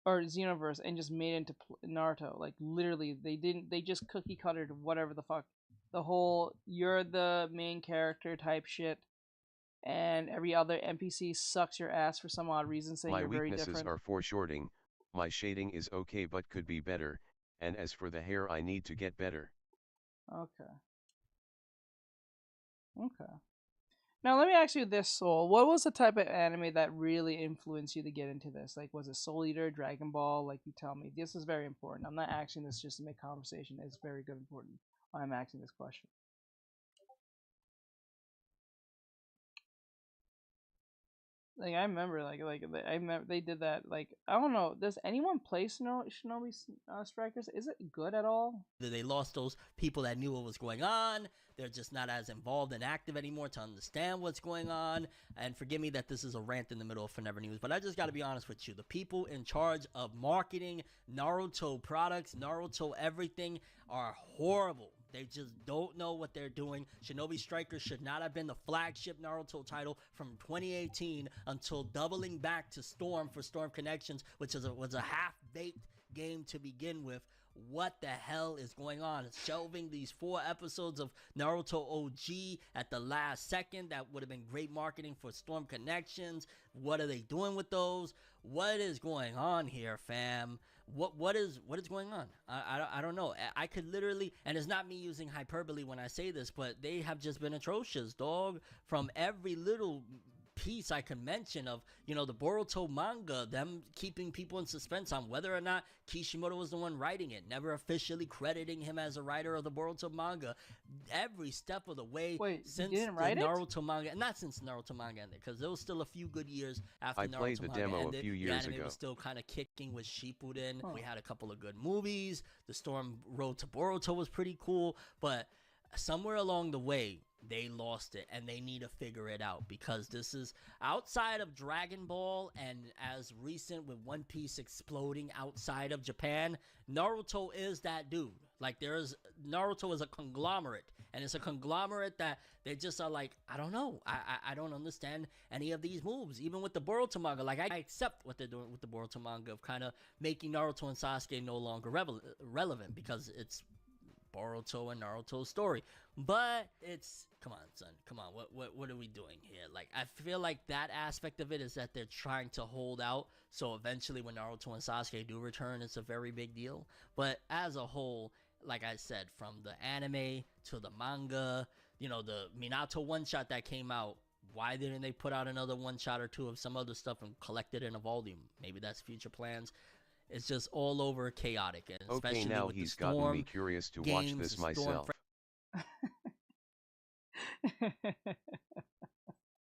or Xenoverse and just made it into Naruto. Like literally, they just cookie cuttered whatever the fuck. The whole you're the main character type shit, and every other NPC sucks your ass for some odd reason, saying you're very different. My weaknesses are foreshortening, my shading is okay but could be better, and as for the hair I need to get better. Okay. Now let me ask you this, Soul. What was the type of anime that really influenced you to get into this? Like, was it Soul Eater, Dragon Ball? Like, you tell me. This is very important. I'm not asking this just to make conversation. It's very good important. I'm asking this question. Like I remember, I remember they did that. Like I don't know, does anyone play Shinobi Strikers? Is it good at all? They lost those people that knew what was going on. They're just not as involved and active anymore to understand what's going on. And forgive me that this is a rant in the middle of Forever News, but I just got to be honest with you. The people in charge of marketing Naruto products, Naruto everything, are horrible. They just don't know what they're doing. Shinobi Strikers should not have been the flagship Naruto title from 2018 until doubling back to Storm for Storm Connections, which was a half-baked game to begin with. What the hell is going on? It's shelving these 4 episodes of Naruto OG at the last second. That would have been great marketing for Storm Connections. What are they doing with those? What is going on here, fam? What is going on? I don't know. I could literally, and it's not me using hyperbole when I say this, but they have just been atrocious, dog. From every little piece I can mention of, the Boruto manga, them keeping people in suspense on whether or not Kishimoto was the one writing it, never officially crediting him as a writer of the Boruto manga. Every step of the way. Wait, since you didn't write Naruto manga, not since Naruto manga ended, because there was still a few good years after I Naruto played the manga demo ended. a few years the anime ago. was still kind of kicking with Shippuden. Huh. We had a couple of good movies. The Storm Road to Boruto was pretty cool, but somewhere along the way, they lost it, and they need to figure it out, because this is outside of Dragon Ball, and as recent with One Piece exploding outside of Japan, Naruto is that dude. Like, Naruto is a conglomerate, and it's a conglomerate that they just are like, I don't know, I don't understand any of these moves, even with the Boruto manga. Like, I accept what they're doing with the Boruto manga of kind of making Naruto and Sasuke no longer relevant, because it's Boruto and Naruto's story. But it's, come on, son, come on, what are we doing here? Like, I feel like that aspect of it is that they're trying to hold out, so eventually when Naruto and Sasuke do return, it's a very big deal. But as a whole, like I said, from the anime to the manga, you know, the Minato one-shot that came out, why didn't they put out another one-shot or two of some other stuff and collect it in a volume? Maybe that's future plans. It's just all over chaotic, and especially okay, now with he's the Storm gotten me curious to watch games, this the Storm myself.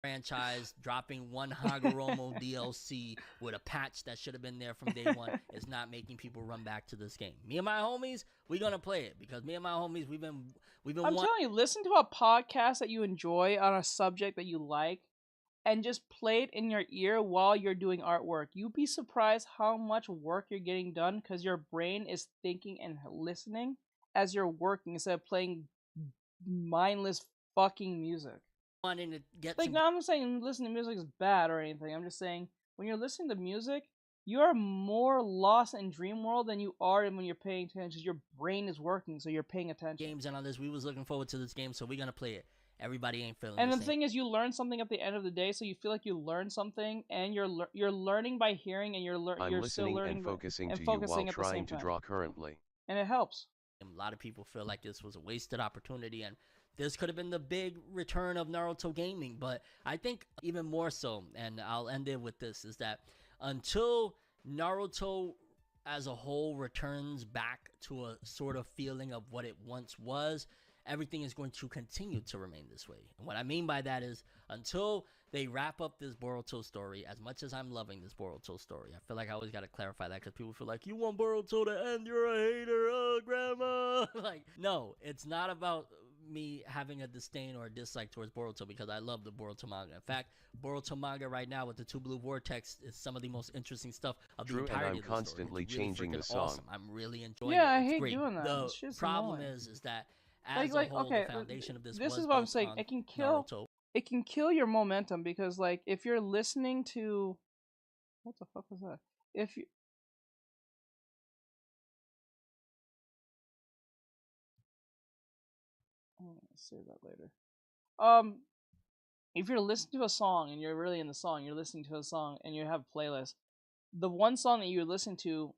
franchise dropping one Hagoromo DLC with a patch that should have been there from day one is not making people run back to this game. Me and my homies, we're gonna play it, because me and my homies, we've been I'm telling you, listen to a podcast that you enjoy on a subject that you like, and just play it in your ear while you're doing artwork. You'd be surprised how much work you're getting done, because your brain is thinking and listening as you're working instead of playing mindless fucking music. wanting to get Like, some no, I'm not saying listening to music is bad or anything. I'm just saying when you're listening to music, you are more lost in dream world than you are when you're paying attention, because your brain is working, so you're paying attention. games and on this. We was looking forward to this game, so we're gonna play it. Everybody ain't feeling And the the same. thing is, you learn something at the end of the day, so you feel like you learned something, and you're learning by hearing, and you're I'm still listening learning and by, focusing and to you focusing while at the trying same to time. draw currently. And it helps. A lot of people feel like this was a wasted opportunity, and this could have been the big return of Naruto gaming. But I think even more so, and I'll end it with this, is that until Naruto as a whole returns back to a sort of feeling of what it once was, everything is going to continue to remain this way. And what I mean by that is, until they wrap up this Boruto story, as much as I'm loving this Boruto story, I feel like I always got to clarify that, because people feel like, you want Boruto to end, you're a hater, oh, grandma. Like, no, it's not about me having a disdain or a dislike towards Boruto, because I love the Boruto manga. In fact, Boruto manga right now with the Two Blue Vortex is some of the most interesting stuff of the True, and entirety I'm of the story. constantly It's really changing the freaking song. awesome. I'm really enjoying it. Yeah, I It's hate great. doing that. The It's just problem annoying. is that as a whole, the foundation of this was is what I'm built saying. on It can kill. Naruto. It can kill your momentum, because, like, if you're listening to, what the fuck was that? If you, I'm gonna save that later. If you're listening to a song and you're really in the song, you're listening to a song and you have a playlist, the one song that you listen to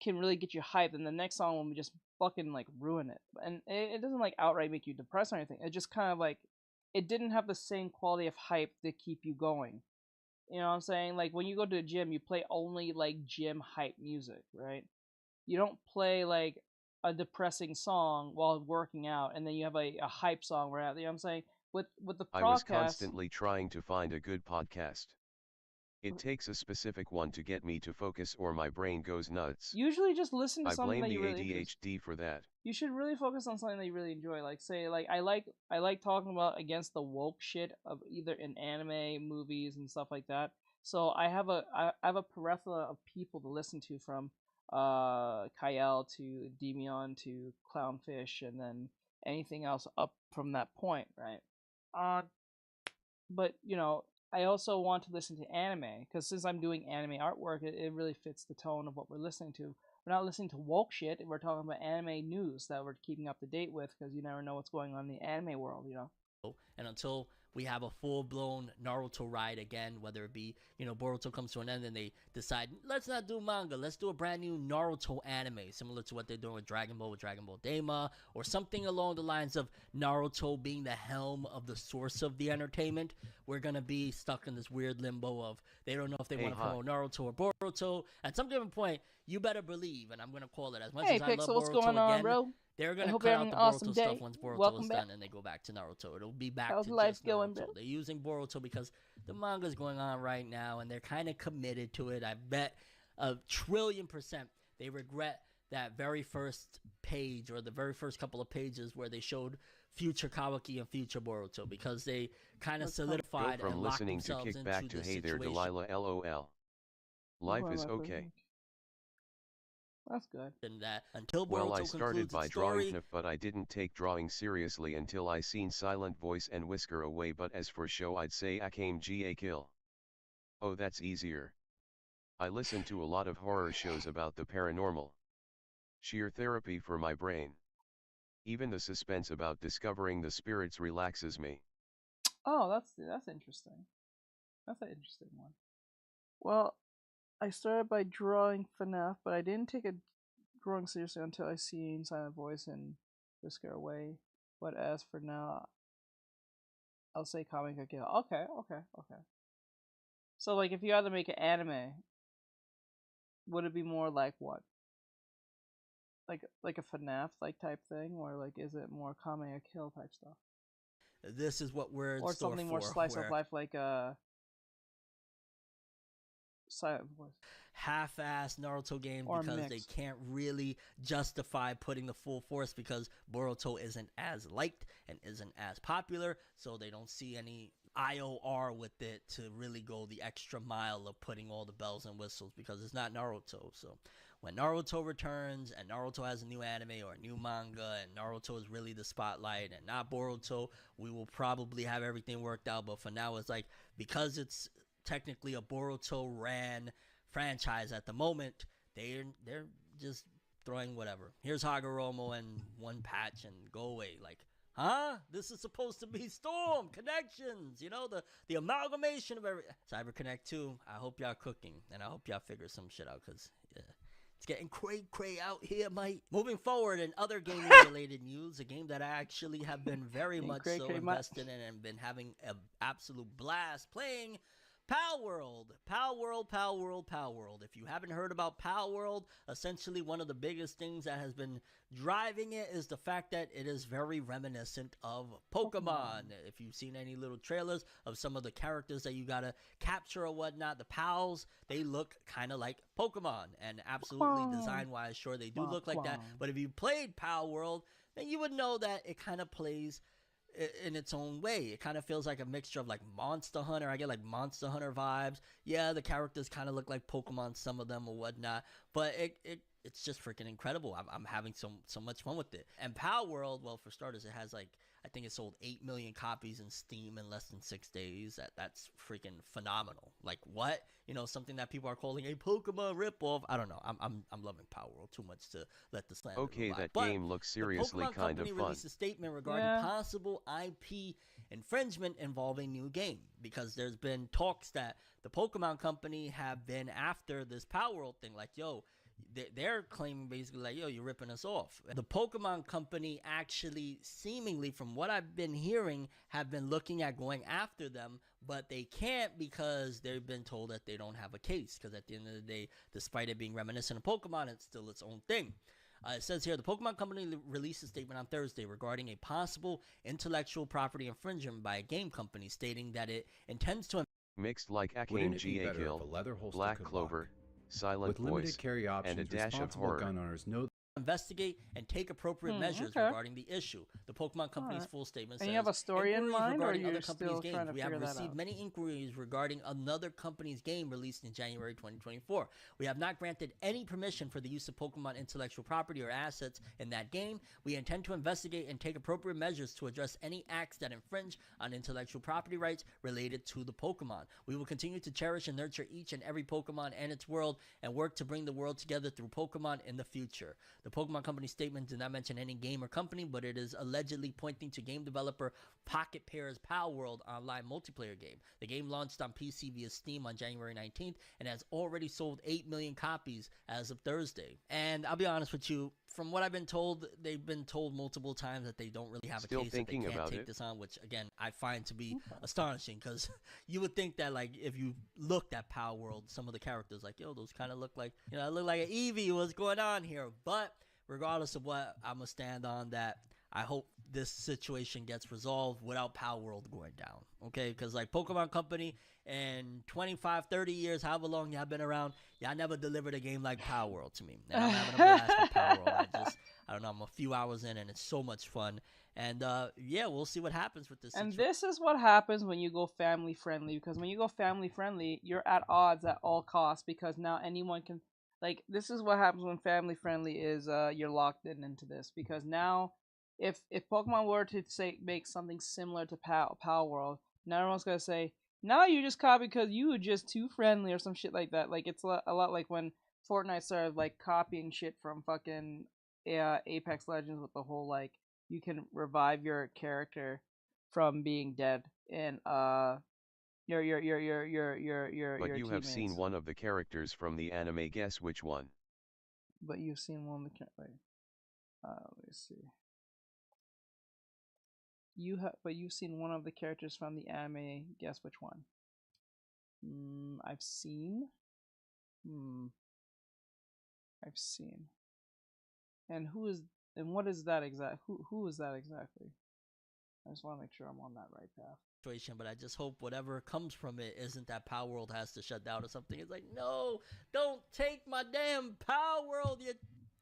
can really get you hyped, and the next song will just fucking like ruin it. And it doesn't like outright make you depressed or anything. It just kind of like, it didn't have the same quality of hype to keep you going. You know what I'm saying? Like, when you go to the gym, you play only like gym hype music, right? You don't play like a depressing song while working out, and then you have a hype song right out. You know what I'm saying? With the I was podcast, constantly trying to find a good podcast. It takes a specific one to get me to focus, or my brain goes nuts. usually just listen to I something blame that the you really ADHD for that. You should really focus on something that you really enjoy. Like, say, like I like talking about against the woke shit of either in anime, movies, and stuff like that. So I have a plethora of people to listen to, from Kyle to Demion to Clownfish, and then anything else up from that point, right? But you know, I also want to listen to anime, because since I'm doing anime artwork, it really fits the tone of what we're listening to. We're not listening to woke shit. We're talking about anime news that we're keeping up to date with, because you never know what's going on in the anime world, you know. And until we have a full-blown Naruto ride again, whether it be, you know, Boruto comes to an end and they decide, let's not do manga, let's do a brand new Naruto anime, similar to what they're doing with Dragon Ball Daima, or something along the lines of Naruto being the helm of the source of the entertainment, we're gonna be stuck in this weird limbo of, they don't know if they want to promote Naruto or Boruto. At some given point, you better believe, and I'm gonna call it, as much as I love Pixel, what's Boruto going on, again, bro? they're I gonna hope cut you're out having the an awesome Boruto day. stuff once Boruto Welcome is back. done, and they go back to Naruto. It'll be back How's to life just going, Naruto. bro? They're using Boruto because the manga's going on right now, and they're kind of committed to it. I bet 1,000,000,000% they regret that very first page, or the very first couple of pages where they showed future Kawaki and future Boruto, because they kind of Let's go. solidified Go from and locked listening to themselves kickback into to the hey there situation. Delilah LOL. Life is okay. That's good. And that until Boruto Well, I started concludes by its drawing story, FNAF, but I didn't take drawing seriously until I seen Silent Voice and Whisker Away. But as for show, I'd say Akame Ga Kill. Oh, that's easier. I listen to a lot of horror shows about the paranormal. Sheer therapy for my brain. Even the suspense about discovering the spirits relaxes me. Oh, that's interesting. That's an interesting one. Well, I started by drawing FNAF, but I didn't take a drawing seriously until I seen Silent Voice and Whisker Away. But as for now, I'll say Comic Kill. Okay. So, like, if you had to make an anime, would it be more like what? Like a FNAF like type thing, or like is it more Comic Kill type stuff? this is what we're in Or store something for. more slice where of life like Silent Voice. half-ass Naruto game, Or because mix. they can't really justify putting the full force, because Boruto isn't as liked and isn't as popular, so they don't see any IOR with it to really go the extra mile of putting all the bells and whistles, because it's not Naruto. So when Naruto returns and Naruto has a new anime or a new manga and Naruto is really the spotlight and not Boruto, we will probably have everything worked out. But for now, it's like, because it's technically a Boruto ran franchise at the moment, they're just throwing whatever. Here's Hagoromo and one patch and go away. Like, huh? This is supposed to be Storm Connections, you know, the amalgamation of every Cyber Connect 2. I hope y'all cooking, and I hope y'all figure some shit out, because yeah, it's getting cray out here, mate. Moving forward, in other gaming related news, a game that I actually have been very much so invested in and been having an absolute blast playing, Pal World. If you haven't heard about Pal World, essentially one of the biggest things that has been driving it is the fact that it is very reminiscent of Pokemon. If you've seen any little trailers of some of the characters that you gotta capture or whatnot, the pals, they look kind of like Pokemon. And absolutely design-wise, sure, they do look like that. But if you played Pal World, then you would know that it kind of plays in its own way. It kind of feels like a mixture of like Monster Hunter. I get like Monster Hunter vibes. Yeah, the characters kind of look like Pokemon, some of them or whatnot, but it's just freaking incredible. I'm having so much fun with it. And Pal World, well, for starters, it has like, I think it sold 8 million copies in Steam in less than 6 days. That's freaking phenomenal. Like, what? You know, something that people are calling a Pokemon ripoff. I don't know. I'm loving Pal World too much to let the slander Okay, rely. that But game looks seriously the Pokemon kind company of fun. released a statement regarding possible IP infringement involving new game, because there's been talks that the Pokemon company have been after this Pal World thing. Like, yo, they're claiming basically like, yo, you're ripping us off. The Pokemon company actually, seemingly from what I've been hearing, have been looking at going after them, but they can't because they've been told that they don't have a case, because at the end of the day, despite it being reminiscent of Pokemon, it's still its own thing. It says here, the Pokemon company released a statement on Thursday regarding a possible intellectual property infringement by a game company, stating that it intends to Mixed like Wouldn't Akame it be Ga better if Kill, a leather holster Black could Clover, lock? Silent With limited Voice, carry options, and a dash of responsible horror. gun owners know investigate and take appropriate measures regarding the issue. The Pokemon company's full statement says, and you have a story in mind, or regarding you're other companies' still games. trying to We have figure that received out? many inquiries regarding another company's game released in January 2024. We have not granted any permission for the use of Pokemon intellectual property or assets in that game. We intend to investigate and take appropriate measures to address any acts that infringe on intellectual property rights related to the Pokemon. We will continue to cherish and nurture each and every Pokemon and its world, and work to bring the world together through Pokemon in the future. The Pokemon company statement did not mention any game or company, but it is allegedly pointing to game developer Pocket Pair's Pal World online multiplayer game. The game launched on PC via Steam on January 19th and has already sold 8 million copies as of Thursday. And I'll be honest with you, from what I've been told, they've been told multiple times that they don't really have Still a case, that they thinking can't about take it. this on, which again, I find to be astonishing, because you would think that, like, if you looked at Pal World, some of the characters, like, yo, those kind of look like, you know, I look like an Eevee, what's going on here? But regardless of what, I'm gonna stand on that. I hope this situation gets resolved without Power World going down, okay? Because, like, Pokemon Company in 25, 30 years, however long y'all been around, y'all never delivered a game like Power World to me. And I'm having a blast with Power World. I don't know, I'm a few hours in, and it's so much fun. And, yeah, we'll see what happens with this And situation. this is what happens when you go family friendly, because when you go family friendly, you're at odds at all costs, because now anyone can, like, this is what happens when family friendly is you're locked into this, because now if Pokemon were to say make something similar to Power World, now everyone's gonna say, now you just copy because you were just too friendly or some shit like that. Like, it's a lot like when Fortnite started like copying shit from fucking Apex Legends with the whole like you can revive your character from being dead and your But you have seen teammates. one of the characters from the anime. Guess which one? But you've seen one of the wait. Let me see. But you've seen one of the characters from the anime. Guess which one? I've seen. I've seen. And what is that exact? Who is that exactly? I just want to make sure I'm on that right path. But I just hope whatever comes from it isn't that Power World has to shut down or something. It's like, no, don't take my damn Power World.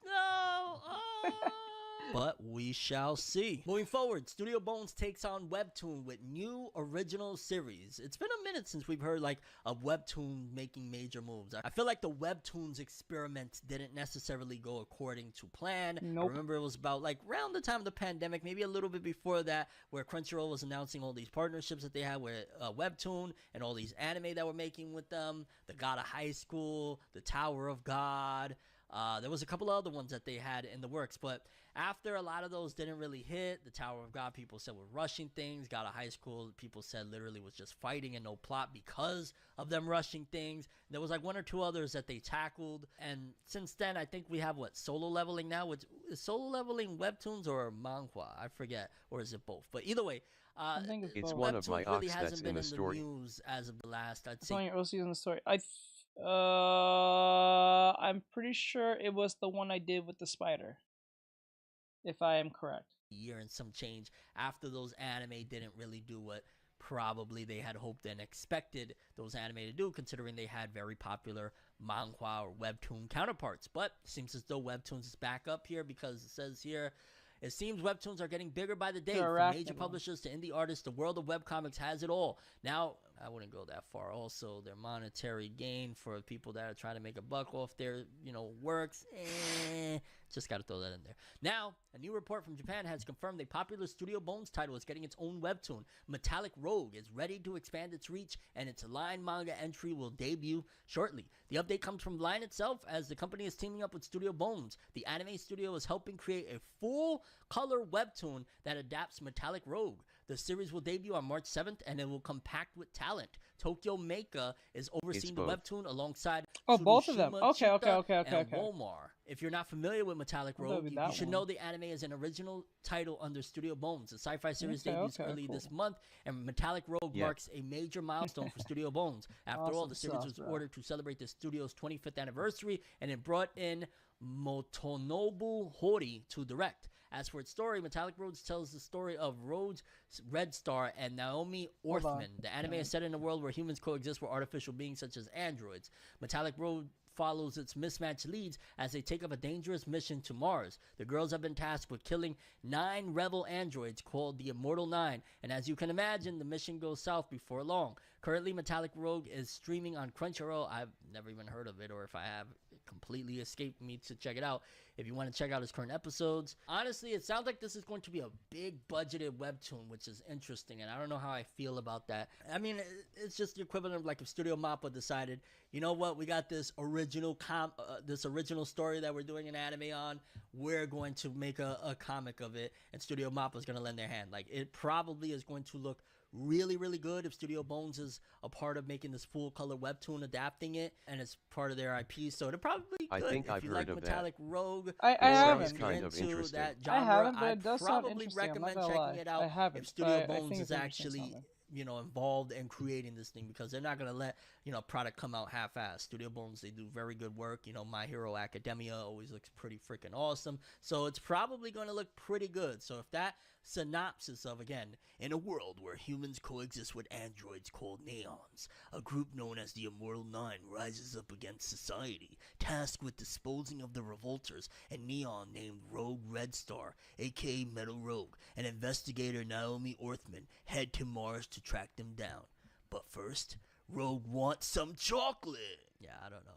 No. Oh. But we shall see. Moving forward, Studio Bones takes on Webtoon with new original series. It's been a minute since we've heard like a Webtoon making major moves. I feel like the Webtoons experiment didn't necessarily go according to plan. Nope. I remember it was about like around the time of the pandemic, maybe a little bit before that, where Crunchyroll was announcing all these partnerships that they had with Webtoon and all these anime that we're making with them. The God of High School, the Tower of God. There was a couple other ones that they had in the works, but after a lot of those didn't really hit, the Tower of God people said we're rushing things. God of High School people said literally was just fighting and no plot because of them rushing things. There was like one or two others that they tackled, and since then I think we have Solo Leveling now. Is Solo Leveling Webtoons or manhwa? I forget, or is it both? But either way, I think it's one of my really ox hasn't that's been in the story. news as of the last. It's on your OC in the story. I'm pretty sure it was the one I did with the spider, if I am correct. Year and some change after those anime didn't really do what probably they had hoped and expected those anime to do, considering they had very popular manhwa or webtoon counterparts. But it seems as though Webtoons is back up here, because it says here, it seems Webtoons are getting bigger by the day. From major publishers to indie artists, the world of webcomics has it all. Now, I wouldn't go that far. Also, their monetary gain for people that are trying to make a buck off their, works. Just got to throw that in there. Now, a new report from Japan has confirmed a popular Studio Bones title is getting its own webtoon. Metallic Rogue is ready to expand its reach, and its Line manga entry will debut shortly. The update comes from Line itself, as the company is teaming up with Studio Bones. The anime studio is helping create a full-color webtoon that adapts Metallic Rogue. The series will debut on March 7th, and it will come packed with talent. Tokyo Meika is overseeing the webtoon alongside both of them. Okay. and Wolmar. If you're not familiar with Metallic Rogue, you should know the anime is an original title under Studio Bones. The sci-fi series debuts early this month, and Metallic Rogue marks a major milestone for Studio Bones. After all, the series was ordered to celebrate the studio's 25th anniversary, and it brought in Motonobu Hori to direct. As for its story, Metallic Roads tells the story of Rhodes Red Star and Naomi Orthman. The anime is set in a world where humans coexist with artificial beings such as androids. Metallic Road follows its mismatched leads as they take up a dangerous mission to Mars. The girls have been tasked with killing 9 rebel androids called the Immortal 9, and as you can imagine, the mission goes south before long. Currently, Metallic Rogue is streaming on Crunchyroll. I've never even heard of it, or if I have, it completely escaped me to check it out. If you want to check out its current episodes, honestly, it sounds like this is going to be a big budgeted webtoon, which is interesting, and I don't know how I feel about that. I mean, it's just the equivalent of like if Studio Mappa decided, you know what, we got this original story that we're doing an anime on, we're going to make a comic of it, and Studio Mappa is going to lend their hand. Like, it probably is going to look really, really good if Studio Bones is a part of making this full color webtoon, adapting it, and it's part of their IP. So it'll probably be good. I think I've heard like of Metallic Rogue. I haven't. Kind of interesting. That genre, I haven't, but it does sound probably interesting. recommend checking it out. I haven't. If Studio Bones is actually involved in creating this thing, because they're not going to let, product come out half-assed. Studio Bones, they do very good work. My Hero Academia always looks pretty freaking awesome. So it's probably going to look pretty good. So if that synopsis of, again, in a world where humans coexist with androids called Neons, a group known as the Immortal Nine rises up against society, tasked with disposing of the revolters, and Neon named Rogue Red Star, aka Metal Rogue, and investigator Naomi Orthman head to Mars to track them down. But first, Rogue wants some chocolate. Yeah, I don't know.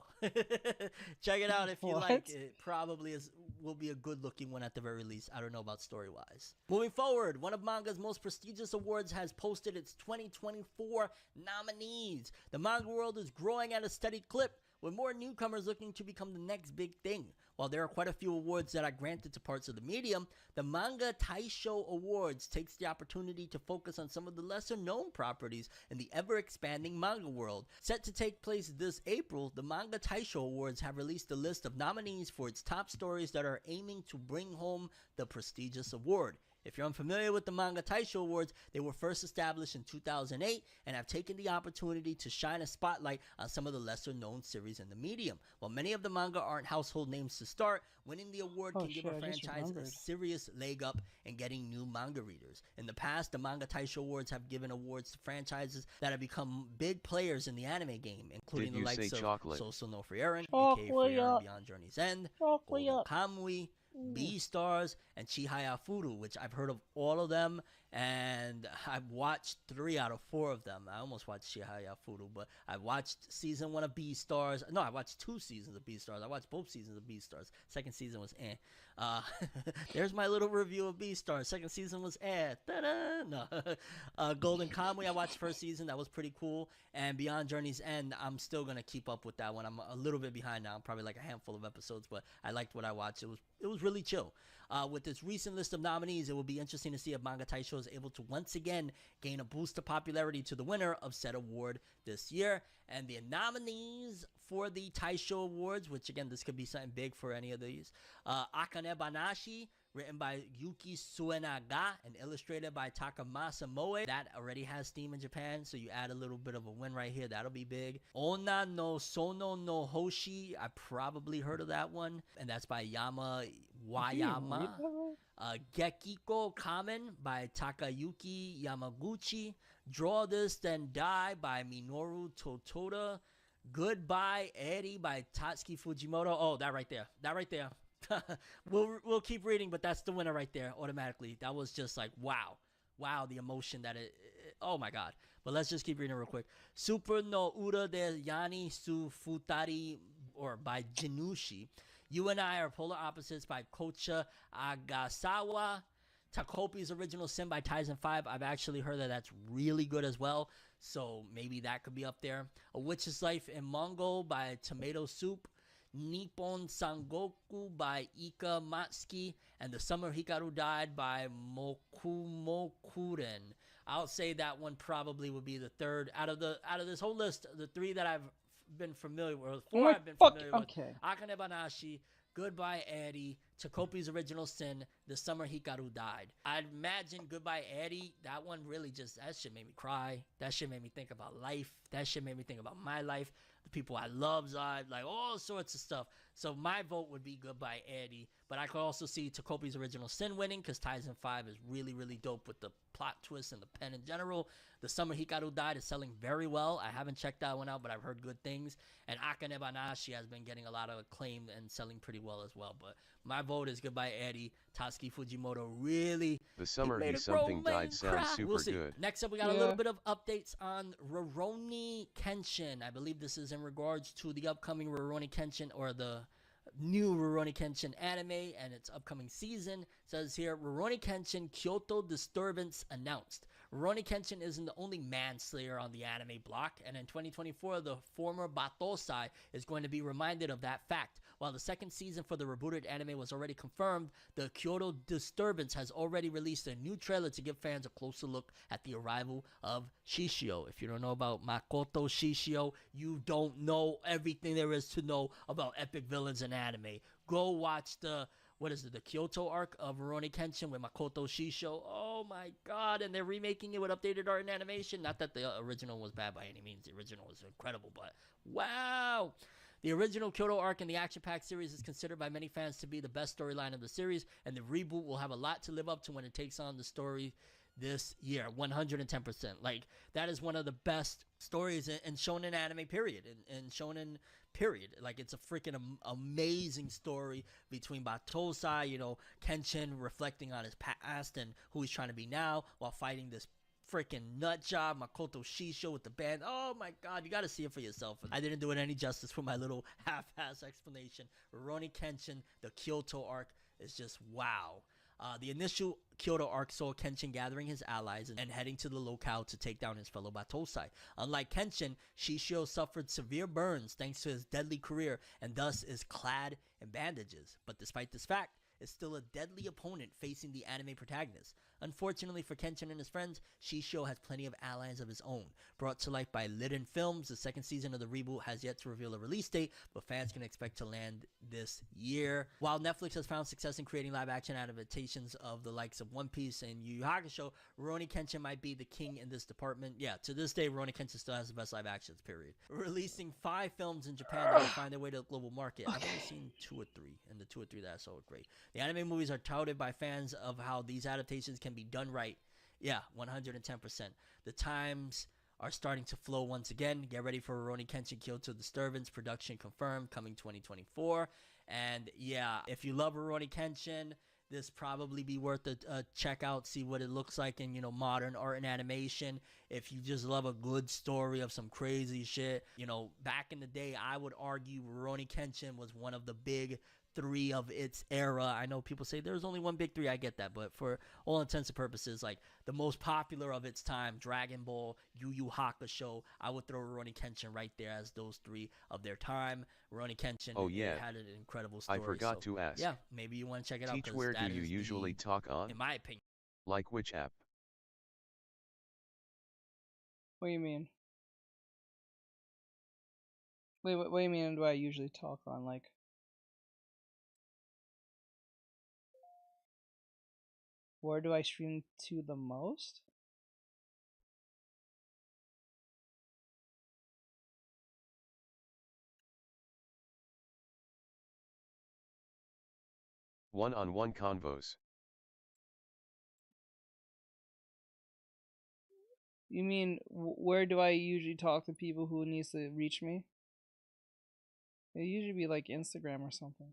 Check it out if you like. It probably will be a good-looking one at the very least. I don't know about story-wise. Moving forward, one of manga's most prestigious awards has posted its 2024 nominees. The manga world is growing at a steady clip, with more newcomers looking to become the next big thing. While there are quite a few awards that are granted to parts of the medium, the Manga Taisho Awards takes the opportunity to focus on some of the lesser-known properties in the ever-expanding manga world. Set to take place this April, the Manga Taisho Awards have released a list of nominees for its top stories that are aiming to bring home the prestigious award. If you're unfamiliar with the Manga Taisho Awards, they were first established in 2008 and have taken the opportunity to shine a spotlight on some of the lesser-known series in the medium. While many of the manga aren't household names to start, winning the award can give a franchise a serious leg up in getting new manga readers. In the past, the Manga Taisho Awards have given awards to franchises that have become big players in the anime game, including the likes of Sousou no Frieren, aka Frieren Beyond Journey's End, Golden Kamui, Beastars, and Chihaya Furu, which I've heard of all of them, and I've watched 3 out of 4 of them. I almost watched Chihaya Furu, but I watched season 1 of Beastars. No, I watched 2 seasons of Beastars. I watched both seasons of Beastars. Second season was there's my little review of Beastars. Second season was Ta-da! No. Golden Kamui, I watched first season. That was pretty cool. And Beyond Journey's End, I'm still going to keep up with that one. I'm a little bit behind now. I'm probably like a handful of episodes, but I liked what I watched. It was really chill. With this recent list of nominees, it will be interesting to see if Manga Taisho is able to once again gain a boost of popularity to the winner of said award this year. And the nominees for the Taisho Awards, which again, this could be something big for any of these. Akane Banashi, written by Yuki Suenaga and illustrated by Takamasa Moe. That already has Steam in Japan, so you add a little bit of a win right here. That'll be big. Onna no Sono no Hoshi, I probably heard of that one, and that's by Yama Wayama. Gekiko Kamen by Takayuki Yamaguchi. Draw This Then Die by Minoru Totoda. Goodbye Eddie by Tatsuki Fujimoto. Oh, that right there. We'll keep reading, but that's the winner right there automatically. That was just like wow, the emotion that it oh my god. But let's just keep reading real quick. Super no Ura de Yani su Futari, or by Jinushi. You and I Are Polar Opposites by Kocha Agasawa. Takopi's Original Sin by Tyson 5. I've actually heard that that's really good as well, so maybe that could be up there. A Witch's Life in Mongol by Tomato Soup. Nippon Sangoku by Ika Matsuki, and The Summer Hikaru Died by Mokumokuren. I'll say that one probably would be the third out of this whole list. The 3 that I've been familiar with, 4 I've been familiar with. Akane Banashi, Goodbye Eddie, Takopi's Original Sin, The Summer Hikaru Died. I'd imagine Goodbye Eddie, that one really that shit made me cry. That shit made me think about life. That shit made me think about my life. The people I love, like all sorts of stuff. So my vote would be Goodbye Eddie. But I could also see Takopi's Original Sin winning, because Tyson 5 is really, really dope with the plot twist and the pen in general. The Summer Hikaru Died is selling very well. I haven't checked that one out, but I've heard good things. And Akane Banashi has been getting a lot of acclaim and selling pretty well as well. But my vote is Goodbye Eddie. Tatsuki Fujimoto really The Summer He Something Died sounds super good. Next up, we got a little bit of updates on Rurouni Kenshin. I believe this is in regards to the upcoming Rurouni Kenshin, or the new Rurouni Kenshin anime and its upcoming season. It says here, Rurouni Kenshin Kyoto Disturbance announced. Rurouni Kenshin isn't the only manslayer on the anime block, and in 2024, the former Batosai is going to be reminded of that fact. While the second season for the rebooted anime was already confirmed, the Kyoto Disturbance has already released a new trailer to give fans a closer look at the arrival of Shishio. If you don't know about Makoto Shishio, you don't know everything there is to know about epic villains in anime. Go watch the what is it, the Kyoto arc of Rurouni Kenshin with Makoto Shisho. Oh my god, and they're remaking it with updated art and animation. Not that the original was bad by any means. The original was incredible, but wow. The original Kyoto arc in the action-packed series is considered by many fans to be the best storyline of the series, and the reboot will have a lot to live up to when it takes on the story this year. 110%. Like, that is one of the best stories in shonen anime, period. In shonen, period. Like, it's a freaking amazing story between Batosai, you know, Kenshin reflecting on his past and who he's trying to be now while fighting this freaking nut job, Makoto Shisho with the band. Oh my god, you gotta see it for yourself. I didn't do it any justice with my little half-ass explanation. Rurouni Kenshin, the Kyoto arc is just wow. The initial Kyoto arc saw Kenshin gathering his allies and heading to the locale to take down his fellow Batosai. Unlike Kenshin, Shishio suffered severe burns thanks to his deadly career and thus is clad in bandages. But despite this fact, is still a deadly opponent facing the anime protagonist. Unfortunately for Kenshin and his friends, Shishio has plenty of allies of his own. Brought to life by Liden Films, the second season of the reboot has yet to reveal a release date, but fans can expect to land this year. While Netflix has found success in creating live-action adaptations of the likes of One Piece and Yu Yu Hakusho, Rurouni Kenshin might be the king in this department. Yeah, to this day, Rurouni Kenshin still has the best live actions, period. Releasing 5 films in Japan that will find their way to the global market. I've only seen 2 or 3, and the 2 or 3 that I saw were great. The anime movies are touted by fans of how these adaptations can be done right. Yeah, 110%. The times are starting to flow once again. Get ready for Rurouni Kenshin Kyoto Disturbance. Production confirmed, coming 2024. And yeah, if you love Rurouni Kenshin, this probably be worth a check out, see what it looks like in, you know, modern art and animation. If you just love a good story of some crazy shit, you know, back in the day, I would argue Rurouni Kenshin was one of the big 3 of its era. I know people say there's only one big 3, I get that, but for all intents and purposes, like the most popular of its time, Dragon Ball, Yu Yu Hakusho, I would throw Rurouni Kenshin right there as those 3 of their time. Rurouni Kenshin had an incredible story. I forgot to ask. Yeah, maybe you want to check it out. Teach, where do you usually talk on? In my opinion. Like which app? What do you mean? Wait, what do you mean do I usually talk on? Like, where do I stream to the most? One-on-one convos. You mean, where do I usually talk to people who needs to reach me? It usually be like Instagram or something.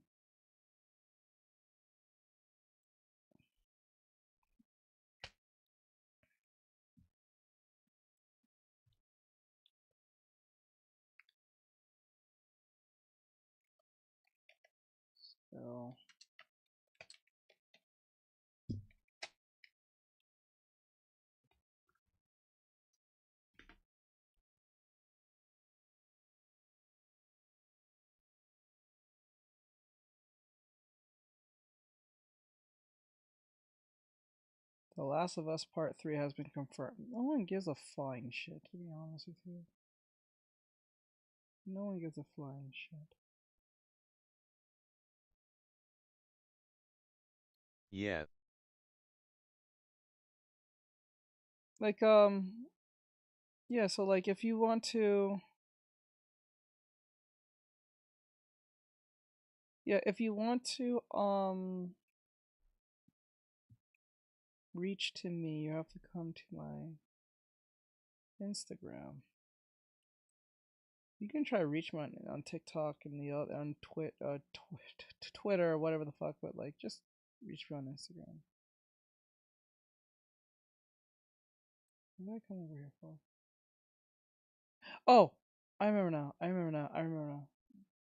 So The Last of Us Part 3 has been confirmed. No one gives a flying shit, to be honest with you. No one gives a flying shit. Yeah. Like, yeah, so like if you want to, reach to me, you have to come to my Instagram. You can try to reach me on TikTok and the other on Twitter or whatever the fuck, but like just reach me on Instagram. What did I come over here for? Oh, I remember now.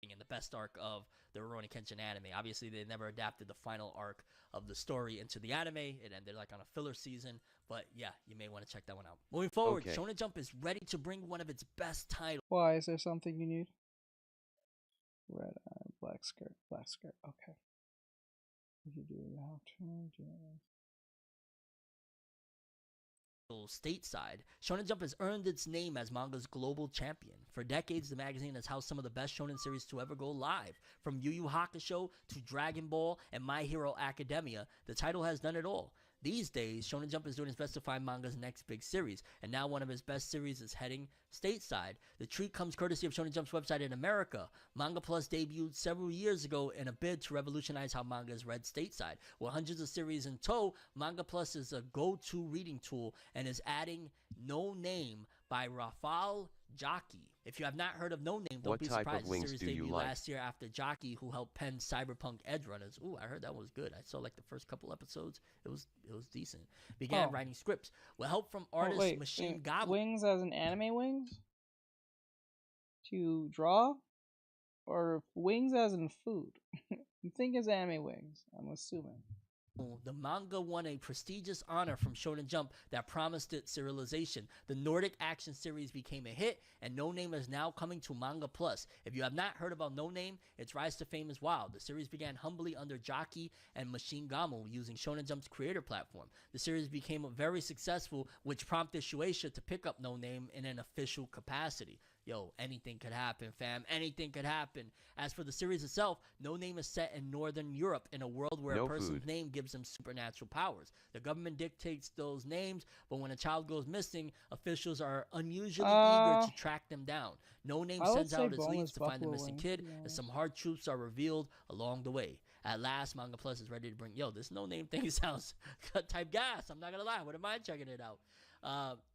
In the best arc of the Rurouni Kenshin anime. Obviously, they never adapted the final arc of the story into the anime. It ended like on a filler season. But yeah, you may want to check that one out. Moving forward, Shonen Jump is ready to bring one of its best titles. Why? Is there something you need? Red eye, black skirt, okay. What you do, you have to do stateside, Shonen Jump has earned its name as manga's global champion. For decades, the magazine has housed some of the best shonen series to ever go live. From Yu Yu Hakusho to Dragon Ball and My Hero Academia, the title has done it all. These days, Shonen Jump is doing its best to find manga's next big series, and now one of his best series is heading stateside. The treat comes courtesy of Shonen Jump's website in America. Manga Plus debuted several years ago in a bid to revolutionize how manga is read stateside. With hundreds of series in tow, Manga Plus is a go-to reading tool and is adding No Name by Rafal Jockey. If you have not heard of No Name, don't What be type surprised. of wings the do series you debuted like? last year after Jockey, who helped pen Cyberpunk Edge Runners. Ooh, I heard that was good. I saw like the first couple episodes. It was decent. Began writing scripts with help from artist Machine Gamu. Wings as in anime wings? To draw? Or wings as in food? You think it's anime wings, I'm assuming. The manga won a prestigious honor from Shonen Jump that promised it serialization. The Nordic action series became a hit, and No Name is now coming to Manga Plus. If you have not heard about No Name, its rise to fame is wild. The series began humbly under Jockey and Machine Gamu using Shonen Jump's creator platform. The series became very successful, which prompted Shueisha to pick up No Name in an official capacity. Yo, anything could happen, fam. Anything could happen. As for the series itself, No Name is set in Northern Europe in a world where a person's name gives them supernatural powers. The government dictates those names, but when a child goes missing, officials are unusually eager to track them down. No Name sends out its leads to find the missing kid, and some hard truths are revealed along the way. At last, Manga Plus is ready to bring... Yo, this No Name thing sounds type gas. I'm not gonna lie. What am I checking it out?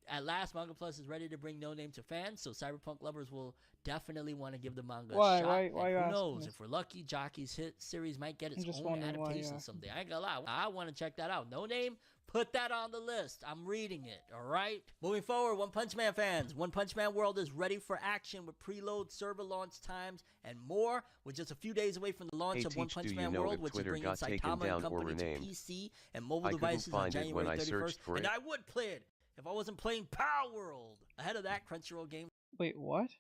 At last, Manga Plus is ready to bring No Name to fans, so cyberpunk lovers will definitely want to give the manga a shot. Why who knows? If we're lucky, Jockey's hit series might get its own adaptation someday. I ain't gonna lie. I want to check that out. No Name? Put that on the list. I'm reading it, all right? Moving forward, One Punch Man fans. One Punch Man World is ready for action with preload, server launch times, and more. We're just a few days away from the launch of One Punch Man World, which is bringing Saitama and company to PC and mobile devices on January 31st. And I would play it if I wasn't playing Power World. Ahead of that, Crunchyroll game. Wait, what?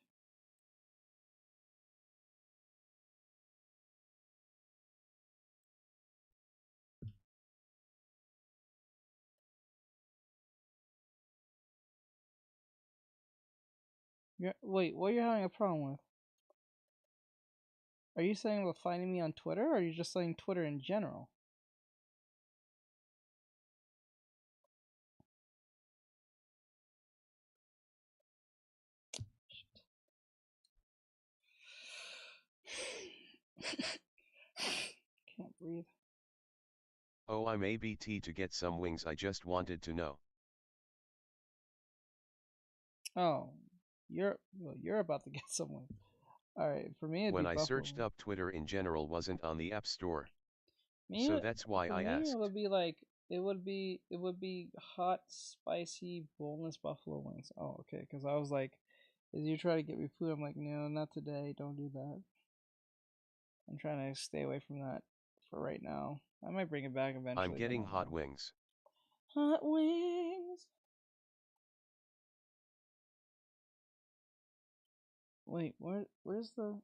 Wait, what are you having a problem with? Are you saying about finding me on Twitter, or are you just saying Twitter in general? Can't breathe. Oh, I'm ABT to get some wings. I just wanted to know. Oh, you're about to get some wings. All right, for me, when I searched up Twitter in general, wasn't on the App Store. So that's why I asked. It would be like it would be hot, spicy, boneless buffalo wings. Oh, okay. Because I was like, as you try to get me food, I'm like, no, not today. Don't do that. I'm trying to stay away from that for right now. I might bring it back eventually. I'm getting hot wings. Hot wings. Wait, where's the...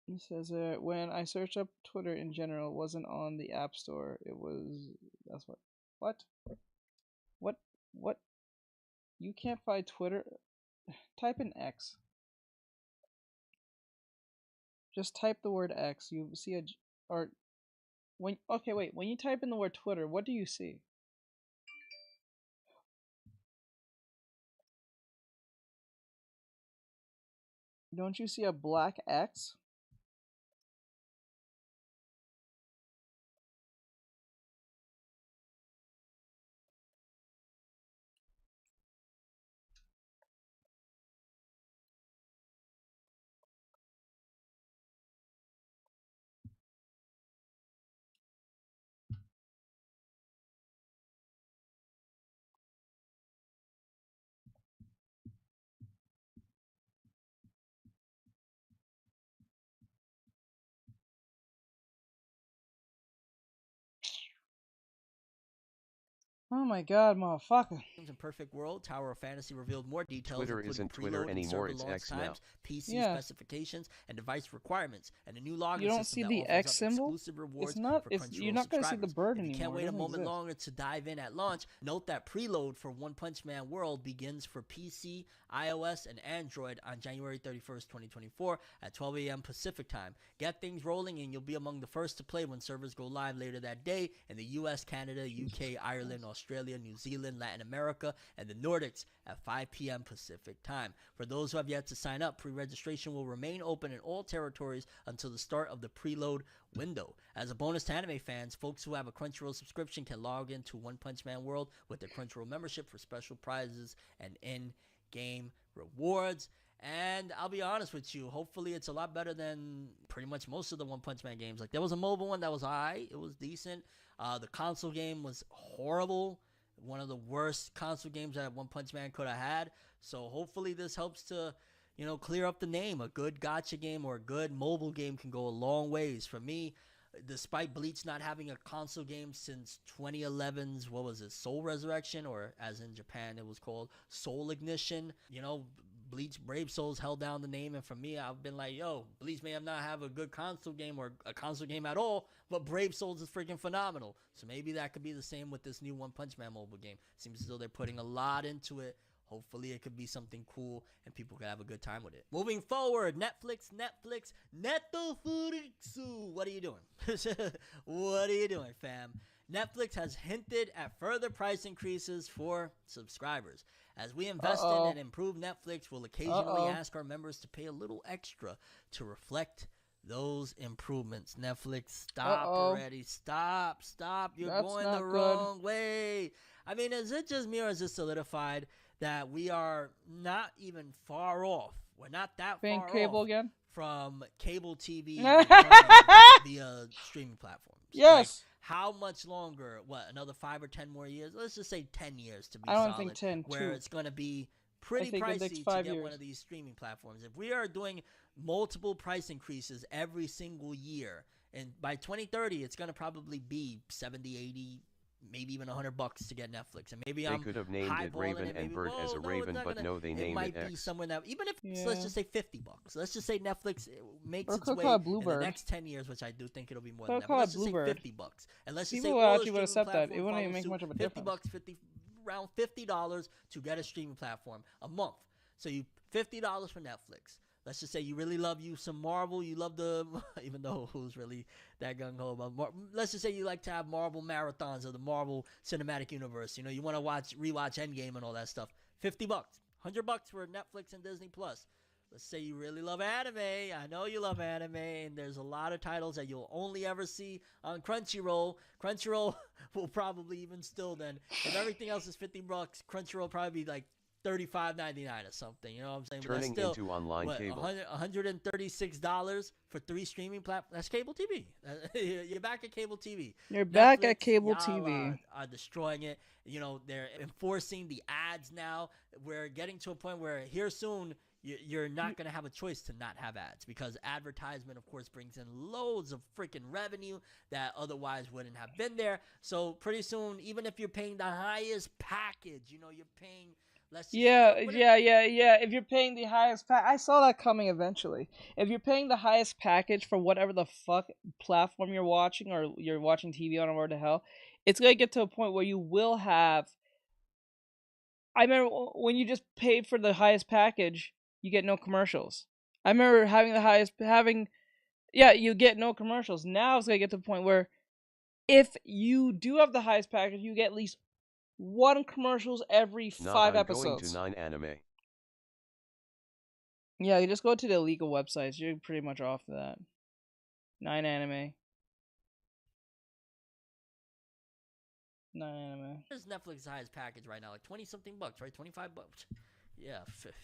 It says when I searched up Twitter in general, it wasn't on the App Store. It was... That's what? What? You can't find Twitter? Type in X. Just type the word X. You see a... Or... Okay, wait. When you type in the word Twitter, what do you see? Don't you see a black X? Oh my god, motherfucker. In Perfect World, Tower of Fantasy revealed more details, Twitter including isn't Twitter preload and anymore, server it's launch X now. times, PC Yeah. specifications, and device requirements, and a new login You don't system see that the offers X up symbol? exclusive rewards It's not. for It's Crunchyroll you're not gonna see the subscribers. bird If you anymore. can't wait It a doesn't moment exist. longer to dive in at launch, note that preload for One Punch Man World begins for PC, iOS, and Android on January 31st, 2024 at 12 a.m. Pacific time. Get things rolling and you'll be among the first to play when servers go live later that day in the US, Canada, UK, Ireland, Australia, New Zealand, Latin America, and the Nordics at 5 p.m. Pacific time. For those who have yet to sign up, pre-registration will remain open in all territories until the start of the preload window. As a bonus to anime fans, folks who have a Crunchyroll subscription can log into One Punch Man World with their Crunchyroll membership for special prizes and in-game rewards. And I'll be honest with you, hopefully it's a lot better than pretty much most of the One Punch Man games. Like, there was a mobile one that was alright, it was decent. The console game was horrible. One of the worst console games that One Punch Man could have had. So hopefully this helps to, you know, clear up the name. A good gacha game or a good mobile game can go a long ways. For me, despite Bleach not having a console game since 2011's, what was it, Soul Resurrection, or as in Japan it was called Soul Ignition, you know, Bleach Brave Souls held down the name, and for me, I've been like, yo, Bleach may not have a good console game or a console game at all, but Brave Souls is freaking phenomenal. So maybe that could be the same with this new One Punch Man mobile game. Seems as though they're putting a lot into it. Hopefully it could be something cool and people could have a good time with it. Moving forward, Netflix, Netflix. What are you doing? What are you doing, fam? Netflix has hinted at further price increases for subscribers. As we invest in and improve Netflix, we'll occasionally ask our members to pay a little extra to reflect those improvements. Netflix, stop already. Stop. You're That's going not the wrong way. I mean, is it just me or is it solidified that we are not even far off? We're not that Paying far cable off again? from cable TV via streaming platforms. Yes. Like, how much longer? What, another 5 or 10 more years? Let's just say 10 years to be I don't solid. think 10, where 2. it's going to be pretty pricey to get one of these streaming platforms. If we are doing multiple price increases every single year, and by 2030, it's going to probably be 70, 80, maybe even $100 to get Netflix. And maybe they could have named it Raven and Bird as a Raven, but no, they named it might be X. somewhere that, even if let's just say $50. Let's just say Netflix makes its way it in the next 10 years, which I do think it'll be more than that. Call Let's it just say Bluebird. $50. And let's just People say all actually the would accept that. It streaming wouldn't even make platforms much of a $50, difference. around $50 to get a streaming platform a month. So you $50 for Netflix. Let's just say you really love you some Marvel. You love the, even though who's really that gung-ho about Marvel. Let's just say you like to have Marvel marathons of the Marvel Cinematic Universe. You know, you want to rewatch Endgame and all that stuff. $50, $100 for Netflix and Disney Plus. Let's say you really love anime. I know you love anime, and there's a lot of titles that you'll only ever see on Crunchyroll. Crunchyroll will probably even still then, if everything else is $50, Crunchyroll will probably be like $35.99 or something, you know what I'm saying? Turning but that's still, into online cable. $136 for 3 streaming platforms. That's cable TV. You're back at cable TV. You're back Netflix, at cable y'all TV. Are destroying it. You know, they're enforcing the ads now. We're getting to a point where here soon you're not going to have a choice to not have ads, because advertisement, of course, brings in loads of freaking revenue that otherwise wouldn't have been there. So pretty soon, even if you're paying the highest package, you know, you're paying... Yeah. If you're paying the highest I saw that coming eventually. If you're paying the highest package for whatever the fuck platform you're watching, or you're watching TV on, or where the hell, it's gonna get to a point where you will have... I remember when you just paid for the highest package, you get no commercials. I remember you get no commercials. Now it's gonna get to the point where if you do have the highest package, you get at least 1 commercials every 5 episodes. Going to 9 anime. Yeah, you just go to the illegal websites. You're pretty much off of that. 9 anime. 9 anime. Here's Netflix's highest package right now, like 20-something bucks, right? $25. yeah,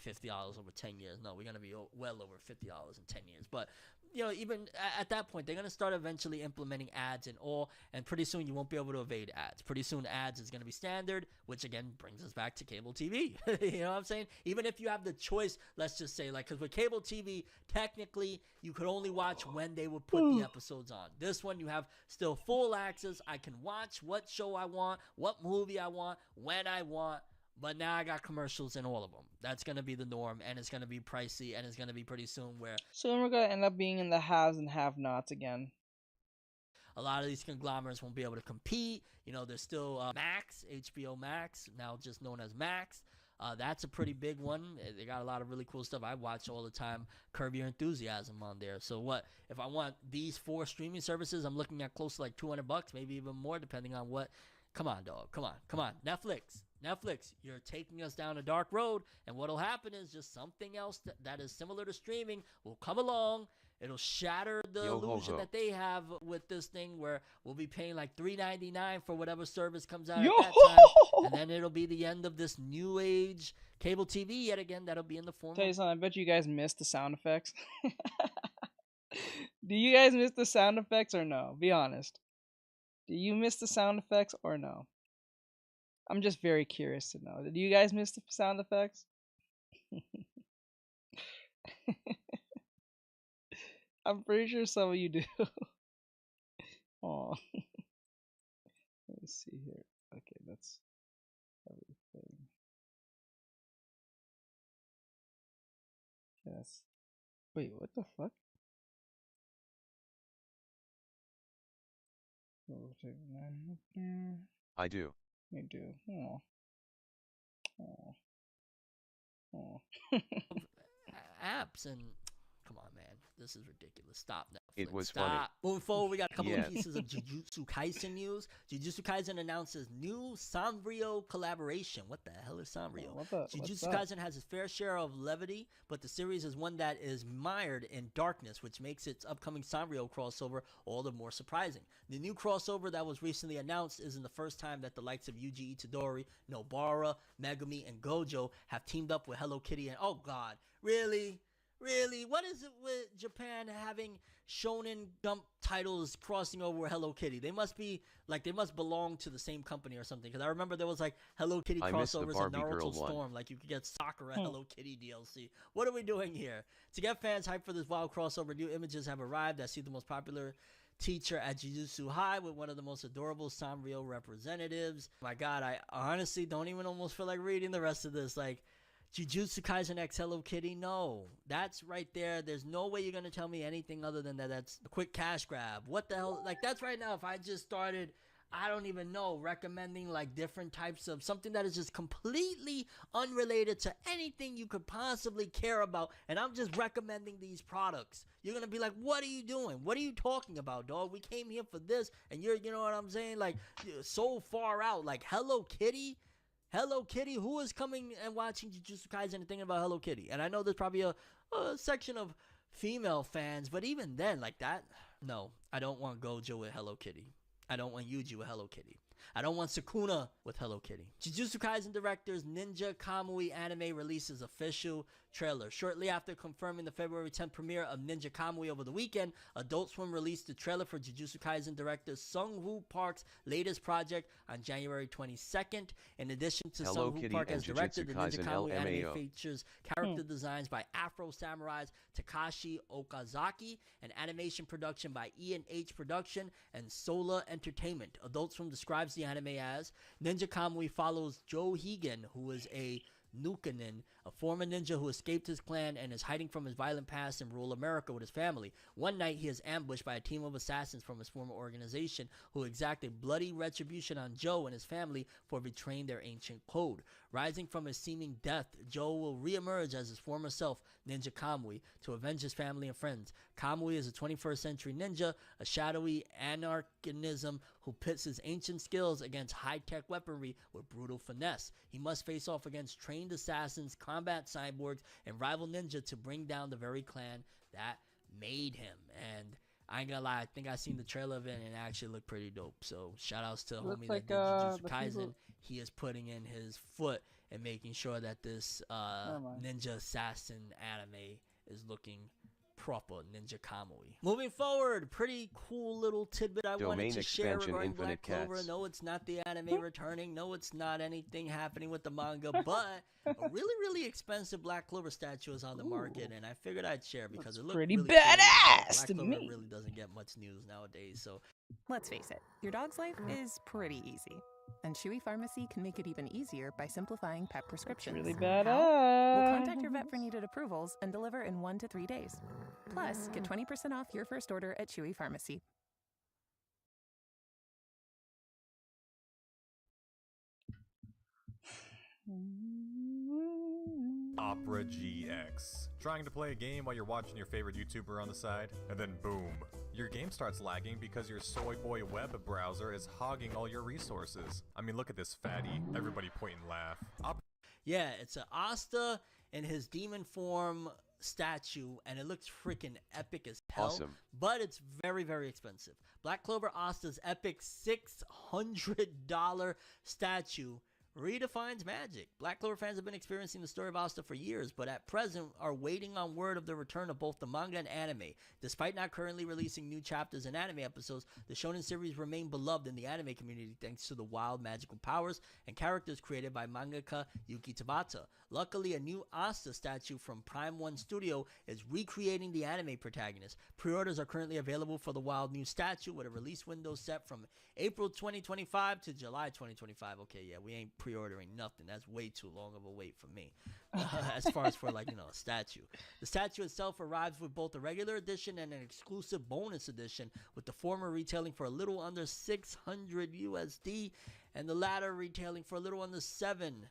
$50 over 10 years. No, we're gonna be well over $50 in 10 years. But you know, even at that point, they're gonna start eventually implementing ads and all, and pretty soon you won't be able to evade ads. Pretty soon, ads is gonna be standard, which again brings us back to cable TV. You know what I'm saying? Even if you have the choice, let's just say, like, because with cable TV, technically you could only watch when they would put the episodes on. This one, you have still full access. I can watch what show I want, what movie I want, when I want. But now I got commercials in all of them. That's going to be the norm, and it's going to be pricey, and it's going to be pretty soon where Soon we're going to end up being in the haves and have-nots again. a lot of these conglomerates won't be able to compete. You know, there's still Max, HBO Max, now just known as Max. That's a pretty big one. They got a lot of really cool stuff. I watch all the time. Curb Your Enthusiasm on there. So what if I want these 4 streaming services? I'm looking at close to like $200, maybe even more, depending on what. Come on, dog. Come on. Netflix, you're taking us down a dark road, and what'll happen is just something else that is similar to streaming will come along. It'll shatter the illusion that they have with this thing, where we'll be paying like $3.99 for whatever service comes out at that time, and then it'll be the end of this new age cable TV yet again. That'll be in the form Tell you something, I bet you guys missed the sound effects. Do you guys miss the sound effects or no? Be honest. Do you miss the sound effects or no? I'm just very curious to know. Did you guys miss the sound effects? I'm pretty sure some of you do. Aw. Let me see here. Okay, that's everything. Yes. Wait, what the fuck? I do. I do. Oh. apps, and come on, man, this is ridiculous. Stop now. It was Stop. funny. Moving forward, we got a couple Yeah. of pieces of Jujutsu Kaisen news. Jujutsu Kaisen announces new Sanrio collaboration. What the hell is Sanrio? Jujutsu Kaisen has its fair share of levity, but the series is one that is mired in darkness, which makes its upcoming Sanrio crossover all the more surprising. The new crossover that was recently announced isn't the first time that the likes of Yuji Itadori, Nobara, Megumi, and Gojo have teamed up with Hello Kitty. And oh god, really? Really? What is it with Japan having shonen dump titles crossing over with Hello Kitty? They must be like, they must belong to the same company or something. Because I remember there was like Hello Kitty crossovers in Naruto Storm. Like you could get Sakura Hello Kitty DLC. What are we doing here? To get fans hyped for this wild crossover, new images have arrived that see the most popular teacher at Jujutsu High with one of the most adorable Sanrio representatives. My god, I honestly don't even almost feel like reading the rest of this. Like, Jujutsu Kaisen X Hello Kitty? No. That's right there. There's no way you're going to tell me anything other than that that's a quick cash grab. What the hell? Like, that's right now, if I just started, I don't even know, recommending like different types of something that is just completely unrelated to anything you could possibly care about, and I'm just recommending these products, you're going to be like, what are you doing? What are you talking about, dog? We came here for this, and you're, you know what I'm saying? Like, so far out. Like, Hello Kitty? Hello Kitty? Who is coming and watching Jujutsu Kaisen and thinking about Hello Kitty? And I know there's probably a section of female fans, but even then, like that, no. I don't want Gojo with Hello Kitty. I don't want Yuji with Hello Kitty. I don't want Sukuna with Hello Kitty. Jujutsu Kaisen directors Ninja Kamui Anime releases official trailer. Shortly after confirming the February 10th premiere of Ninja Kamui over the weekend, Adult Swim released the trailer for Jujutsu Kaisen director Sung-Woo Park's latest project on January 22nd. In addition to Sung-Woo Park as director, the Ninja Kamui anime features character designs by Afro Samurai's Takashi Okazaki and animation production by E&H Production and Sola Entertainment. Adult Swim describes the anime as Ninja Kamui follows Joe Higan, who is a Nukanin, a former ninja who escaped his clan and is hiding from his violent past in rural America with his family. One night, he is ambushed by a team of assassins from his former organization who exacted bloody retribution on Joe and his family for betraying their ancient code. Rising from his seeming death, Joe will reemerge as his former self, Ninja Kamui, to avenge his family and friends. Kamui is a 21st century ninja, a shadowy anarchism who pits his ancient skills against high-tech weaponry with brutal finesse. He must face off against trained assassins, combat cyborgs, and rival ninja to bring down the very clan that made him. And I ain't gonna lie, I think I seen the trailer of it and it actually looked pretty dope. So shout outs to homie that did Jujutsu Kaisen. He is putting in his foot and making sure that this ninja assassin anime is looking proper ninja kamui. Moving forward, pretty cool little tidbit I wanted to share regarding Black Clover. No, it's not the anime returning. No, it's not anything happening with the manga, but a really, really expensive Black Clover statue is on the market, and I figured I'd share because it looked pretty really badass cool. to Black Clover me. really doesn't get much news nowadays, so Let's face it, your dog's life is pretty easy. And Chewy Pharmacy can make it even easier by simplifying pet prescriptions. Really How? badass. We'll contact your vet for needed approvals and deliver in 1 to 3 days. Plus, get 20% off your first order at Chewy Pharmacy. Opera GX. Trying to play a game while you're watching your favorite YouTuber on the side, and then boom, your game starts lagging because your soy boy web browser is hogging all your resources. I mean, look at this fatty. Everybody point and laugh. yeah, it's an Asta in his demon form statue, and it looks freaking epic as hell. Awesome. But it's very, very expensive. Black Clover Asta's epic $600 statue redefines magic. Black Clover fans have been experiencing the story of Asta for years, but at present are waiting on word of the return of both the manga and anime. Despite not currently releasing new chapters and anime episodes, the shonen series remain beloved in the anime community thanks to the wild magical powers and characters created by mangaka Yuki Tabata. Luckily, a new Asta statue from part9 Studio is recreating the anime protagonist. Pre-orders are currently available for the wild new statue with a release window set from April 2025 to July 2025. Okay, yeah, we ain't pre-ordering nothing. That's way too long of a wait for me. As far as for a statue. The statue itself arrives with both a regular edition and an exclusive bonus edition, with the former retailing for a little under 600 USD and the latter retailing for a little under 7.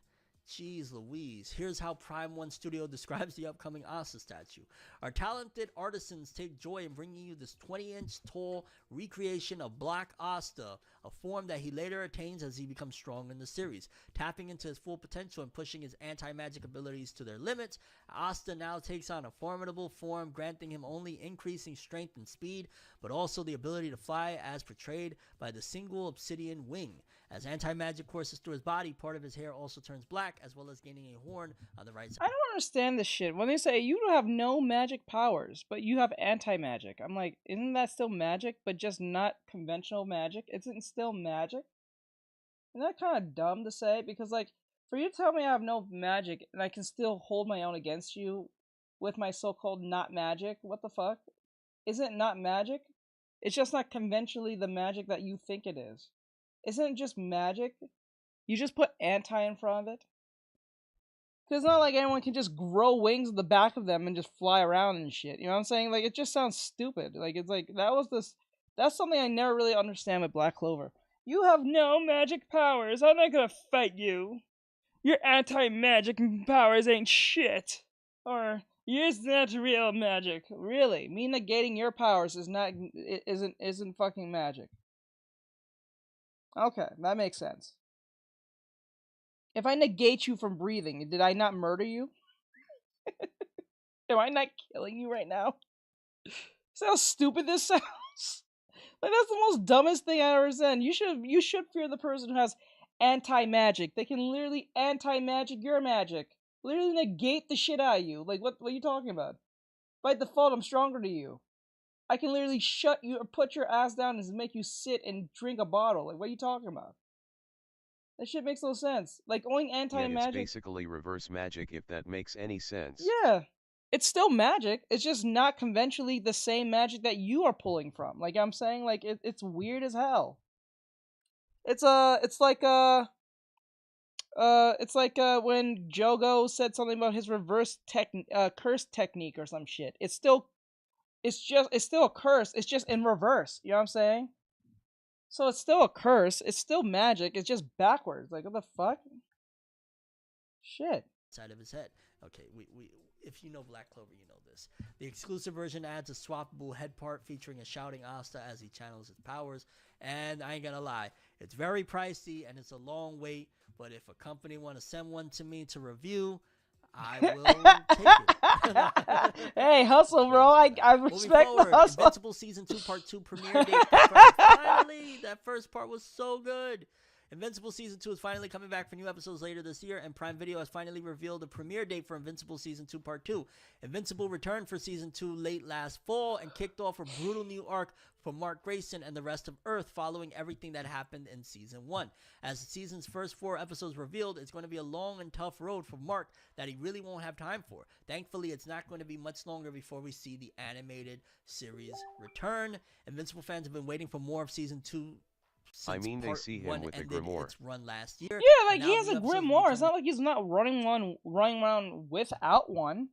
Jeez Louise. Here's how part9 Studio describes the upcoming Asta statue. Our talented artisans take joy in bringing you this 20-inch tall recreation of Black Asta, a form that he later attains as he becomes strong in the series. Tapping into his full potential and pushing his anti-magic abilities to their limits, Asta now takes on a formidable form, granting him only increasing strength and speed, but also the ability to fly as portrayed by the single obsidian wing. As anti-magic courses through his body, part of his hair also turns black, as well as gaining a horn on the right side. I don't understand this shit. When they say you don't have no magic powers, but you have anti-magic, I'm like, isn't that still magic, but just not conventional magic? Isn't it still magic? Isn't that kind of dumb to say? Because, like, for you to tell me I have no magic and I can still hold my own against you with my so-called not magic, what the fuck? Isn't it not magic? It's just not conventionally the magic that you think it is. Isn't it just magic? You just put anti in front of it? Because it's not like anyone can just grow wings at the back of them and just fly around and shit. You know what I'm saying? Like, it just sounds stupid. Like, it's like, that's something I never really understand with Black Clover. You have no magic powers. I'm not gonna fight you. Your anti-magic powers ain't shit. Or, yours not real magic. Really? Me negating your powers isn't fucking magic. Okay, that makes sense. If I negate you from breathing, did I not murder you? Am I not killing you right now? See how stupid this sounds? Like, that's the most dumbest thing I ever said. You should fear the person who has anti-magic. They can literally anti-magic your magic. Literally negate the shit out of you. Like, what are you talking about? By default, I'm stronger to you. I can literally shut you or put your ass down and make you sit and drink a bottle. Like, what are you talking about? That shit makes no sense. Like, going anti-magic... Yeah, it's basically reverse magic, if that makes any sense. Yeah. It's still magic. It's just not conventionally the same magic that you are pulling from. Like, I'm saying, like, it's weird as hell. It's like when Jogo said something about his reverse curse technique or some shit. It's still a curse. It's just in reverse. You know what I'm saying? So it's still a curse. It's still magic. It's just backwards. Like, what the fuck? Shit. Side of his head. Okay, we if you know Black Clover, you know this. The exclusive version adds a swappable head part featuring a shouting Asta as he channels his powers. And I ain't gonna lie, it's very pricey and it's a long wait. But if a company want to send one to me to review, I will take it. Hey, hustle, bro. I respect the hustle. Invincible Season 2 Part 2 premiere date. Finally, that first part was so good. Invincible Season 2 is finally coming back for new episodes later this year, and Prime Video has finally revealed the premiere date for Invincible Season 2 Part 2. Invincible returned for Season 2 late last fall and kicked off a brutal new arc for Mark Grayson and the rest of Earth following everything that happened in Season 1. As the season's first 4 episodes revealed, it's going to be a long and tough road for Mark that he really won't have time for. Thankfully, it's not going to be much longer before we see the animated series return. Invincible fans have been waiting for more of Season 2. I mean, they see him with the grimoire. Its run last year. Yeah, like he has a grimoire. It's not like he's not running around without one,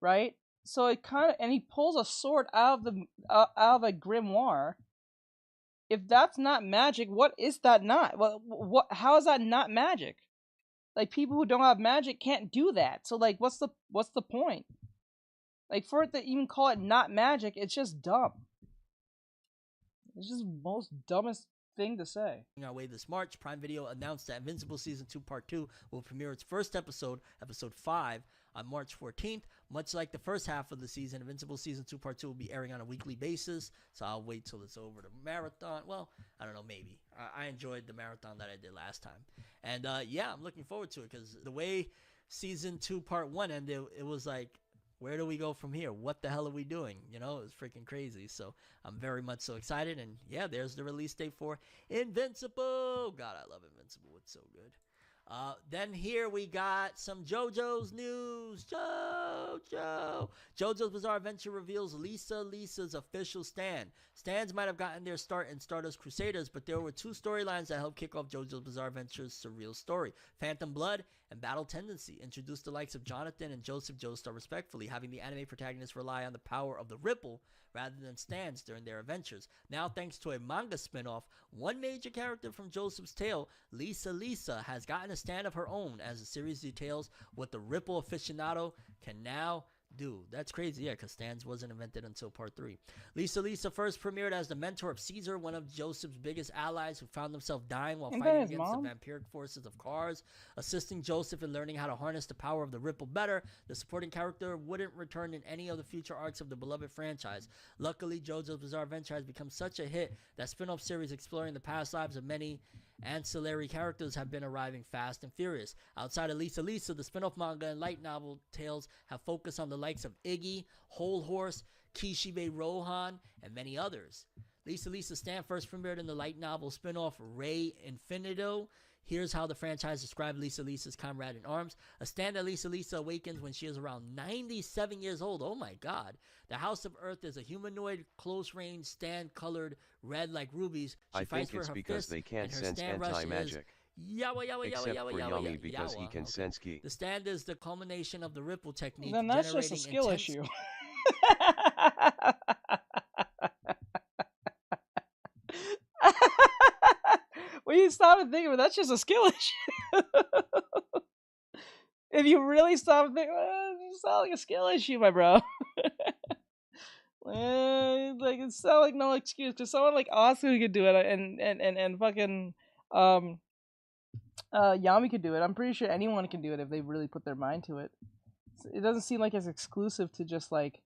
right? So it kind of, and he pulls a sword out of a grimoire. If that's not magic, what is that not? What? How is that not magic? Like, people who don't have magic can't do that. So like, what's the point? Like, for it to even call it not magic, it's just dumb. It's just the most dumbest thing to say. Our way this March, Prime Video announced that Invincible Season 2 Part 2 will premiere its first episode, Episode 5, on March 14th. Much like the first half of the season, Invincible Season 2 Part 2 will be airing on a weekly basis, so I'll wait till it's over the marathon. Well, I don't know, maybe. I enjoyed the marathon that I did last time. And yeah, I'm looking forward to it, because the way Season 2 Part 1 ended, it was like, where do we go from here? What the hell are we doing? You know, it was freaking crazy. So I'm very much so excited. And yeah, there's the release date for Invincible. God, I love Invincible. It's so good. Then here we got some JoJo's news. JoJo's Bizarre Adventure reveals Lisa's official stand. Stands might have gotten their start in Stardust Crusaders, but there were 2 storylines that helped kick off JoJo's Bizarre Adventure's surreal story. Phantom Blood and Battle Tendency introduced the likes of Jonathan and Joseph Joestar respectively, having the anime protagonists rely on the power of the Ripple rather than stands during their adventures. Now, thanks to a manga spin-off, one major character from Joseph's tale, Lisa, has gotten a stand of her own, as the series details what the Ripple aficionado can now do. That's crazy, yeah, because stands wasn't invented until Part 3. Lisa first premiered as the mentor of Caesar, one of Joseph's biggest allies who found himself dying while fighting against the vampiric forces of Cars. Assisting Joseph in learning how to harness the power of the Ripple better, the supporting character wouldn't return in any of the future arcs of the beloved franchise. Luckily, JoJo's Bizarre Adventure has become such a hit that spin-off series exploring the past lives of many ancillary characters have been arriving fast and furious. Outside of Lisa, the spin-off manga and light novel tales have focused on the likes of Iggy, Whole Horse, Kishibe Rohan, and many others. Lisa Stand first premiered in the light novel spin-off Rei Infinito. Here's how the franchise described Lisa's comrade in arms. A stand that Lisa awakens when she is around 97 years old. Oh my god. The House of Earth is a humanoid, close-range stand colored red like rubies. I think it's because they can't sense anti-magic. Except for Yami because he can sense ki. The stand is the culmination of the Ripple technique. Then that's just a skill issue. When you stop and think of it, that's just a skill issue. If you really stop and think, it's not like a skill issue, my bro. Like, it's not like no excuse, because someone like Asuka could do it, and fucking Yami could do it. I'm pretty sure anyone can do it if they really put their mind to it. It doesn't seem like it's exclusive to just like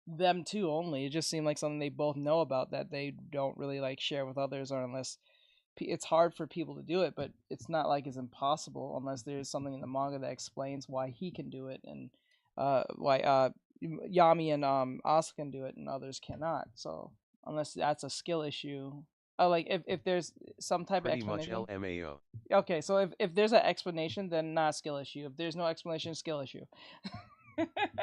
them two only. It just seemed like something they both know about that they don't really like share with others, or unless it's hard for people to do it, but it's not like it's impossible unless there's something in the manga that explains why he can do it and why Yami and Asuka can do it and others cannot. So unless that's a skill issue, like if there's some type of explanation. Pretty much LMAO. Okay, so if there's an explanation, then not a skill issue. If there's no explanation, skill issue.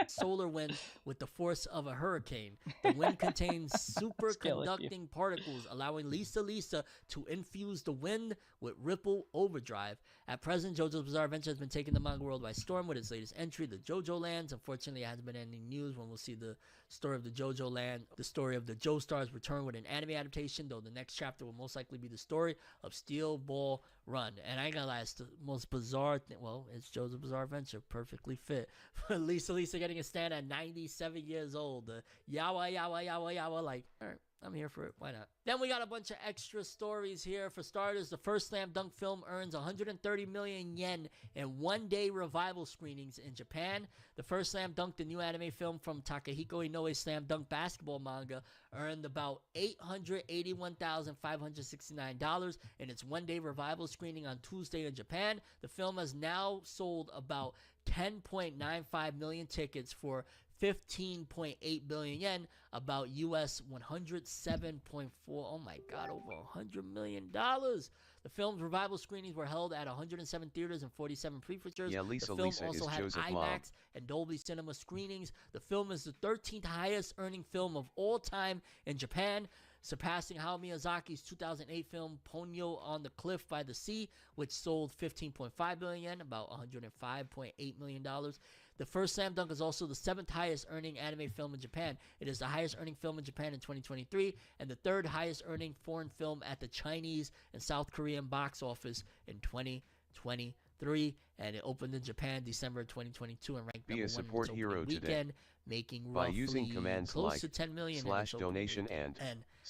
Solar wind with the force of a hurricane. The wind contains superconducting particles, allowing Lisa to infuse the wind with Ripple Overdrive. At present, JoJo's Bizarre Adventure has been taking the manga world by storm with its latest entry, the JoJo Lands. Unfortunately, there hasn't been any news when we'll see the story of the JoJo Land, the story of the Joestar's return with an anime adaptation, though the next chapter will most likely be the story of Steel Ball Run. And I ain't gonna lie, it's the most bizarre thing. Well, it's JoJo's Bizarre Adventure, perfectly fit. Lisa getting a stand at 97 years old. Yawa, like, I'm here for it. Why not? Then we got a bunch of extra stories here. For starters, the first Slam Dunk film earns 130 million yen in one-day revival screenings in Japan. The first Slam Dunk, the new anime film from Takahiko Inoue's Slam Dunk basketball manga, earned about $881,569 in its one-day revival screening on Tuesday in Japan. The film has now sold about 10.95 million tickets for 15.8 billion yen, about US 107.4. Oh my god, over $100 million. The film's revival screenings were held at 107 theaters and 47 prefectures. Yeah, the film also had IMAX and Dolby Cinema screenings. The film is the 13th highest earning film of all time in Japan, surpassing Hayao Miyazaki's 2008 film Ponyo on the Cliff by the Sea, which sold 15.5 billion yen, about $105.8 million. The first Slam Dunk is also the 7th highest earning anime film in Japan. It is the highest earning film in Japan in 2023 and the 3rd highest earning foreign film at the Chinese and South Korean box office in 2023. And it opened in Japan December 2022 and ranked number 1 in its opening weekend, making roughly by using commands close like to 10 million /donation and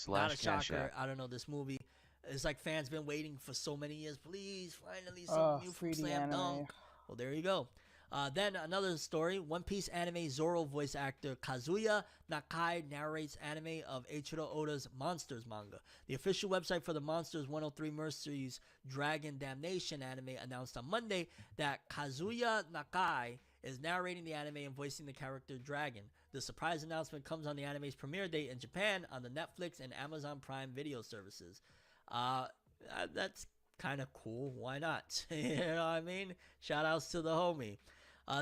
not a /cash shocker. app. I don't know, this movie. It's like fans been waiting for so many years. Please, finally, something new from 3D Slam anime. Dunk. Well, there you go. Then another story. One Piece anime Zoro voice actor Kazuya Nakai narrates anime of Eiichiro Oda's Monsters manga. The official website for the Monsters 103 Mercenaries Dragon Damnation anime announced on Monday that Kazuya Nakai is narrating the anime and voicing the character Dragon. The surprise announcement comes on the anime's premiere date in Japan on the Netflix and Amazon Prime video services. That's kind of cool. Why not? You know what I mean? Shout outs to the homie.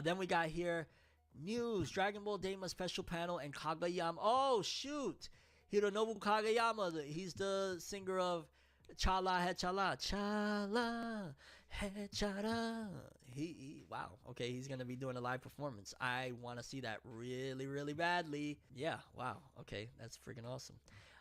Then we got here news. Dragon Ball Daima special panel and Kageyama. Oh, shoot. Hironobu Kageyama. He's the singer of Chala He Chala. Chala He Chala. Wow. Okay, he's going to be doing a live performance. I want to see that really, really badly. Yeah, wow. Okay, that's freaking awesome.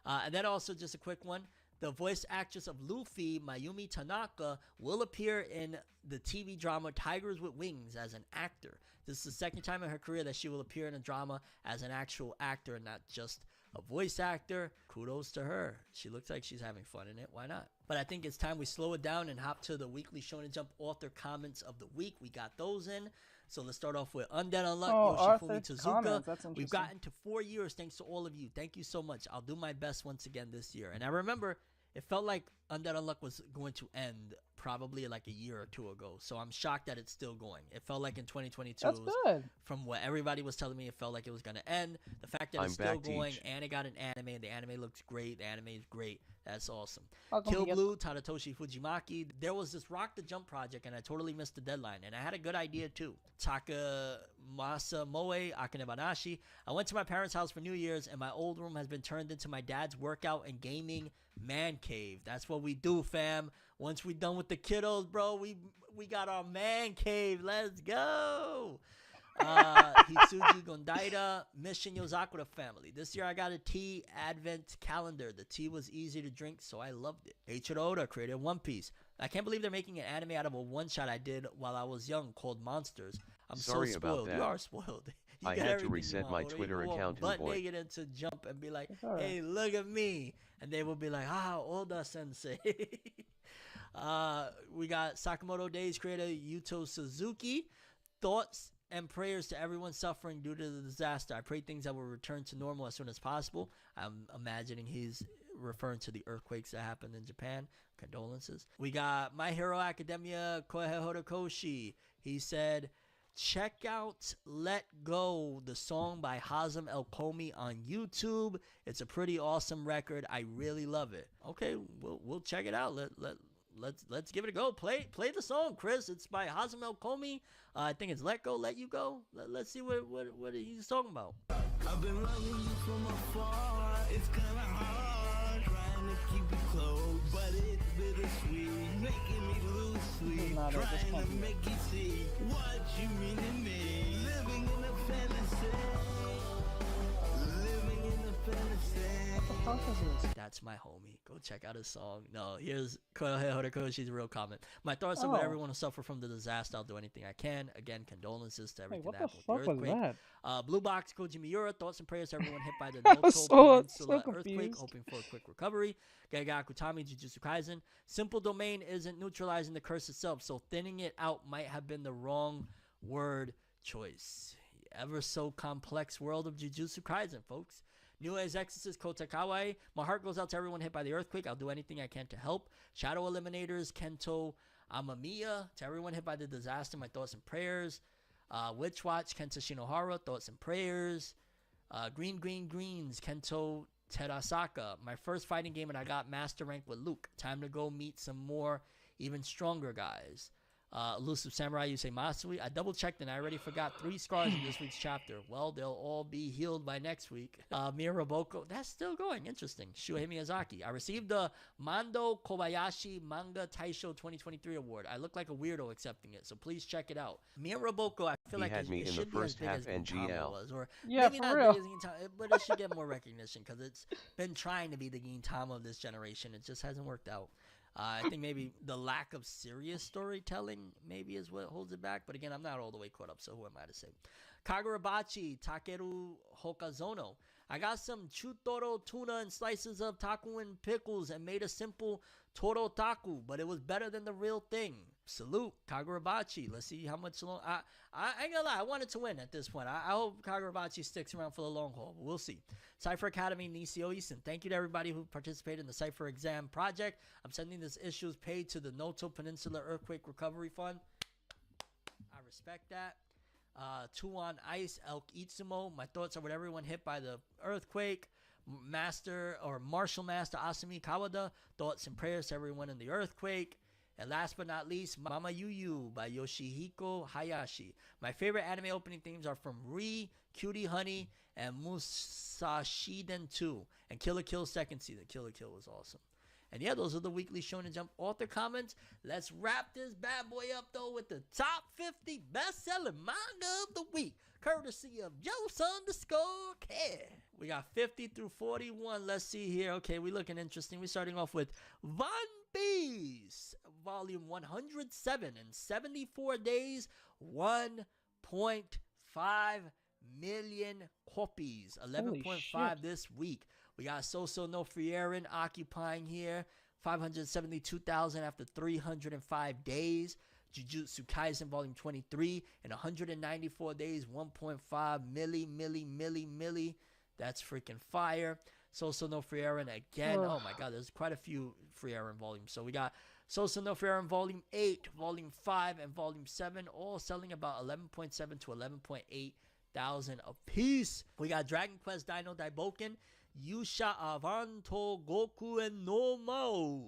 And then also just a quick one. The voice actress of Luffy, Mayumi Tanaka, will appear in the TV drama Tigers with Wings as an actor. This is the second time in her career that she will appear in a drama as an actual actor and not just a voice actor. Kudos to her. She looks like she's having fun in it. Why not? But I think it's time we slow it down and hop to the weekly Shonen Jump author comments of the week. We got those in. So let's start off with Undead Unluck, Yoshifumi Tezuka. We've gotten to 4 years thanks to all of you. Thank you so much. I'll do my best once again this year. And I remember it felt like Undead Unluck was going to end probably like a year or two ago. So I'm shocked that it's still going. It felt like in 2022. That's good. From what everybody was telling me, it felt like it was going to end. The fact that it's still going, and it got an anime, and the anime looks great. The anime is great. That's awesome. Kill Blue, Tadatoshi Fujimaki. There was this Rock the Jump project, and I totally missed the deadline. And I had a good idea, too. Takamasa Moe, Akane Banashi. I went to my parents' house for New Year's, and my old room has been turned into my dad's workout and gaming man cave. That's what we do, fam. Once we done with the kiddos, bro, we got our man cave. Let's go. Hitsuji Gondaira, Mission Yozakura family. This year I got a tea advent calendar. The tea was easy to drink, so I loved it. Eiichiro Oda created One Piece. I can't believe they're making an anime out of a one-shot I did while I was young called Monsters. I'm Sorry so spoiled. about that. You are spoiled. You I get had to everything reset you my want, Twitter you account butt and boy. naked into jump and be like, right. hey, look at me. And they will be like, Oda sensei. We got Sakamoto Days creator Yuto Suzuki. Thoughts and prayers to everyone suffering due to the disaster. I pray things that will return to normal as soon as possible. I'm imagining he's referring to the earthquakes that happened in Japan. Condolences. We got My Hero Academia Kohei Horikoshi. He said, check out Let Go, the song by Hazem El Komi on YouTube. It's a pretty awesome record. I really love it. Okay, we'll check it out. Let's give it a go. Play the song, Chris. It's by Hazem El Komi. I think it's Let Go, Let You Go. Let's see what he's talking about. I've been loving you from afar. It's kinda hard trying to keep it close, but it's bittersweet, making me lose sleep, trying to make you see what you mean to me. Living in a fantasy, living in a fantasy. fuck is this? That's my homie. Go check out his song. No, here's Horikoshi's real comment. My thoughts are with everyone who suffered from the disaster. I'll do anything I can. Again, condolences to everything what that the happened with fuck the was earthquake. that? Blue Box Koji Miura, thoughts and prayers to everyone hit by the Noto so Peninsula earthquake. confused. Hoping for a quick recovery. Geiga Akutami Jujutsu Kaisen. Simple domain isn't neutralizing the curse itself, so thinning it out might have been the wrong word choice. Ever so complex world of Jujutsu Kaisen, folks. New Age Exorcist Kota Kawai. My heart goes out to everyone hit by the earthquake. I'll do anything I can to help. Shadow Eliminators Kento Amamiya. To everyone hit by the disaster, my thoughts and prayers. Witch Watch Kenta Shinohara. Thoughts and prayers. Green Greens Kento Terasaka. My first fighting game and I got master rank with Luke. Time to go meet some more even stronger guys. Elusive Samurai Yusei Masui. I double checked and I already forgot 3 scars in this week's chapter. Well, they'll all be healed by next week. Miraboko. That's still going. Interesting. Shuhei Miyazaki. I received the Mando Kobayashi Manga Taisho 2023 award. I look like a weirdo accepting it, so please check it out. Miraboko, I feel like had me in the first half NGL. Was, or yeah, maybe for not real. as big as Gintama, but it should get more recognition because it's been trying to be the Gintama of this generation. It just hasn't worked out. I think maybe the lack of serious storytelling maybe is what holds it back. But again, I'm not all the way caught up, so who am I to say? Kagurabachi Takeru Hokazono. I got some chutoro tuna and slices of taku and pickles and made a simple toro taku, but it was better than the real thing. Salute, Kagurabachi. Let's see how much long. I ain't gonna lie, I wanted to win at this point. I hope Kagurabachi sticks around for the long haul, but we'll see. Cypher Academy, Nisio Easton. Thank you to everybody who participated in the Cypher exam project. I'm sending this issues paid to the Noto Peninsula Earthquake Recovery Fund. I respect that. Two on Ice, Elk Itsumo. My thoughts are with everyone hit by the earthquake. Martial Master Asumi Kawada. Thoughts and prayers to everyone in the earthquake. And last but not least, Mama Yuyu by Yoshihiko Hayashi. My favorite anime opening themes are from Ri, Cutie Honey, and Musashiden 2. And Kill la Kill second season. Kill la Kill was awesome. And yeah, those are the weekly Shonen Jump author comments. Let's wrap this bad boy up, though, with the top 50 best-selling manga of the week, courtesy of Jose_Care. We got 50 through 41. Let's see here. Okay, we're looking interesting. We're starting off with One Piece, volume 107. In 74 days, 1.5 million copies. 11.5 this week. We got Soso no Frieren occupying here. 572,000 after 305 days. Jujutsu Kaisen Volume 23 in 194 days. 1.5 milli. That's freaking fire. Soso no Frieren again. Oh my god, there's quite a few Frieren volumes. So we got Soso no Frieren Volume 8, Volume 5, and Volume 7. All selling about 11.7 to 11.8 thousand a piece. We got Dragon Quest Dino Daiboken. Yusha Avanto Goku and no Mao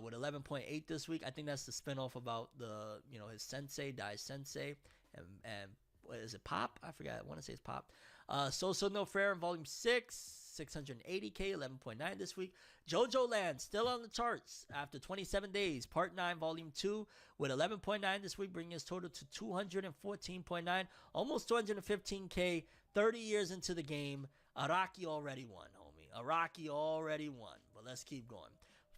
with 11.8 this week. I think that's the spinoff about the, his sensei, Dai Sensei, and what is it, Pop? I forgot. I want to say it's Pop. Soso no Frieren Volume 6, 680k, 11.9 this week. JoJo Land still on the charts after 27 days. Part 9 Volume 2 with 11.9 this week, bringing his total to 214.9, almost 215k. 30 years into the game. Araki already won, homie. Araki already won. But let's keep going.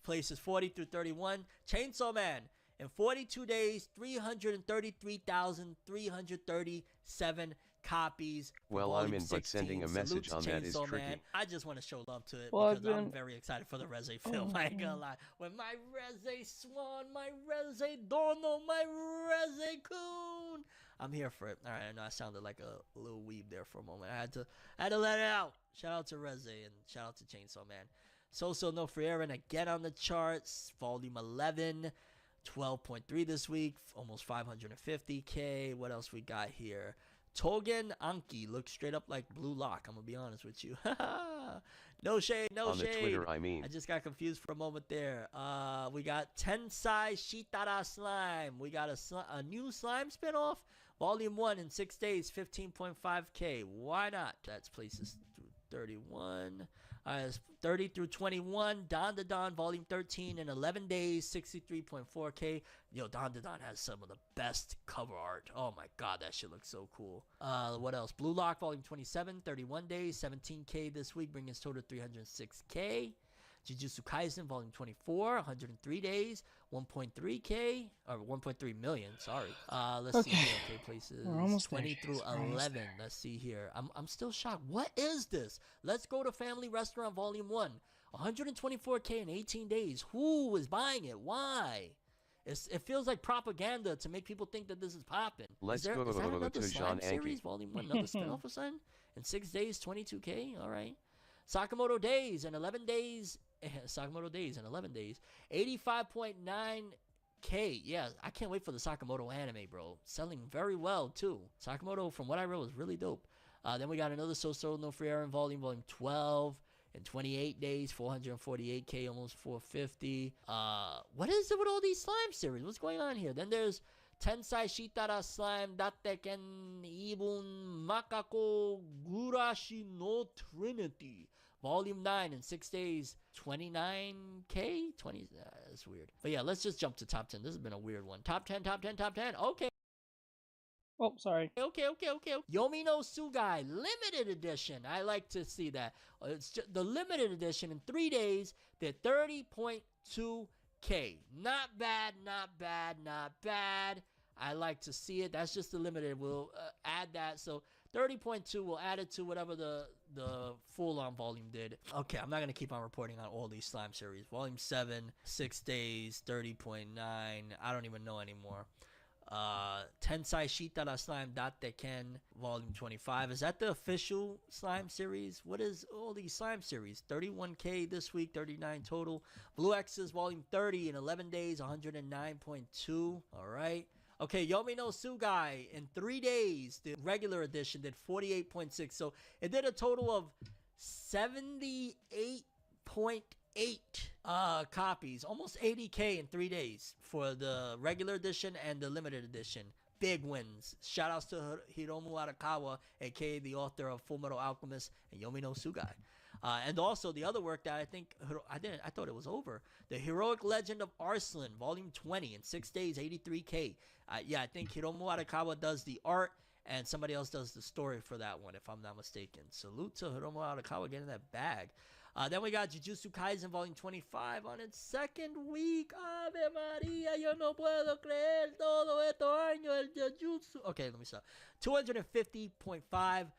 Places 40 through 31. Chainsaw Man in 42 days, 333,337 copies. Well, I'm in, but sending a message on that is tricky. Man. I just want to show love to it Well, because I'm very excited for the Reze film. I ain't gonna lie. When my Reze Swan, my Reze Dono, my Reze Kun. I'm here for it. All right, I know I sounded like a little weeb there for a moment. I had to let it out. Shout out to Reze and shout out to Chainsaw Man. Soso no Frieren again on the charts. Volume 11, 12.3 this week. Almost 550k. What else we got here? Togen Anki looks straight up like Blue Lock. I'm gonna be honest with you. No shade, no on shade. On the Twitter, I mean. I just got confused for a moment there. We got Tensai Shitara Slime. We got a new slime spinoff. Volume 1 in 6 days, 15.5k. Why not? That's places through 31. It's 30 through 21. Don the Don, Volume 13 in 11 days, 63.4K. Yo, Don the Don has some of the best cover art. Oh my god, that shit looks so cool. What else? Blue Lock, Volume 27, 31 days, 17K this week, bringing his total to 306K. Jujutsu Kaisen Volume 24, 103 days, 1.3K, or 1.3 million, sorry. Let's see here, okay, places. We're almost 20 there, through We're almost 11. there. Let's see here. I'm still shocked. What is this? Let's Go to Family Restaurant Volume 1. 124K in 18 days. Who is buying it? Why? It feels like propaganda to make people think that this is popping. Let's is that go another to slime Jean series? Anki. Volume 1, another spin-off or something? In 6 days, 22K? All right. Sakamoto Days in 11 days. Sakamoto Days in 11 days. 85.9K. Yeah, I can't wait for the Sakamoto anime, bro. Selling very well, too. Sakamoto, from what I read, was really dope. Then we got another Sosoro no Frieren Volume 12. In 28 days, 448K, almost 450. What is it with all these slime series? What's going on here? Then there's Tensai Shitara Slime Datteken Ibun Makako Gurashi no Trinity. Volume 9 in 6 days, 29K? 20, that's weird. But yeah, let's just jump to top 10. This has been a weird one. Top 10, top 10, top 10. Okay. Oh, sorry. Okay. Yomi no Sugai limited edition. I like to see that. It's just the limited edition in 3 days. They're 30.2K. Not bad. I like to see it. That's just the limited. We'll add that. So 30.2, we'll add it to whatever the full-on volume did. Okay, I'm not going to keep on reporting on all these slime series. Volume 7, 6 days, 30.9. I don't even know anymore. Tensai Shitara Slime Datteken Volume 25. Is that the official slime series? What is all these slime series? 31K this week, 39 total. Blue X's Volume 30 in 11 days, 109.2. All right. Okay, Yomi no Sugai in 3 days, the regular edition did 48.6. So it did a total of 78.8 copies, almost 80K in 3 days for the regular edition and the limited edition. Big wins. Shout outs to Hiromu Arakawa, aka the author of Fullmetal Alchemist and Yomi no Sugai. And also the other work that I thought it was over. The Heroic Legend of Arslan, Volume 20 in 6 days, 83K. I think Hiromu Arakawa does the art and somebody else does the story for that one, if I'm not mistaken. Salute to Hiromu Arakawa getting that bag. Then we got Jujutsu Kaisen Volume 25 on its second week. Ave Maria, yo no puedo creer todo esto año el Jujutsu. Okay, let me stop. 250.5,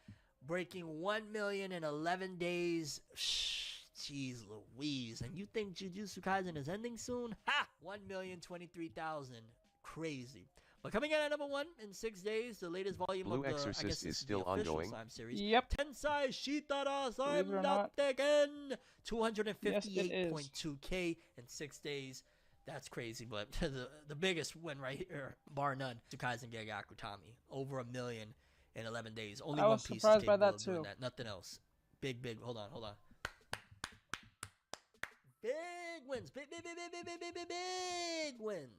breaking 1 million in 11 days. Jeez Louise. And you think Jujutsu Kaisen is ending soon? Ha! 1,023,000. Crazy. But coming in at number 1 in 6 days, the latest volume Blue of the Exorcist is still the official ongoing. slime series. Yep. Tensai Shitara Slime Believe it or not. Datteken. Yes, it is. 258.2K in 6 days. That's crazy, but the biggest win right here, bar none, Tsukai's and Gege Akutami. Over 1 million in 11 days. Only I One was Piece is surprised by capable that of doing too. that. Nothing else. Big. Hold on. Big wins. Big wins.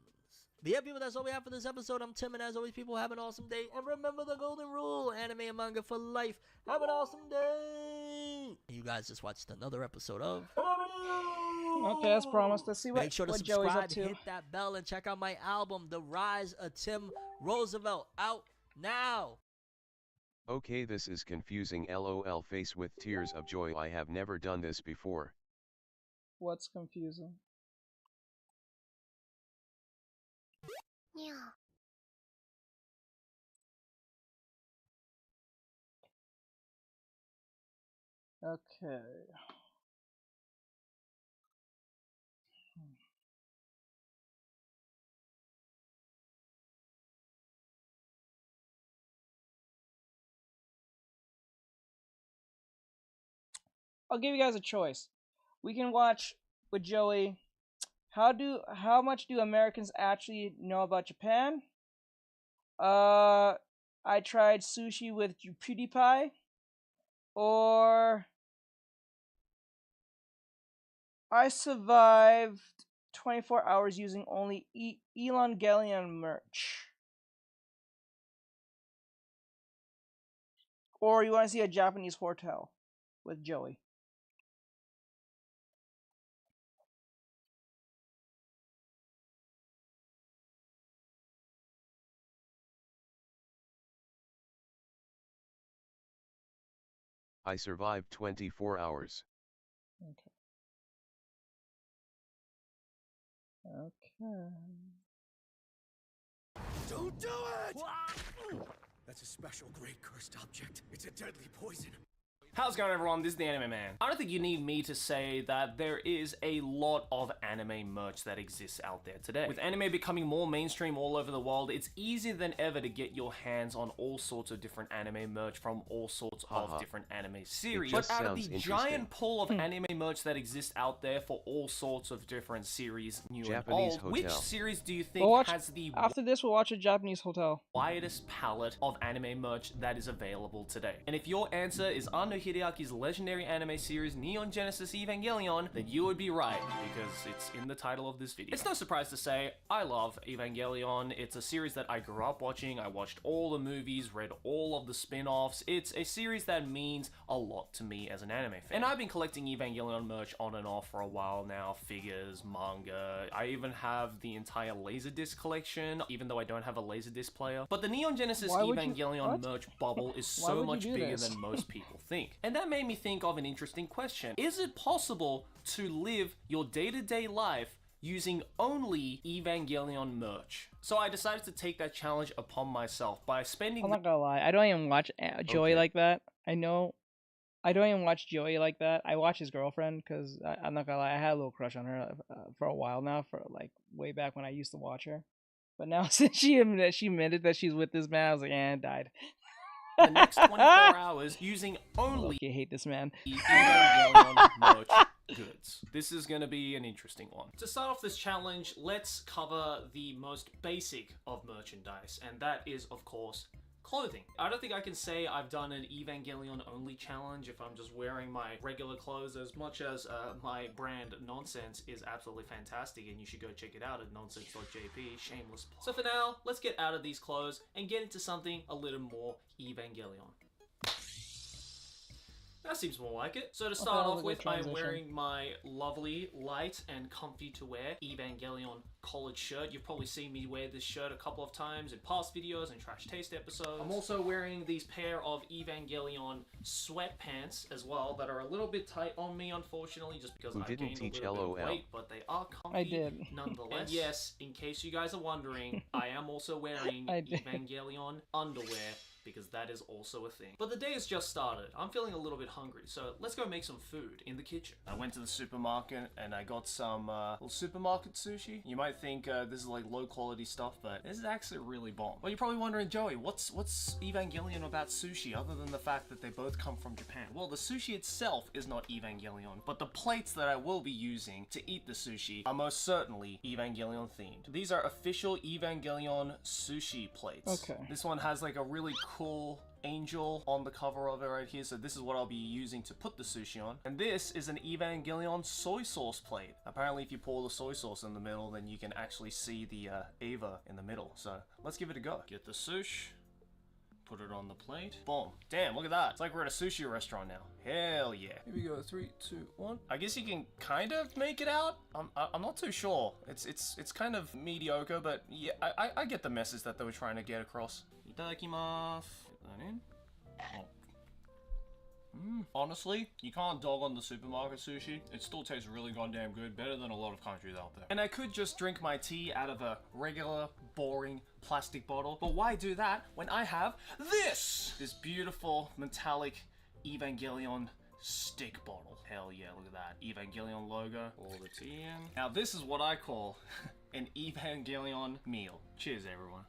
But yeah, people, that's all we have for this episode. I'm Tim, and as always, people, have an awesome day. And remember the golden rule, anime and manga for life. Have an awesome day. You guys just watched another episode of... Okay, as promised. Let's see Make sure to what Joey's up subscribe, to. hit that bell, and check out my album, The Rise of Tim Roosevelt, out now. Okay, this is confusing. LOL face with tears of joy. I have never done this before. What's confusing? Yeah. Okay. I'll give you guys a choice. We can watch with Joey. How much do Americans actually know about Japan? I tried sushi with PewDiePie, or I survived 24 hours using only Evangelion merch. Or you want to see a Japanese hotel with Joey? I survived 24 hours. Okay. Okay. Don't do it! That's a special great cursed object. It's a deadly poison. How's it going, everyone? This is the Anime Man. I don't think you need me to say that there is a lot of anime merch that exists out there today. With anime becoming more mainstream all over the world, it's easier than ever to get your hands on all sorts of different anime merch from all sorts of different anime series. But out of the giant pool of anime merch that exists out there for all sorts of different series, new Japanese and old, which hotel. series do you think has the After this, we'll watch a Japanese hotel. widest palette of anime merch that is available today? And if your answer is Ano Hideaki's legendary anime series Neon Genesis Evangelion, then you would be right, because it's in the title of this video. It's no surprise to say, I love Evangelion. It's a series that I grew up watching. I watched all the movies, read all of the spin-offs. It's a series that means a lot to me as an anime fan. And I've been collecting Evangelion merch on and off for a while now. Figures, manga. I even have the entire Laserdisc collection, even though I don't have a Laserdisc player. But the Neon Genesis Evangelion merch bubble is so much bigger than most people think. And that made me think of an interesting question. Is it possible to live your day-to-day life using only Evangelion merch? So I decided to take that challenge upon myself by spending... I'm not gonna lie, I don't even watch Joey like that. I don't even watch Joey like that. I watch his girlfriend, because I'm not gonna lie, I had a little crush on her for a while now, for like way back when I used to watch her. But now since she admitted that she's with this man, I was like, it died. The next 24 hours using only I hate this man. Evangelion merch goods. This is going to be an interesting one. To start off this challenge, let's cover the most basic of merchandise, and that is, of course, clothing. I don't think I can say I've done an Evangelion only challenge if I'm just wearing my regular clothes, as much as my brand Nonsense is absolutely fantastic and you should go check it out at nonsense.jp, shameless. So for now, let's get out of these clothes and get into something a little more Evangelion. That seems more like it. So to start off with, I'm wearing my lovely, light, and comfy to wear Evangelion collared shirt. You've probably seen me wear this shirt a couple of times in past videos and Trash Taste episodes. I'm also wearing these pair of Evangelion sweatpants as well that are a little bit tight on me, unfortunately, just because I gained a little bit of weight, but they are comfy nonetheless. And yes, in case you guys are wondering, I am also wearing Evangelion underwear, because that is also a thing. But the day has just started. I'm feeling a little bit hungry, so let's go make some food in the kitchen. I went to the supermarket and I got some little supermarket sushi. You might think this is like low quality stuff, but this is actually really bomb. Well, you're probably wondering, Joey, what's Evangelion about sushi other than the fact that they both come from Japan? Well, the sushi itself is not Evangelion, but the plates that I will be using to eat the sushi are most certainly Evangelion themed. These are official Evangelion sushi plates. Okay. This one has like a really cool angel on the cover of it right here, so this is what I'll be using to put the sushi on. And this is an Evangelion soy sauce plate. Apparently if you pour the soy sauce in the middle, then you can actually see the Eva in the middle. So let's give it a go. Get the sushi, put it on the plate. Boom. Damn, look at that. It's like we're at a sushi restaurant now. Hell yeah. Here we go. 3, 2, 1. I guess you can kind of make it out. I'm not too sure. It's kind of mediocre, but yeah, I get the message that they were trying to get across. Itadakimasu. Get that in. Oh. Honestly, you can't dog on the supermarket sushi. It still tastes really goddamn good, better than a lot of countries out there. And I could just drink my tea out of a regular, boring plastic bottle, but why do that when I have this beautiful metallic Evangelion stick bottle. Hell yeah, look at that. Evangelion logo, all the tea in. Now this is what I call an Evangelion meal. Cheers, everyone.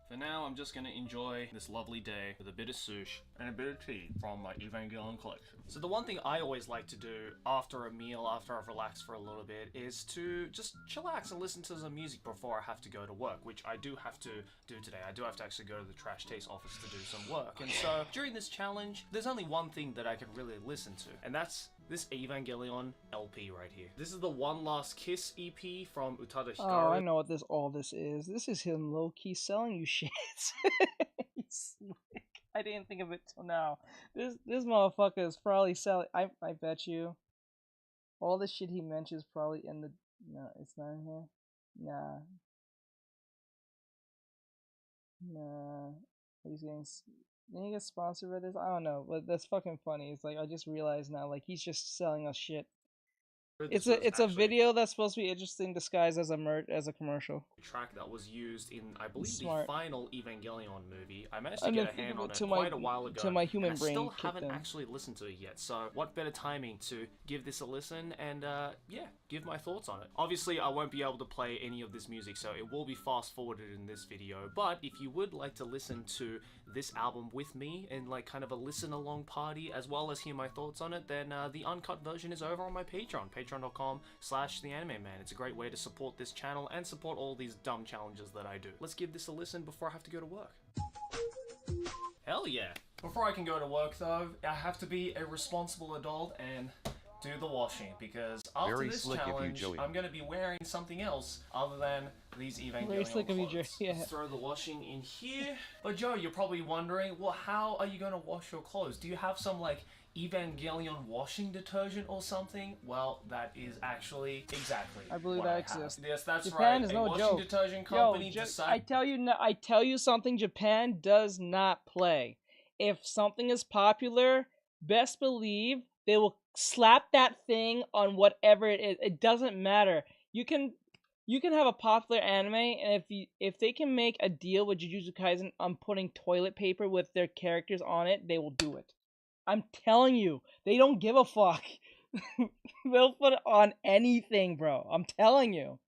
For now, I'm just gonna enjoy this lovely day with a bit of sushi and a bit of tea from my Evangelion collection. So the one thing I always like to do after a meal, after I've relaxed for a little bit, is to just chillax and listen to some music before I have to go to work, which I do have to do today. I do have to actually go to the Trash Taste office to do some work. And so during this challenge, there's only one thing that I can really listen to, and that's this Evangelion LP right here. This is the One Last Kiss EP from Utada Hikaru. Oh, I know what all this is. This is him low-key selling you shit. He's slick. I didn't think of it till now. This motherfucker is probably selling. I bet you. All the shit he mentions probably in the. No, it's not in here. Nah. Nah. He's getting Did he get sponsored by this? I don't know, but that's fucking funny. It's like I just realized now, like he's just selling us shit. It's a video that's supposed to be interesting disguised as a commercial. Track that was used in, I believe, Smart. the final Evangelion movie. I managed to get a hand on it quite a while ago, to my human and I brain still kicked haven't in. actually listened to it yet. So, what better timing to give this a listen and yeah, give my thoughts on it. Obviously, I won't be able to play any of this music, so it will be fast forwarded in this video. But if you would like to listen to this album with me in like kind of a listen along party, as well as hear my thoughts on it, then the uncut version is over on my Patreon, patreon.com/theanimeman. It's a great way to support this channel and support all these dumb challenges that I do. Let's give this a listen before I have to go to work. Hell yeah. Before I can go to work though, I have to be a responsible adult and do the washing, because after Very this slick of you, challenge, Joey. I'm going to be wearing something else other than these Evangelion Very slick of you, Joey. clothes. Yeah. Let's throw the washing in here. But Joe, you're probably wondering, well, how are you going to wash your clothes? Do you have some like Evangelion washing detergent or something? Well, that is actually exactly I believe what that I exists. have. Yes, that's Japan right. is A no washing joke. detergent Yo, company I decided. tell you something. Japan does not play. If something is popular, best believe they will slap that thing on whatever it is. It doesn't matter. You can have a popular anime, and if they can make a deal with Jujutsu Kaisen on putting toilet paper with their characters on it, they will do it. I'm telling you, they don't give a fuck. They'll put it on anything, bro. I'm telling you.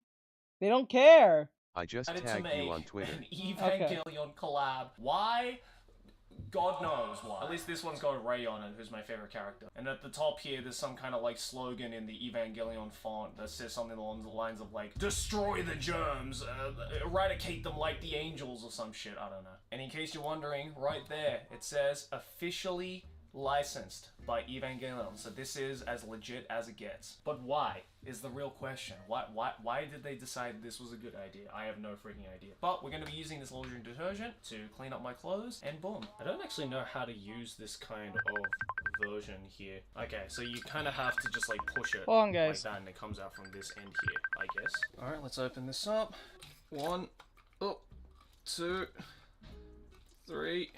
They don't care. I just To tagged you make on Twitter. an Evangelion collab. Why? God knows why. At least this one's got Ray on it, who's my favorite character. And at the top here, there's some kind of like slogan in the Evangelion font that says something along the lines of like, destroy the germs, eradicate them like the angels or some shit, I don't know. And in case you're wondering, right there, it says officially licensed by Evangelion. So this is as legit as it gets. But why is the real question. Why did they decide this was a good idea? I have no freaking idea. But we're going to be using this laundry detergent to clean up my clothes, and boom. I don't actually know how to use this kind of version here. Okay, so you kind of have to just like push it Hold on, guys. like that, and it comes out from this end here, I guess. Alright, let's open this up. 1, 2, 3,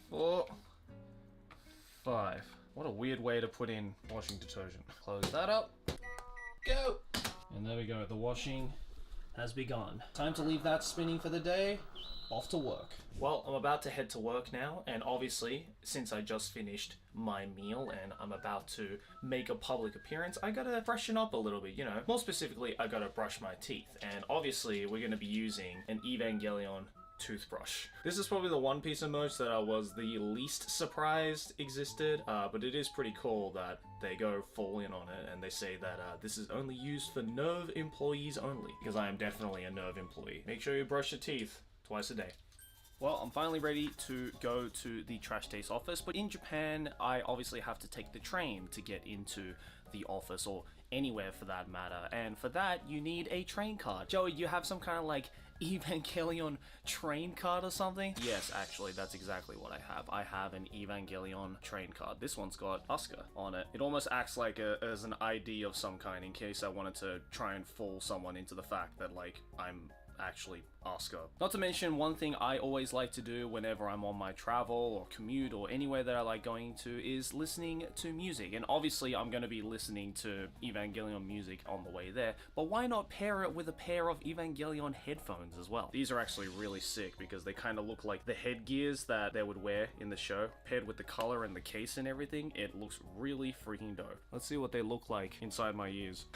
4, 5. What a weird way to put in washing detergent. Close that up. Go! And there we go, the washing has begun. Time to leave that spinning for the day. Off to work. Well, I'm about to head to work now, and obviously, since I just finished my meal and I'm about to make a public appearance, I gotta freshen up a little bit, you know. More specifically, I gotta brush my teeth, and obviously, we're gonna be using an Evangelion toothbrush. This is probably the one piece of merch that I was the least surprised existed, but it is pretty cool that they go full in on it, and they say that this is only used for Nerve employees only, because I am definitely a Nerve employee. Make sure you brush your teeth twice a day. Well, I'm finally ready to go to the Trash Taste office, but in Japan, I obviously have to take the train to get into the office, or anywhere for that matter, and for that, you need a train card. Joey, you have some kind of like Evangelion train card or something? Yes, actually, that's exactly what I have. I have an Evangelion train card. This one's got Asuka on it. It almost acts like as an ID of some kind in case I wanted to try and fool someone into the fact that, like, I'm actually Asuka. Not to mention, one thing I always like to do whenever I'm on my travel or commute or anywhere that I like going to is listening to music. And obviously I'm going to be listening to Evangelion music on the way there, but why not pair it with a pair of Evangelion headphones as well? These are actually really sick because they kind of look like the headgears that they would wear in the show, paired with the color and the case and everything. It looks really freaking dope. Let's see what they look like inside my ears.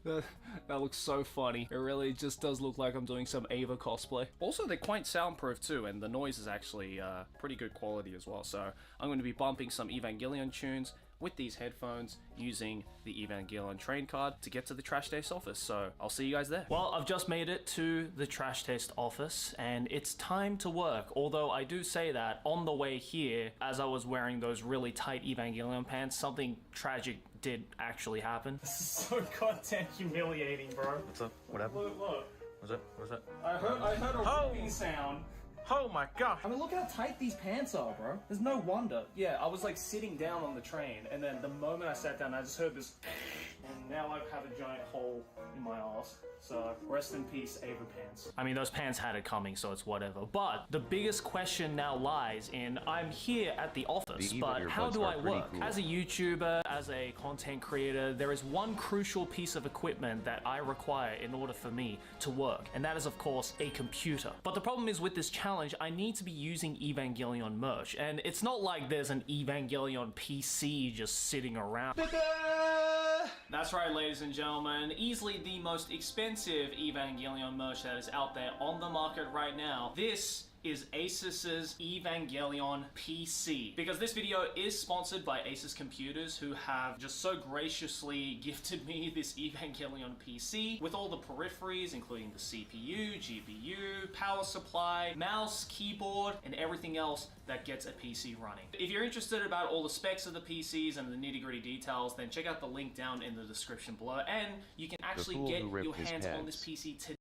That looks so funny. It really just does look like I'm doing some Ava cosplay. Also, they're quite soundproof too, and the noise is actually pretty good quality as well. So I'm going to be bumping some Evangelion tunes with these headphones using the Evangelion train card to get to the Trash Taste office. So I'll see you guys there. Well, I've just made it to the Trash Taste office, and it's time to work. Although I do say that on the way here, as I was wearing those really tight Evangelion pants, something tragic did actually happen. This is so goddamn humiliating, bro. What's up? What happened? Look. What's that? I heard a ripping sound. Oh my gosh. I mean, look how tight these pants are, bro. There's no wonder. Yeah, I was like sitting down on the train, and then the moment I sat down, I just heard this, and now I have a giant hole in my arse. So rest in peace, Ava pants. I mean, those pants had it coming, so it's whatever. But the biggest question now lies in, I'm here at the office, but how do I work? Cool. As a YouTuber, as a content creator, there is one crucial piece of equipment that I require in order for me to work, and that is of course a computer. But the problem is with this challenge, I need to be using Evangelion merch, and it's not like there's an Evangelion PC just sitting around. That's right, ladies and gentlemen, easily the most expensive Evangelion merch that is out there on the market right now. This is Asus's Evangelion PC. Because this video is sponsored by Asus Computers, who have just so graciously gifted me this Evangelion PC with all the peripheries, including the CPU, GPU, power supply, mouse, keyboard, and everything else that gets a PC running. If you're interested about all the specs of the PCs and the nitty-gritty details, then check out the link down in the description below, and you can actually get your hands on this PC today.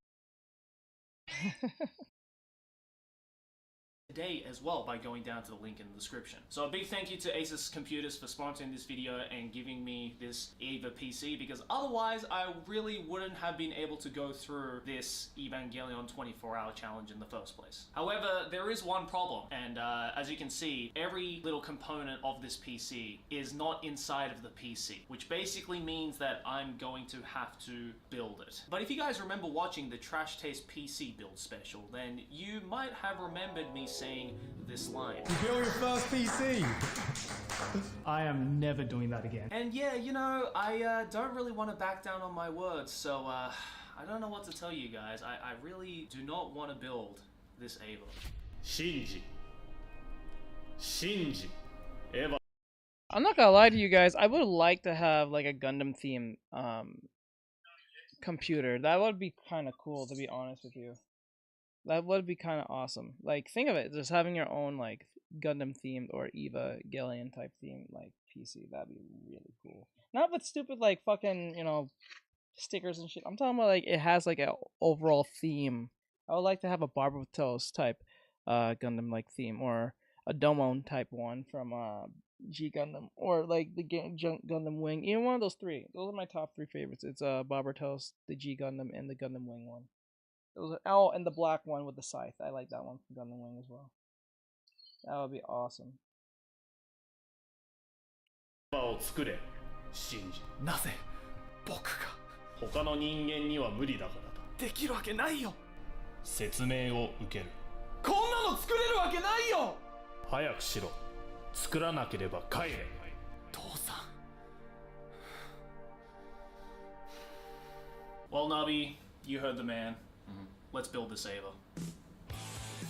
As well by going down to the link in the description. So a big thank you to Asus Computers for sponsoring this video and giving me this EVA PC, because otherwise I really wouldn't have been able to go through this Evangelion 24-hour challenge in the first place. However, there is one problem, and as you can see, every little component of this PC is not inside of the PC, which basically means that I'm going to have to build it. But if you guys remember watching the Trash Taste PC build special, then you might have remembered me saying this line. You built your first PC! I am never doing that again. And yeah, you know, I don't really want to back down on my words, so I don't know what to tell you guys. I really do not want to build this Ava. Shinji. Ava. I'm not gonna lie to you guys, I would like to have like a Gundam theme computer. That would be kind of cool, to be honest with you. That would be kind of awesome. Like, think of it, just having your own, like, Gundam themed or Evangelion type theme, like, PC. That'd be really cool. Not with stupid, like, fucking, you know, stickers and shit. I'm talking about, like, it has, like, an overall theme. I would like to have a Barber with Toes type Gundam, like, theme. Or a Domon type one from G Gundam. Or, like, the Gundam Wing. Even one of those three. Those are my top 3 favorites. It's Barber Toes, the G Gundam, and the Gundam Wing one. Oh, and the black one with the scythe. I like that one from Gundam Wing as well. That would be awesome. Nothing. 僕が他の人間には無理だからだ。できるわけないよ。説明を受ける。こんなの作れるわけないよ。早くしろ。作らなければ帰れ。父さん。Well, Nabi, you heard the man. Let's build this Ava.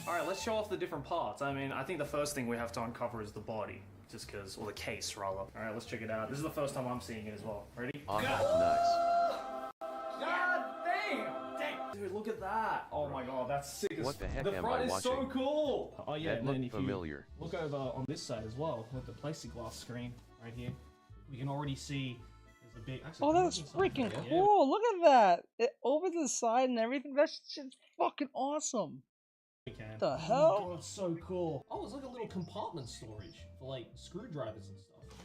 Alright, let's show off the different parts. I mean, I think the first thing we have to uncover is the body. Just because, or the case, rather. Alright, let's check it out. This is the first time I'm seeing it as well. Ready? Oh, nice. God damn! Dude, look at that! Oh my god, that's sick. What the heck the am front I is watching? so cool! Oh yeah, that and then if familiar. you look over on this side as well, with the plexiglass screen right here, we can already see there's a big... Actually, oh, that's freaking cool! Look at that! Over the side and everything, that's just fucking awesome! What the hell? Oh, it's so cool. Oh, it's like a little compartment storage for like screwdrivers and stuff.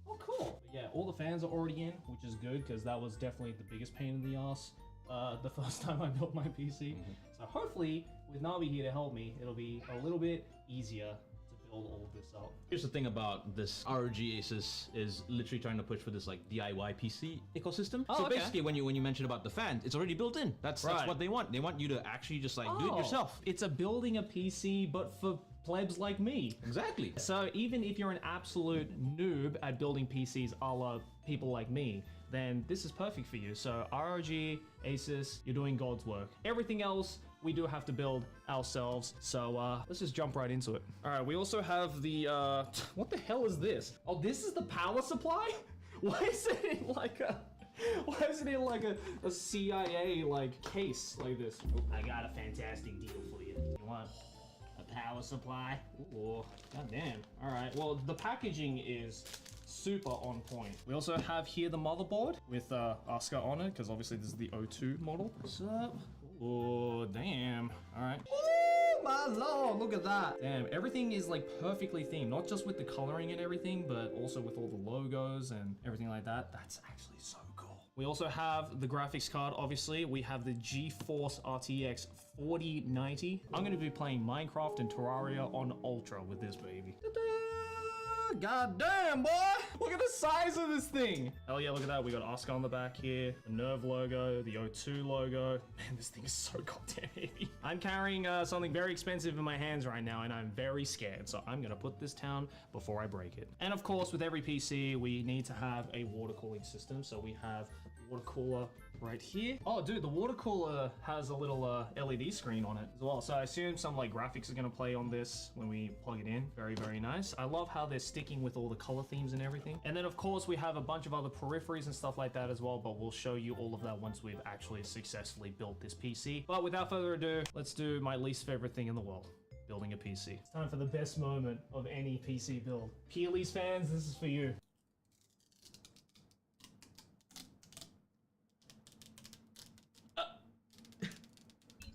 Oh, cool. But yeah, all the fans are already in, which is good because that was definitely the biggest pain in the ass the first time I built my PC. So hopefully, with Nabi here to help me, it'll be a little bit easier to build all of this out. Here's the thing about this ROG Asus is literally trying to push for this like DIY PC ecosystem. Oh, so okay. basically, when you mentioned about the fans, it's already built in. That's what they want. They want you to actually just like do it yourself. It's a building a PC, but for plebs like me. Exactly. So even if you're an absolute noob at building PCs a la people like me, then this is perfect for you. So ROG, Asus, you're doing God's work. Everything else, we do have to build ourselves. So let's just jump right into it. All right, we also have the, what the hell is this? Oh, this is the power supply? Why is it in like a, why is it in like a CIA like case like this? Oh, I got a fantastic deal for you. You want a power supply? Ooh, goddamn. All right, well, the packaging is super on point. We also have here the motherboard with Asuka on it, because obviously this is the O2 model. What's up? Oh, damn. All right. Oh, my lord, look at that. Damn, everything is like perfectly themed, not just with the coloring and everything, but also with all the logos and everything like that. That's actually so cool. We also have the graphics card, obviously. We have the GeForce RTX 4090. I'm gonna be playing Minecraft and Terraria on Ultra with this baby. God damn, boy! Look at the size of this thing! Oh yeah, look at that. We got Oscar on the back here, the Nerve logo, the O2 logo. Man, this thing is so goddamn heavy. I'm carrying something very expensive in my hands right now, and I'm very scared. So I'm gonna put this down before I break it. And of course, with every PC, we need to have a water cooling system. So we have water cooler right here. Oh dude, the water cooler has a little LED screen on it as well. So I assume some like graphics are gonna play on this when we plug it in. Very, very nice. I love how they're sticking with all the color themes and everything. And then of course we have a bunch of other peripheries and stuff like that as well, but we'll show you all of that once we've actually successfully built this PC. But without further ado, let's do my least favorite thing in the world. Building a PC. It's time for the best moment of any PC build. Peely's fans, this is for you.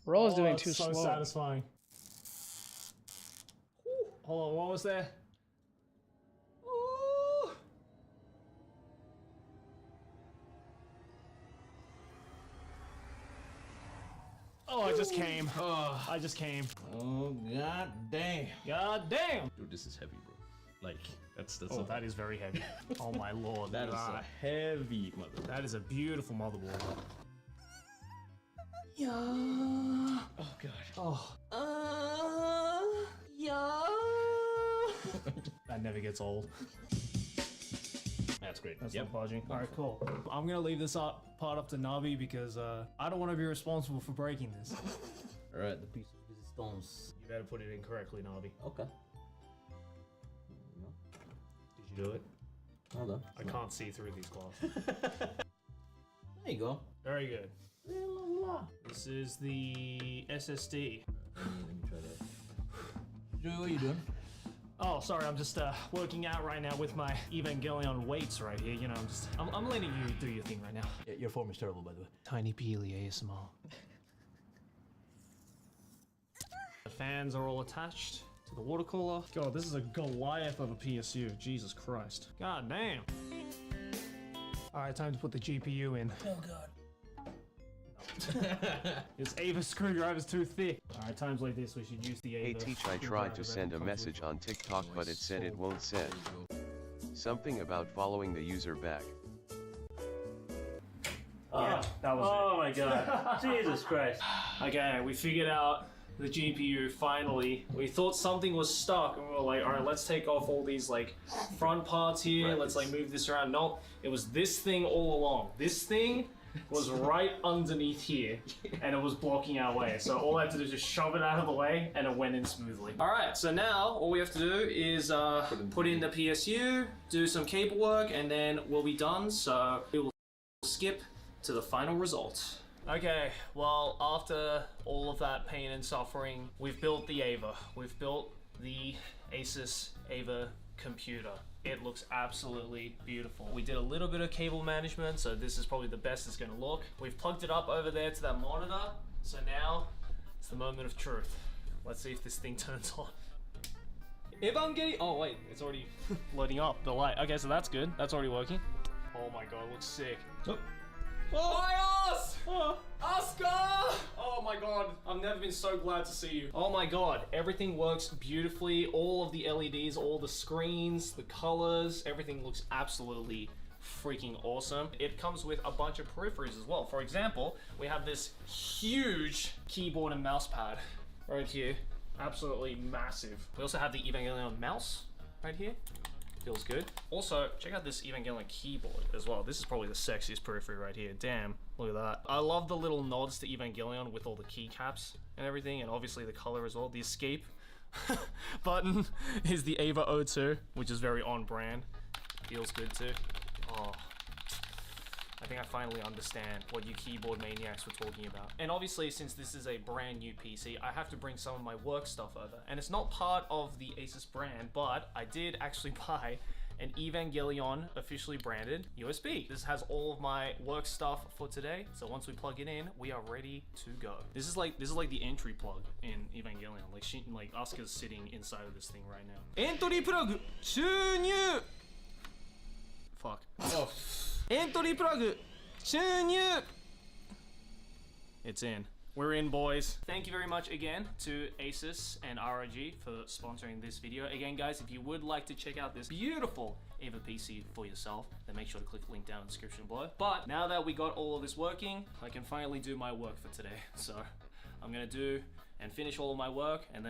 Roll is doing too so slow. Satisfying. Whew. Hold on, what was there? Ooh. Oh, I just came. Oh, I just came. Oh, god damn. God damn. Dude, this is heavy, bro. Like, that's Oh, that is very heavy. Oh my lord. That is a heavy motherboard. That is a beautiful motherboard. Yeah. Oh god. Oh. Yeah. That never gets old. That's great. That's not budging. All right, cool. I'm gonna leave this part up to Navi because I don't want to be responsible for breaking this. All right, the piece of resistance. You better put it in correctly, Navi. Okay. Did you do it? Well done. I can't see through these glasses. There you go. Very good. This is the SSD. Let me try that. Joe, what are you doing? Oh, sorry, I'm just working out right now with my Evangelion weights right here. You know, I'm letting you do your thing right now. Yeah, your form is terrible, by the way. Tiny Peely ASMR. The fans are all attached to the water cooler. God, this is a Goliath of a PSU. Jesus Christ. God damn. All right, time to put the GPU in. Oh god. This Ava screwdriver's too thick. Alright, times like this we should use the Ava. Hey Teach, I tried to send a message on TikTok but it said it won't send. Something about following the user back. Yeah, that was Oh my god. Jesus Christ. Okay, we figured out the GPU finally. We thought something was stuck and we were like, alright, let's take off all these like front parts here, let's like move this around. No, it was this thing all along. This thing was right underneath here and it was blocking our way. So all I had to do is just shove it out of the way and it went in smoothly. Alright, so now all we have to do is put in the PSU, do some cable work, and then we'll be done. So we will skip to the final result. Okay, well, after all of that pain and suffering, we've built the Ava. We've built the Asus Ava computer. It looks absolutely beautiful. We did a little bit of cable management, so this is probably the best it's gonna look. We've plugged it up over there to that monitor, so now it's the moment of truth. Let's see if this thing turns on. Evangelion. Oh wait, it's already loading up the light. Okay, so that's good. That's already working. Oh my god, it looks sick. Oh. Bios! Oscar! Oh my god, I've never been so glad to see you. Oh my god, everything works beautifully. All of the LEDs, all the screens, the colors, everything looks absolutely freaking awesome. It comes with a bunch of peripheries as well. For example, we have this huge keyboard and mouse pad right here. Absolutely massive. We also have the Evangelion mouse right here. Feels good. Also, check out this Evangelion keyboard as well. This is probably the sexiest periphery right here. Damn, look at that. I love the little nods to Evangelion with all the keycaps and everything, and obviously the color as well. The escape button is the Ava O2, which is very on brand. Feels good too. Oh, I think I finally understand what you keyboard maniacs were talking about. And obviously, since this is a brand new PC, I have to bring some of my work stuff over. And it's not part of the Asus brand, but I did actually buy an Evangelion officially branded USB. This has all of my work stuff for today. So once we plug it in, we are ready to go. This is like the entry plug in Evangelion. Like Asuka's sitting inside of this thing right now. Entry plug, 注入. Fuck. Oh. Entry plug, Shunyuk! It's in. We're in, boys. Thank you very much again to Asus and ROG for sponsoring this video. Again, guys, if you would like to check out this beautiful Eva PC for yourself, then make sure to click the link down in the description below. But now that we got all of this working, I can finally do my work for today. So I'm gonna do and finish all of my work, and then